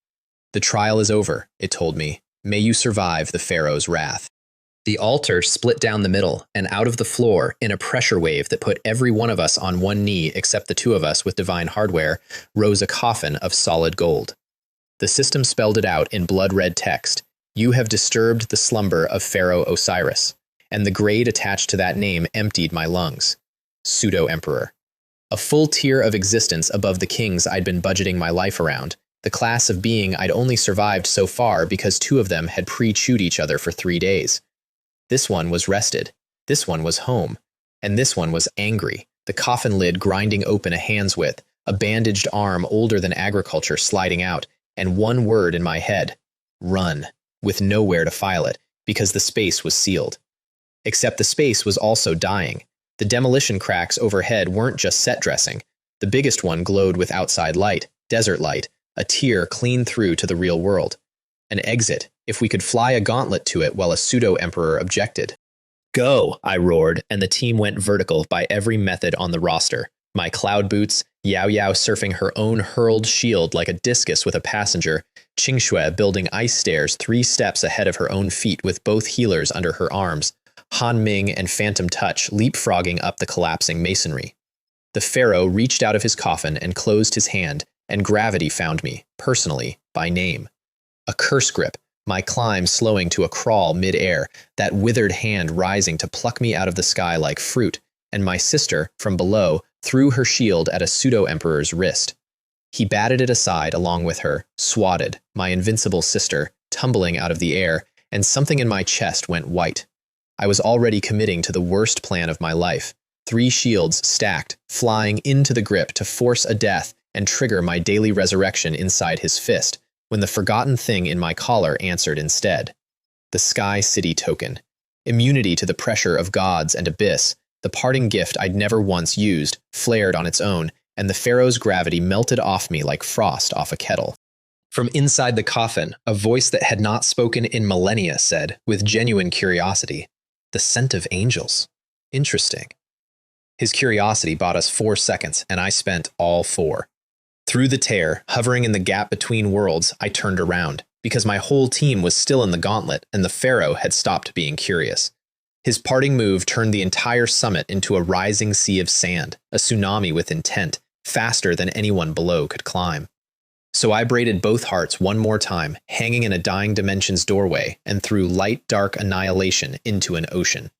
"The trial is over," it told me. "May you survive the Pharaoh's wrath." The altar split down the middle, and out of the floor, in a pressure wave that put every one of us on one knee except the 2 of us with divine hardware, rose a coffin of solid gold. The system spelled it out in blood-red text. "You have disturbed the slumber of Pharaoh Osiris," and the grade attached to that name emptied my lungs. Pseudo-emperor. A full tier of existence above the kings I'd been budgeting my life around, the class of being I'd only survived so far because 2 of them had pre-chewed each other for 3 days. This one was rested, this one was home, and this one was angry, the coffin lid grinding open a hand's width, a bandaged arm older than agriculture sliding out, and one word in my head: run, with nowhere to file it, because the space was sealed. Except the space was also dying. The demolition cracks overhead weren't just set dressing. The biggest one glowed with outside light, desert light, a tear clean through to the real world. An exit, if we could fly a gauntlet to it while a pseudo-emperor objected. "Go," I roared, and the team went vertical by every method on the roster. My cloud boots, Yao Yao surfing her own hurled shield like a discus with a passenger, Qingxue building ice stairs 3 steps ahead of her own feet with both healers under her arms, Han Ming and Phantom Touch leapfrogging up the collapsing masonry. The pharaoh reached out of his coffin and closed his hand, and gravity found me, personally, by name. A curse grip, my climb slowing to a crawl mid-air, that withered hand rising to pluck me out of the sky like fruit, and my sister, from below, threw her shield at a pseudo-emperor's wrist. He batted it aside along with her, swatted, my invincible sister, tumbling out of the air, and something in my chest went white. I was already committing to the worst plan of my life. 3 shields stacked, flying into the grip to force a death and trigger my daily resurrection inside his fist, when the forgotten thing in my collar answered instead. The Sky City token. Immunity to the pressure of gods and abyss, the parting gift I'd never once used, flared on its own, and the pharaoh's gravity melted off me like frost off a kettle. From inside the coffin, a voice that had not spoken in millennia said, with genuine curiosity, "The scent of angels. Interesting." His curiosity bought us 4 seconds, and I spent all 4. Through the tear, hovering in the gap between worlds, I turned around, because my whole team was still in the gauntlet, and the pharaoh had stopped being curious. His parting move turned the entire summit into a rising sea of sand, a tsunami with intent, faster than anyone below could climb. So I braided both hearts one more time, hanging in a dying dimension's doorway, and threw light, dark annihilation into an ocean.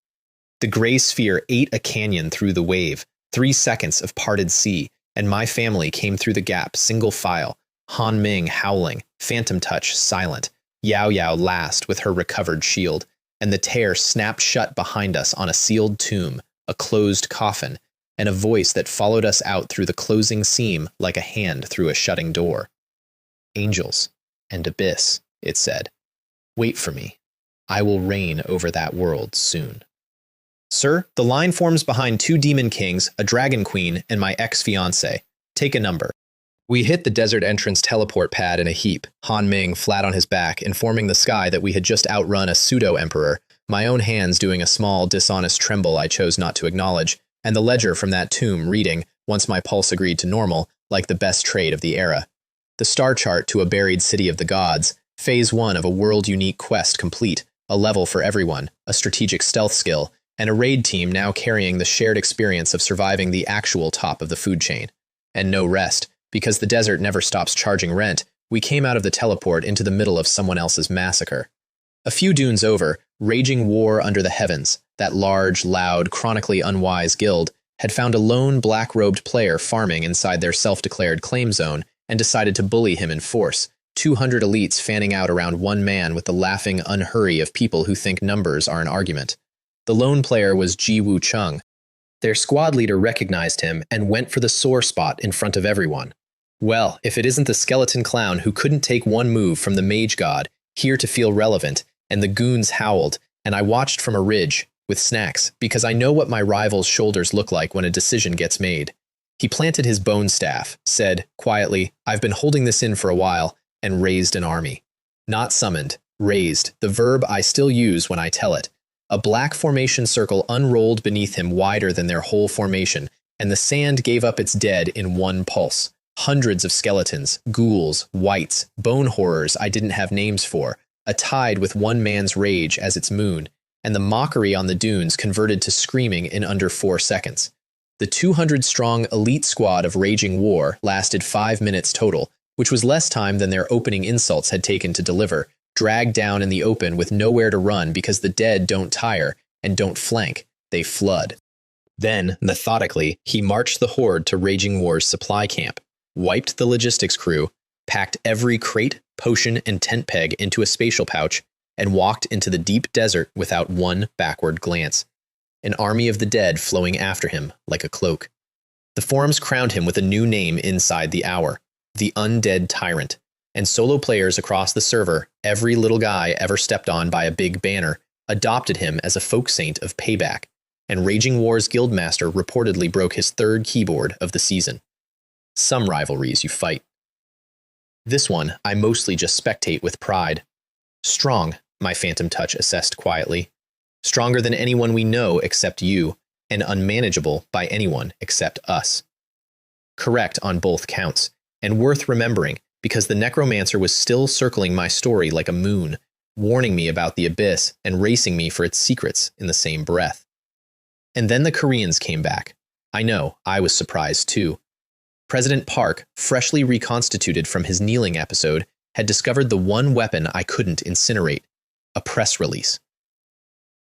The gray sphere ate a canyon through the wave, 3 seconds of parted sea, and my family came through the gap single file, Han Ming howling, Phantom Touch silent, Yao Yao last with her recovered shield, and the tear snapped shut behind us on a sealed tomb, a closed coffin, and a voice that followed us out through the closing seam like a hand through a shutting door. Angels and abyss, it said. Wait for me. I will reign over that world soon. Sir, the line forms behind 2 demon kings, a dragon queen, and my ex-fiancé. Take a number. We hit the desert entrance teleport pad in a heap, Han Ming flat on his back, informing the sky that we had just outrun a pseudo-emperor, my own hands doing a small, dishonest tremble I chose not to acknowledge, and the ledger from that tomb reading, once my pulse agreed to normal, like the best trade of the era. The star chart to a buried city of the gods, phase 1 of a world-unique quest complete, a level for everyone, a strategic stealth skill, and a raid team now carrying the shared experience of surviving the actual top of the food chain. And no rest, because the desert never stops charging rent, we came out of the teleport into the middle of someone else's massacre. A few dunes over, raging war under the heavens, that large, loud, chronically unwise guild, had found a lone black-robed player farming inside their self-declared claim zone and decided to bully him in force, 200 elites fanning out around one man with the laughing unhurry of people who think numbers are an argument. The lone player was Ji Woo Chung. Their squad leader recognized him and went for the sore spot in front of everyone. Well, if it isn't the skeleton clown who couldn't take one move from the mage god, here to feel relevant, and the goons howled, and I watched from a ridge, with snacks, because I know what my rival's shoulders look like when a decision gets made. He planted his bone staff, said, quietly, I've been holding this in for a while, and raised an army. Not summoned, raised, the verb I still use when I tell it. A black formation circle unrolled beneath him wider than their whole formation, and the sand gave up its dead in one pulse. Hundreds of skeletons, ghouls, wights, bone horrors I didn't have names for, a tide with one man's rage as its moon, and the mockery on the dunes converted to screaming in under 4 seconds. The 200-strong elite squad of Raging War lasted 5 minutes total, which was less time than their opening insults had taken to deliver, dragged down in the open with nowhere to run because the dead don't tire and don't flank, they flood. Then, methodically, he marched the horde to Raging War's supply camp, wiped the logistics crew, packed every crate, potion, and tent peg into a spatial pouch, and walked into the deep desert without one backward glance. An army of the dead flowing after him like a cloak. The forums crowned him with a new name inside the hour, the Undead Tyrant, and solo players across the server, every little guy ever stepped on by a big banner, adopted him as a folk saint of payback, and Raging War's guildmaster reportedly broke his 3rd keyboard of the season. Some rivalries you fight. This one, I mostly just spectate with pride. Strong, my Phantom Touch assessed quietly. Stronger than anyone we know except you, and unmanageable by anyone except us. Correct on both counts, and worth remembering, because the necromancer was still circling my story like a moon, warning me about the abyss and racing me for its secrets in the same breath. And then the Koreans came back. I know, I was surprised too. President Park, freshly reconstituted from his kneeling episode, had discovered the one weapon I couldn't incinerate, a press release.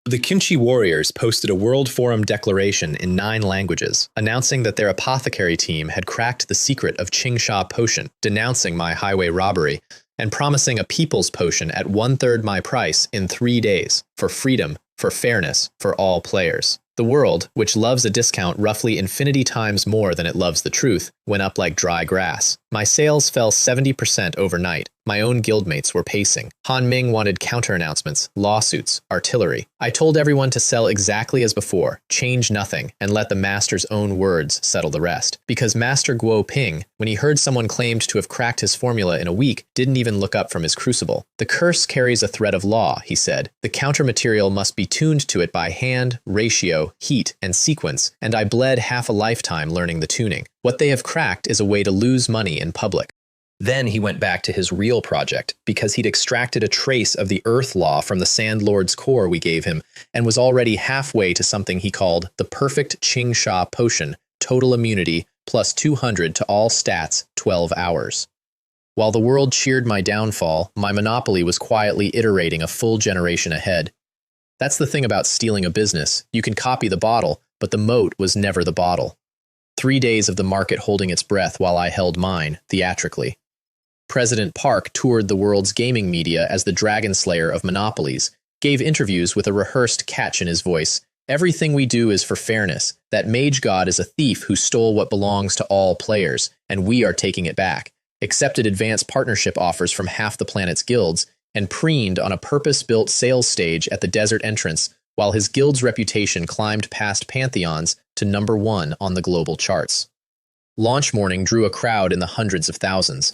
The Kimchi Warriors posted a World Forum declaration in 9 languages, announcing that their apothecary team had cracked the secret of Qingsha potion, denouncing my highway robbery, and promising a people's potion at 1/3 my price in 3 days, for freedom, for fairness, for all players. The world, which loves a discount roughly infinity times more than it loves the truth, went up like dry grass. My sales fell 70% overnight. My own guildmates were pacing. Han Ming wanted counter-announcements, lawsuits, artillery. I told everyone to sell exactly as before, change nothing, and let the master's own words settle the rest. Because Master Guo Ping, when he heard someone claimed to have cracked his formula in a week, didn't even look up from his crucible. The curse carries a thread of law, he said. The counter-material must be tuned to it by hand, ratio, heat, and sequence, and I bled half a lifetime learning the tuning. What they have cracked is a way to lose money in public. Then he went back to his real project because he'd extracted a trace of the Earth Law from the Sand Lord's core we gave him and was already halfway to something he called the perfect Ching Sha potion, total immunity, plus 200 to all stats, 12 hours. While the world cheered my downfall, my monopoly was quietly iterating a full generation ahead. That's the thing about stealing a business. You can copy the bottle, but the moat was never the bottle. 3 days of the market holding its breath while I held mine, theatrically. President Park toured the world's gaming media as the Dragon Slayer of monopolies, gave interviews with a rehearsed catch in his voice. Everything we do is for fairness. That mage god is a thief who stole what belongs to all players, and we are taking it back. Accepted advanced partnership offers from half the planet's guilds, and preened on a purpose-built sales stage at the desert entrance, while his guild's reputation climbed past pantheons to #1 on the global charts. Launch morning drew a crowd in the hundreds of thousands.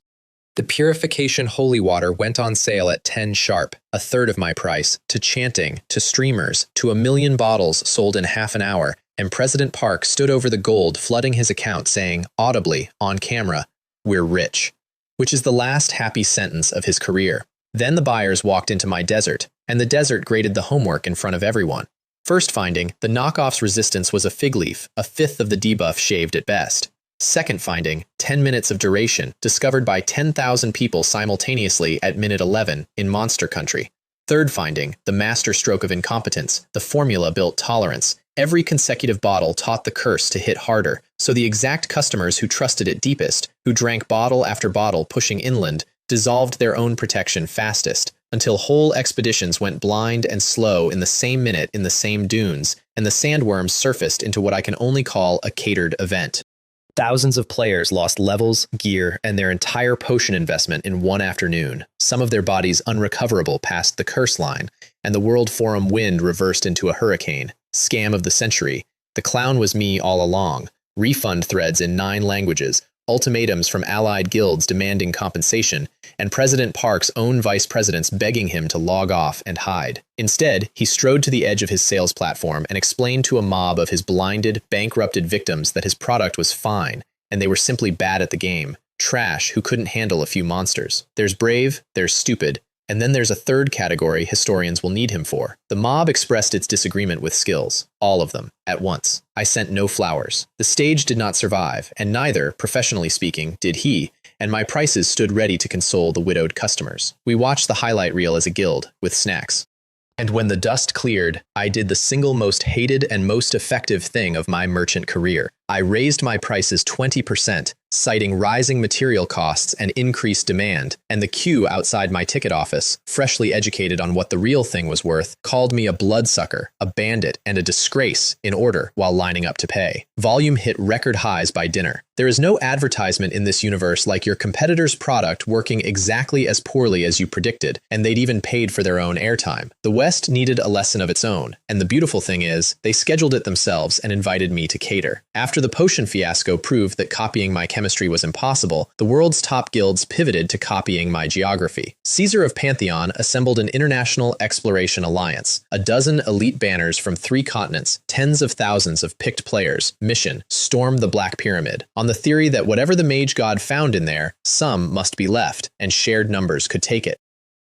The purification holy water went on sale at 10 sharp, a third of my price, to chanting, to streamers, to 1,000,000 bottles sold in half an hour, and President Park stood over the gold flooding his account saying, audibly, on camera, "We're rich," which is the last happy sentence of his career. Then the buyers walked into my desert, and the desert graded the homework in front of everyone. First finding, the knockoff's resistance was a fig leaf, a fifth of the debuff shaved at best. Second finding, 10 minutes of duration, discovered by 10,000 people simultaneously at minute 11 in Monster Country. Third finding, the master stroke of incompetence, the formula built tolerance. Every consecutive bottle taught the curse to hit harder, so the exact customers who trusted it deepest, who drank bottle after bottle pushing inland, dissolved their own protection fastest, until whole expeditions went blind and slow in the same minute in the same dunes, and the sandworms surfaced into what I can only call a catered event. Thousands of players lost levels, gear, and their entire potion investment in one afternoon, some of their bodies unrecoverable past the curse line, and the World Forum wind reversed into a hurricane. Scam of the century. The clown was me all along. Refund threads in 9 languages, ultimatums from allied guilds demanding compensation, and President Park's own vice presidents begging him to log off and hide. Instead, he strode to the edge of his sales platform and explained to a mob of his blinded, bankrupted victims that his product was fine, and they were simply bad at the game. Trash who couldn't handle a few monsters. There's brave, there's stupid, and then there's a third category historians will need him for. The mob expressed its disagreement with skills. All of them, at once. I sent no flowers. The stage did not survive, and neither, professionally speaking, did he, and my prices stood ready to console the widowed customers. We watched the highlight reel as a guild, with snacks. And when the dust cleared, I did the single most hated and most effective thing of my merchant career. I raised my prices 20%, citing rising material costs and increased demand, and the queue outside my ticket office, freshly educated on what the real thing was worth, called me a bloodsucker, a bandit, and a disgrace in order while lining up to pay. Volume hit record highs by dinner. There is no advertisement in this universe like your competitor's product working exactly as poorly as you predicted, and they'd even paid for their own airtime. The West needed a lesson of its own, and the beautiful thing is, they scheduled it themselves and invited me to cater. After the potion fiasco proved that copying my chemistry was impossible, the world's top guilds pivoted to copying my geography. Caesar of Pantheon assembled an international exploration alliance, a dozen elite banners from 3 continents, tens of thousands of picked players. Mission: storm the Black Pyramid, on the theory that whatever the mage god found in there, some must be left, and shared numbers could take it.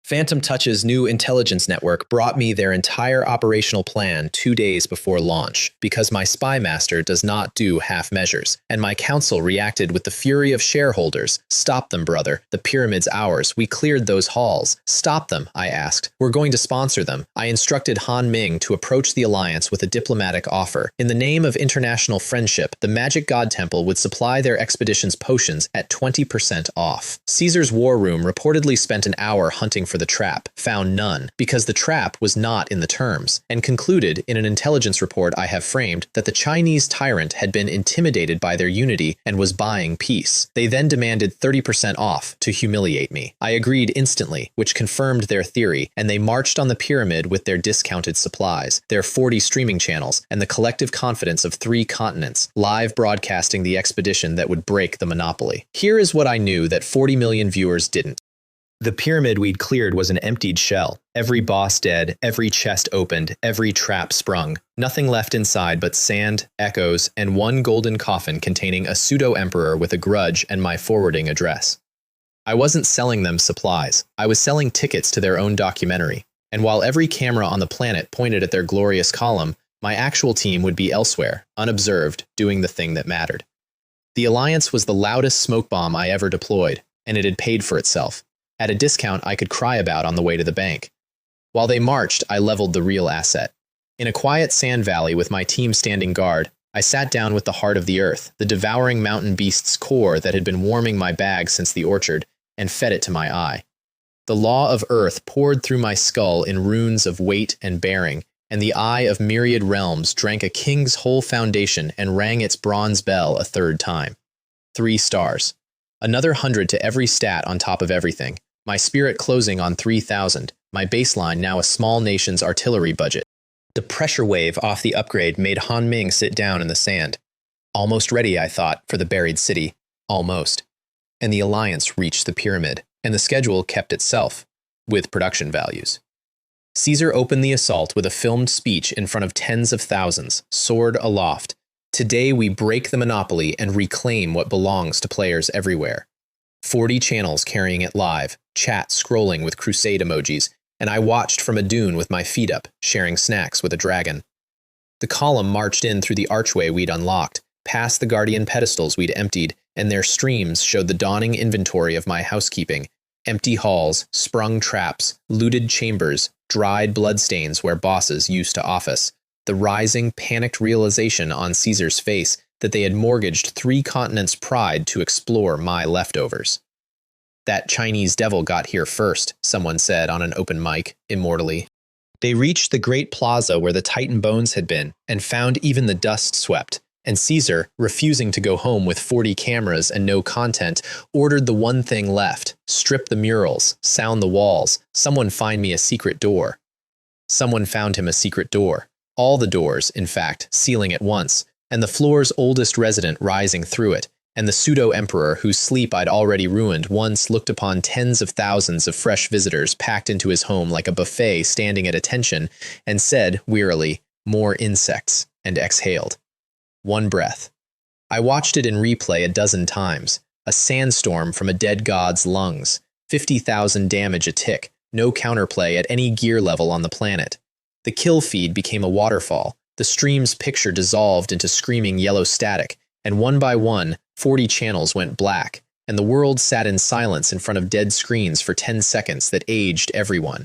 Phantom Touch's new intelligence network brought me their entire operational plan 2 days before launch, because my spy master does not do half measures, and my council reacted with the fury of shareholders. Stop them, brother. The pyramid's ours. We cleared those halls. Stop them, I asked. We're going to sponsor them. I instructed Han Ming to approach the alliance with a diplomatic offer. In the name of international friendship, the Magic God Temple would supply their expedition's potions at 20% off. Caesar's war room reportedly spent an hour hunting for the trap, found none, because the trap was not in the terms, and concluded in an intelligence report I have framed that the Chinese tyrant had been intimidated by their unity and was buying peace. They then demanded 30% off to humiliate me. I agreed instantly, which confirmed their theory, and they marched on the pyramid with their discounted supplies, their 40 streaming channels, and the collective confidence of 3 continents, live broadcasting the expedition that would break the monopoly. Here is what I knew that 40 million viewers didn't. The pyramid we'd cleared was an emptied shell. Every boss dead, every chest opened, every trap sprung. Nothing left inside but sand, echoes, and one golden coffin containing a pseudo-emperor with a grudge and my forwarding address. I wasn't selling them supplies. I was selling tickets to their own documentary. And while every camera on the planet pointed at their glorious column, my actual team would be elsewhere, unobserved, doing the thing that mattered. The Alliance was the loudest smoke bomb I ever deployed, and it had paid for itself. At a discount I could cry about on the way to the bank. While they marched, I leveled the real asset. In a quiet sand valley with my team standing guard, I sat down with the heart of the earth, the devouring mountain beast's core that had been warming my bag since the orchard, and fed it to my eye. The law of earth poured through my skull in runes of weight and bearing, and the eye of myriad realms drank a king's whole foundation and rang its bronze bell a third time. 3 stars. Another 100 to every stat on top of everything. My spirit closing on 3,000, my baseline now a small nation's artillery budget. The pressure wave off the upgrade made Han Ming sit down in the sand. Almost ready, I thought, for the buried city. Almost. And the Alliance reached the pyramid, and the schedule kept itself, with production values. Caesar opened the assault with a filmed speech in front of tens of thousands, sword aloft. Today we break the monopoly and reclaim what belongs to players everywhere. 40 channels carrying it live, chat scrolling with crusade emojis, and I watched from a dune with my feet up, sharing snacks with a dragon. The column marched in through the archway we'd unlocked, past the guardian pedestals we'd emptied, and their streams showed the dawning inventory of my housekeeping. Empty halls, sprung traps, looted chambers, dried bloodstains where bosses used to office. The rising, panicked realization on Caesar's face that they had mortgaged 3 continents' pride to explore my leftovers. That Chinese devil got here first, someone said on an open mic, immortally. They reached the great plaza where the Titan bones had been, and found even the dust swept. And Caesar, refusing to go home with 40 cameras and no content, ordered the one thing left: strip the murals, sound the walls, someone find me a secret door. Someone found him a secret door. All the doors, in fact, sealing at once, and the floor's oldest resident rising through it, and the pseudo-emperor whose sleep I'd already ruined once looked upon tens of thousands of fresh visitors packed into his home like a buffet standing at attention, and said, wearily, more insects, and exhaled. One breath. I watched it in replay a dozen times. A sandstorm from a dead god's lungs. 50,000 damage a tick. No counterplay at any gear level on the planet. The kill feed became a waterfall. The stream's picture dissolved into screaming yellow static, and one by one, 40 channels went black, and the world sat in silence in front of dead screens for 10 seconds that aged everyone.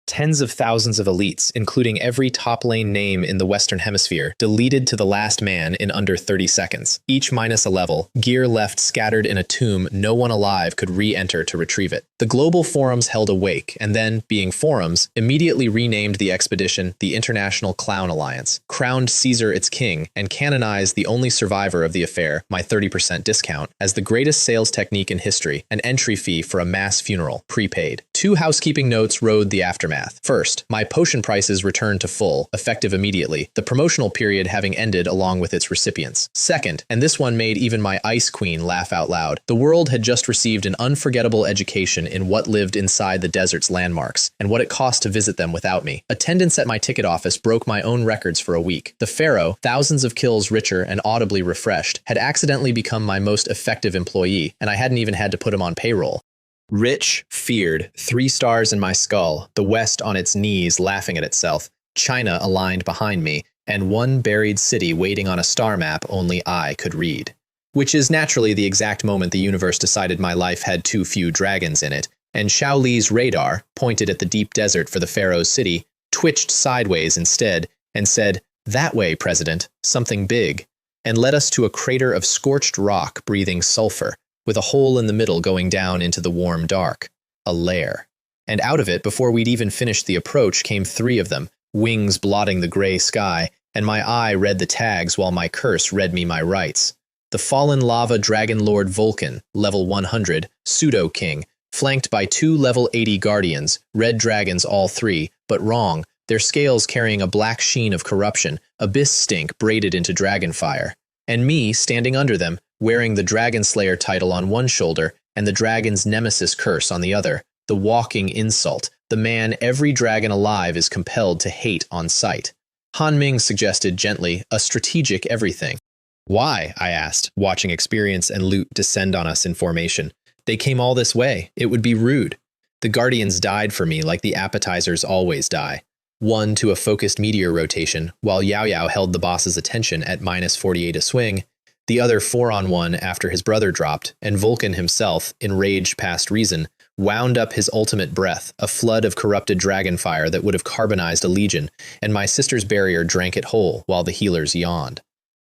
Tens of thousands of elites, including every top-lane name in the Western Hemisphere, deleted to the last man in under 30 seconds, each minus a level, gear left scattered in a tomb no one alive could re-enter to retrieve it. The global forums held a wake, and then, being forums, immediately renamed the expedition the International Clown Alliance, crowned Caesar its king, and canonized the only survivor of the affair, my 30% discount, as the greatest sales technique in history, an entry fee for a mass funeral, prepaid. 2 housekeeping notes rode the aftermath. First, my potion prices returned to full, effective immediately, the promotional period having ended along with its recipients. Second, and this one made even my Ice Queen laugh out loud, the world had just received an unforgettable education in what lived inside the desert's landmarks, and what it cost to visit them without me. Attendance at my ticket office broke my own records for a week. The Pharaoh, thousands of kills richer and audibly refreshed, had accidentally become my most effective employee, and I hadn't even had to put him on payroll. Rich, feared, 3 stars in my skull, the West on its knees laughing at itself, China aligned behind me, and one buried city waiting on a star map only I could read. Which is naturally the exact moment the universe decided my life had too few dragons in it, and Shaoli's radar, pointed at the deep desert for the Pharaoh's city, twitched sideways instead, and said, "That way, President, something big," and led us to a crater of scorched rock breathing sulfur, with a hole in the middle going down into the warm dark. A lair. And out of it, before we'd even finished the approach, came 3 of them, wings blotting the gray sky, and my eye read the tags while my curse read me my rights. The fallen lava dragon lord Vulcan, level 100, pseudo-king, flanked by 2 level 80 guardians, red dragons all 3, but wrong, their scales carrying a black sheen of corruption, abyss stink braided into dragonfire. And me, standing under them, wearing the Dragon Slayer title on one shoulder and the dragon's nemesis curse on the other, the walking insult, the man every dragon alive is compelled to hate on sight. Han Ming suggested gently, a strategic everything. Why? I asked, watching experience and loot descend on us in formation. They came all this way. It would be rude. The guardians died for me like the appetizers always die. One to a focused meteor rotation, while Yao Yao held the boss's attention at -48 a swing, the other 4-on-1 after his brother dropped, and Vulcan himself, enraged past reason, wound up his ultimate breath, a flood of corrupted dragon fire that would have carbonized a legion, and my sister's barrier drank it whole while the healers yawned.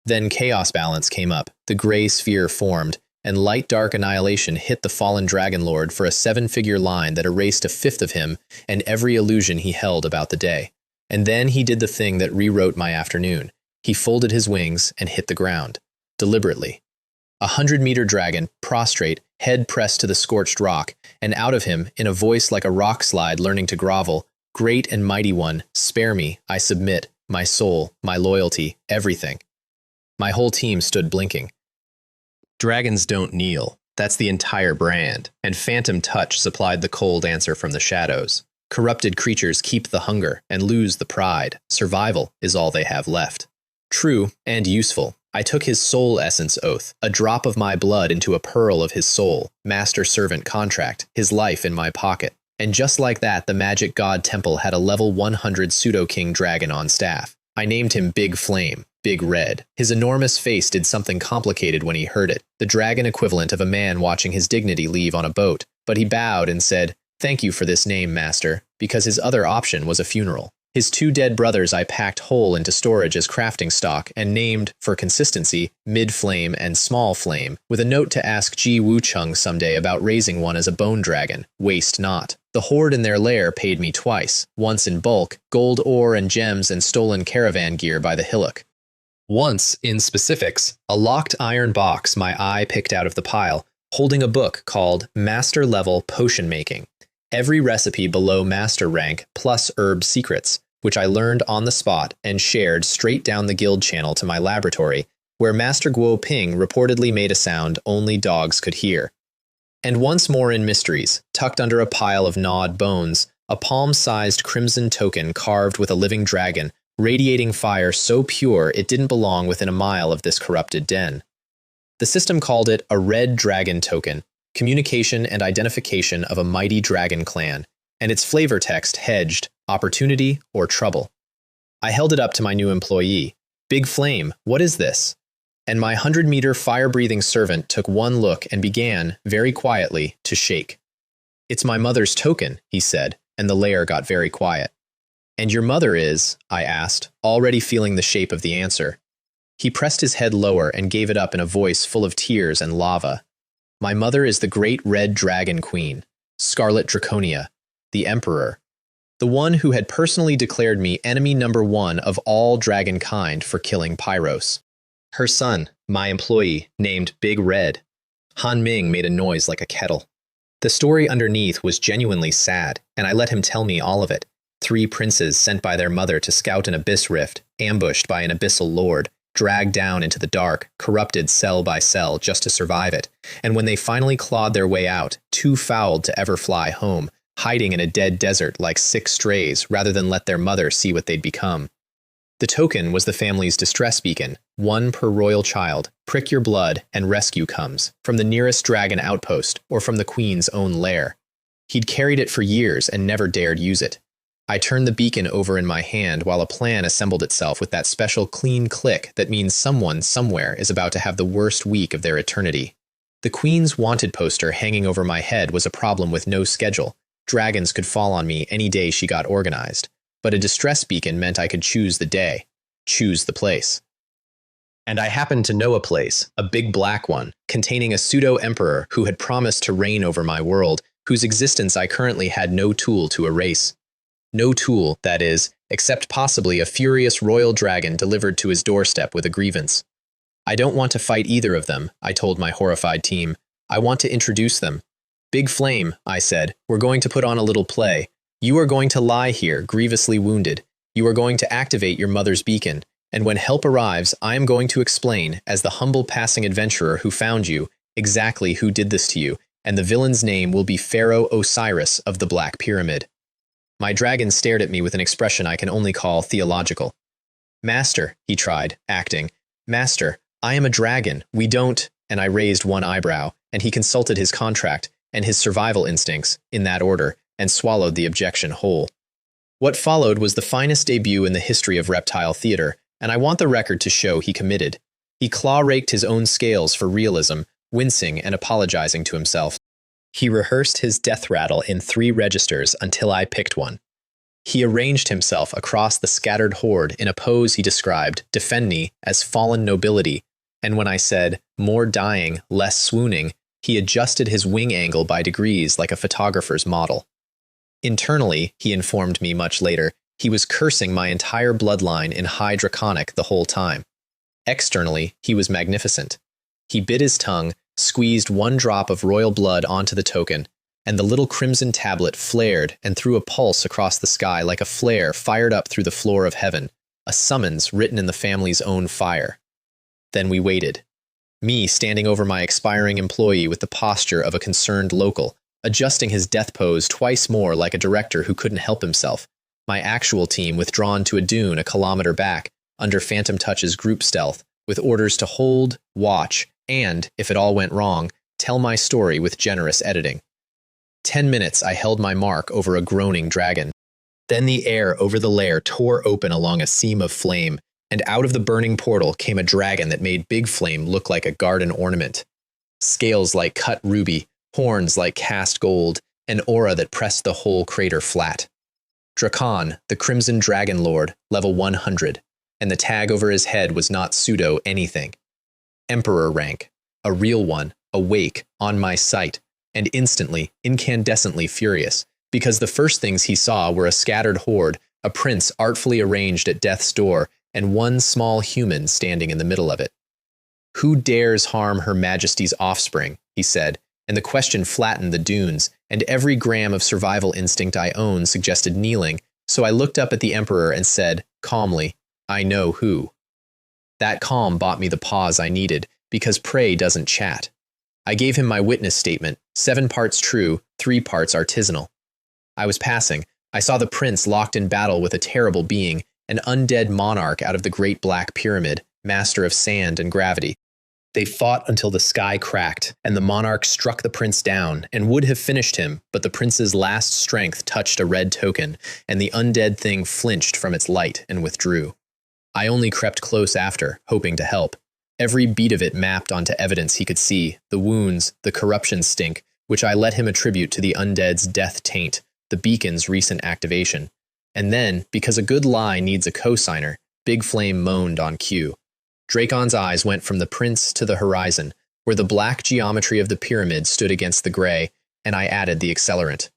Then chaos balance came up, the gray sphere formed, and light-dark annihilation hit the fallen Dragon Lord for a 7-figure line that erased a fifth of him and every illusion he held about the day. And then he did the thing that rewrote my afternoon. He folded his wings and hit the ground. Deliberately. 100-meter dragon, prostrate, head pressed to the scorched rock, and out of him, in a voice like a rock slide learning to grovel, "Great and mighty one, spare me, I submit, my soul, my loyalty, everything." My whole team stood blinking. Dragons don't kneel. That's the entire brand, and Phantom Touch supplied the cold answer from the shadows. Corrupted creatures keep the hunger and lose the pride. Survival is all they have left. True and useful. I took his soul essence oath, a drop of my blood into a pearl of his soul, master-servant contract, his life in my pocket. And just like that, the magic god temple had a level 100 pseudo-king dragon on staff. I named him Big Flame, Big Red. His enormous face did something complicated when he heard it, the dragon equivalent of a man watching his dignity leave on a boat. But he bowed and said, "Thank you for this name, master," because his other option was a funeral. His 2 dead brothers I packed whole into storage as crafting stock and named, for consistency, Mid-Flame and Small Flame, with a note to ask Ji Wucheng someday about raising one as a bone dragon. Waste not. The horde in their lair paid me twice, once in bulk, gold ore and gems and stolen caravan gear by the hillock. Once, in specifics, a locked iron box my eye picked out of the pile, holding a book called Master Level Potion Making. Every recipe below master rank plus herb secrets, which I learned on the spot and shared straight down the guild channel to my laboratory, where Master Guo Ping reportedly made a sound only dogs could hear. And once more in mysteries, tucked under a pile of gnawed bones, a palm-sized crimson token carved with a living dragon, radiating fire so pure it didn't belong within a mile of this corrupted den. The system called it a red dragon token, communication and identification of a mighty dragon clan, and its flavor text hedged, opportunity or trouble. I held it up to my new employee. "Big Flame, what is this?" And my 100-meter fire-breathing servant took one look and began, very quietly, to shake. "It's my mother's token," he said, and the lair got very quiet. "And your mother is?" I asked, already feeling the shape of the answer. He pressed his head lower and gave it up in a voice full of tears and lava. "My mother is the great red dragon queen, Scarlet Draconia, the emperor, the one who had personally declared me enemy number 1 of all dragon kind for killing Pyros. Her son, my employee, named Big Red." Han Ming made a noise like a kettle. The story underneath was genuinely sad, and I let him tell me all of it. 3 princes sent by their mother to scout an abyss rift, ambushed by an abyssal lord, dragged down into the dark, corrupted cell by cell just to survive it, and when they finally clawed their way out, too fouled to ever fly home, hiding in a dead desert like sick strays rather than let their mother see what they'd become. The token was the family's distress beacon, 1 per royal child, prick your blood and rescue comes, from the nearest dragon outpost or from the queen's own lair. He'd carried it for years and never dared use it. I turned the beacon over in my hand while a plan assembled itself with that special clean click that means someone somewhere is about to have the worst week of their eternity. The Queen's wanted poster hanging over my head was a problem with no schedule. Dragons could fall on me any day she got organized. But a distress beacon meant I could choose the day, choose the place. And I happened to know a place, a big black one, containing a pseudo-emperor who had promised to reign over my world, whose existence I currently had no tool to erase. No tool, that is, except possibly a furious royal dragon delivered to his doorstep with a grievance. "I don't want to fight either of them," I told my horrified team. "I want to introduce them. Big Flame," I said, "we're going to put on a little play. You are going to lie here, grievously wounded. You are going to activate your mother's beacon, and when help arrives, I am going to explain, as the humble passing adventurer who found you, exactly who did this to you, and the villain's name will be Pharaoh Osiris of the Black Pyramid." My dragon stared at me with an expression I can only call theological. "Master," he tried, acting. "Master, I am a dragon. We don't," and I raised one eyebrow, and he consulted his contract and his survival instincts, in that order, and swallowed the objection whole. What followed was the finest debut in the history of reptile theater, and I want the record to show he committed. He claw-raked his own scales for realism, wincing and apologizing to himself. He rehearsed his death rattle in 3 registers until I picked one. He arranged himself across the scattered horde in a pose he described, defendi, as fallen nobility, and when I said, more dying, less swooning, he adjusted his wing angle by degrees like a photographer's model. Internally, he informed me much later, he was cursing my entire bloodline in high draconic the whole time. Externally, he was magnificent. He bit his tongue, squeezed 1 drop of royal blood onto the token, and the little crimson tablet flared and threw a pulse across the sky like a flare fired up through the floor of heaven, a summons written in the family's own fire. Then we waited. Me standing over my expiring employee with the posture of a concerned local, adjusting his death pose twice more like a director who couldn't help himself, my actual team withdrawn to a dune a kilometer back, under Phantom Touch's group stealth, with orders to hold, watch, and, if it all went wrong, tell my story with generous editing. 10 minutes I held my mark over a groaning dragon. Then the air over the lair tore open along a seam of flame, and out of the burning portal came a dragon that made Big Flame look like a garden ornament. Scales like cut ruby, horns like cast gold, an aura that pressed the whole crater flat. Drakon, the Crimson Dragon Lord, level 100, and the tag over his head was not pseudo anything. Emperor rank, a real one, awake, on my sight, and instantly, incandescently furious, because the first things he saw were a scattered horde, a prince artfully arranged at death's door, and 1 small human standing in the middle of it. Who dares harm Her Majesty's offspring, he said, and the question flattened the dunes, and every gram of survival instinct I own suggested kneeling, so I looked up at the Emperor and said, calmly, I know who. That calm bought me the pause I needed, because prey doesn't chat. I gave him my witness statement, 7 parts true, 3 parts artisanal. I was passing. I saw the prince locked in battle with a terrible being, an undead monarch out of the Great Black Pyramid, master of sand and gravity. They fought until the sky cracked, and the monarch struck the prince down, and would have finished him, but the prince's last strength touched a red token, and the undead thing flinched from its light and withdrew. I only crept close after, hoping to help. Every beat of it mapped onto evidence he could see, the wounds, the corruption stink, which I let him attribute to the undead's death taint, the beacon's recent activation. And then, because a good lie needs a cosigner, Big Flame moaned on cue. Dracon's eyes went from the prince to the horizon, where the black geometry of the pyramid stood against the gray, and I added the accelerant.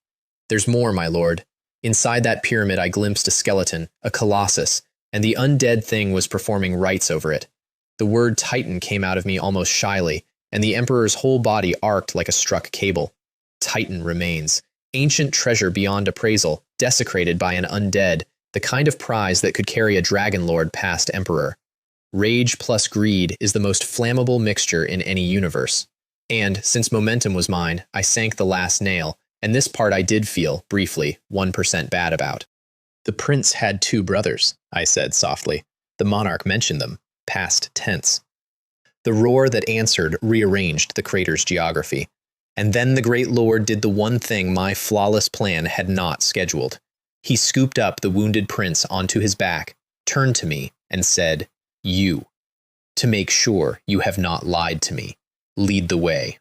There's more, my lord. Inside that pyramid I glimpsed a skeleton, a colossus, and the undead thing was performing rites over it. The word Titan came out of me almost shyly, and the Emperor's whole body arced like a struck cable. Titan remains. Ancient treasure beyond appraisal, desecrated by an undead, the kind of prize that could carry a dragon lord past Emperor. Rage plus greed is the most flammable mixture in any universe. And, since momentum was mine, I sank the last nail, and this part I did feel, briefly, 1% bad about. The prince had 2 brothers, I said softly. The monarch mentioned them, past tense. The roar that answered rearranged the crater's geography. And then the great lord did the one thing my flawless plan had not scheduled. He scooped up the wounded prince onto his back, turned to me, and said, You. To make sure you have not lied to me. Lead the way.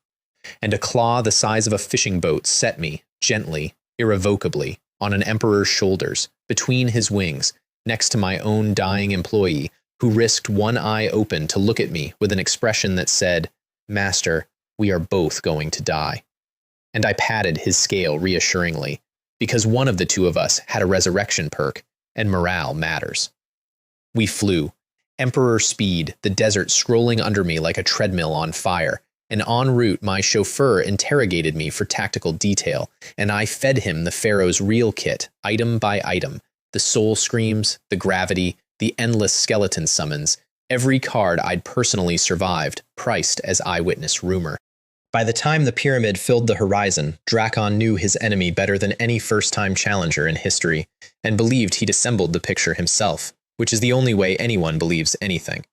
And a claw the size of a fishing boat set me, gently, irrevocably, on an emperor's shoulders, between his wings, next to my own dying employee, who risked one eye open to look at me with an expression that said, Master, we are both going to die. And I patted his scale reassuringly, because one of the 2 of us had a resurrection perk, and morale matters. We flew. Emperor speed, the desert scrolling under me like a treadmill on fire, and en route my chauffeur interrogated me for tactical detail, and I fed him the Pharaoh's real kit, item by item, the soul screams, the gravity, the endless skeleton summons, every card I'd personally survived, priced as eyewitness rumor. By the time the pyramid filled the horizon, Drakon knew his enemy better than any first-time challenger in history, and believed he'd assembled the picture himself, which is the only way anyone believes anything.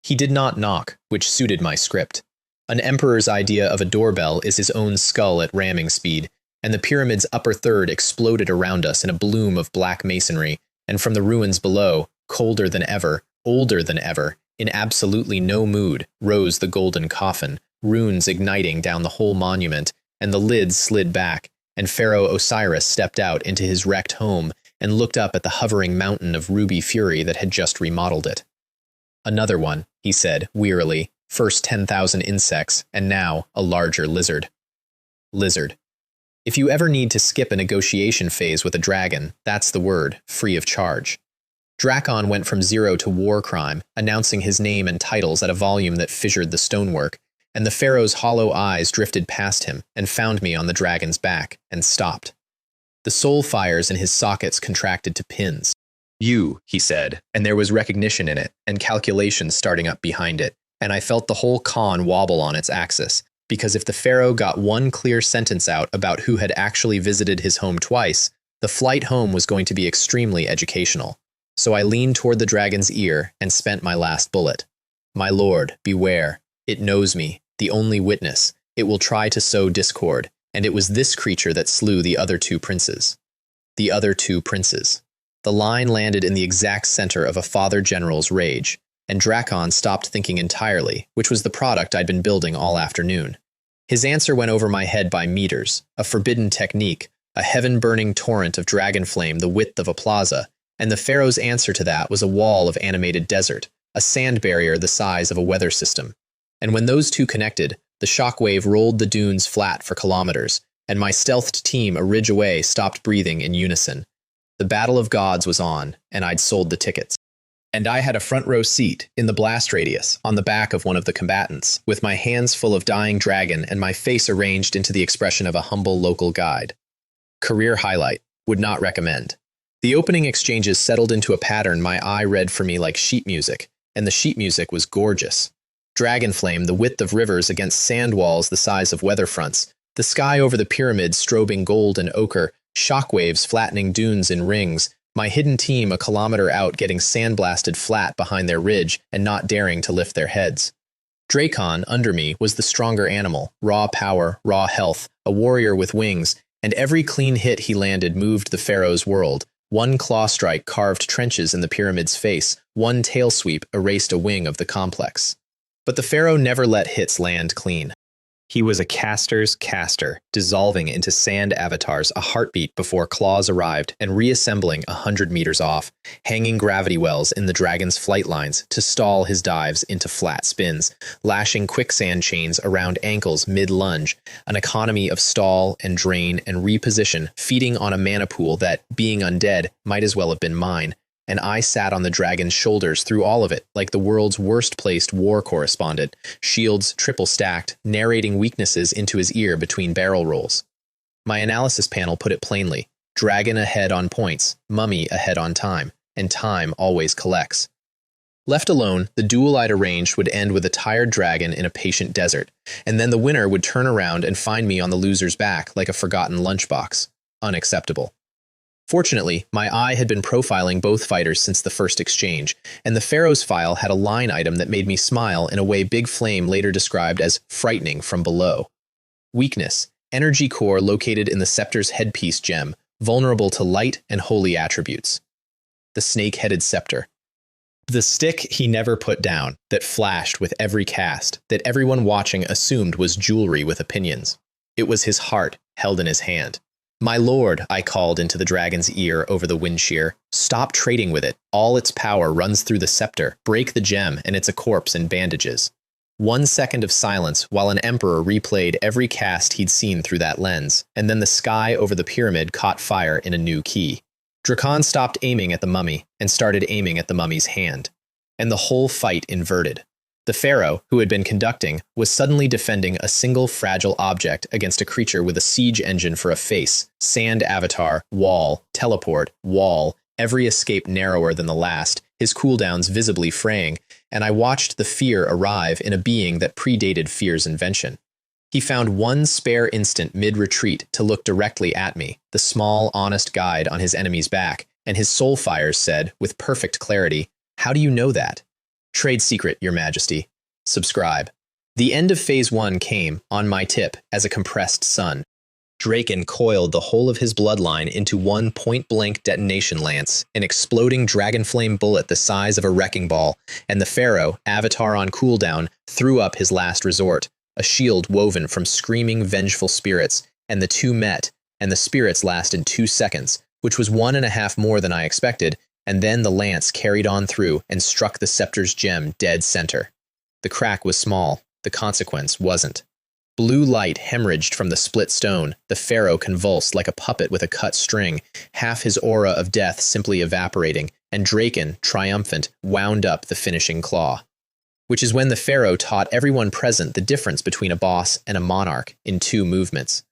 He did not knock, which suited my script. An emperor's idea of a doorbell is his own skull at ramming speed, and the pyramid's upper third exploded around us in a bloom of black masonry, and from the ruins below, colder than ever, older than ever, in absolutely no mood, rose the golden coffin, runes igniting down the whole monument, and the lids slid back, and Pharaoh Osiris stepped out into his wrecked home and looked up at the hovering mountain of ruby fury that had just remodeled it. "Another one," he said, wearily. "First 10,000 insects, and now a larger lizard." Lizard. If you ever need to skip a negotiation phase with a dragon, that's the word, free of charge. Drakon went from 0 to war crime, announcing his name and titles at a volume that fissured the stonework, and the pharaoh's hollow eyes drifted past him and found me on the dragon's back, and stopped. The soul fires in his sockets contracted to pins. "You," he said, and there was recognition in it, and calculations starting up behind it, and I felt the whole con wobble on its axis, because if the pharaoh got one clear sentence out about who had actually visited his home twice, the flight home was going to be extremely educational. So I leaned toward the dragon's ear and spent my last bullet. "My lord, beware. It knows me, the only witness. It will try to sow discord, and it was this creature that slew the other two princes." The other two princes. The line landed in the exact center of a father general's rage, and Drakon stopped thinking entirely, which was the product I'd been building all afternoon. His answer went over my head by meters, a forbidden technique, a heaven-burning torrent of dragon flame the width of a plaza, and the pharaoh's answer to that was a wall of animated desert, a sand barrier the size of a weather system. And when those two connected, the shockwave rolled the dunes flat for kilometers, and my stealthed team a ridge away stopped breathing in unison. The Battle of Gods was on, and I'd sold the tickets. And I had a front row seat, in the blast radius, on the back of one of the combatants, with my hands full of dying dragon and my face arranged into the expression of a humble local guide. Career highlight. Would not recommend. The opening exchanges settled into a pattern my eye read for me like sheet music, and the sheet music was gorgeous. Dragon flame the width of rivers against sand walls the size of weather fronts, the sky over the pyramid strobing gold and ochre, shockwaves flattening dunes in rings, my hidden team a kilometer out getting sandblasted flat behind their ridge and not daring to lift their heads. Drakon, under me, was the stronger animal, raw power, raw health, a warrior with wings, and every clean hit he landed moved the pharaoh's world. One claw strike carved trenches in the pyramid's face, one tail sweep erased a wing of the complex. But the pharaoh never let hits land clean. He was a caster's caster, dissolving into sand avatars a heartbeat before claws arrived and reassembling 100 meters off, hanging gravity wells in the dragon's flight lines to stall his dives into flat spins, lashing quicksand chains around ankles mid-lunge, an economy of stall and drain and reposition, feeding on a mana pool that, being undead, might as well have been mine. And I sat on the dragon's shoulders through all of it, like the world's worst-placed war correspondent, shields triple-stacked, narrating weaknesses into his ear between barrel rolls. My analysis panel put it plainly, dragon ahead on points, mummy ahead on time, and time always collects. Left alone, the duel I'd arranged would end with a tired dragon in a patient desert, and then the winner would turn around and find me on the loser's back like a forgotten lunchbox. Unacceptable. Fortunately, my eye had been profiling both fighters since the first exchange, and the Pharaoh's file had a line item that made me smile in a way Big Flame later described as frightening from below. Weakness, energy core located in the scepter's headpiece gem, vulnerable to light and holy attributes. The snake-headed scepter. The stick he never put down, that flashed with every cast, that everyone watching assumed was jewelry with opinions. It was his heart, held in his hand. "My lord," I called into the dragon's ear over the wind shear, "stop trading with it. All its power runs through the scepter. Break the gem, and it's a corpse in bandages." 1 second of silence while an emperor replayed every cast he'd seen through that lens, and then the sky over the pyramid caught fire in a new key. Drakon stopped aiming at the mummy and started aiming at the mummy's hand. And the whole fight inverted. The pharaoh, who had been conducting, was suddenly defending a single fragile object against a creature with a siege engine for a face, sand avatar, wall, teleport, wall, every escape narrower than the last, his cooldowns visibly fraying, and I watched the fear arrive in a being that predated fear's invention. He found one spare instant mid-retreat to look directly at me, the small, honest guide on his enemy's back, and his soul fires said, with perfect clarity, "How do you know that?" "Trade secret, Your Majesty. Subscribe." The end of Phase 1 came, on my tip, as a compressed sun. Draken coiled the whole of his bloodline into one point-blank detonation lance, an exploding dragonflame bullet the size of a wrecking ball, and the Pharaoh, avatar on cooldown, threw up his last resort, a shield woven from screaming vengeful spirits, and the two met, and the spirits lasted 2 seconds, which was 1.5 more than I expected, and then the lance carried on through and struck the scepter's gem dead center. The crack was small, the consequence wasn't. Blue light hemorrhaged from the split stone, the Pharaoh convulsed like a puppet with a cut string, half his aura of death simply evaporating, and Draken, triumphant, wound up the finishing claw. Which is when the Pharaoh taught everyone present the difference between a boss and a monarch in 2 movements.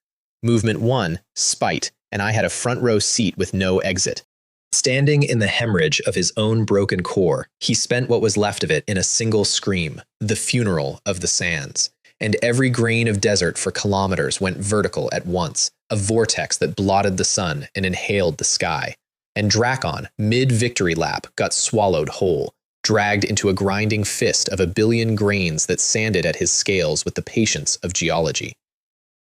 Movement 1, spite, and I had a front row seat with no exit. Standing in the hemorrhage of his own broken core, he spent what was left of it in a single scream, the funeral of the sands. And every grain of desert for kilometers went vertical at once, a vortex that blotted the sun and inhaled the sky. And Drakon, mid-victory lap, got swallowed whole, dragged into a grinding fist of 1 billion grains that sanded at his scales with the patience of geology.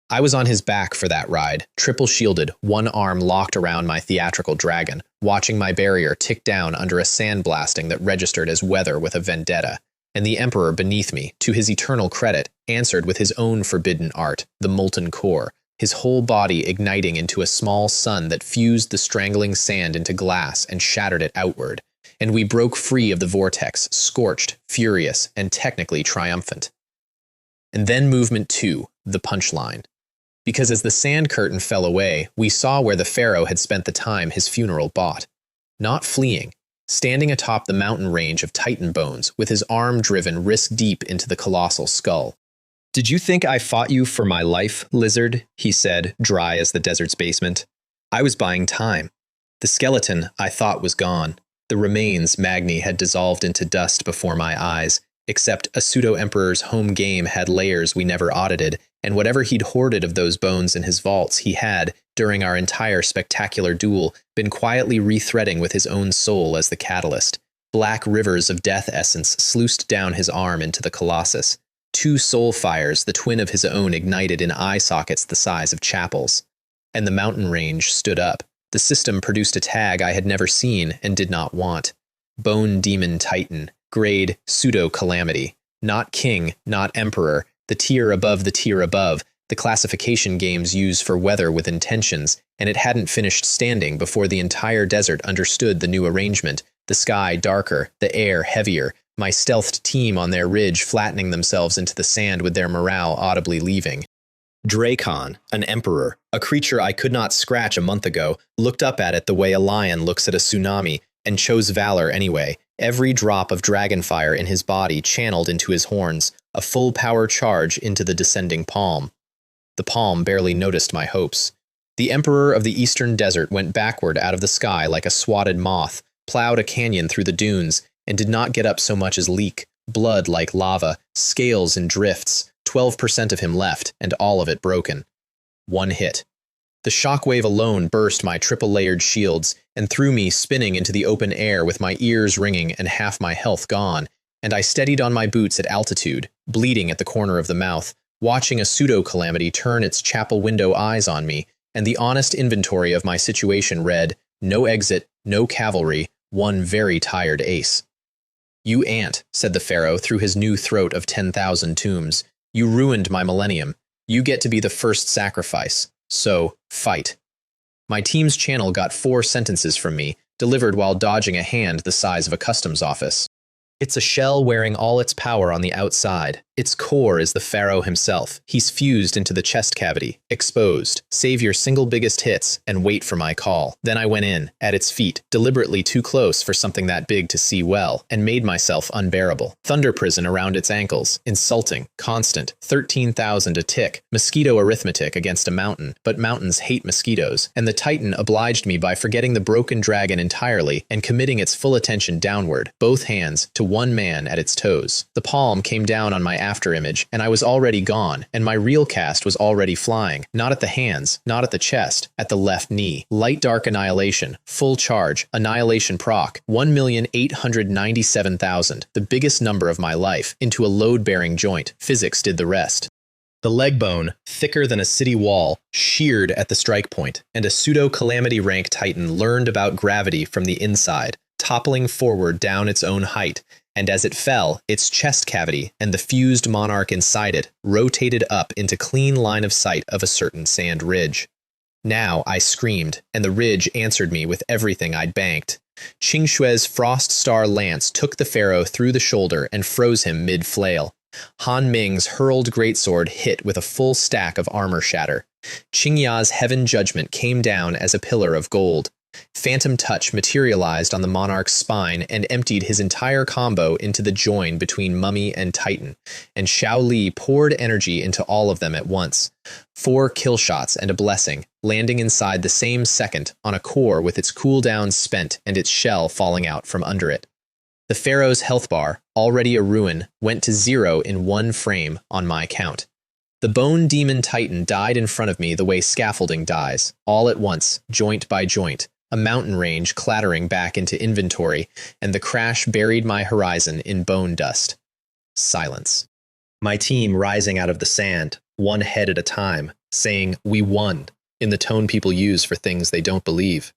I was on his back for that ride, triple-shielded, one arm locked around my theatrical dragon, watching my barrier tick down under a sandblasting that registered as weather with a vendetta. And the Emperor beneath me, to his eternal credit, answered with his own forbidden art, the molten core, his whole body igniting into a small sun that fused the strangling sand into glass and shattered it outward. And we broke free of the vortex, scorched, furious, and technically triumphant. And then movement 2, the punchline. Because as the sand curtain fell away, we saw where the Pharaoh had spent the time his funeral bought. Not fleeing. Standing atop the mountain range of Titan bones, with his arm driven wrist-deep into the colossal skull. "Did you think I fought you for my life, lizard?" he said, dry as the desert's basement. "I was buying time. The skeleton, I thought, was gone. The remains, Magni, had dissolved into dust before my eyes, except a pseudo-emperor's home game had layers we never audited, and whatever he'd hoarded of those bones in his vaults, he had, during our entire spectacular duel, been quietly rethreading with his own soul as the catalyst. Black rivers of death essence sluiced down his arm into the colossus. 2 soul fires, the twin of his own, ignited in eye sockets the size of chapels. And the mountain range stood up. The system produced a tag I had never seen and did not want. Bone Demon Titan, grade pseudo-calamity. Not king, not emperor, the tier above the tier above, the classification games use for weather with intentions, and it hadn't finished standing before the entire desert understood the new arrangement, the sky darker, the air heavier, my stealthed team on their ridge flattening themselves into the sand with their morale audibly leaving. Drakon, an emperor, a creature I could not scratch a month ago, looked up at it the way a lion looks at a tsunami, and chose valor anyway, every drop of dragonfire in his body channeled into his horns, a full-power charge into the descending palm. The palm barely noticed my hopes. The Emperor of the Eastern Desert went backward out of the sky like a swatted moth, plowed a canyon through the dunes, and did not get up so much as leak, blood like lava, scales in drifts, 12% of him left, and all of it broken. 1 hit. The shockwave alone burst my triple-layered shields and threw me spinning into the open air with my ears ringing and half my health gone, and I steadied on my boots at altitude, bleeding at the corner of the mouth, watching a pseudo-calamity turn its chapel window eyes on me, and the honest inventory of my situation read, no exit, no cavalry, 1 very tired ace. "You ant," said the Pharaoh through his new throat of 10,000 tombs. "You ruined my millennium. You get to be the first sacrifice. So, fight." My team's channel got 4 sentences from me, delivered while dodging a hand the size of a customs office. It's a shell wearing all its power on the outside. Its core is the Pharaoh himself. He's fused into the chest cavity, exposed. Save your single biggest hits and wait for my call. Then I went in, at its feet, deliberately too close for something that big to see well, and made myself unbearable. Thunder prison around its ankles, insulting, constant, 13,000 a tick, mosquito arithmetic against a mountain, but mountains hate mosquitoes, and the Titan obliged me by forgetting the broken dragon entirely and committing its full attention downward, both hands, to one man at its toes. The palm came down on my afterimage, and I was already gone, and my real cast was already flying, not at the hands, not at the chest, at the left knee. Light dark annihilation, full charge, annihilation proc, 1,897,000, the biggest number of my life, into a load-bearing joint. Physics did the rest. The leg bone, thicker than a city wall, sheared at the strike point, and a pseudo-calamity rank titan learned about gravity from the inside, toppling forward down its own height, and as it fell, its chest cavity and the fused monarch inside it rotated up into clean line of sight of a certain sand ridge. Now I screamed, and the ridge answered me with everything I'd banked. Qing Shui's Frost Star Lance took the pharaoh through the shoulder and froze him mid-flail. Han Ming's hurled greatsword hit with a full stack of armor shatter. Qing Ya's Heaven Judgment came down as a pillar of gold. Phantom Touch materialized on the monarch's spine and emptied his entire combo into the join between Mummy and Titan, and Xiao Li poured energy into all of them at once. 4 kill shots and a blessing, landing inside the same second on a core with its cooldown spent and its shell falling out from under it. The pharaoh's health bar, already a ruin, went to 0 in 1 frame on my count. The Bone Demon Titan died in front of me the way scaffolding dies, all at once, joint by joint, a mountain range clattering back into inventory, and the crash buried my horizon in bone dust. Silence. My team rising out of the sand, one head at a time, saying, "We won," in the tone people use for things they don't believe.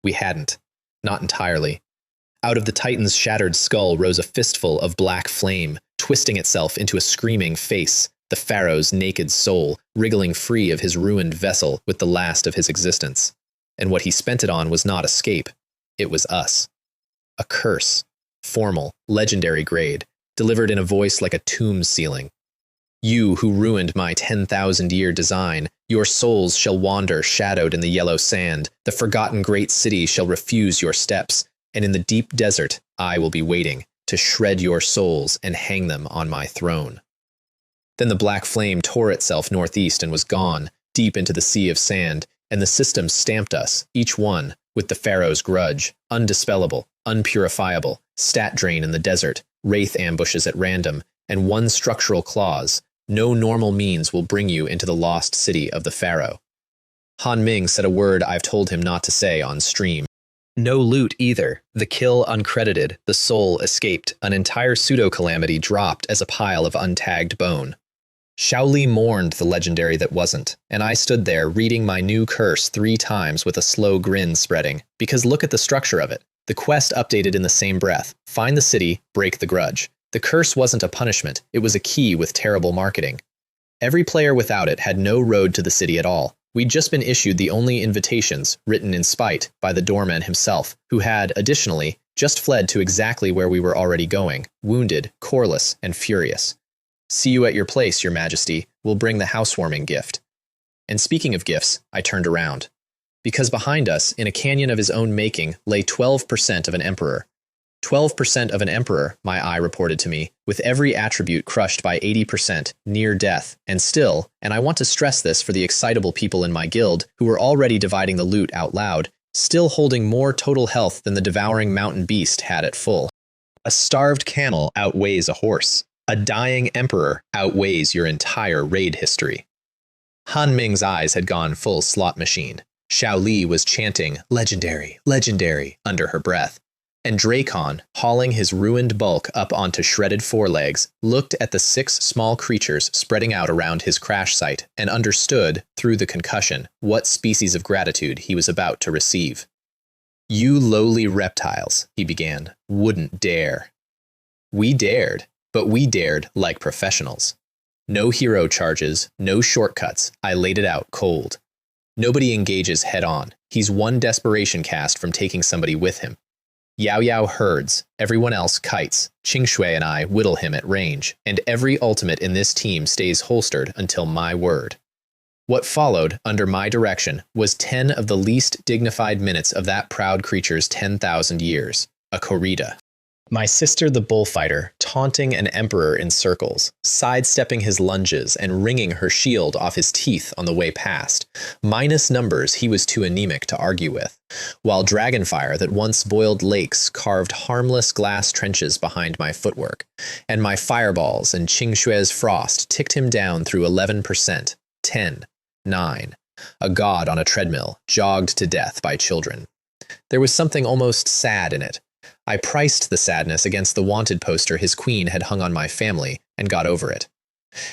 We hadn't. Not entirely. Out of the Titan's shattered skull rose a fistful of black flame, twisting itself into a screaming face, the pharaoh's naked soul, wriggling free of his ruined vessel with the last of his existence. And what he spent it on was not escape. It was us. A curse. Formal, legendary grade, delivered in a voice like a tomb ceiling. You who ruined my 10,000-year design, your souls shall wander shadowed in the yellow sand. The forgotten great city shall refuse your steps, and in the deep desert I will be waiting to shred your souls and hang them on my throne. Then the black flame tore itself northeast and was gone, deep into the sea of sand, and the system stamped us, each one, with the pharaoh's grudge, undispellable, unpurifiable, stat drain in the desert, wraith ambushes at random, and one structural clause: no normal means will bring you into the lost city of the pharaoh. Han Ming said a word I've told him not to say on stream. No loot either. The kill uncredited, the soul escaped, an entire pseudo-calamity dropped as a pile of untagged bone. Xiao Li mourned the legendary that wasn't, and I stood there reading my new curse 3 times with a slow grin spreading, because look at the structure of it. The quest updated in the same breath: find the city, break the grudge. The curse wasn't a punishment, it was a key with terrible marketing. Every player without it had no road to the city at all. We'd just been issued the only invitations, written in spite, by the doorman himself, who had, additionally, just fled to exactly where we were already going, wounded, coreless, and furious. "See you at your place, your majesty. We'll bring the housewarming gift." And speaking of gifts, I turned around. Because behind us, in a canyon of his own making, lay 12% of an emperor. 12% of an emperor, my eye reported to me, with every attribute crushed by 80%, near death, and still, and I want to stress this for the excitable people in my guild, who were already dividing the loot out loud, still holding more total health than the devouring mountain beast had at full. A starved camel outweighs a horse. A dying emperor outweighs your entire raid history. Han Ming's eyes had gone full slot machine. Xiao Li was chanting, "Legendary, legendary," under her breath. And Dracon, hauling his ruined bulk up onto shredded forelegs, looked at the 6 small creatures spreading out around his crash site and understood, through the concussion, what species of gratitude he was about to receive. "You lowly reptiles," he began, "wouldn't dare." We dared, but we dared like professionals. No hero charges, no shortcuts, I laid it out cold. Nobody engages head-on. He's one desperation cast from taking somebody with him. Yao Yao herds, everyone else kites, Qing Shui and I whittle him at range, and every ultimate in this team stays holstered until my word. What followed, under my direction, was 10 of the least dignified minutes of that proud creature's 10,000 years, a corrida. My sister the bullfighter, taunting an emperor in circles, sidestepping his lunges and wringing her shield off his teeth on the way past. Minus numbers he was too anemic to argue with, while dragonfire that once boiled lakes carved harmless glass trenches behind my footwork, and my fireballs and Qingxue's frost ticked him down through 11%, 10, 9. A god on a treadmill, jogged to death by children. There was something almost sad in it. I priced the sadness against the wanted poster his queen had hung on my family, and got over it.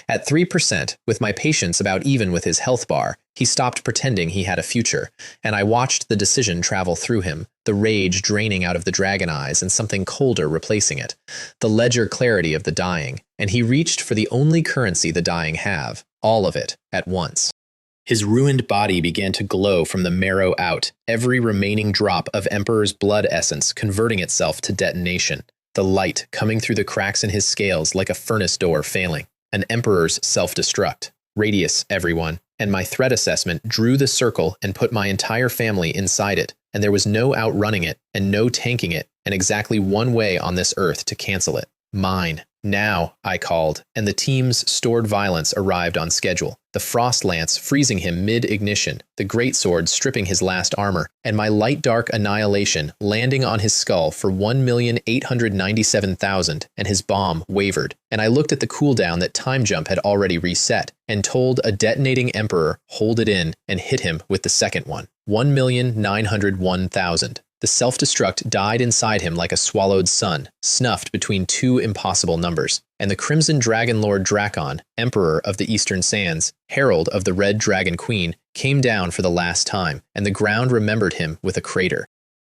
At 3%, with my patience about even with his health bar, he stopped pretending he had a future, and I watched the decision travel through him, the rage draining out of the dragon eyes and something colder replacing it, the ledger clarity of the dying, and he reached for the only currency the dying have, all of it, at once. His ruined body began to glow from the marrow out, every remaining drop of Emperor's blood essence converting itself to detonation, the light coming through the cracks in his scales like a furnace door failing. An Emperor's self-destruct. Radius, everyone, and my threat assessment drew the circle and put my entire family inside it, and there was no outrunning it and no tanking it, and exactly one way on this earth to cancel it. Mine. Now, I called, and the team's stored violence arrived on schedule. The frost lance freezing him mid-ignition, the greatsword stripping his last armor, and my light dark annihilation landing on his skull for 1,897,000, and his bomb wavered. And I looked at the cooldown that Time Jump had already reset, and told a detonating emperor, hold it in, and hit him with the second one. 1,901,000. The self-destruct died inside him like a swallowed sun, snuffed between two impossible numbers. And the Crimson Dragon Lord Drakon, Emperor of the Eastern Sands, Herald of the Red Dragon Queen, came down for the last time, and the ground remembered him with a crater.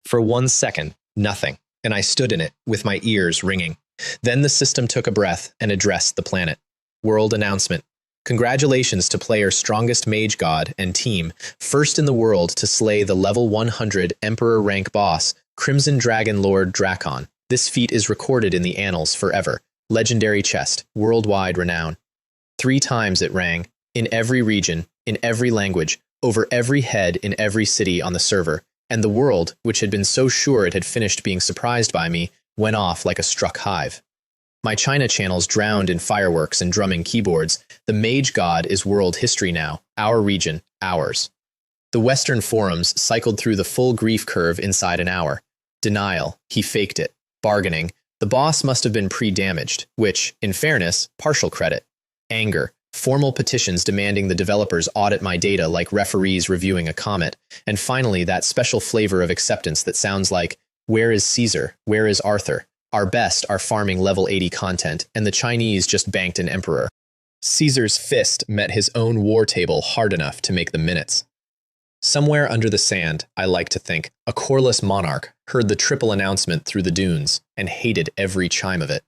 For 1 second, nothing, and I stood in it, with my ears ringing. Then the system took a breath and addressed the planet. World announcement. Congratulations to player Strongest Mage God and team, first in the world to slay the level 100 Emperor rank boss, Crimson Dragon Lord Drakon. This feat is recorded in the annals forever. Legendary chest, worldwide renown. 3 times it rang, in every region, in every language, over every head in every city on the server, and the world, which had been so sure it had finished being surprised by me, went off like a struck hive. My China channels drowned in fireworks and drumming keyboards. The Mage God is world history now, our region, ours. The Western forums cycled through the full grief curve inside an hour. Denial, he faked it. Bargaining, the boss must have been pre-damaged, which, in fairness, partial credit. Anger, formal petitions demanding the developers audit my data like referees reviewing a comet. And finally, that special flavor of acceptance that sounds like, where is Caesar? Where is Arthur? Our best are farming level 80 content, and the Chinese just banked an emperor. Caesar's fist met his own war table hard enough to make the minutes. Somewhere under the sand, I like to think, a coreless monarch heard the triple announcement through the dunes and hated every chime of it.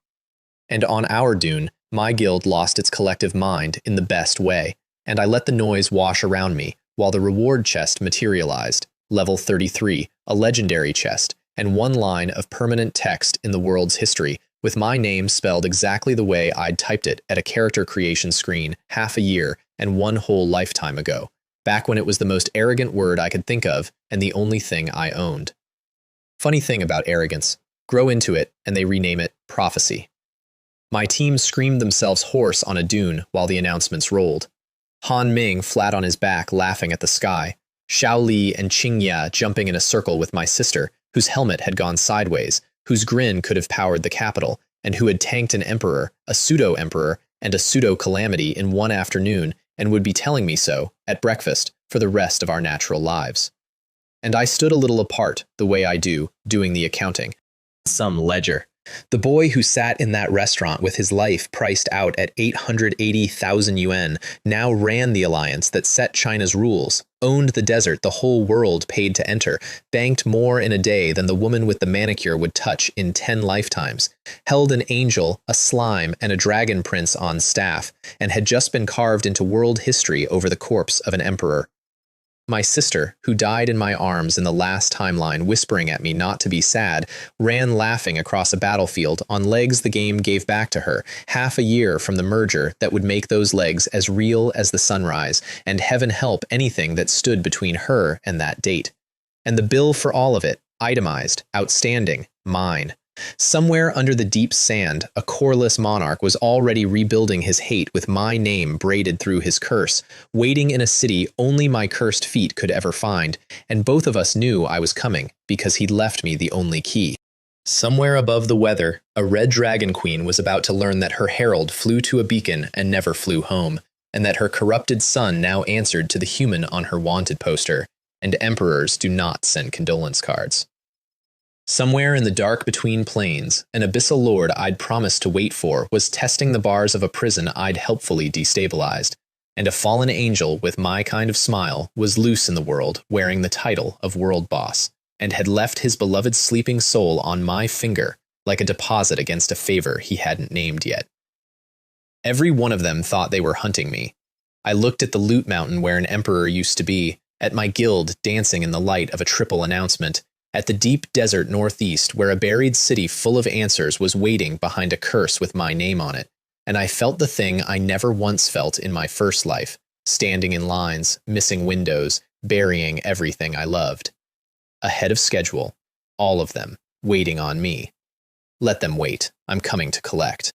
And on our dune, my guild lost its collective mind in the best way, and I let the noise wash around me while the reward chest materialized, level 33, a legendary chest, and 1 line of permanent text in the world's history, with my name spelled exactly the way I'd typed it at a character creation screen half a year and 1 whole lifetime ago, back when it was the most arrogant word I could think of and the only thing I owned. Funny thing about arrogance, grow into it and they rename it prophecy. My team screamed themselves hoarse on a dune while the announcements rolled. Han Ming flat on his back laughing at the sky, Xiao Li and Qing Ya jumping in a circle with my sister, whose helmet had gone sideways, whose grin could have powered the capital, and who had tanked an emperor, a pseudo-emperor, and a pseudo-calamity in 1 afternoon, and would be telling me so, at breakfast, for the rest of our natural lives. And I stood a little apart, the way I do, doing the accounting. Some ledger. The boy who sat in that restaurant with his life priced out at 880,000 yuan now ran the alliance that set China's rules, owned the desert the whole world paid to enter, banked more in a day than the woman with the manicure would touch in 10 lifetimes, held an angel, a slime, and a dragon prince on staff, and had just been carved into world history over the corpse of an emperor. My sister, who died in my arms in the last timeline whispering at me not to be sad, ran laughing across a battlefield on legs the game gave back to her, half a year from the merger that would make those legs as real as the sunrise, and heaven help anything that stood between her and that date. And the bill for all of it, itemized, outstanding, mine. Somewhere under the deep sand, a coreless monarch was already rebuilding his hate with my name braided through his curse, waiting in a city only my cursed feet could ever find, and both of us knew I was coming because he'd left me the only key. Somewhere above the weather, a red dragon queen was about to learn that her herald flew to a beacon and never flew home, and that her corrupted son now answered to the human on her wanted poster, and emperors do not send condolence cards. Somewhere in the dark between planes, an abyssal lord I'd promised to wait for was testing the bars of a prison I'd helpfully destabilized, and a fallen angel with my kind of smile was loose in the world wearing the title of world boss, and had left his beloved sleeping soul on my finger like a deposit against a favor he hadn't named yet. Every one of them thought they were hunting me. I looked at the loot mountain where an emperor used to be, at my guild dancing in the light of a triple announcement, at the deep desert northeast where a buried city full of answers was waiting behind a curse with my name on it, and I felt the thing I never once felt in my first life, standing in lines, missing windows, burying everything I loved. Ahead of schedule, all of them, waiting on me. Let them wait, I'm coming to collect.